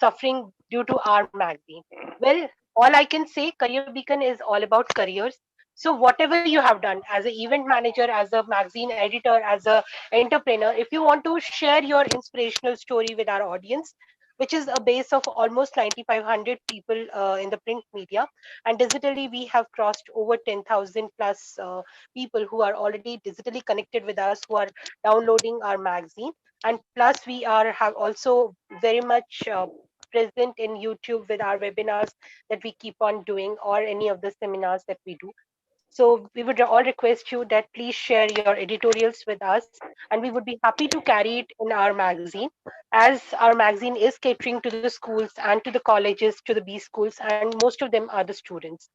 suffering due to our magazine. Well, all I can say, Career Beacon is all about careers. So whatever you have done as an event manager, as a magazine editor, as a entrepreneur, if you want to share your inspirational story with our audience, which is a base of almost 9,500 people in the print media. And digitally, we have crossed over 10,000 plus people who are already digitally connected with us, who are downloading our magazine. And plus, we are have also very much present in YouTube with our webinars that we keep on doing, or any of the seminars that we do. So we would all request you that please share your editorials with us, and we would be happy to carry it in our magazine, as our magazine is catering to the schools and to the colleges, to the B schools, and most of them are the students.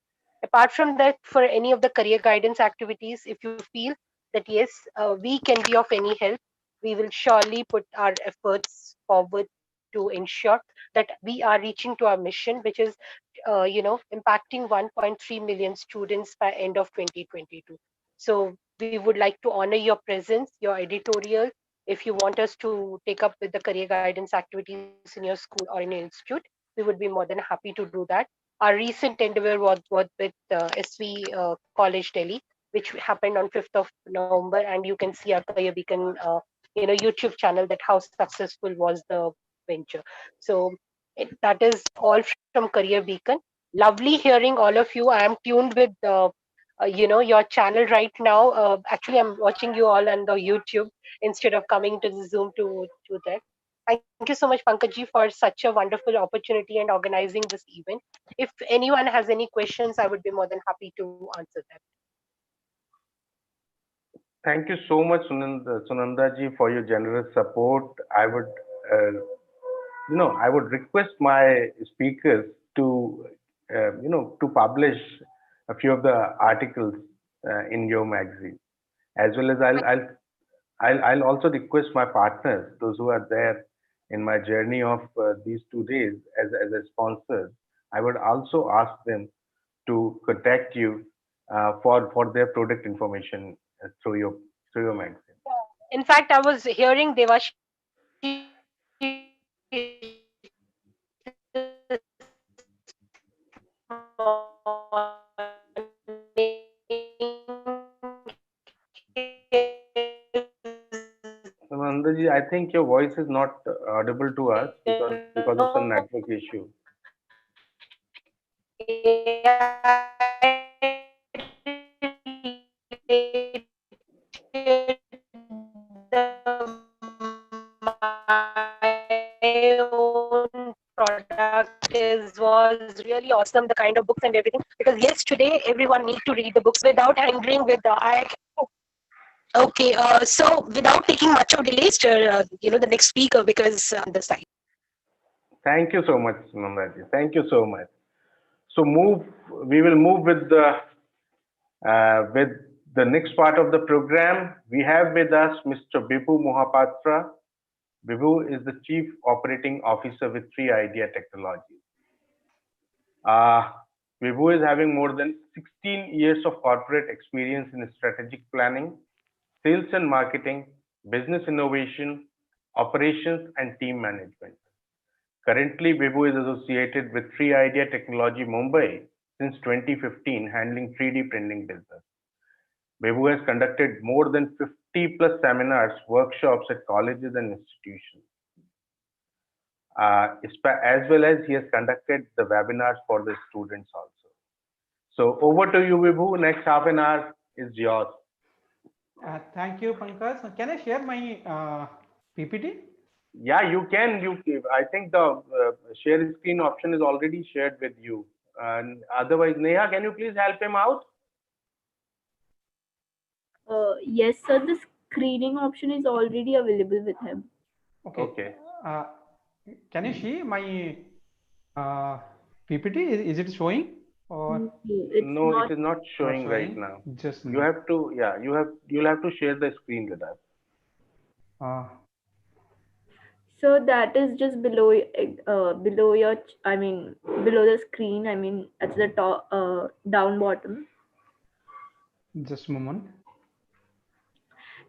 Apart from that, for any of the career guidance activities, if you feel that yes, we can be of any help, we will surely put our efforts forward to ensure that we are reaching to our mission, which is impacting 1.3 million students by end of 2022. So we would like to honor your presence, your editorial. If you want us to take up with the career guidance activities in your school or in your institute, we would be more than happy to do that. Our recent endeavor was with SV College Delhi, which happened on 5th of November, and you can see our Career Beacon YouTube channel, that how successful was the venture. So that is all from Career Beacon. Lovely hearing all of you. I am tuned with your channel right now. Actually, I'm watching you all on the YouTube instead of coming to the Zoom to that. Thank you so much, Pankaj ji, for such a wonderful opportunity and organizing this event. If anyone has any questions, I would be more than happy to answer them. Thank you so much, Sunanda ji, for your generous support. Uh, I would request my speakers to, to publish a few of the articles in your magazine, as well as I'll also request my partners, those who are there in my journey of these 2 days as a sponsor. I would also ask them to contact you for their product information through your magazine. In fact, I was hearing Devashi Nandaji, I think your voice is not audible to us because of some network issue. own product was really awesome, the kind of books and everything, because yes, today everyone need to read the books without hindering with the I. Okay, so without taking much of delays, the next speaker, because on the side. Thank you so much, Nandaji. Thank you so much. So we will move with the next part of the program. We have with us Mr. Bibhu Mohapatra. Bibhu is the Chief Operating Officer with 3idea Technologies. Vibhu is having more than 16 years of corporate experience in strategic planning, sales and marketing, business innovation, operations, and team management. Currently, Vibhu is associated with 3idea Technology Mumbai since 2015, handling 3D printing business. Vibhu has conducted more than 50 plus seminars, workshops at colleges and institutions. As well as he has conducted the webinars for the students also. So over to you, Vibhu. Next half an hour is yours. Thank you, Pankaj. Can I share my PPT? Yeah, you can. I think the share screen option is already shared with you. And otherwise, Neha, can you please help him out? Yes, sir. The screening option is already available with him. Okay. Can you see my PPT? Is it showing? Or no, it is not showing right now. Just you have to, you'll have to share the screen with us. So that is just below your, below the screen. At the top, down bottom. Just a moment.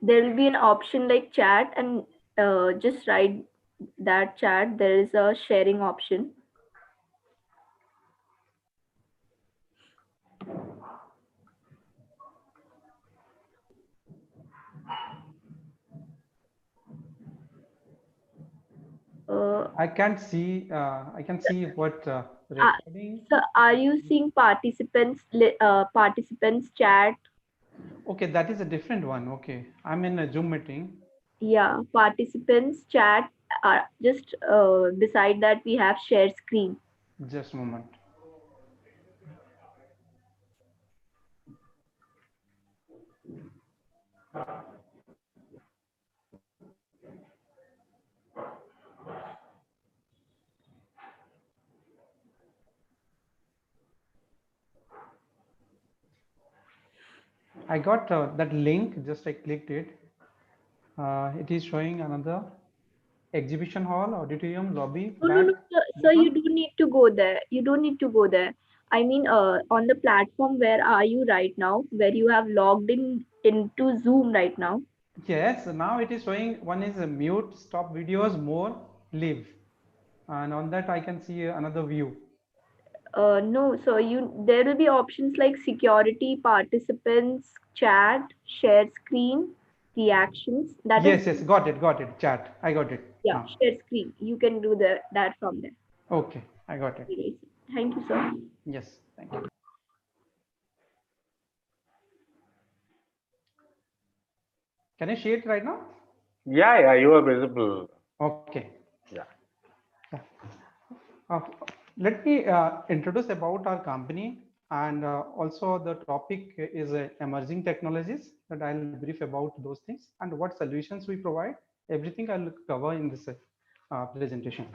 There will be an option like chat, and just write that chat. There is a sharing option. I can't see. I can see what recording. So are you seeing participants chat? Okay, that is a different one. Okay, I'm in a Zoom meeting. Yeah, participants chat. Just beside that we have share screen. Just a moment. I got that link, just I clicked it. It is showing another exhibition hall, auditorium, lobby, No, back. so you don't need to go there. You don't need to go there. I mean, on the platform, where are you right now? Where you have logged in into Zoom right now? Yes, now it is showing one is a mute, stop videos, more, live. And on that I can see another view. No, so there will be options like security, participants, chat, share screen, reactions. That is, Yes, got it, chat. I got it. yeah, share screen. You can do that from there. Okay, I got it. Thank you, sir. Yes, thank you. Can I share it right now? Yeah, you are visible. Okay. Yeah. Let me introduce about our company, and also the topic is emerging technologies, that I'll brief about those things and what solutions we provide. Everything I'll cover in this presentation.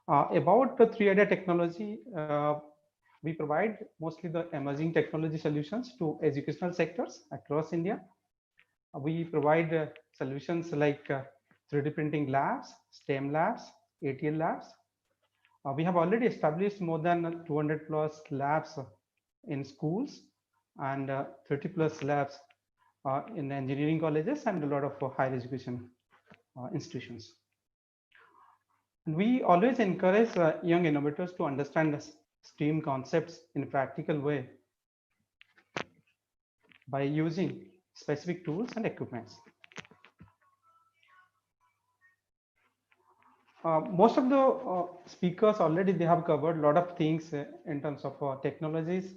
About the 3-idea technology, we provide mostly the emerging technology solutions to educational sectors across India. We provide solutions like 3D printing labs, STEM labs, ATL labs. We have already established more than 200 plus labs in schools and 30 plus labs in engineering colleges and a lot of higher education institutions. And we always encourage young innovators to understand the STEAM concepts in a practical way by using specific tools and equipments. Most of the speakers already, they have covered a lot of things in terms of technologies.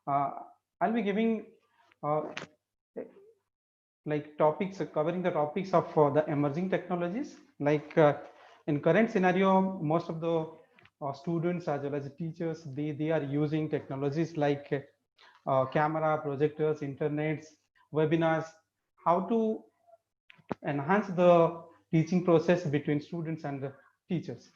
I'll be giving like topics, covering the topics of the emerging technologies. Like in current scenario, most of the students as well as teachers, they are using technologies like camera, projectors, internets, webinars, how to enhance the teaching process between students and the teachers.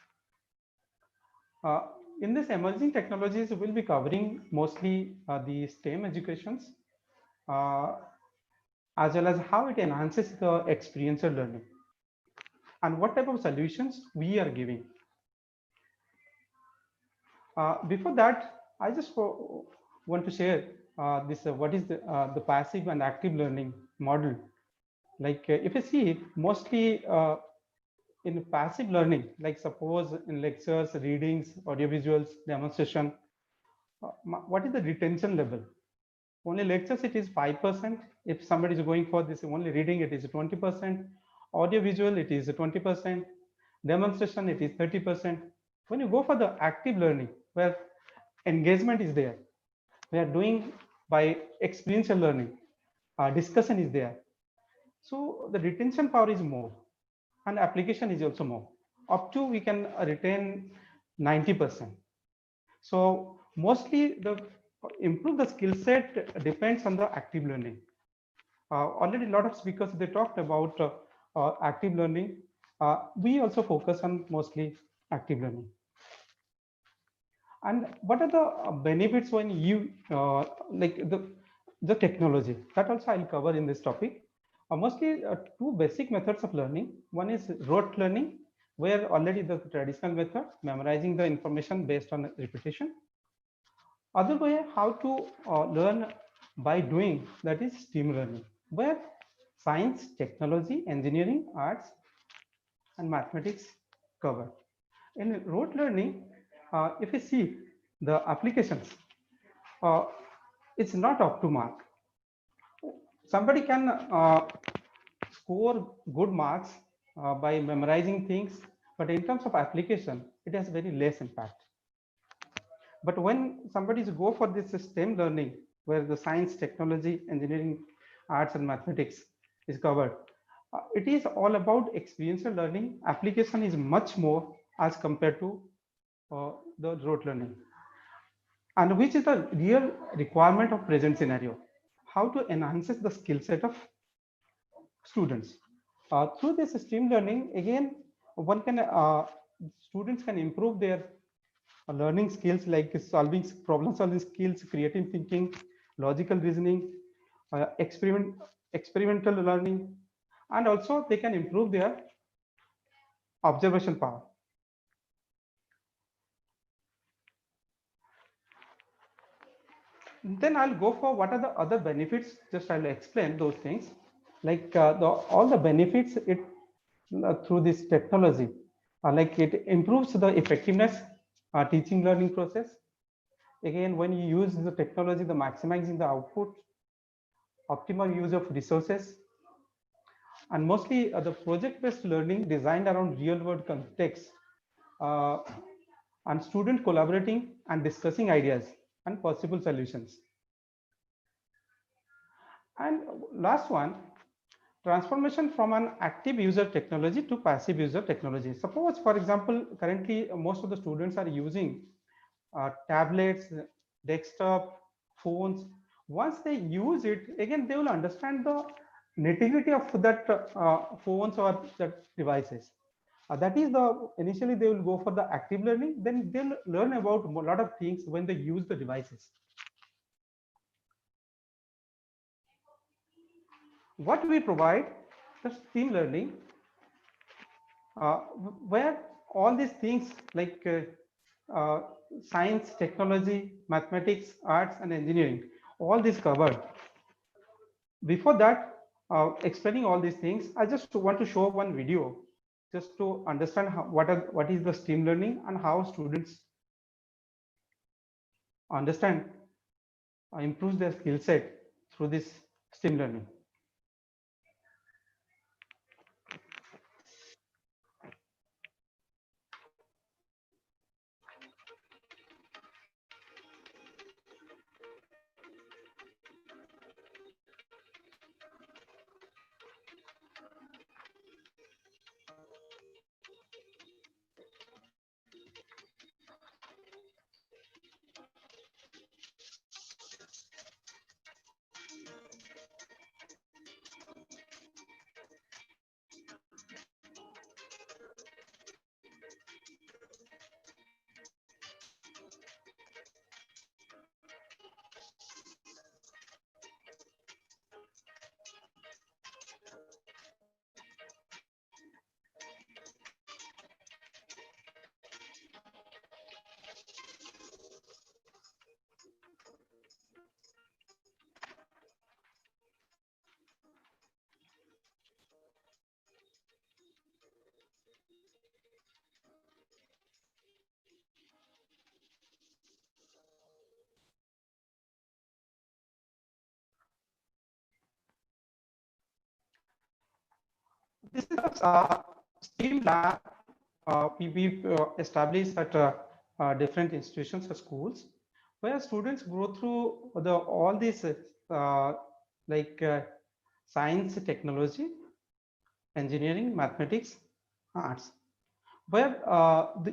In this emerging technologies, we'll be covering mostly the STEM educations, as well as how it enhances the experiential learning and what type of solutions we are giving. Before that, I just want to share this what is the passive and active learning model. Like if you see, mostly in passive learning, like suppose in lectures, readings, audiovisuals, demonstration, what is the retention level? Only lectures, it is 5%. If somebody is going for this only reading, it is 20%. Audiovisual, it is 20%. Demonstration, it is 30%. When you go for the active learning, where engagement is there, we are doing by experiential learning, discussion is there. So the retention power is more and application is also more. Up to we can retain 90%. So mostly the improve the skill set depends on the active learning. Already a lot of speakers, they talked about active learning. We also focus on mostly active learning. And what are the benefits when you like the technology? That also I'll cover in this topic. Mostly two basic methods of learning. One is rote learning, where already the traditional method, memorizing the information based on repetition. Other way, how to learn by doing, that is STEAM learning, where science, technology, engineering, arts, and mathematics covered. In rote learning, if you see the applications, it's not up to mark. Somebody can score good marks by memorizing things, but in terms of application, it has very less impact. But when somebody go for this STEM learning, where the science, technology, engineering, arts, and mathematics is covered, it is all about experiential learning. Application is much more as compared to the rote learning, and which is the real requirement of present scenario. How to enhance the skill set of students through this STEM learning. Again, one can students can improve their learning skills like problem solving skills, creative thinking, logical reasoning, experimental learning, and also they can improve their observation power. Then I'll go for what are the other benefits. Just I'll explain those things, like all the benefits it through this technology, like it improves the effectiveness teaching learning process. Again, when you use the technology, the maximizing the output, optimal use of resources, and mostly the project-based learning designed around real-world context, and student collaborating and discussing ideas and possible solutions. And last one, transformation from an active user technology to passive user technology. Suppose, for example, currently most of the students are using tablets, desktop, phones. Once they use it, again, they will understand the nitty-gritty of that phones or that devices. That is initially they will go for the active learning, then they'll learn about a lot of things when they use the devices. What we provide, the STEAM learning, where all these things like science, technology, mathematics, arts, and engineering, all this covered. Before that, explaining all these things, I just want to show one video just to understand what is the STEAM learning and how students understand, improve their skill set through this STEAM learning. This is a STEAM lab we established at different institutions or schools, where students go through all these like science, technology, engineering, mathematics, arts, where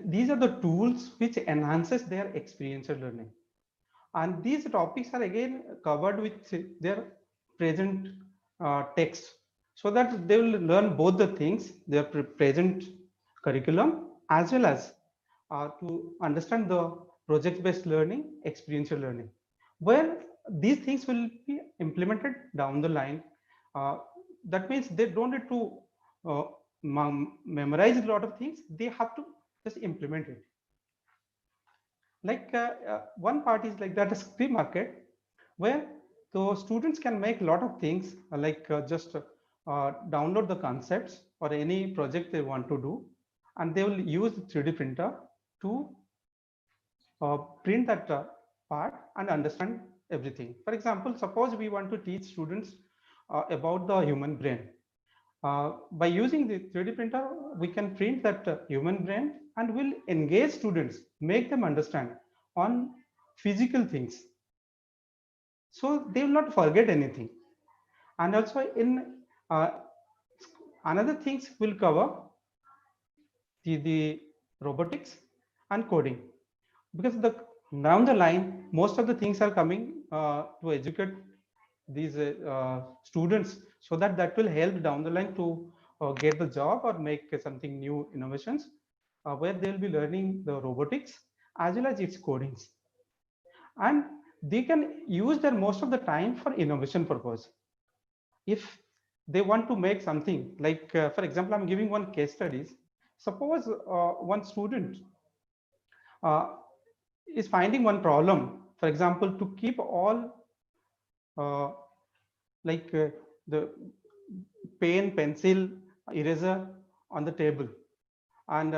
these are the tools which enhances their experiential learning. And these topics are again covered with their present text, so that they will learn both the things, their present curriculum, as well as to understand the project-based learning, experiential learning, where these things will be implemented down the line. That means they don't need to memorize a lot of things, they have to just implement it. Like one part is like that is free market, where the students can make a lot of things like just download the concepts or any project they want to do, and they will use the 3D printer to print that part and understand everything. For example, suppose we want to teach students about the human brain. By using the 3D printer, we can print that human brain and will engage students, make them understand on physical things. So they will not forget anything. And also in another things will cover the robotics and coding, because down the line most of the things are coming to educate these students, so that will help down the line to get the job or make something new innovations, where they'll be learning the robotics as well as its codings, and they can use their most of the time for innovation purpose. If they want to make something like for example, I'm giving one case studies. Suppose one student is finding one problem, for example, to keep all uh, the pen, pencil, eraser on the table, and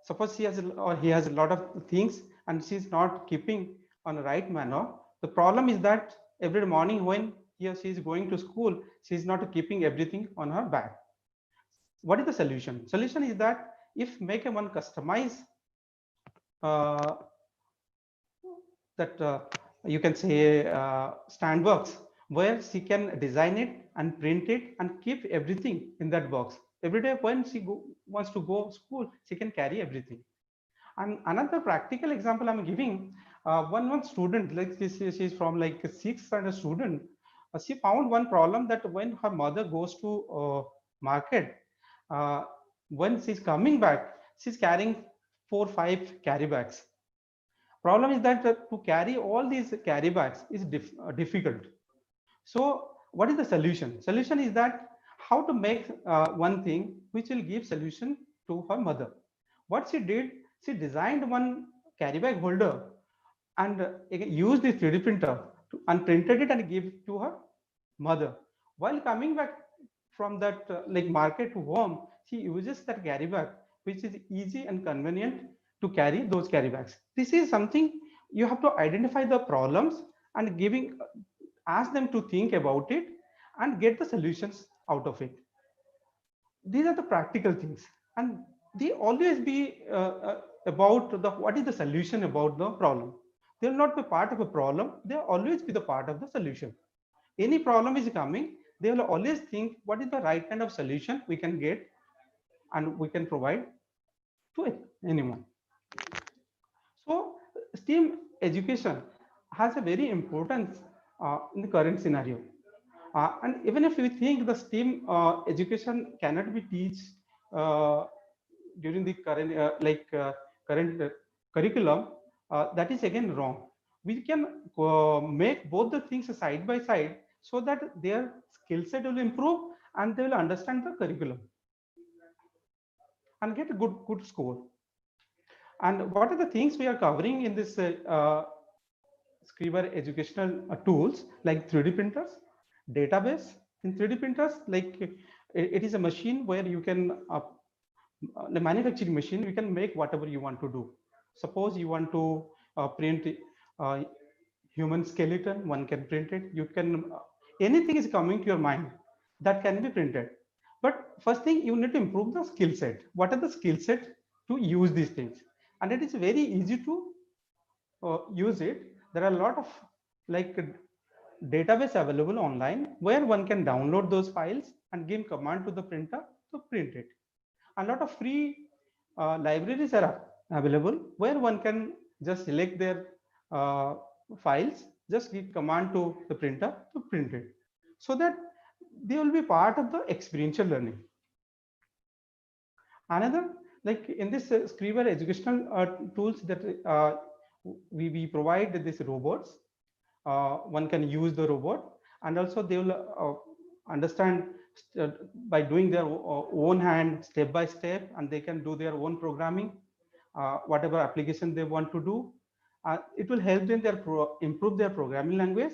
suppose she has or he has a lot of things and she's not keeping on the right manner. The problem is that every morning when he or she is going to school, she's not keeping everything on her bag. What is the solution? Solution is that if make a one customize that you can say stand box, where she can design it and print it and keep everything in that box. Every day when she wants to go school, she can carry everything. And another practical example I'm giving, one student, like this, she's from like 6th standard student. She found one problem that when her mother goes to market, uh, when she's coming back, she's carrying 4-5 carry bags. Problem is that to carry all these carry bags is difficult. So what is the solution? Solution is that how to make one thing which will give solution to her mother. What she did, she designed one carry bag holder and used the 3D printer and printed it and gave it to her mother. While coming back from that like market to home, she uses that carry bag, which is easy and convenient to carry those carry bags. This is something you have to identify the problems and ask them to think about it and get the solutions out of it. These are the practical things, and they always be about what is the solution about the problem. They will not be part of a problem, they will always be the part of the solution. Any problem is coming, they will always think what is the right kind of solution we can get and we can provide to anyone. So STEAM education has a very importance in the current scenario. And even if we think the STEAM education cannot be taught during the current current curriculum, that is again wrong. We can make both the things side by side so that their skill set will improve and they will understand the curriculum and get a good score. And what are the things we are covering in this Scriber educational tools, like 3D printers, database? In 3D printers, like it is a machine where you can the manufacturing machine, you can make whatever you want to do. Suppose you want to print human skeleton, one can print it. You can anything is coming to your mind that can be printed. But first thing, you need to improve the skill set. What are the skill set to use these things? And it is very easy to use it. There are a lot of like database available online where one can download those files and give command to the printer to print it. A lot of free libraries are available where one can just select their files, just give command to the printer to print it, so that they will be part of the experiential learning. Another, like in this Scriber educational tools that we provide these robots. One can use the robot, and also they will understand by doing their own hand step by step, and they can do their own programming, whatever application they want to do. It will help them improve their programming language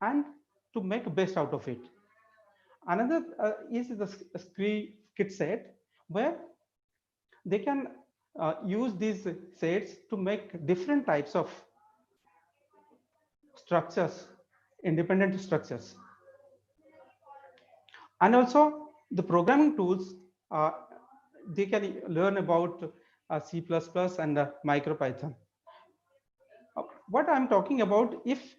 and to make best out of it. Another is the Scree kit set, where they can use these sets to make different types of structures, independent structures. And also The programming tools, they can learn about C++ and MicroPython. What I'm talking about, if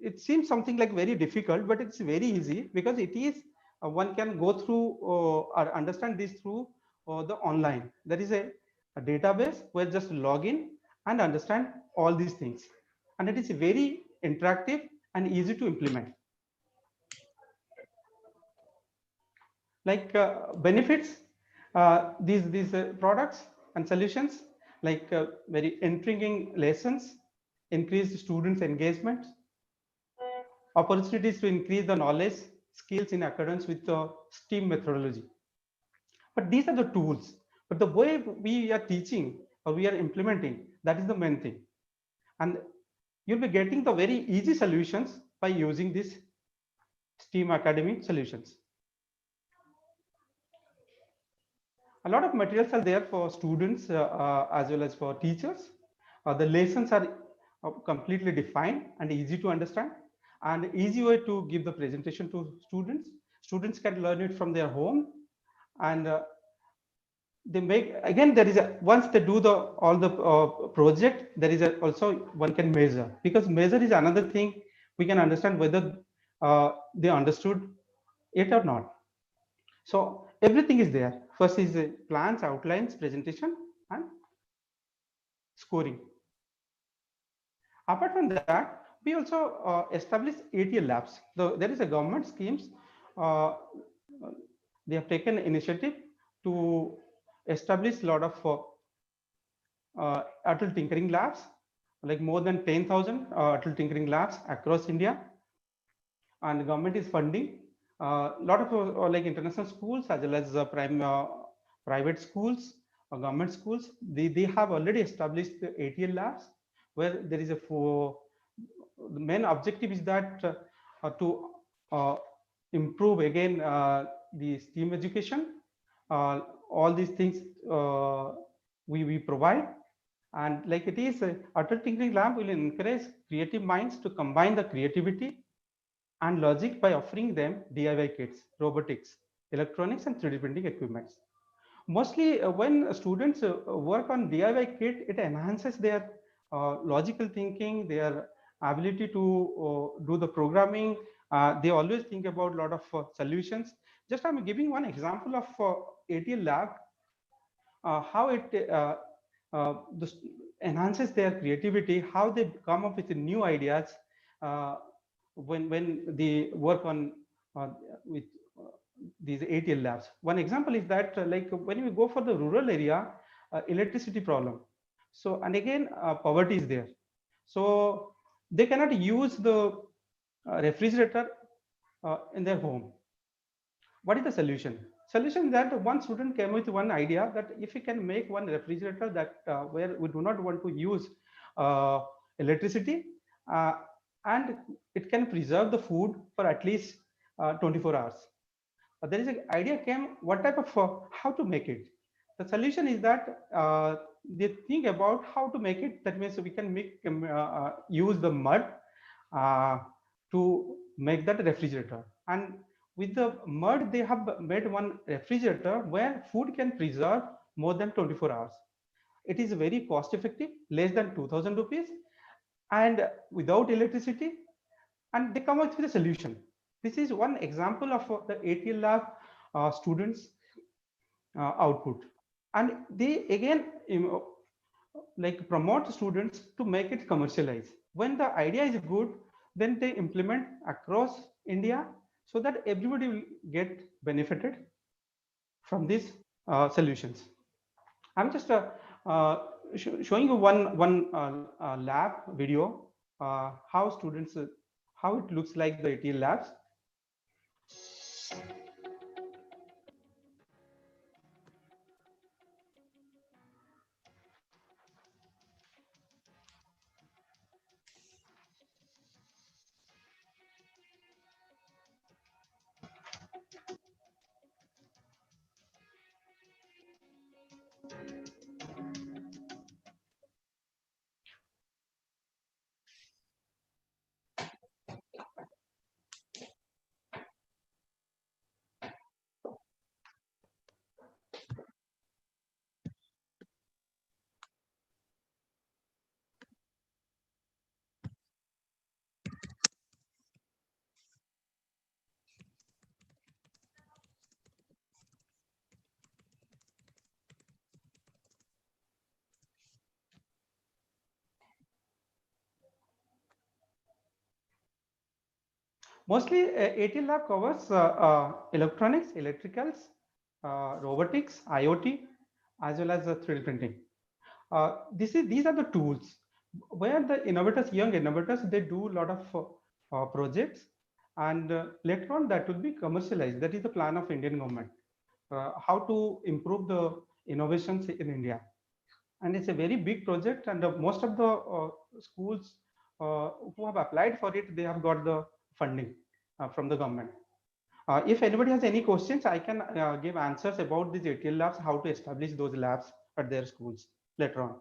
it seems something like very difficult, but it's very easy because it is one can go through or understand this through the online. There is a database where just log in and understand all these things, and it is very interactive and easy to implement. Like benefits, these products and solutions, like very intriguing lessons, increased students engagement, opportunities to increase the knowledge skills in accordance with the STEAM methodology. But these are the tools, but the way we are teaching or we are implementing, that is the main thing. And you'll be getting the very easy solutions by using these STEAM Academy solutions. A lot of materials are there for students as well as for teachers. The lessons are completely defined and easy to understand, and easy way to give the presentation to students. Students can learn it from their home, and they make, again, there is a, once they do the all the project, there is a, also one can measure, because measure is another thing. We can understand whether they understood it or not. So everything is there. First is plans, outlines, presentation, and scoring. Apart from that, we also establish ATL labs. There is a government schemes. They have taken initiative to establish a lot of adult tinkering labs, like more than 10,000 adult tinkering labs across India, and the government is funding a lot of like international schools as well as private schools or government schools. They have already established the ATL labs, where there is a the main objective is that to improve again the STEAM education. All these things we provide, and like it is, adult tinkering lab will encourage creative minds to combine the creativity and logic by offering them DIY kits, robotics, electronics, and 3D printing equipments. Mostly when students work on DIY kit, it enhances their logical thinking, their ability to do the programming. They always think about a lot of solutions. Just I'm giving one example of ATL lab, how it enhances their creativity, how they come up with new ideas when they work on with these ATL labs. One example is that like when we go for the rural area, electricity problem. So, and again, poverty is there. So they cannot use the refrigerator in their home. What is the solution? Solution that one student came with one idea, that if we can make one refrigerator that where we do not want to use electricity, and it can preserve the food for at least 24 hours. There is an idea came, what type of how to make it. The solution is that they think about how to make it. That means we can make use the mud to make that refrigerator, and with the mud they have made one refrigerator where food can preserve more than 24 hours. It is very cost effective, less than 2,000 rupees, and without electricity, and they come up with a solution. This is one example of the ATL lab students output, and they again like promote students to make it commercialize. When the idea is good, then they implement across India, so that everybody will get benefited from these solutions. I'm just showing you one lab video, how students, how it looks like the ATL labs. Mostly, AT lab covers electronics, electricals, robotics, IoT, as well as 3D printing. These are the tools where the innovators, young innovators, they do a lot of projects, and later on that will be commercialized. That is the plan of Indian government, how to improve the innovations in India. And it's a very big project, and most of the schools who have applied for it, they have got the funding from the government. If anybody has any questions, I can give answers about these ATL labs, how to establish those labs at their schools later on.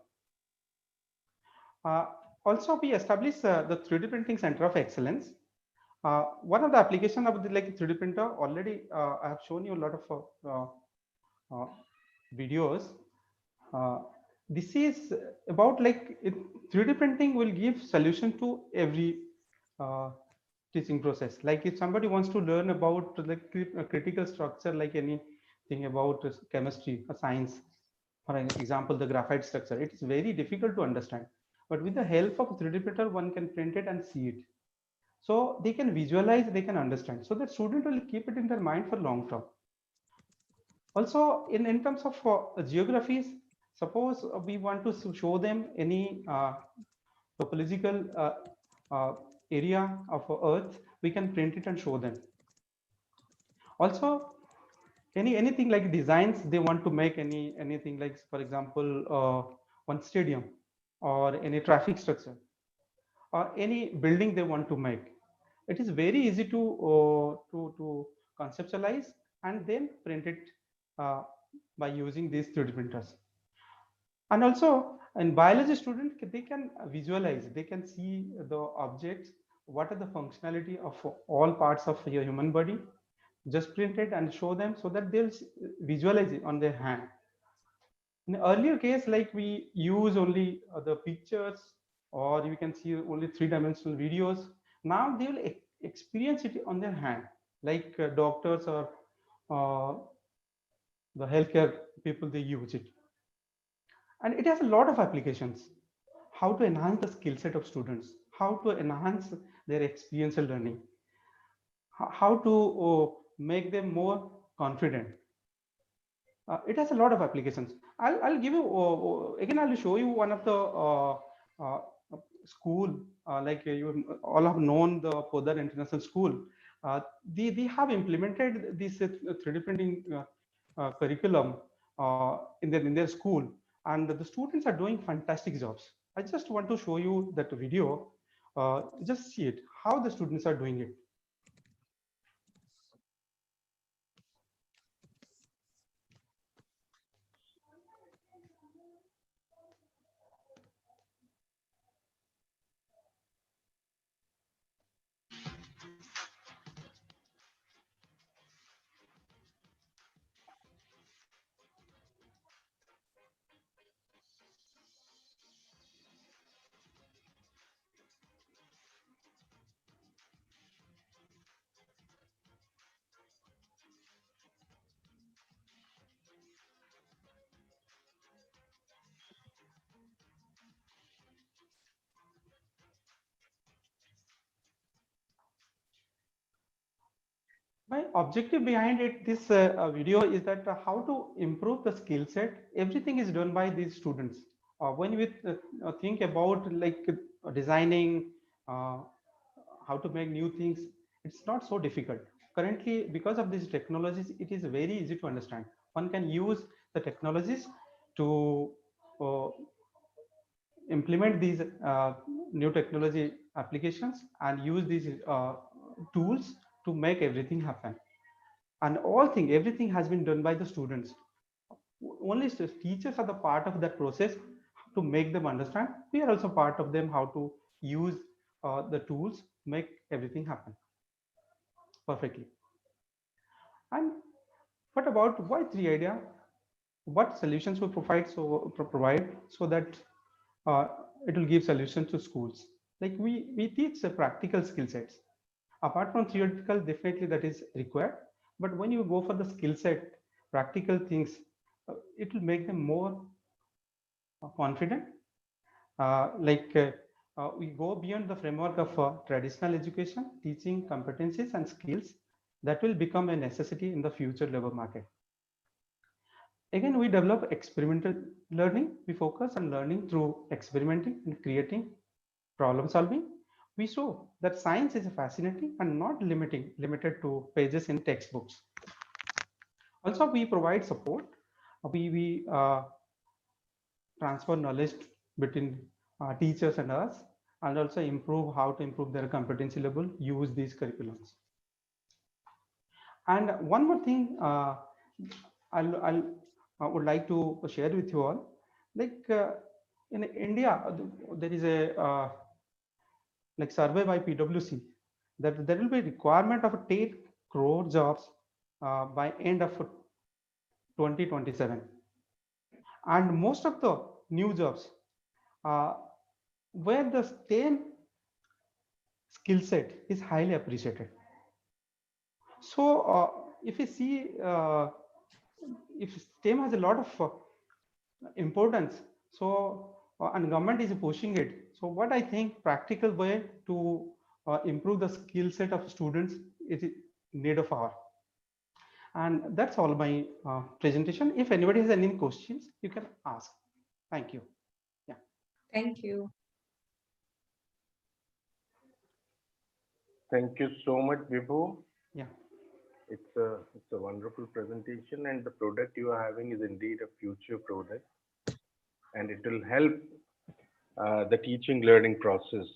Also, we established the 3D printing center of excellence. One of the application of the 3D printer, already I have shown you a lot of videos. This is about 3D printing will give solution to every teaching process. Like if somebody wants to learn about a critical structure, like anything about chemistry or science, for example, the graphite structure, it is very difficult to understand. But with the help of 3D printer, one can print it and see it. So they can visualize, they can understand. So that student will keep it in their mind for long term. Also, in terms of geographies, suppose we want to show them any topological area of Earth, we can print it and show them. Also, anything like designs they want to make, anything like, for example, one stadium or any traffic structure or any building they want to make. It is very easy to conceptualize and then print it by using these 3D printers. And also, in biology student, they can visualize, they can see the objects, what are the functionality of all parts of your human body. Just print it and show them so that they'll visualize it on their hand. In the earlier case, like we use only the pictures, or you can see only 3-dimensional videos. Now they will experience it on their hand, like doctors or the healthcare people, they use it. And it has a lot of applications. How to enhance the skill set of students, how to enhance their experiential learning, how to make them more confident. It has a lot of applications. I'll give you, again, I'll show you one of the school, like you all have known the Podar International School. They have implemented this 3D printing curriculum in their school, and the students are doing fantastic jobs. I just want to show you that video. Just see it, how the students are doing it. My objective behind it, this video, is that how to improve the skill set. Everything is done by these students. When we think about like designing, how to make new things, it's not so difficult. Currently, because of these technologies, it is very easy to understand. One can use the technologies to implement these new technology applications and use these tools to make everything happen. And everything has been done by the students. Only teachers are the part of that process to make them understand. We are also part of them, how to use the tools, make everything happen perfectly. And what about why 3idea? What solutions we provide so that it will give solutions to schools? Like we teach practical skill sets. Apart from theoretical, definitely that is required. But when you go for the skill set, practical things, it will make them more confident. we go beyond the framework of traditional education, teaching competencies and skills that will become a necessity in the future labor market. Again, we develop experimental learning. We focus on learning through experimenting and creating problem solving. We show that science is fascinating and not limited to pages in textbooks. Also, we provide support. We transfer knowledge between teachers and us, and also improve how to improve their competency level, use these curriculums. And one more thing I would like to share with you all, like in India, there is a like survey by PwC that there will be a requirement of 10 crore jobs by end of 2027. And most of the new jobs where the STEM skill set is highly appreciated. So if you see, if STEM has a lot of importance, so and government is pushing it. So what I think practical way to improve the skill set of students is need of hour. And that's all my presentation. If anybody has any questions, you can ask. Thank you. Yeah. Thank you. Thank you so much, Vibhu. Yeah. It's a wonderful presentation, and the product you are having is indeed a future product, and it will help the teaching learning process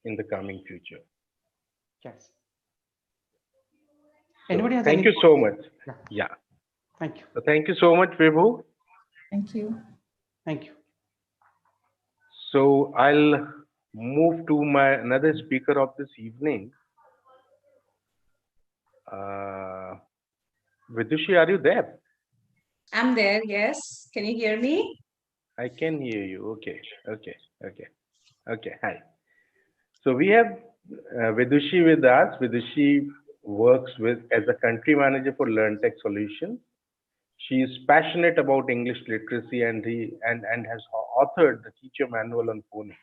in the coming future. Yes. So, Anybody has thank any you so questions? much. Yeah. Thank you. So thank you so much, Vibhu. Thank you. Thank you. So I'll move to another speaker of this evening. Vidushi, are you there? I'm there, yes. Can you hear me? I can hear you. Okay. Hi. So we have Vidushi with us. Vidushi works as a country manager for LearnTech Solutions. She is passionate about English literacy and has authored the teacher manual on phonics.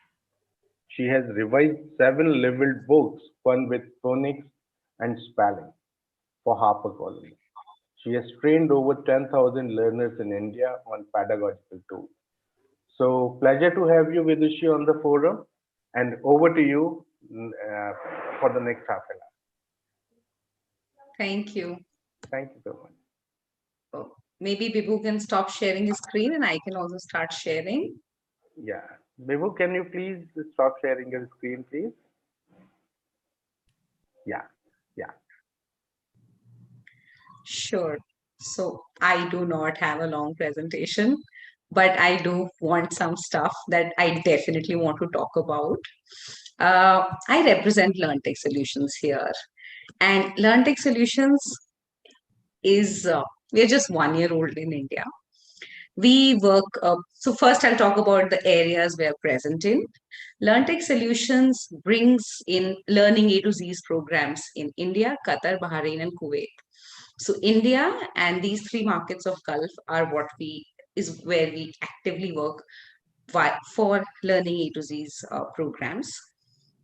She has revised 7 leveled books, one with phonics and spelling for HarperCollins. She has trained over 10,000 learners in India on pedagogical tools. So pleasure to have you, Vidushi, on the forum, and over to you for the next half an hour. Thank you. Thank you so much. Oh, maybe Vibhu can stop sharing his screen and I can also start sharing. Yeah. Vibhu, can you please stop sharing your screen, please? Yeah. Sure. So I do not have a long presentation, but I do want some stuff that I definitely want to talk about. I represent LearnTech Solutions here, and LearnTech Solutions is we're just 1 year old in India. We work. So first, I'll talk about the areas we're present in. LearnTech Solutions brings in learning A to Z's programs in India, Qatar, Bahrain, and Kuwait. So India and these 3 markets of Gulf are where we actively work for learning A to Z's programs.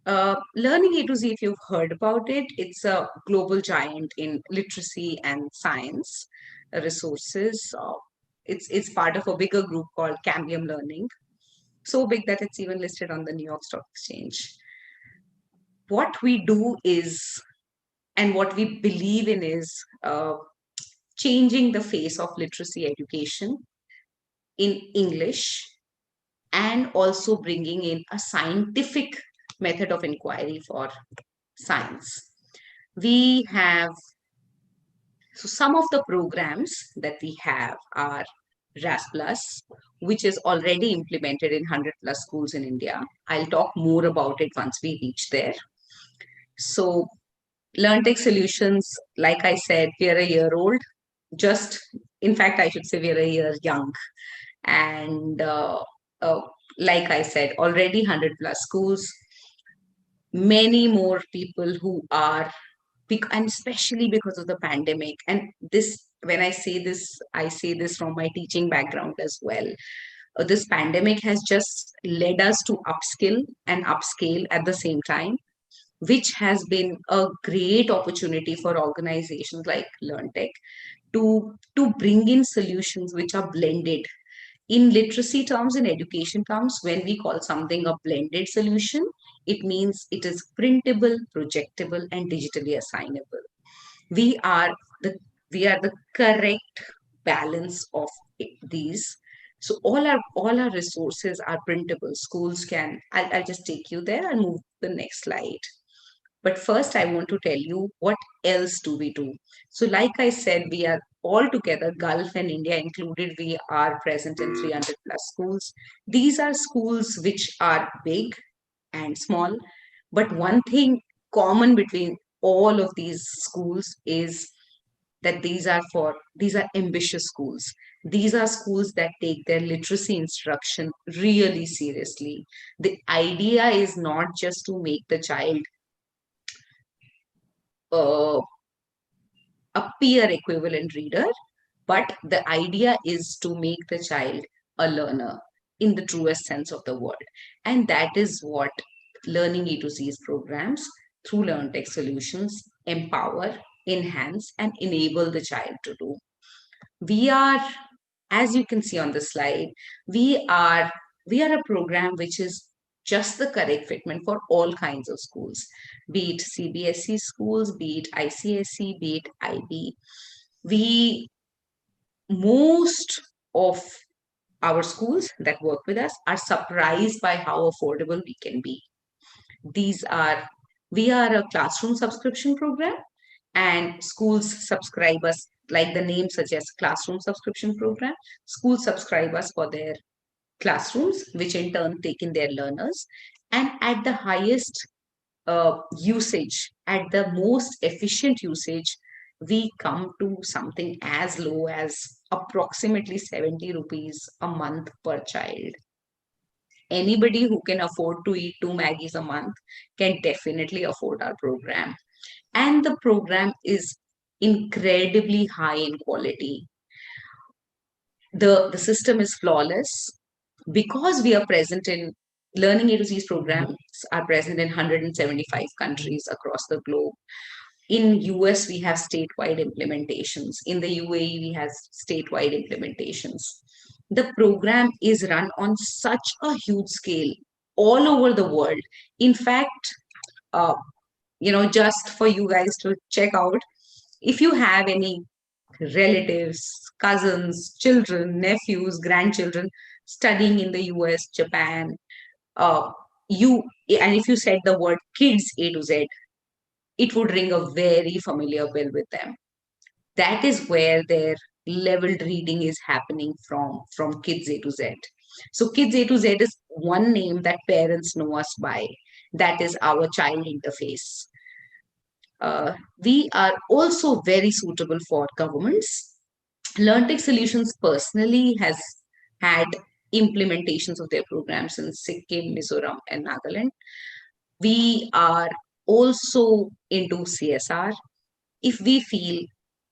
Learning A to Z, if you've heard about it, it's a global giant in literacy and science resources. It's part of a bigger group called Cambium Learning, so big that it's even listed on the New York Stock Exchange. What we do is, and what we believe in is changing the face of literacy education in English, and also bringing in a scientific method of inquiry for science. We have, so some of the programs that we have are RAS Plus, which is already implemented in 100 plus schools in India. I'll talk more about it once we reach there. So LearnTech Solutions, like I said, we're a year old. In fact, I should say we're a year young. And like I said, already 100 plus schools, many more people who are, and especially because of the pandemic. And this, when I say this from my teaching background as well. This pandemic has just led us to upskill and upscale at the same time, which has been a great opportunity for organizations like LearnTech to bring in solutions which are blended. In literacy terms, in education terms, when we call something a blended solution, it means it is printable, projectable, and digitally assignable. We are the we are the correct balance of these. So all our resources are printable. Schools can. I'll just take you there and move to the next slide. But first, I want to tell you what else do we do. So, like I said, we are all together, Gulf and India included. We are present in 300 plus schools. These are schools which are big and small. But one thing common between all of these schools is that these are ambitious schools. These are schools that take their literacy instruction really seriously. The idea is not just to make the child uh, a peer equivalent reader, but the idea is to make the child a learner in the truest sense of the word. And that is what Learning A to Z's programs through LearnTech solutions empower, enhance, and enable the child to do. We are, as you can see on the slide, we are a program which is just the correct fitment for all kinds of schools, be it CBSE schools, be it ICSE, be it IB. Most of our schools that work with us are surprised by how affordable we can be. We are a classroom subscription program, and schools subscribe us, like the name suggests, classroom subscription program. Schools subscribe us for their classrooms, which in turn take in their learners. And at the highest usage, at the most efficient usage, we come to something as low as approximately 70 rupees a month per child. Anybody who can afford to eat 2 Maggies a month can definitely afford our program. And the program is incredibly high in quality. The system is flawless. Because we are present in Learning A to Z's programs are present in 175 countries across the globe. In US, we have statewide implementations. In the UAE, we have statewide implementations. The program is run on such a huge scale all over the world. In fact, just for you guys to check out, if you have any relatives, cousins, children, nephews, grandchildren studying in the US, Japan, and if you said the word kids A to Z, it would ring a very familiar bell with them. That is where their leveled reading is happening from Kids A to Z. So Kids A to Z is one name that parents know us by. That is our child interface. We are also very suitable for governments. LearnTech Solutions personally has had implementations of their programs in Sikkim, Mizoram, and Nagaland. We are also into CSR. If we feel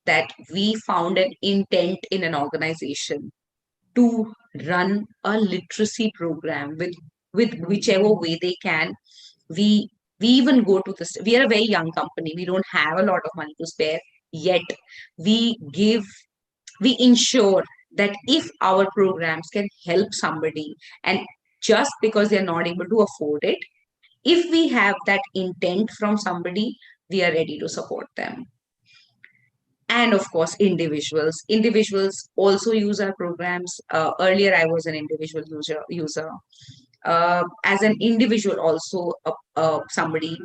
that we found an intent in an organization to run a literacy program with whichever way they can, we even go to this. We are a very young company. We don't have a lot of money to spare, yet we ensure that if our programs can help somebody, and just because they're not able to afford it, if we have that intent from somebody, we are ready to support them. And of course, individuals also use our programs. Earlier, I was an individual user. As an individual also, somebody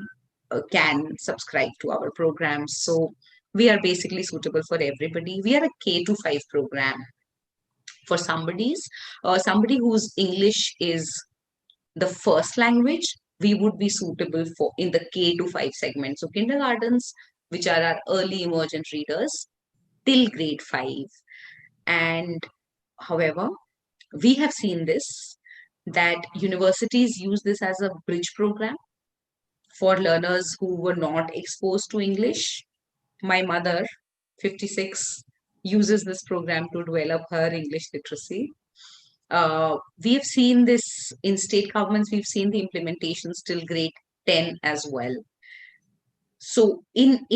can subscribe to our programs. So we are basically suitable for everybody. We are a K-5 program. For somebody whose English is the first language, we would be suitable for in the K-5 segment. So kindergartens, which are our early emergent readers, till grade 5. And however, we have seen this, that universities use this as a bridge program for learners who were not exposed to English. My mother, 56, uses this program to develop her English literacy. We've seen this in state governments, we've seen the implementations till grade 10 as well. So in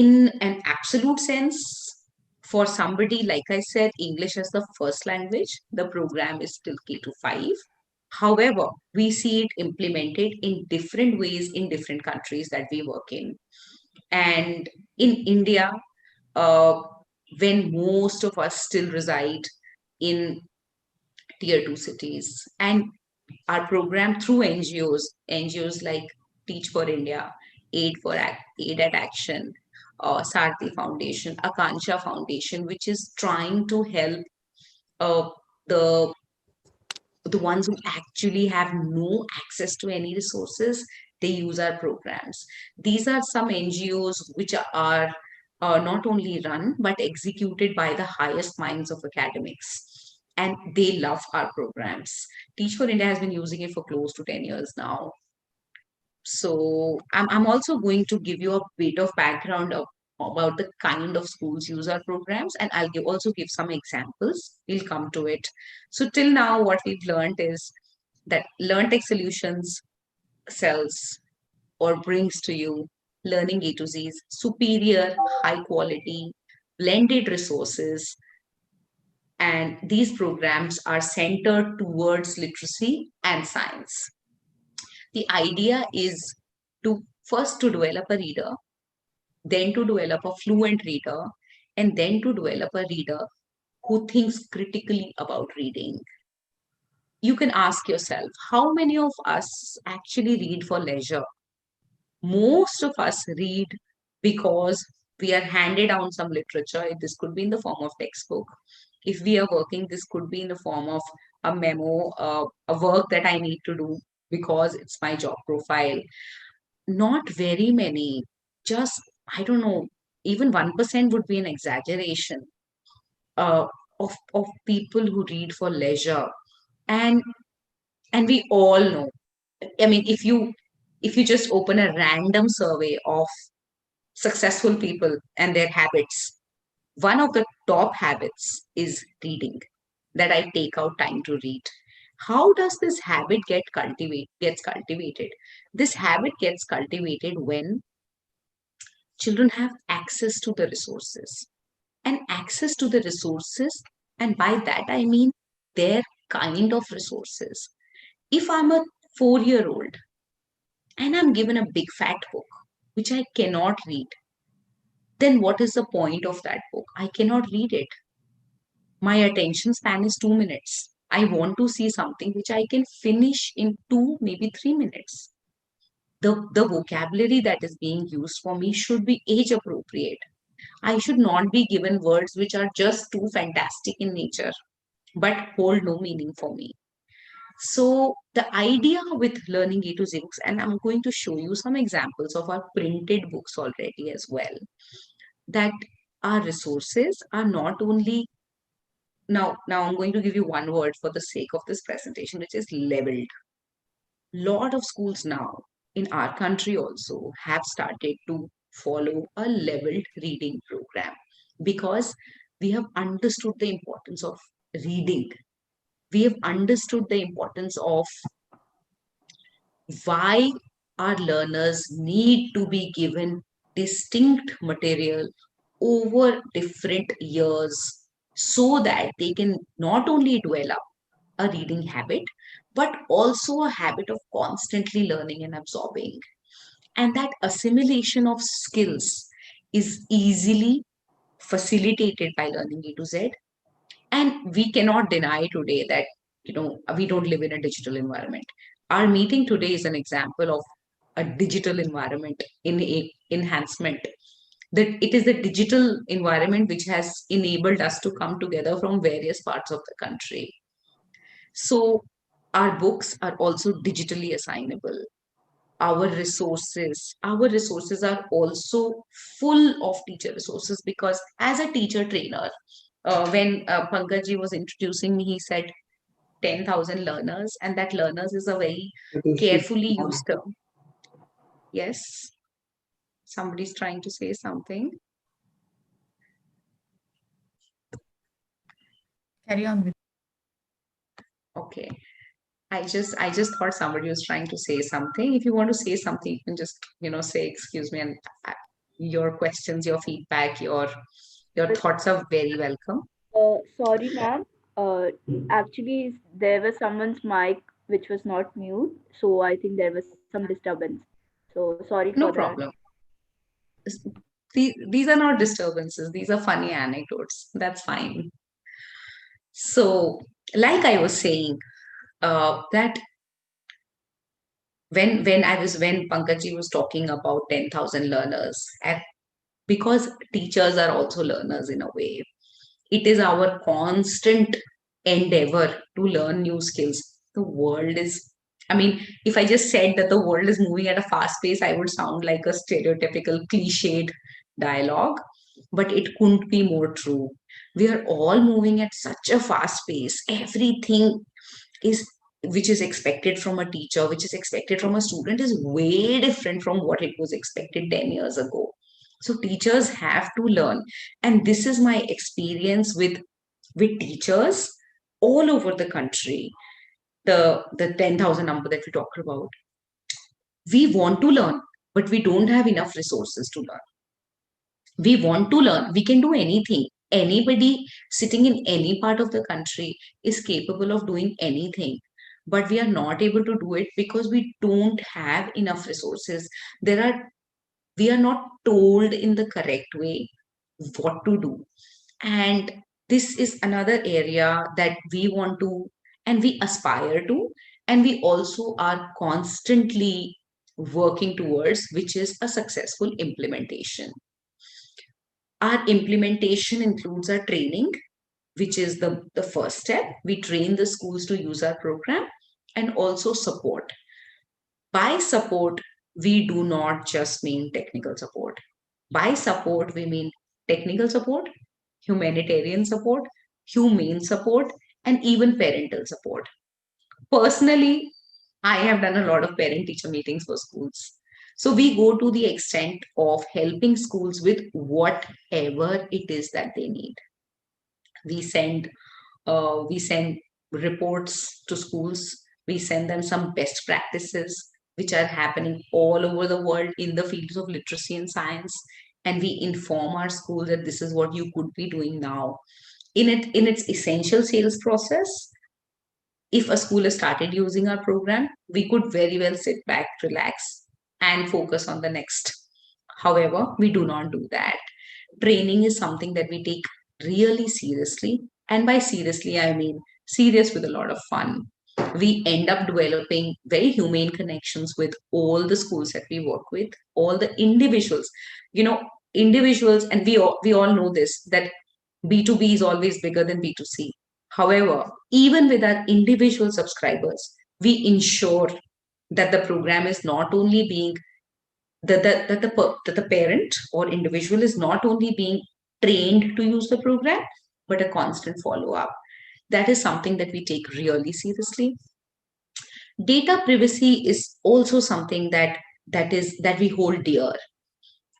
an absolute sense, for somebody, like I said, English as the first language, the program is still K-5. However, we see it implemented in different ways in different countries that we work in. And in India, when most of us still reside in tier 2 cities, and our program through NGOs like Teach for India, Aid at Action, Sarthi Foundation, Akansha Foundation, which is trying to help the ones who actually have no access to any resources, they use our programs. These are some NGOs which are not only run, but executed by the highest minds of academics. And they love our programs. Teach for India has been using it for close to 10 years now. So I'm also going to give you a bit of background about the kind of schools use our programs, and I'll also give some examples. We'll come to it. So till now, what we've learned is that LearnTech Solutions sells or brings to you Learning A to Z's superior, high quality, blended resources. And these programs are centered towards literacy and science. The idea is first to develop a reader, then to develop a fluent reader, and then to develop a reader who thinks critically about reading. You can ask yourself, how many of us actually read for leisure? Most of us read because we are handed down some literature. This could be in the form of textbook. If we are working, this could be in the form of a memo, a work that I need to do because it's my job profile. Not very many, just, I don't know, even 1% would be an exaggeration of people who read for leisure. And we all know, I mean, if you just open a random survey of successful people and their habits, one of the top habits is reading, that I take out time to read. How does this habit gets cultivated? This habit gets cultivated when children have access to the resources. And access to the resources, and by that I mean their kind of resources. If I'm a 4-year-old and I'm given a big fat book, which I cannot read, then what is the point of that book? I cannot read it. My attention span is 2 minutes. I want to see something which I can finish in 2, maybe 3 minutes. The vocabulary that is being used for me should be age appropriate. I should not be given words which are just too fantastic in nature, but hold no meaning for me. So the idea with Learning A to Z books, and I'm going to show you some examples of our printed books already as well, that our resources are not only, now I'm going to give you one word for the sake of this presentation, which is leveled. Lot of schools now in our country also have started to follow a leveled reading program because we have understood the importance of reading. We have understood the importance of why our learners need to be given distinct material over different years so that they can not only develop a reading habit, but also a habit of constantly learning and absorbing. And that assimilation of skills is easily facilitated by Learning A to Z. And we cannot deny today that, we don't live in a digital environment. Our meeting today is an example of a digital environment in enhancement. That it is the digital environment which has enabled us to come together from various parts of the country. So our books are also digitally assignable. Our resources are also full of teacher resources, because as a teacher trainer, when Pankaj was introducing me, he said 10,000 learners, and that learners is a very carefully used term. Yes, somebody's trying to say something. Carry on with. Okay. I just thought somebody was trying to say something. If you want to say something, you can just, say, excuse me, and your questions, your feedback, your thoughts are very welcome. Sorry, ma'am. Actually, there was someone's mic which was not mute, so I think there was some disturbance. So sorry for No that. problem. These are not disturbances. These are funny anecdotes. That's fine. So, like I was saying, that when Pankajji was talking about 10,000 learners, and because teachers are also learners in a way, it is our constant endeavor to learn new skills. The world is, I mean, if I just said that the world is moving at a fast pace, I would sound like a stereotypical cliched dialogue, but it couldn't be more true. We are all moving at such a fast pace. Everything is which is expected from a teacher, which is expected from a student, is way different from what it was expected 10 years ago. So teachers have to learn. And this is my experience with teachers all over the country. The 10,000 number that we talked about. We want to learn, but we don't have enough resources to learn. We want to learn. We can do anything. Anybody sitting in any part of the country is capable of doing anything, but we are not able to do it because we don't have enough resources. We are not told in the correct way what to do. And this is another area that we want to, and we aspire to, and we also are constantly working towards, which is a successful implementation. Our implementation includes our training, which is the first step. We train the schools to use our program, and also support. By support, we do not just mean technical support. By support, we mean technical support, humanitarian support, humane support, and even parental support. Personally, I have done a lot of parent teacher meetings for schools. So we go to the extent of helping schools with whatever it is that they need. We send reports to schools. We send them some best practices which are happening all over the world in the fields of literacy and science, and we inform our schools that this is what you could be doing now. In its essential sales process, if a school has started using our program, we could very well sit back, relax, and focus on the next. However, we do not do that. Training is something that we take really seriously. And by seriously, I mean serious with a lot of fun. We end up developing very humane connections with all the schools that we work with, all the individuals. Individuals, and we all know this, that B2B is always bigger than B2C. However, even with our individual subscribers, we ensure that the program is not only being that the parent or individual is not only being trained to use the program, but a constant follow-up. That is something that we take really seriously. Data privacy is also something that we hold dear.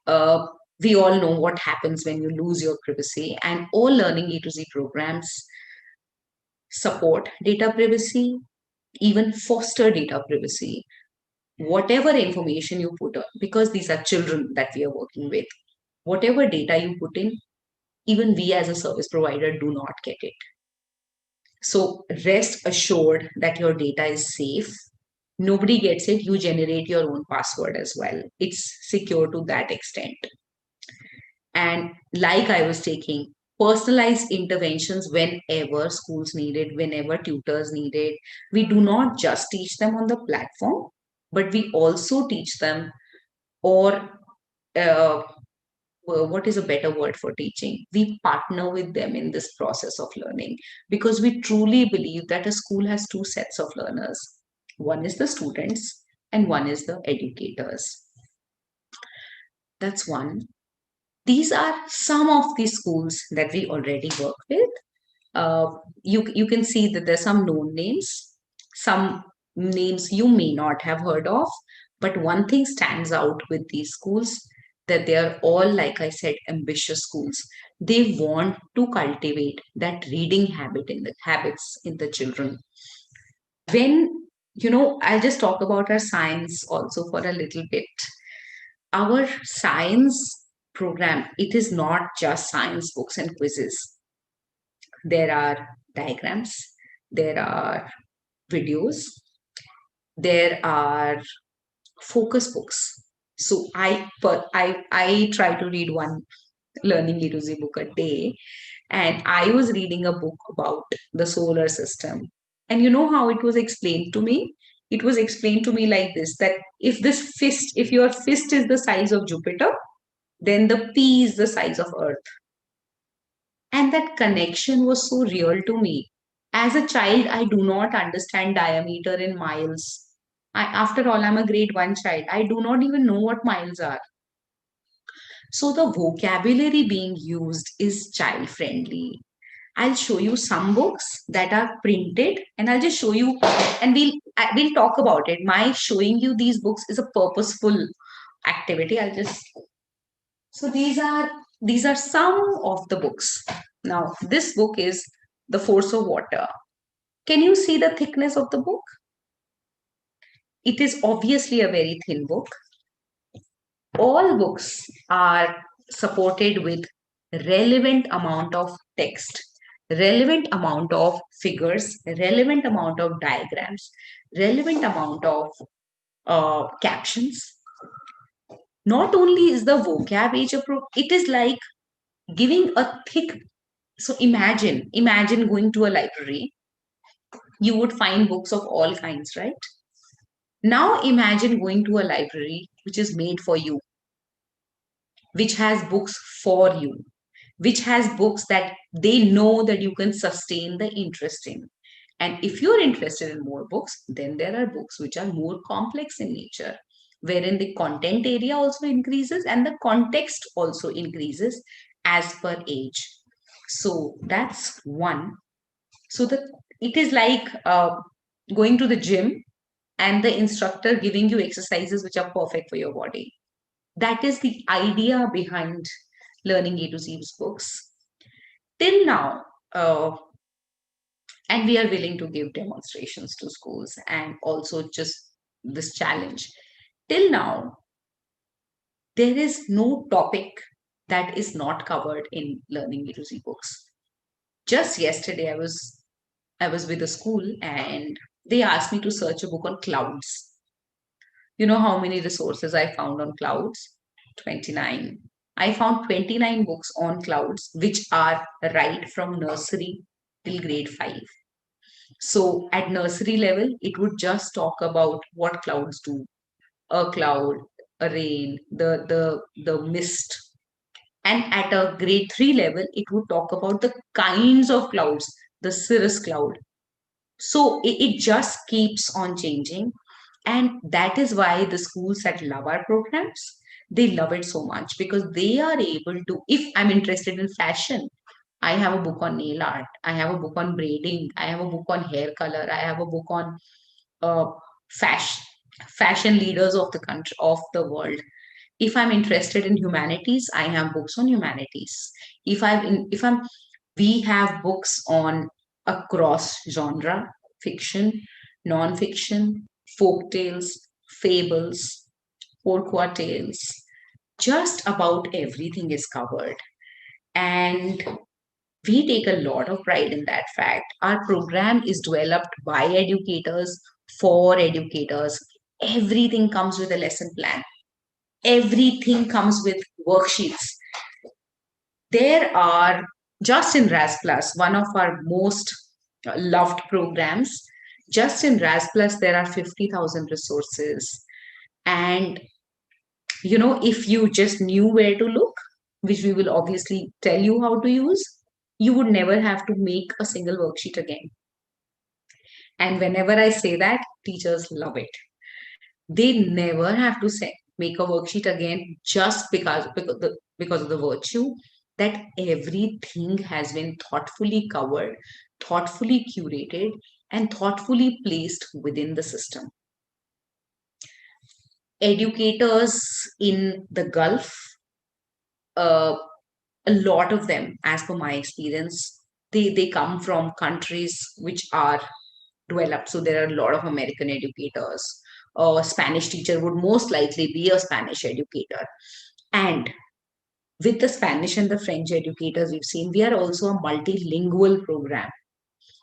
Uh, we all know what happens when you lose your privacy, and all learning A to Z programs support data privacy, even foster data privacy. Whatever information you put on, because these are children that we are working with, whatever data you put in, even we as a service provider do not get it. So rest assured that your data is safe. Nobody gets it. You generate your own password as well. It's secure to that extent. And like I was taking personalized interventions whenever schools need it, whenever tutors need it. We do not just teach them on the platform, but we also teach them, or what is a better word for teaching? We partner with them in this process of learning, because we truly believe that a school has two sets of learners. One is the students and one is the educators. That's one. These are some of the schools that we already work with. You can see that there's some known names, some names you may not have heard of, but one thing stands out with these schools, that they are all, like I said, ambitious schools. They want to cultivate that reading habits in the children. when, I'll just talk about our science also for a little bit. Our science program, it is not just science books and quizzes. There are diagrams, there are videos, there are focus books. So I try to read one learning literacy book a day, and I was reading a book about the solar system. And you know how it was explained to me? It was explained to me like this, that if your fist is the size of Jupiter, then the pea is the size of Earth. And that connection was so real to me. As a child, I do not understand diameter in miles. After all, I'm a grade 1 child. I do not even know what miles are. So the vocabulary being used is child friendly. I'll show you some books that are printed, and I'll just show you, and we'll talk about it. My showing you these books is a purposeful activity. So these are some of the books. Now, this book is The Force of Water. Can you see the thickness of the book? It is obviously a very thin book. All books are supported with relevant amount of text, relevant amount of figures, relevant amount of diagrams, relevant amount of captions. Not only is the vocab age it is like giving a thick. So imagine going to a library. You would find books of all kinds, right? Now imagine going to a library which is made for you, which has books for you, which has books that they know that you can sustain the interest in. And if you're interested in more books, then there are books which are more complex in nature, wherein the content area also increases and the context also increases as per age. So that's one. So it is like going to the gym and the instructor giving you exercises which are perfect for your body. That is the idea behind learning A to Z's books. Till now, and we are willing to give demonstrations to schools and also just this challenge. Till now, there is no topic that is not covered in learning A to Z books. Just yesterday, I was with a school and they asked me to search a book on clouds. You know how many resources I found on clouds? 29. I found 29 books on clouds, which are right from nursery till grade 5. So at nursery level, it would just talk about what clouds do. A cloud, a rain, the mist. And at a grade 3 level, it would talk about the kinds of clouds, the cirrus cloud. So it just keeps on changing. And that is why the schools that love our programs, they love it so much because they are able to, if I'm interested in fashion, I have a book on nail art, I have a book on braiding, I have a book on hair color, I have a book on fashion leaders of the country, of the world. If I'm interested in humanities, I have books on humanities. We have books on across genre, fiction, non-fiction, folk tales, fables, folklore tales. Just about everything is covered. And we take a lot of pride in that fact. Our program is developed by educators, for educators. Everything comes with a lesson plan. Everything comes with worksheets. There are, just in RAS Plus, one of our most loved programs, just in RAS Plus, there are 50,000 resources. And, if you just knew where to look, which we will obviously tell you how to use, you would never have to make a single worksheet again. And whenever I say that, teachers love it. They never have to make a worksheet again just because of the virtue that everything has been thoughtfully covered, thoughtfully curated, and thoughtfully placed within the system. Educators in the Gulf, a lot of them, as per my experience, they come from countries which are developed. So there are a lot of American educators. A Spanish teacher would most likely be a Spanish educator. And with the Spanish and the French educators we've seen, we are also a multilingual program.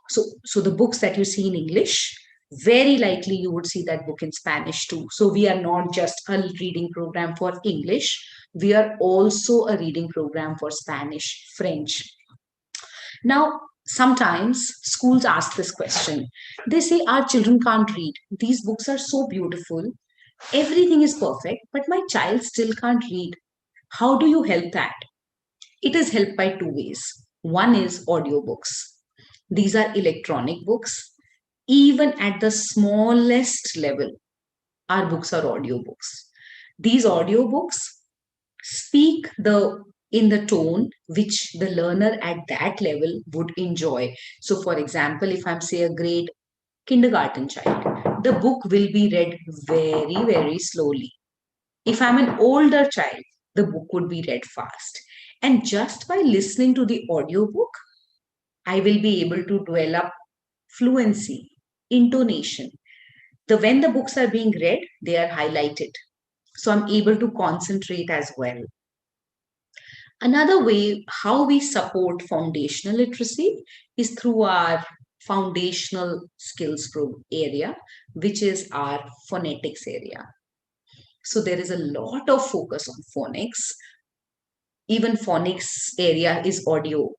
So the books that you see in English, very likely you would see that book in Spanish too. So we are not just a reading program for English, we are also a reading program for Spanish, French. Now, sometimes schools ask this question. They say, our children can't read. These books are so beautiful. Everything is perfect, but my child still can't read. How do you help that? It is helped by two ways. One is audiobooks. These are electronic books. Even at the smallest level, our books are audiobooks. These audiobooks speak in the tone which the learner at that level would enjoy. So for example, if I'm say a grade kindergarten child, the book will be read very, very slowly. If I'm an older child, the book would be read fast. And just by listening to the audiobook, I will be able to develop fluency, intonation. When the books are being read, they are highlighted. So I'm able to concentrate as well. Another way how we support foundational literacy is through our foundational skills area, which is our phonetics area. So there is a lot of focus on phonics. Even phonics area is audio.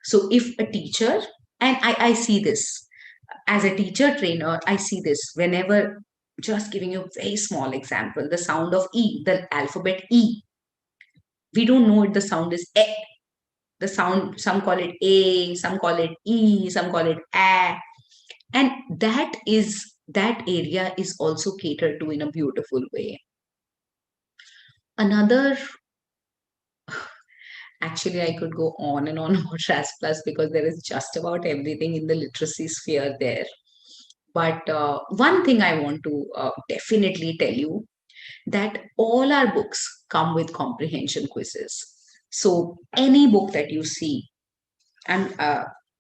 So if a teacher, and I see this as a teacher trainer, I see this whenever, just giving you a very small example, the sound of E, the alphabet E. We don't know it, the sound is E. The sound, some call it A, some call it E, some call it A. And that area is also catered to in a beautiful way. Another, actually, I could go on and on about RAS+ because there is just about everything in the literacy sphere there. But one thing I want to definitely tell you, that all our books come with comprehension quizzes. So any book that you see, and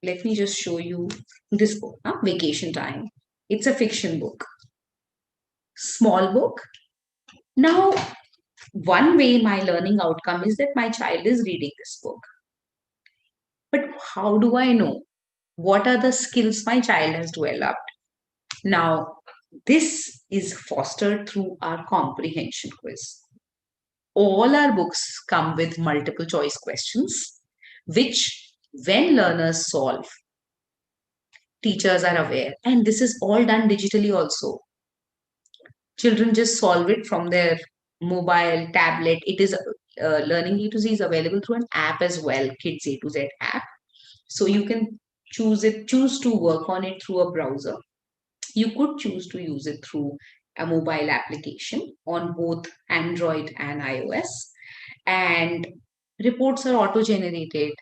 let me just show you this book, Vacation Time. It's a fiction book, small book. Now, one way my learning outcome is that my child is reading this book. But how do I know what are the skills my child has developed? Now, this is fostered through our comprehension quiz. All our books come with multiple choice questions, which when learners solve, teachers are aware. And this is all done digitally also. Children just solve it from their mobile, tablet. It is Learning A to Z is available through an app as well, Kids A to Z app. So you can choose to work on it through a browser. You could choose to use it through a mobile application on both Android and iOS. And reports are auto-generated.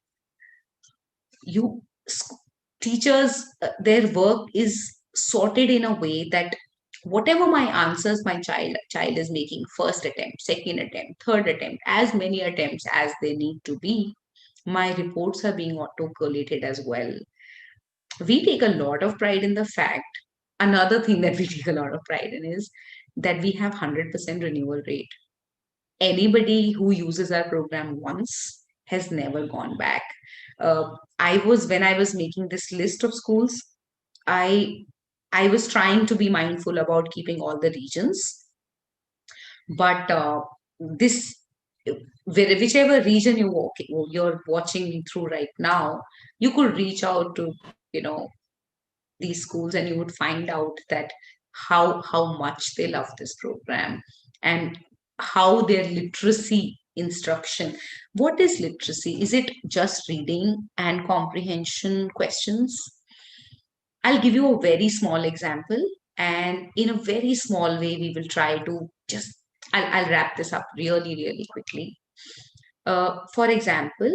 Teachers, their work is sorted in a way that whatever my answers my child is making, first attempt, second attempt, third attempt, as many attempts as they need to be, my reports are being auto-collated as well. We take a lot of pride in the fact, another thing that we take a lot of pride in is that we have 100% renewal rate. Anybody who uses our program once has never gone back. When I was making this list of schools, I was trying to be mindful about keeping all the regions. But whichever region you're watching me through right now, you could reach out to, these schools, and you would find out that how much they love this program and how their literacy instruction. What is literacy? Is it just reading and comprehension questions? I'll give you a very small example, and in a very small way, we will try to I'll wrap this up really, really quickly. For example,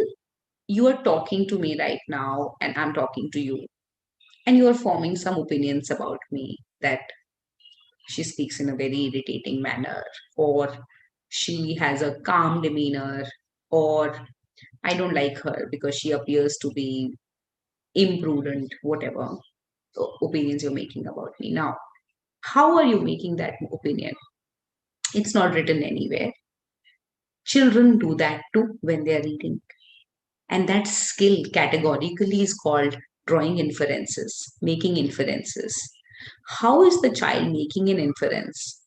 you are talking to me right now, and I'm talking to you, and you are forming some opinions about me, that she speaks in a very irritating manner, or she has a calm demeanor, or I don't like her because she appears to be imprudent, whatever. opinions you're making about me. Now, how are you making that opinion? It's not written anywhere. Children do that too when they are reading. And that skill categorically is called drawing inferences, making inferences. How is the child making an inference?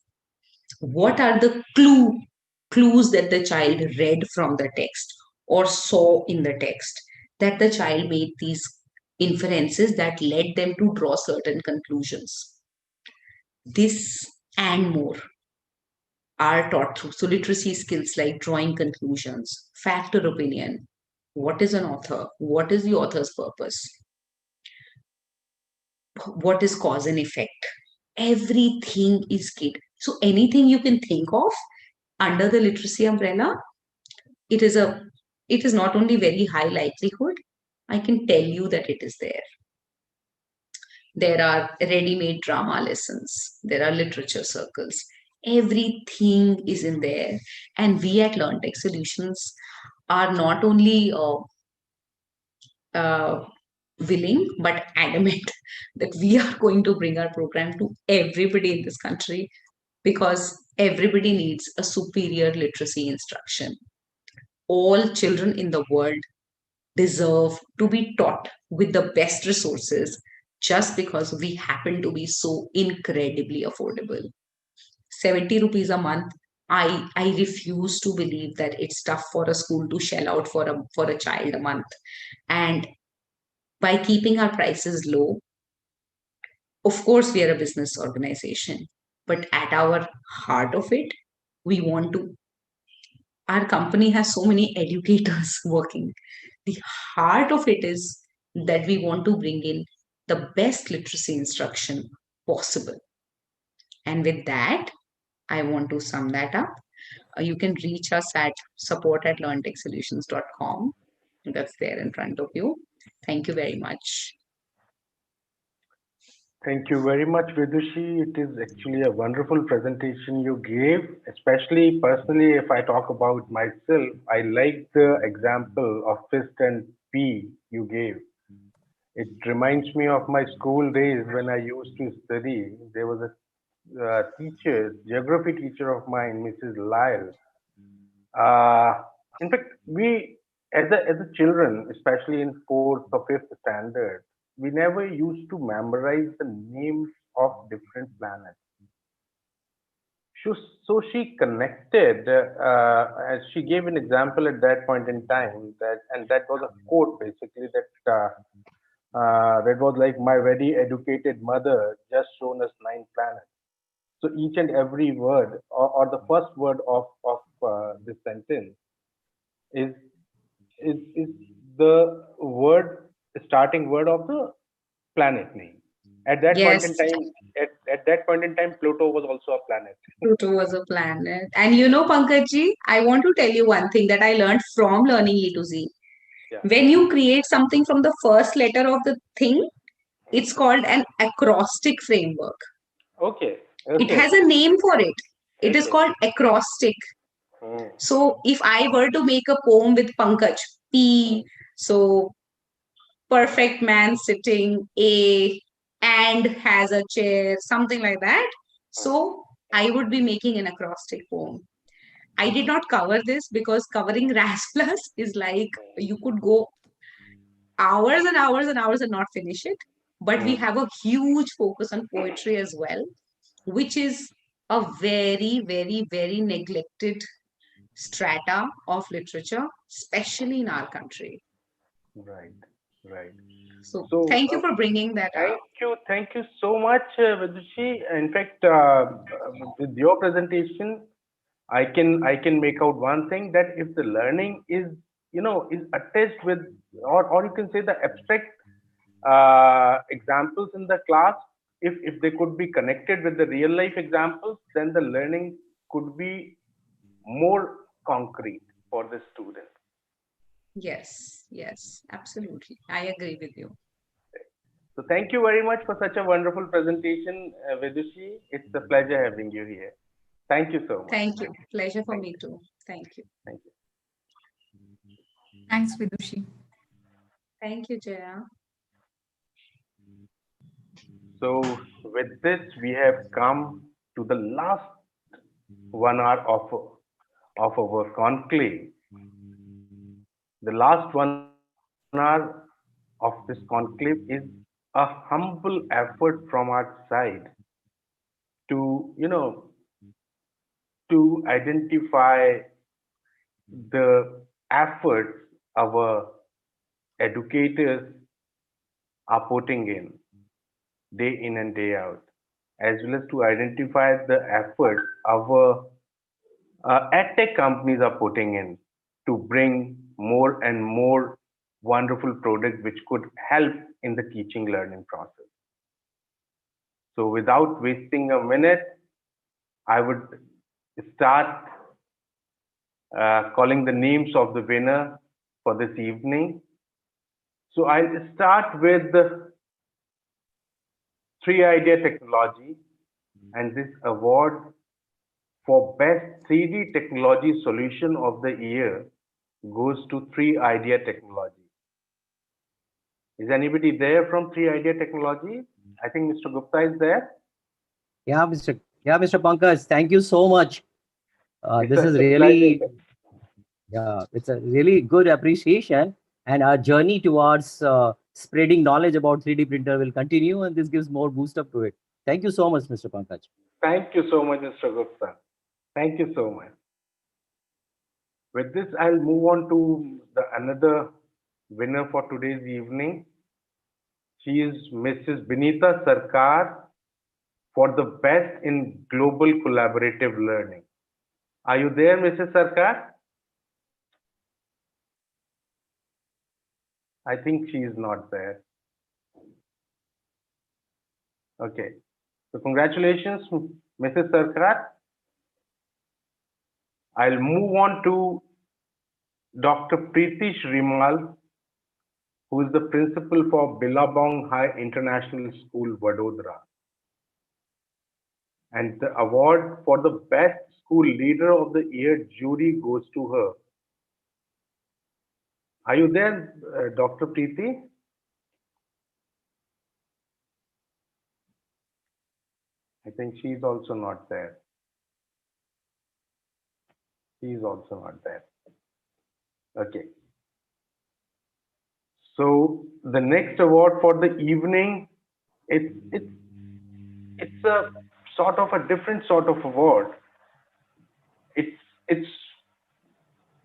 What are the clues that the child read from the text or saw in the text that the child made these inferences that led them to draw certain conclusions? This and more are taught through. So literacy skills like drawing conclusions, factor opinion, what is an author, what is the author's purpose, what is cause and effect. Everything is kid. So anything you can think of under the literacy umbrella, it is not only very high likelihood, I can tell you that it is there. There are ready-made drama lessons, there are literature circles, everything is in there. And we at LearnTech Solutions are not only willing but adamant that we are going to bring our program to everybody in this country, because everybody needs a superior literacy instruction. All children in the world deserve to be taught with the best resources just because we happen to be so incredibly affordable. 70 rupees a month. I refuse to believe that it's tough for a school to shell out for a child a month. And by keeping our prices low, of course, we are a business organization, but at our heart of it, we want to. Our company has so many educators working. The heart of it is that we want to bring in the best literacy instruction possible. And with that, I want to sum that up. You can reach us at support@learntechsolutions.com. That's there in front of you. Thank you very much. Thank you very much, Vidushi. It is actually a wonderful presentation you gave. Especially personally, if I talk about myself, I like the example of fist and pea you gave. It reminds me of my school days when I used to study. There was a teacher, geography teacher of mine, Mrs. Lyle. In fact, we as a children, especially in fourth or fifth standard, we never used to memorize the names of different planets. So she connected, as she gave an example at that point in time, and that was a quote basically that was like, my very educated mother just shown us 9 planets. So each and every word, or the first word of this sentence is the starting word of the planet name. At that point in Yes. time, at that point in time, Pluto was also a planet. Pluto was a planet. And you know, Pankajji, I want to tell you one thing that I learned from learning E to Z. Yeah. When you create something from the first letter of the thing, it's called an acrostic framework. Okay. It has a name for it. It is Okay. called acrostic. So if I were to make a poem with Pankaj, P, so perfect man sitting, A, and has a chair, something like that. So I would be making an acrostic poem. I did not cover this because covering RAS Plus is like you could go hours and hours and hours and not finish it. But we have a huge focus on poetry as well, which is a very, very, very neglected strata of literature, especially in our country. Right, right. So thank you for bringing that up. Thank you so much, Vidushi. In fact, with your presentation, I can make out one thing, that if the learning is is attached with, or you can say the abstract examples in the class, if they could be connected with the real life examples, then the learning could be more concrete for the student. Yes, yes, absolutely. I agree with you. So thank you very much for such a wonderful presentation, Vidushi. It's a pleasure having you here. Thank you so much. Thank you. Pleasure for me too. Thank you. Thank you. Thanks, Vidushi. Thank you, Jaya. So with this, we have come to the last 1 hour of our conclave. The last 1 hour of this conclave is a humble effort from our side to, to identify the efforts our educators are putting in and day out, as well as to identify the efforts our edtech companies are putting in to bring more and more wonderful products which could help in the teaching learning process. So without wasting a minute, I would start calling the names of the winner for this evening. So I'll start with the 3 Idea Technology, and this award for best 3D technology solution of the year goes to 3 Idea Technology. Is anybody there from 3 Idea Technology? I think Mr. Gupta is there. Mr. Pankaj, thank you so much. This is really, it's a really good appreciation, and our journey towards spreading knowledge about 3D printer will continue, and this gives more boost up to it. Thank you so much, Mr. Pankaj. Thank you so much, Mr. Gupta. Thank you so much. With this, I'll move on to another winner for today's evening. She is Mrs. Binita Sarkar for the best in global collaborative learning. Are you there, Mrs. Sarkar? I think she is not there. Okay. So congratulations, Mrs. Sarkar. I'll move on to Dr. Preeti Shrimal, who is the principal for Billabong High International School, Vadodara. And the award for the best school leader of the year jury goes to her. Are you there, Dr. Preeti? I think she's also not there. She's also not there. Okay. So the next award for the evening, it's a sort of a different sort of award. It's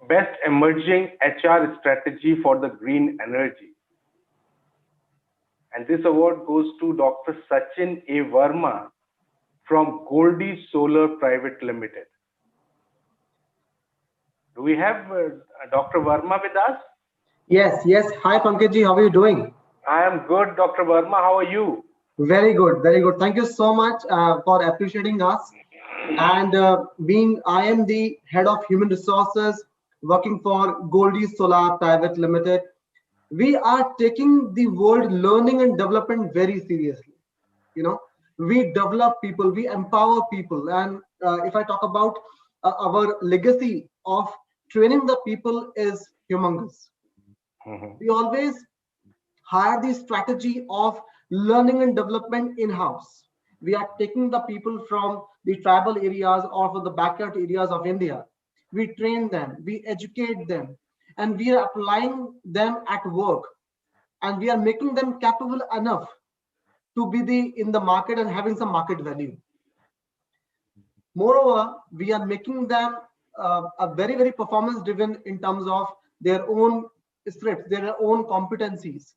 best emerging HR strategy for the green energy. And this award goes to Dr. Sachin A. Verma from Goldie Solar Private Limited. Do we have Dr. Verma with us? Yes. Hi, Pankaj, how are you doing? I am good, Dr. Verma. How are you? Very good, very good. Thank you so much for appreciating us. And I am the head of human resources working for Goldie Solar Private Limited. We are taking the word learning and development very seriously. We develop people, we empower people. And if I talk about our legacy of training the people is humongous. We always hire the strategy of learning and development in-house. We are taking the people from the tribal areas or from the backyard areas of India. We train them, we educate them, and we are applying them at work. And we are making them capable enough to be in the market and having some market value. Moreover, we are making them a very, very performance driven in terms of their own scripts, their own competencies.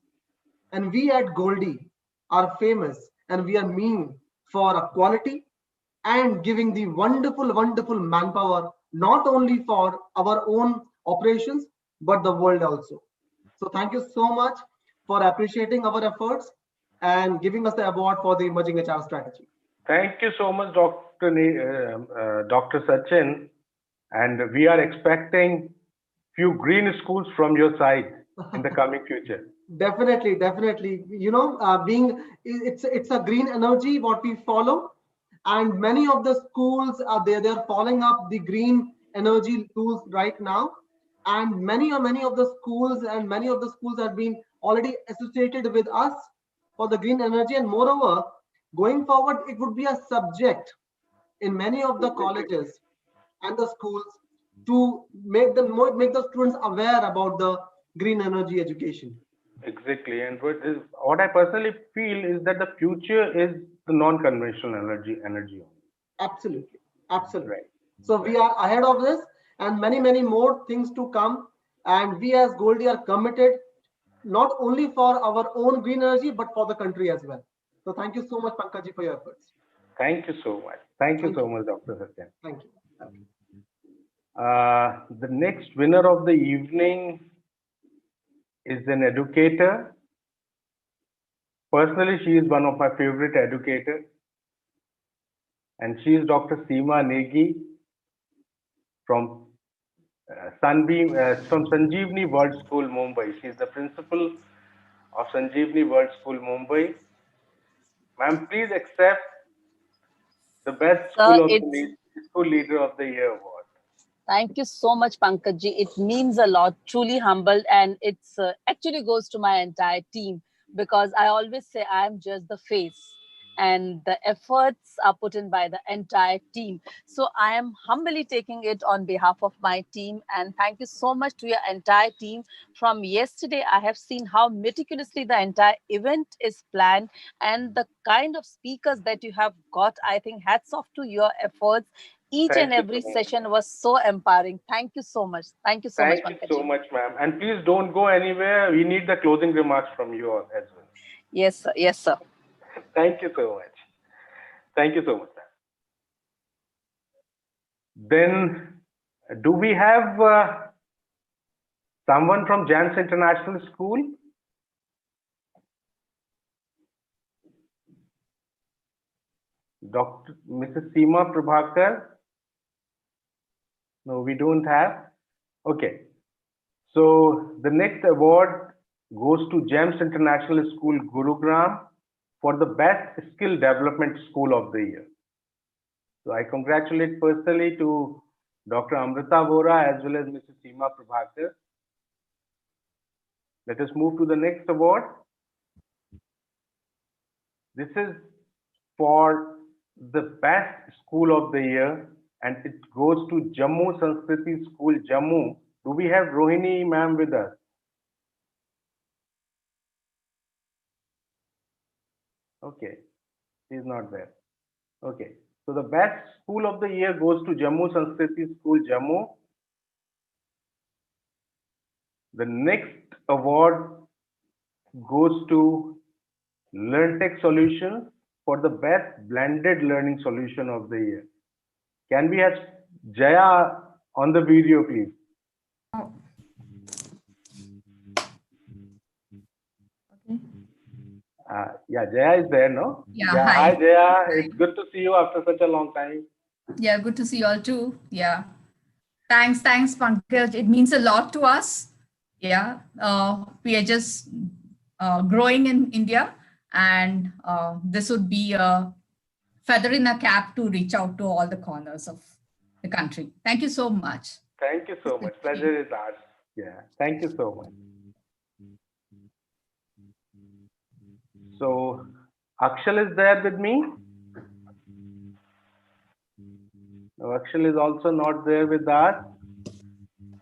And we at Goldie are famous and we are mean for quality and giving the wonderful, wonderful manpower, not only for our own operations, but the world also. So thank you so much for appreciating our efforts and giving us the award for the emerging HR strategy. Thank you so much, Dr. Sachin. And we are expecting few green schools from your side in the coming future. Definitely. It's a green energy what we follow, and many of the schools are there. They're following up the green energy tools right now, and many of the schools have been already associated with us for the green energy. And moreover, Going forward, it would be a subject in many of the colleges and the schools to make the students aware about the green energy education. Exactly. And what I personally feel is that the future is the non-conventional energy. Absolutely. Absolutely. Right. So we are ahead of this and many more things to come. And we as Goldie are committed not only for our own green energy, but for the country as well. So thank you so much, Pankaj, for your efforts. Thank you so much. Thank you so much, Dr. Satyan. Thank you. The next winner of the evening is an educator. Personally, she is one of my favorite educators. And she is Dr. Seema Negi from from Sanjeevani World School, Mumbai. She is the principal of Sanjeevani World School, Mumbai. Ma'am, please accept the best school leader of the year award. Thank you so much, Pankaj. It means a lot, truly humbled, and it's actually goes to my entire team because I always say I'm just the face and the efforts are put in by the entire team. So I am humbly taking it on behalf of my team, and thank you so much to your entire team. From yesterday, I have seen how meticulously the entire event is planned and the kind of speakers that you have got. I think hats off to your efforts. Each and every session was so empowering. Thank you so much. Thank you so much, Thank you Pankaj. so much, ma'am. And please don't go anywhere. We need the closing remarks from you all as well. Yes, sir. Yes, sir. Thank you so much. Thank you so much, ma'am. Then, do we have someone from Jans International School? Mrs. Seema Prabhakar? No, we don't have. Okay. So the next award goes to GEMS International School, Gurugram, for the Best Skill Development School of the Year. So I congratulate personally to Dr. Amrita Vora as well as Mrs. Seema Prabhakar. Let us move to the next award. This is for the Best School of the Year, and it goes to Jammu Sanskriti School, Jammu. Do we have Rohini ma'am with us? Okay, she's not there. Okay, so the Best School of the Year goes to Jammu Sanskriti School, Jammu. The next award goes to LearnTech Solutions for the Best Blended Learning Solution of the Year. Can we have Jaya on the video, please? Yeah, Jaya is there, no? Yeah, hi Jaya. It's good to see you after such a long time. Yeah, good to see you all too. Yeah. Thanks, Pankaj. It means a lot to us. Yeah. We are just growing in India, and this would be a feather in a cap to reach out to all the corners of the country. Thank you so much. Thank you so much. Pleasure is ours. Yeah. Thank you so much. So, Akshal is there with me. No, Akshal is also not there with us.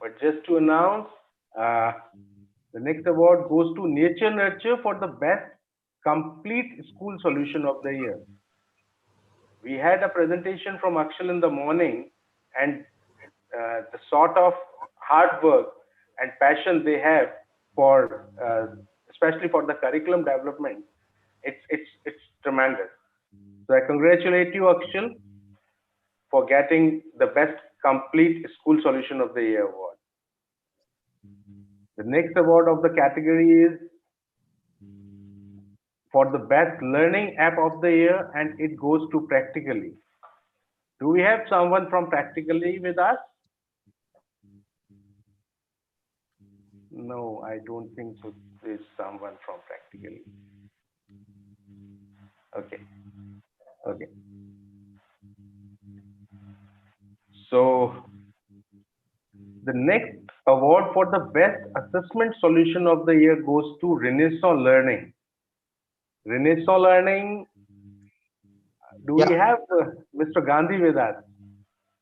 But just to announce, the next award goes to Nature Nurture for the Best Complete School Solution of the Year. We had a presentation from Akshal in the morning, and the sort of hard work and passion they have for, especially for the curriculum development, it's tremendous. So I congratulate you, Akshal, for getting the Best Complete School Solution of the Year award. The next award of the category is for the Best Learning App of the Year, and it goes to Practically. Do we have someone from Practically with us? No, I don't think so. There's someone from Practically. Okay. Okay. So the next award for the Best Assessment Solution of the Year goes to Renaissance Learning. Renaissance Learning Do we have Mr. Gandhi with us?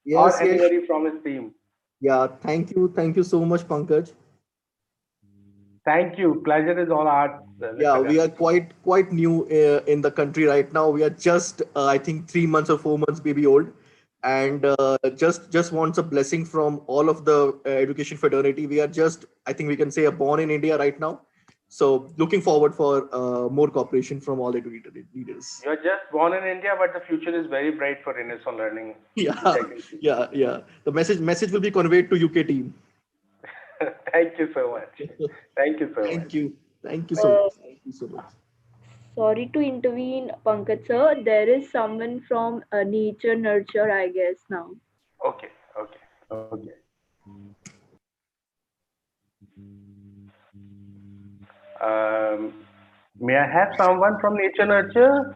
Yes, or anybody from his team? Yeah, thank you. Thank you so much, Pankaj. Thank you. Pleasure is all ours. Yeah, we are quite new in the country right now. We are just I think 3 months or 4 months baby old, and just wants a blessing from all of the education fraternity. We are just, I think we can say, born in India right now. So looking forward for more cooperation from all educated leaders. You're just born in India, but the future is very bright for Renaissance Learning. Yeah. The message will be conveyed to UK team. Thank you so much. Thank you so much. Thank you. Thank you so much. Thank you so much. Sorry to intervene, Pankaj sir. There is someone from Nature Nurture, I guess, now. Okay. May I have someone from Nature Nurture?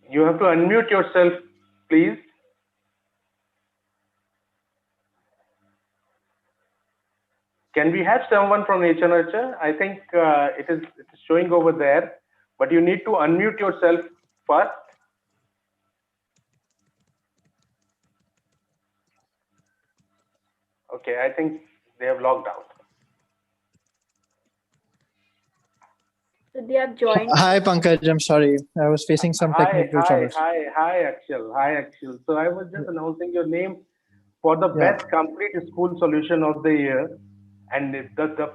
You have to unmute yourself, please. Can we have someone from Nature Nurture? I think it is showing over there, but you need to unmute yourself first. Okay, I think they have logged out. So they have joined. Hi, Pankaj. I'm sorry. I was facing some technical troubles. Hi, Akshal. So I was just announcing your name for the best complete school solution of the year, and the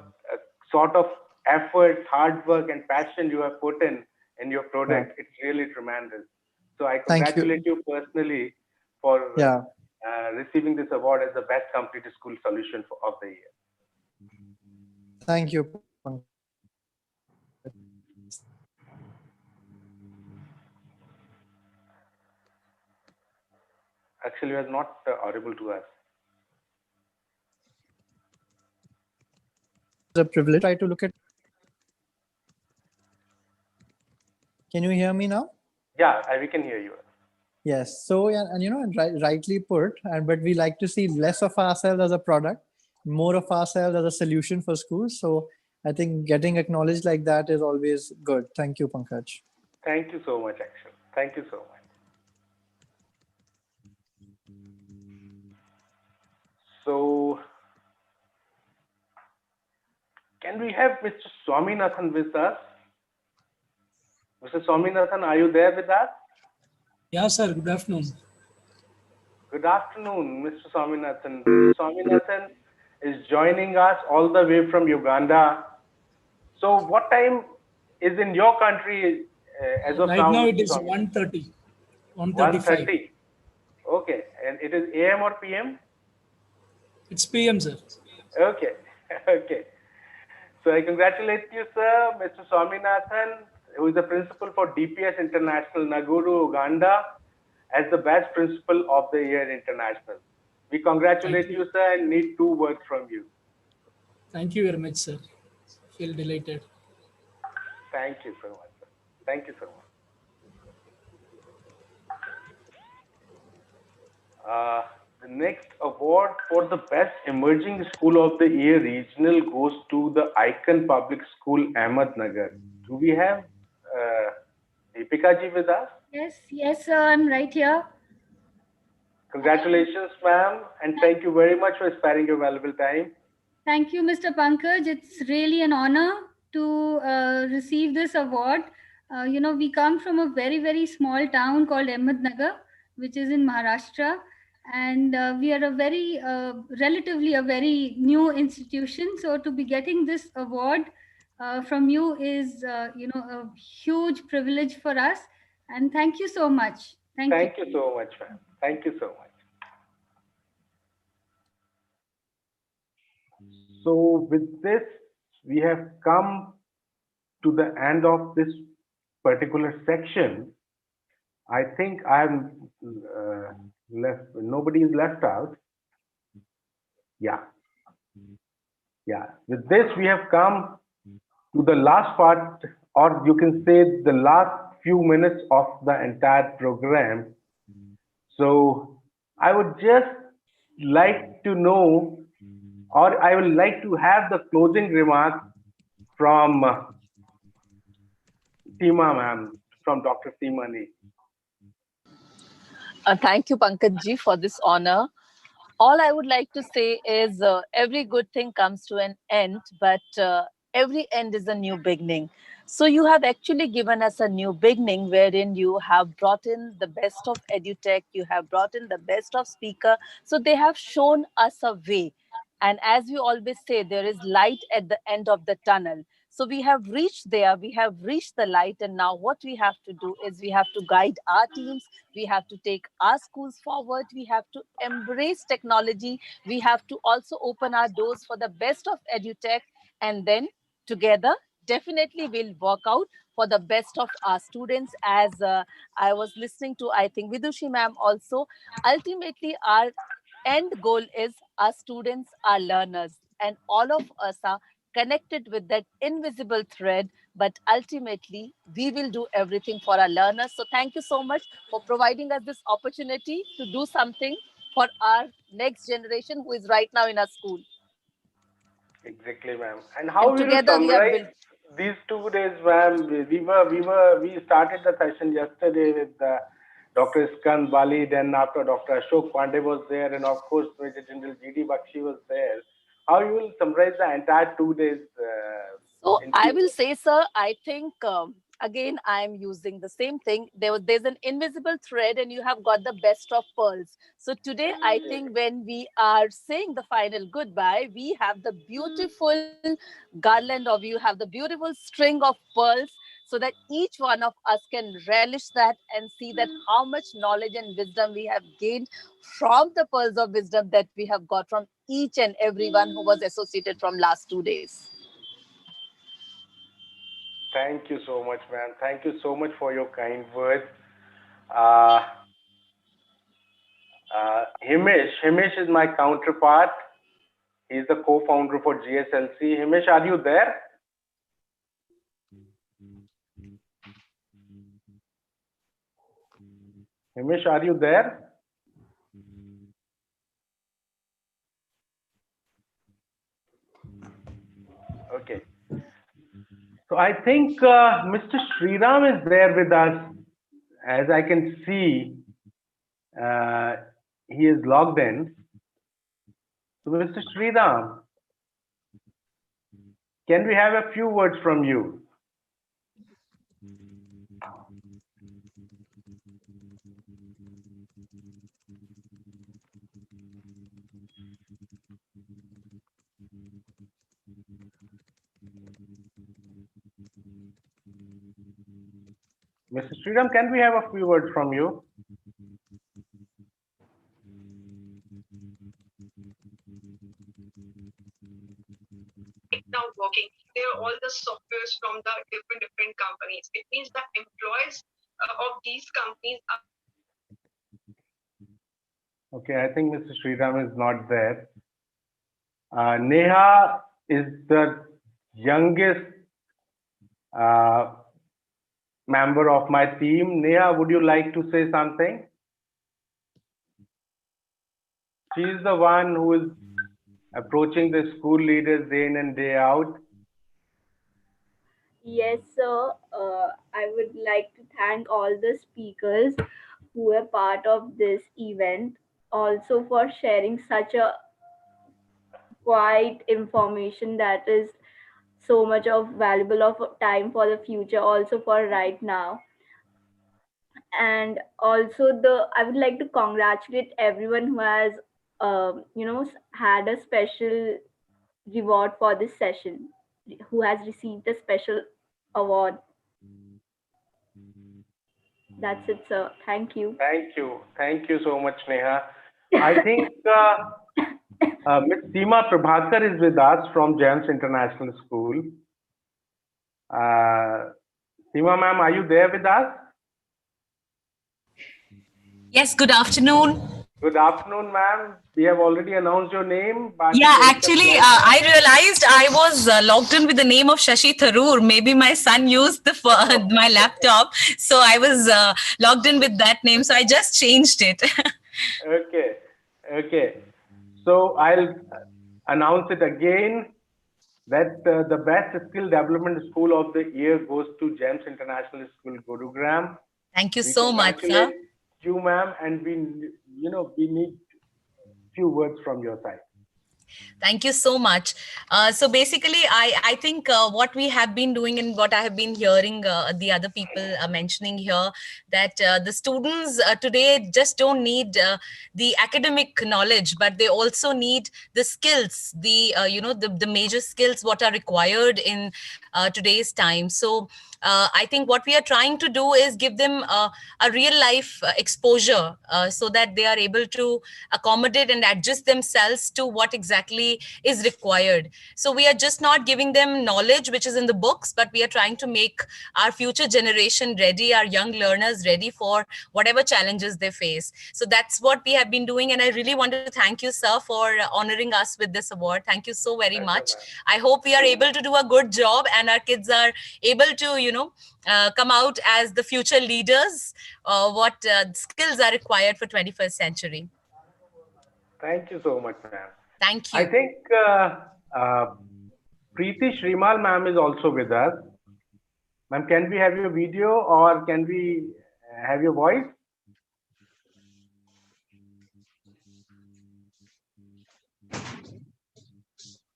sort of effort, hard work, and passion you have put in your product, it's really tremendous. So I congratulate you personally for receiving this award as the best complete school solution of the year. Thank you, Pankaj. Actually, you are not audible to us. It's a privilege. Try to look at. Can you hear me now? Yeah, we can hear you. Yes. So, rightly put, but we like to see less of ourselves as a product, more of ourselves as a solution for schools. So I think getting acknowledged like that is always good. Thank you, Pankaj. Thank you so much, Akshal. Thank you so much. So, can we have Mr. Swaminathan with us? Mr. Swaminathan, are you there with us? Yeah, sir. Good afternoon. Good afternoon, Mr. Swaminathan. Mr. Swaminathan is joining us all the way from Uganda. So, what time is in your country as of now? Right now it is 1:30. 1:30. Okay. And it is AM or PM? It's PM, sir. Okay. Okay. So I congratulate you, sir, Mr. Swaminathan, who is the principal for DPS International, Naguru, Uganda, as the best principal of the year international. We congratulate you, sir, and need 2 words from you. Thank you very much, sir. Feel delighted. Thank you so much, sir. Thank you so much. The next award for the best emerging school of the year regional goes to the Icon Public School, Ahmednagar. Do we have Deepika ji with us? Yes, sir. I'm right here. Congratulations, ma'am, and thank you very much for sparing your valuable time. Thank you, Mr. Pankaj. It's really an honor to receive this award. We come from a very, very small town called Ahmednagar, which is in Maharashtra. And we are relatively a very new institution. So to be getting this award from you is, a huge privilege for us. And thank you so much. Thank you so much, ma'am. Thank you so much. So with this, we have come to the end of this particular section. I think I'm left. Nobody is left out. Yeah. With this, we have come to the last part, or you can say the last few minutes of the entire program. So I would just like to know, or I would like to have the closing remarks from Seema ma'am, from Dr. Seema Lee. Thank you, Pankaj-ji, for this honor. All I would like to say is every good thing comes to an end, but every end is a new beginning. So you have actually given us a new beginning wherein you have brought in the best of edutech, you have brought in the best of speaker. So they have shown us a way. And as we always say, there is light at the end of the tunnel. So we have reached there, we have reached the light, and now what we have to do is we have to guide our teams, we have to take our schools forward, we have to embrace technology, we have to also open our doors for the best of edutech, and then together, definitely we'll work out for the best of our students. As I was listening to, I think, Vidushi ma'am also, ultimately our end goal is our students are learners, and all of us are connected with that invisible thread, but ultimately we will do everything for our learners. So thank you so much for providing us this opportunity to do something for our next generation who is right now in our school. Exactly, ma'am. And how And will you together we have summarize built. these 2 days, ma'am? We started the session yesterday with Dr. Iskan Bali, then after Dr. Ashok Pandey was there, and of course Major General G.D. Bakshi was there. How you will summarize the entire 2 days So in I few will words? say, sir, I think again I'm using the same thing. There's an invisible thread, and you have got the best of pearls. So today, I think when we are saying the final goodbye, we have the beautiful garland of you have the beautiful string of pearls, so that each one of us can relish that and see that how much knowledge and wisdom we have gained from the pearls of wisdom that we have got from each and everyone who was associated from last 2 days. Thank you so much, ma'am. Thank you so much for your kind words. Uh, Himish is my counterpart. He's the co-founder for GSLC. Himish, are you there? Himish, are you there? Okay. So I think Mr. Sriram is there with us. As I can see, he is logged in. So Mr. Sriram, can we have a few words from you? Mr. Sriram, can we have a few words from you? Now working, they are all the softwares from the different companies. It means the employees of these companies are. Okay, I think Mr. Sriram is not there. Neha is the youngest member of my team. Neha, would you like to say something? She is the one who is approaching the school leaders day in and day out. Yes, sir. I would like to thank all the speakers who were part of this event, also for sharing such a quite information that is so much of valuable of time for the future, also for right now. And also I would like to congratulate everyone who has had a special reward for this session, who has received a special award. That's it, sir. Thank you. Thank you. Thank you so much, Neha. I think Ms. Seema Prabhakar is with us from GEMS International School. Seema ma'am, are you there with us? Yes, good afternoon. Good afternoon, ma'am. We have already announced your name. But Yeah, actually, I realized I was logged in with the name of Shashi Tharoor. Maybe my son used my laptop. So I was logged in with that name. So I just changed it. Okay. Okay. So I'll announce it again. that the best skill development school of the year goes to GEMS International School, Gurugram. Thank you We so much, sir. congratulate you, ma'am, and we need few words from your side. Thank you so much. So basically, I think what we have been doing and what I have been hearing the other people mentioning here, that the students today just don't need the academic knowledge, but they also need the skills, the major skills what are required in today's time. So I think what we are trying to do is give them a real life exposure so that they are able to accommodate and adjust themselves to what exactly is required. So we are just not giving them knowledge which is in the books, but we are trying to make our future generation ready, our young learners ready for whatever challenges they face. So that's what we have been doing, and I really want to thank you, sir, for honoring us with this award. Thank you so very much. I hope we are able to do a good job and our kids are able to come out as the future leaders. What skills are required for 21st century. Thank you so much, ma'am. Thank I you. think Preeti Shrimal ma'am is also with us. Ma'am, can we have your video or can we have your voice?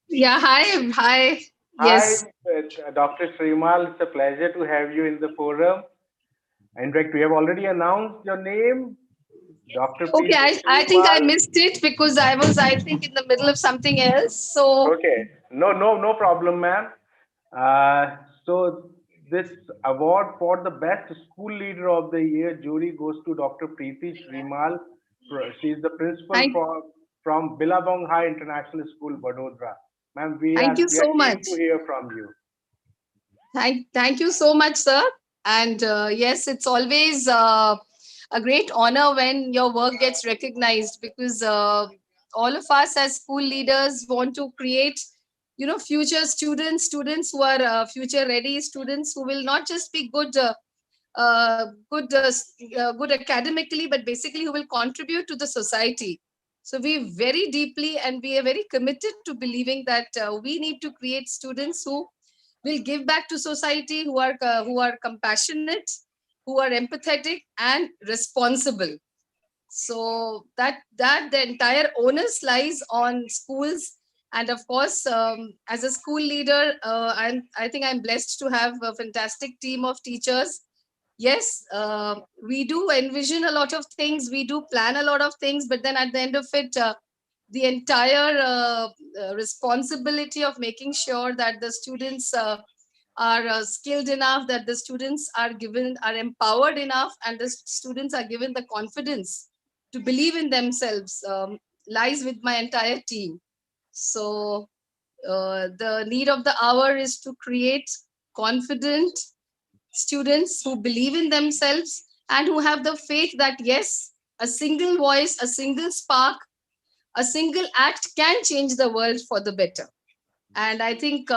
Yeah, hi, hi. Hi, Yes. Dr. Shrimal. It's a pleasure to have you in the forum. In fact, we have already announced your name, Dr. Okay, Preeti I think I Shrimal. missed it because I was, I think, in the middle of something else. So, Okay, no problem, ma'am. Uh, so this award for the best school leader of the year jury goes to Dr. Preeti Shrimal. She is the principal thank, from Billabong High International School, Vadodara. Ma'am, we thank are you we are so keen much. to hear from you. Thank you so much, sir. And yes, it's always a great honor when your work gets recognized because all of us as school leaders want to create, future students, students who are future ready, students who will not just be good academically, but basically who will contribute to the society. So we very deeply and we are very committed to believing that we need to create students who will give back to society, who are compassionate, who are empathetic and responsible. So that the entire onus lies on schools. And of course, as a school leader, I think I'm blessed to have a fantastic team of teachers. Yes, we do envision a lot of things, we do plan a lot of things, but then at the end of it, the entire responsibility of making sure that the students are skilled enough, that the students are empowered enough, and the students are given the confidence to believe in themselves, lies with my entire team. So the need of the hour is to create confident students who believe in themselves and who have the faith that yes, a single voice, a single spark, a single act can change the world for the better. And I think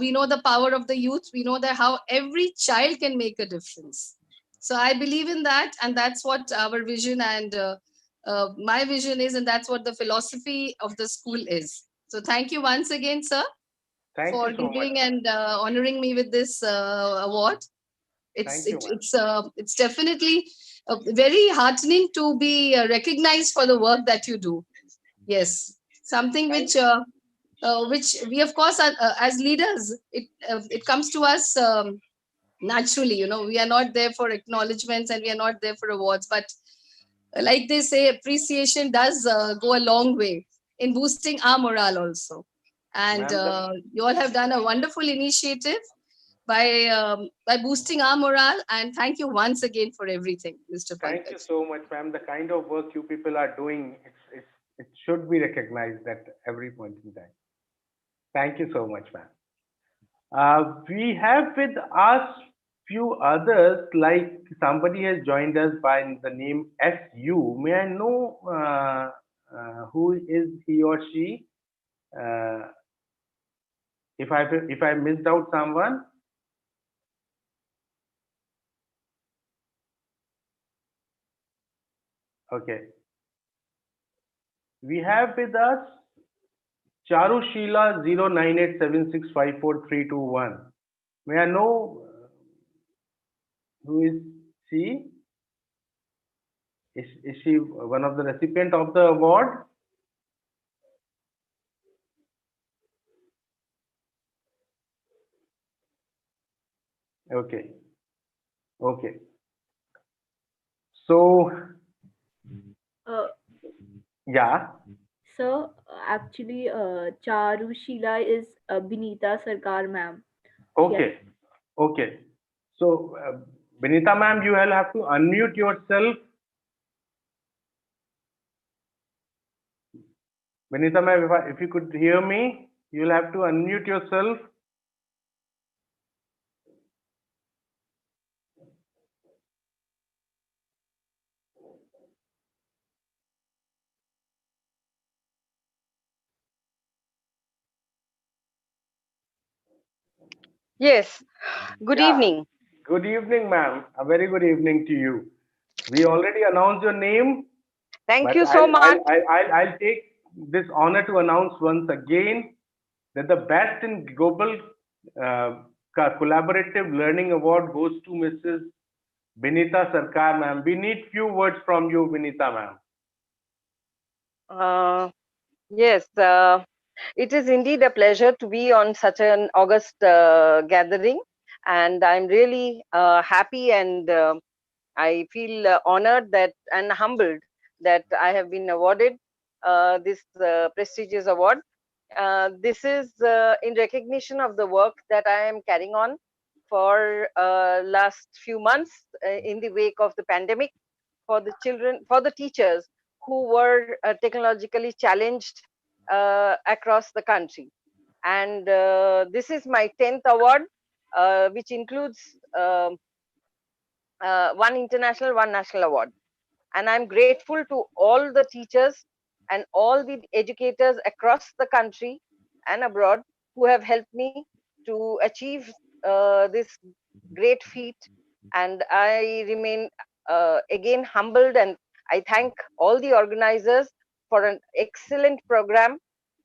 we know the power of the youth. We know that how every child can make a difference. So I believe in that, and that's what our vision and my vision is, and that's what the philosophy of the school is. So thank you once again, sir, Thank you for so much, giving ma'am. and honoring me with this award. It's Thank you, it, ma'am. it's definitely very heartening to be recognized for the work that you do. Yes, something which we of course are, as leaders, it comes to us naturally. We are not there for acknowledgements and we are not there for awards, but like they say, appreciation does go a long way in boosting our morale also. And Ma'am, you all have done a wonderful initiative by boosting our morale, and thank you once again for everything, Mr. thank you Pankaj. so much, ma'am. The kind of work you people are doing, it should be recognized at every point in time. Thank you so much, ma'am. We have with us few others, like somebody has joined us by the name SU. May I know who is he or she? Uh, if I missed out someone, okay. We have with us Charushila 0987654321. May I know who is she? Is she one of the recipient of the award? Okay. Okay. So, Uh, yeah. so actually, Charu Sheila is Binita Sarkar ma'am. Yes. Okay. Okay. So, Benita ma'am, you will have to unmute yourself. Benita ma'am, if you could hear me, you'll have to unmute yourself. Yes. Good Yeah. evening. Good evening, ma'am. A very good evening to you. We already announced your name, Thank but you so much. I'll take this honor to announce once again that the best in global uh, collaborative learning award goes to Mrs. Binita Sarkar, ma'am. We need few words from you, Binita, ma'am. Yes, it is indeed a pleasure to be on such an August gathering, and I'm really happy and I feel honored that and humbled that I have been awarded this prestigious award. This is in recognition of the work that I am carrying on for last few months in the wake of the pandemic for the children, for the teachers who were technologically challenged across the country. And this is my 10th award, which includes one international, one national award. And I'm grateful to all the teachers and all the educators across the country and abroad who have helped me to achieve this great feat. And I remain again humbled, and I thank all the organizers for an excellent program.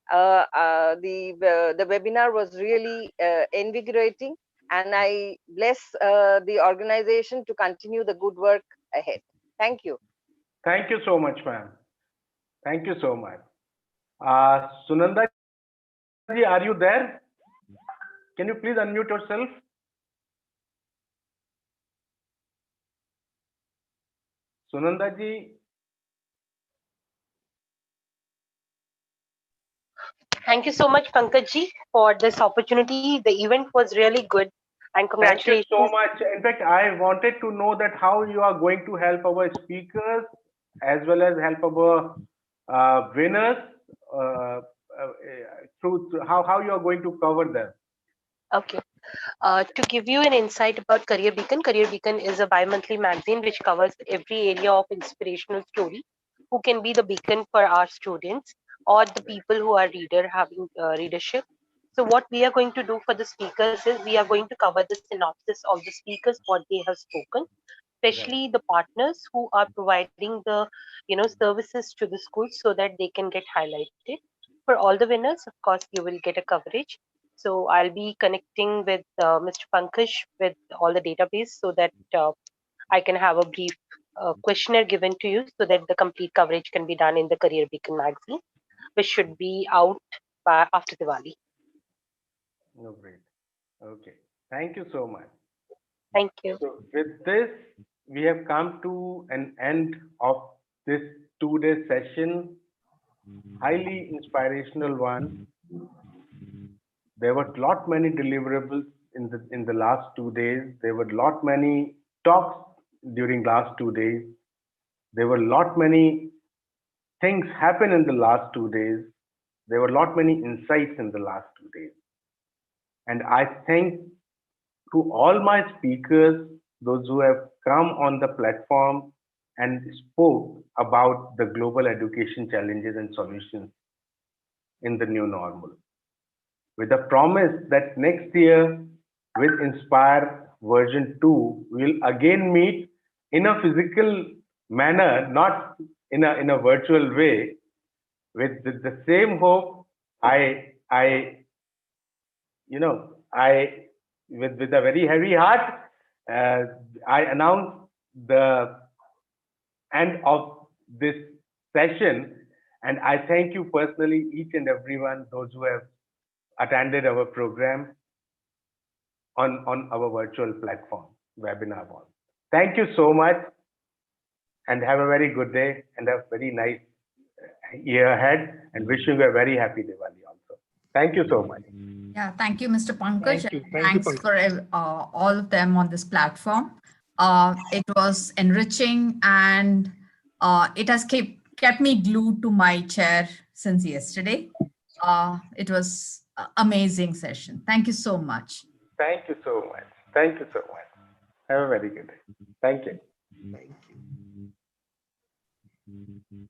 The webinar was really invigorating, and I bless the organization to continue the good work ahead. Thank you. Thank you so much, ma'am. Thank you so much. Sunanda ji, are you there? Can you please unmute yourself? Sunanda ji. Thank you so much, Pankaj ji, for this opportunity. The event was really good, and Thank you so congratulations. much. In fact, I wanted to know that how you are going to help our speakers as well as help our winners through how you are going to cover them. Okay. To give you an insight about Career Beacon is a bi-monthly magazine which covers every area of inspirational story. Who can be the beacon for our students or the people who are having readership. So what we are going to do for the speakers is we are going to cover the synopsis of the speakers, what they have spoken, especially the partners who are providing the services to the schools so that they can get highlighted. For all the winners, of course, you will get a coverage. So I'll be connecting with Mr. Pankaj with all the database so that I can have a brief questionnaire given to you so that the complete coverage can be done in the Career Beacon magazine, which should be out by after Diwali. Oh, great. Okay. Thank you so much. Thank you. So with this, we have come to an end of this 2-day session, highly inspirational one. There were lot many deliverables in the last 2 days. There were lot many talks during last 2 days. There were lot many things happen in the last 2 days. There were lot many insights in the last 2 days. And I thank to all my speakers, those who have come on the platform and spoke about the global education challenges and solutions in the new normal. With a promise that next year with Inspire version 2, we'll again meet in a physical manner, not in a virtual way. With the same hope, I, I, with a very heavy heart, I announce the end of this session, and I thank you personally, each and everyone, those who have attended our program on our virtual platform, webinar one. Thank you so much, and have a very good day and a very nice year ahead, and wishing you a very happy Diwali also. Thank you so much. Yeah, thank you, Mr. Pankaj. Thank you. And Thank you, thanks Pankaj. for all of them on this platform. It was enriching, and it has kept me glued to my chair since yesterday. It was amazing session. Thank you so much. Thank you so much. Thank you so much. Have a very good day. Thank you. Thank you.